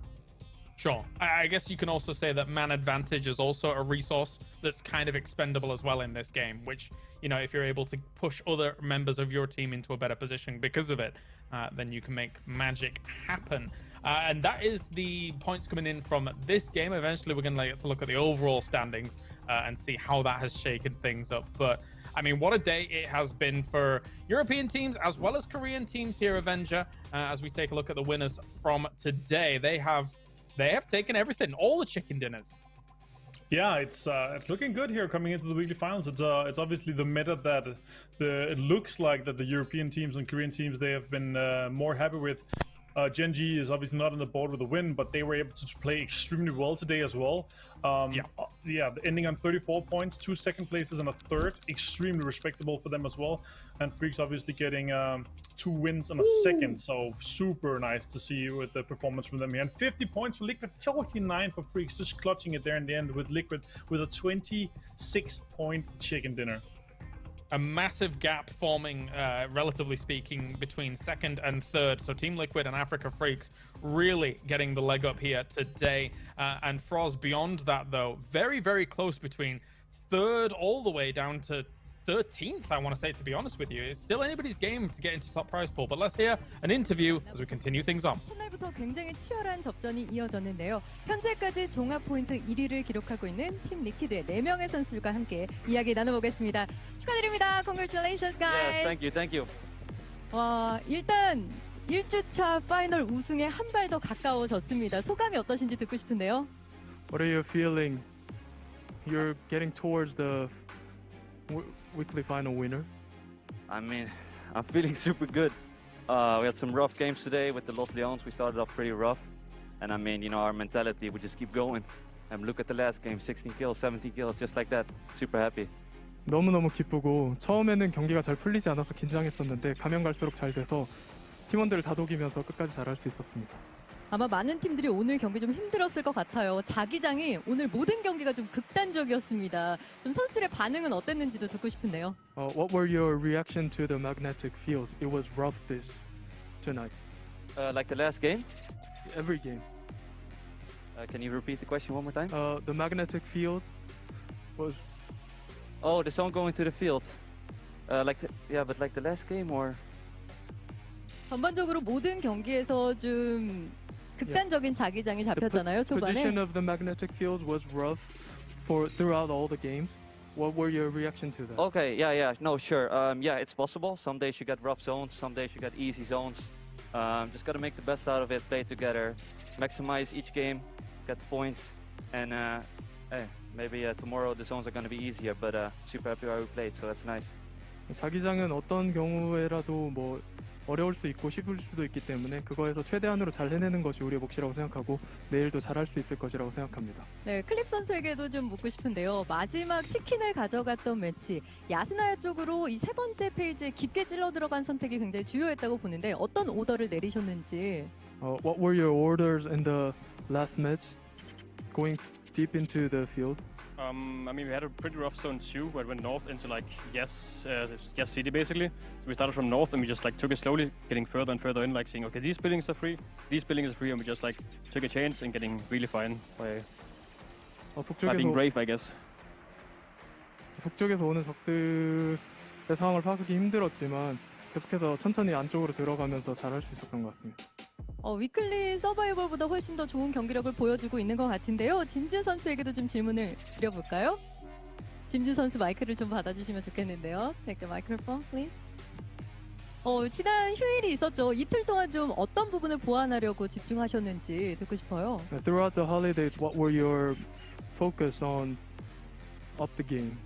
Sure. I guess you can also say that man advantage is also a resource that's kind of expendable as well in this game, which, you know, if you're able to push other members of your team into a better position because of it, then you can make magic happen. And that is the points coming in from this game. Eventually, we're going to look at the overall standings and see how that has shaken things up. But, I mean, what a day it has been for European teams as well as Korean teams here, Avenger, as we take a look at the winners from today. They have taken everything, all the chicken dinners. Yeah, it's looking good here coming into the weekly finals. It's obviously the meta that it looks like that the European teams and Korean teams they have been more happy with. Gen G is obviously not on the board with a win, but they were able to play extremely well today as well. Ending on 34 points, 2 second places and a third, extremely respectable for them as well. And Freaks obviously getting 2 wins and a second, so super nice to see with the performance from them here. And 50 points for Liquid, 49 for Freaks, just clutching it there in the end with Liquid with a 26-point chicken dinner. A massive gap forming, relatively speaking, between second and third. So Team Liquid and Africa Freaks really getting the leg up here today. And Froz beyond that, though, very, very close between third all the way down to 13th, I want to say, to be honest with you. It's still anybody's game to get into top prize pool. But let's hear an interview as we continue things on. 첫날부터 굉장히 치열한 접전이 이어졌는데요. 현재까지 종합 포인트 1위를 기록하고 있는 팀 리퀴드의 4명의 선수들과 함께 이야기 나눠보겠습니다. 축하드립니다. Congratulations, guys. Yes, thank you. 와, 일단 1주차 파이널 우승에 한 발 더 가까워졌습니다. 소감이 어떠신지 듣고 싶은데요. What are you feeling? You're getting towards the weekly final winner. I mean, I'm feeling super good. We had some rough games today with the Los Leons. We started off pretty rough. And I mean, you know, our mentality, we just keep going. And look at the last game, 16 kills, 17 kills, just like that. Super happy. 너무너무 기쁘고 처음에는 경기가 잘 풀리지 않아서 긴장했었는데 가면 갈수록 잘 돼서 팀원들을 다독이면서 끝까지 잘할 수 있었습니다. 아마 많은 팀들이 오늘 경기 좀 힘들었을 것 같아요. 자기장이 오늘 모든 경기가 좀 극단적이었습니다. 좀 선수들의 반응은 어땠는지도 듣고 싶은데요. What were your reaction to the magnetic fields? It was rough tonight. Like the last game? Every game. Can you repeat the question one more time? The magnetic field was... Oh, the zone going to the field. But like the last game or... 전반적으로 모든 경기에서 좀 극단적인 자기장이 잡혔잖아요, 초반에. The position of the magnetic field was rough throughout all the games. What were your reaction to that? Okay, yeah, no, sure. Yeah, it's possible. Some days you get rough zones, some days you get easy zones. Just got to make the best out of it, play together, maximize each game, get points, and maybe tomorrow the zones are going to be easier, but super happy how we played, so that's nice. 자기장은 어떤 경우에라도 뭐 어려울 수 있고 쉽을 수도 있기 때문에 그거에서 최대한으로 잘 해내는 것이 우리의 몫이라고 생각하고 내일도 잘할 수 있을 것이라고 생각합니다. 네, 클립 선수에게도 좀 묻고 싶은데요. 마지막 치킨을 가져갔던 매치, 야스나야 쪽으로 이 세 번째 페이지에 깊게 찔러 들어간 선택이 굉장히 주요했다고 보는데 어떤 오더를 내리셨는지. What were your orders in the last match? Going deep into the field? I mean, we had a pretty rough zone too, where we went north into like Yes City basically. So we started from north and we just like took it slowly, getting further and further in, like saying, okay, these buildings are free, and we just like took a chance and getting really fine by being brave, I guess. 북쪽에서 오는 적들의 상황을 파악하기 힘들었지만 계속해서 천천히 안쪽으로 들어가면서 잘할 수 있었던 것 같습니다. 위클리 서바이벌보다 훨씬 더 좋은 경기력을 보여주고 있는 것 같은데요. 짐준 선수에게도 좀 질문을 드려볼까요? 짐준 선수 마이크를 좀 받아주시면 좋겠는데요. Take the microphone, please. 지난 휴일이 있었죠. 이틀 동안 좀 어떤 부분을 보완하려고 집중하셨는지 듣고 싶어요. Throughout the holidays, what were your focus on up the game?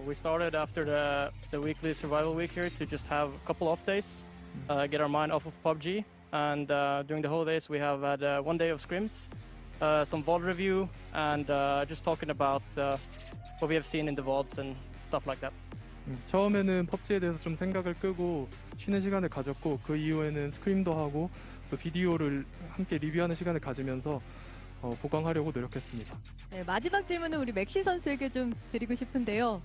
We started after the weekly survival week here to just have a couple off days, get our mind off of PUBG. And during the holidays, we have had 1 day of scrims, some VOD review, and just talking about what we have seen in the VODs and stuff like that. 처음에는 PUBG에 대해서 좀 생각을 끄고 쉬는 시간을 가졌고 그 이후에는 스크림도 하고 또 비디오를 함께 리뷰하는 시간을 가지면서 보강하려고 노력했습니다. 네, 마지막 질문은 우리 맥시 선수에게 좀 드리고 싶은데요.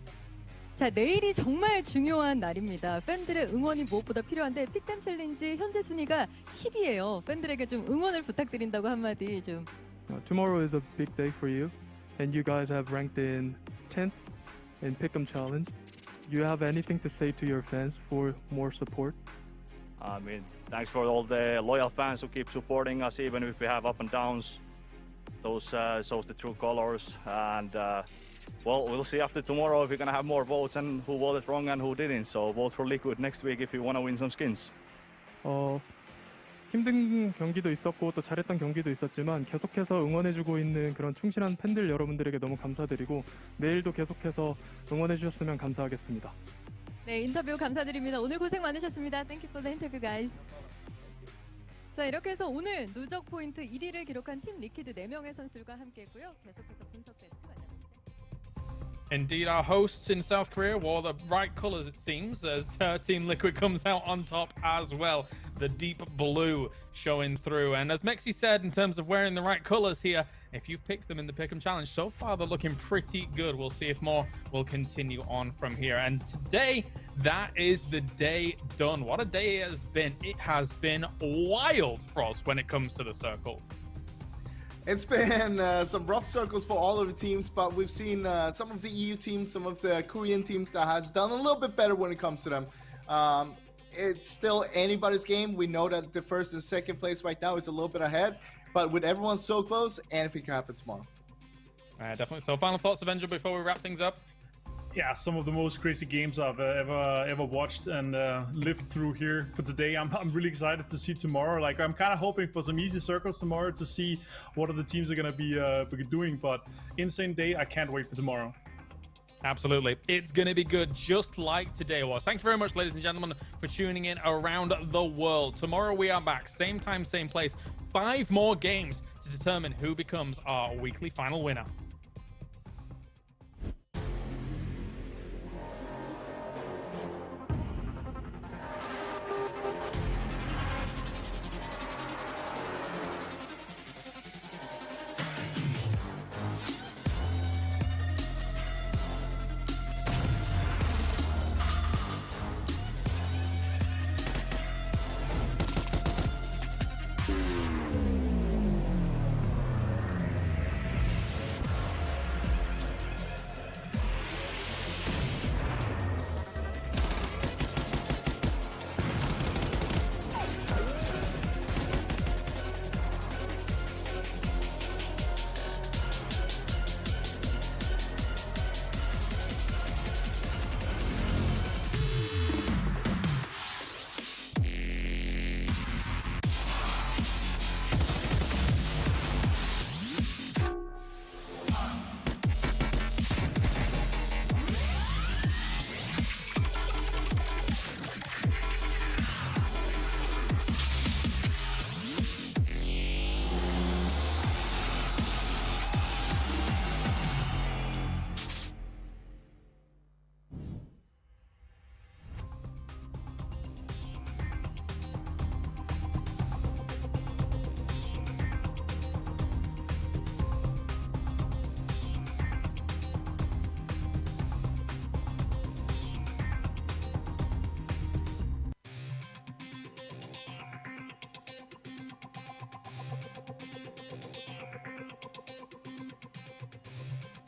자, 내일이 정말 중요한 날입니다. 팬들의 응원이 무엇보다 필요한데 픽댐 챌린지 현재 순위가 10위예요. 팬들에게 좀 응원을 부탁드린다고 한마디 좀. Tomorrow is a big day for you, and you guys have ranked in 10th in Pick'em Challenge. Do you have anything to say to your fans for more support? I mean, thanks for all the loyal fans who keep supporting us, even if we have up and downs. Those shows the true colors, and well, we'll see after tomorrow if we're gonna have more votes and who voted wrong and who didn't. So vote for Liquid next week if you want to win some skins. 힘든 경기도 있었고 또 잘했던 경기도 있었지만 계속해서 응원해주고 있는 그런 충실한 팬들 여러분들에게 너무 감사드리고 내일도 계속해서 응원해주셨으면 감사하겠습니다. 네, 인터뷰 감사드립니다. 오늘 고생 많으셨습니다. Thank you for the interview, guys. 자, 이렇게 해서 오늘 누적 포인트 1위를 기록한 팀 리퀴드 4명의 선수들과 함께했고요. 계속해서 분석되는 Indeed, our hosts in South Korea wore the right colors, it seems, as Team Liquid comes out on top as well. The deep blue showing through. And as Mexi said, in terms of wearing the right colors here, if you've picked them in the Pick'em Challenge, so far they're looking pretty good. We'll see if more will continue on from here. And today, that is the day done. What a day it has been. It has been wild for us when it comes to the circles. It's been some rough circles for all of the teams, but we've seen some of the EU teams, some of the Korean teams that has done a little bit better when it comes to them. It's still anybody's game. We know that the first and second place right now is a little bit ahead, but with everyone so close, anything can happen tomorrow. Definitely. So final thoughts, Avenger, before we wrap things up? Yeah, some of the most crazy games I've ever watched and lived through here for today. I'm really excited to see tomorrow. Like, I'm kind of hoping for some easy circles tomorrow to see what other teams are going to be doing. But insane day. I can't wait for tomorrow. Absolutely. It's going to be good, just like today was. Thank you very much, ladies and gentlemen, for tuning in around the world. Tomorrow we are back, same time, same place. 5 more games to determine who becomes our weekly final winner.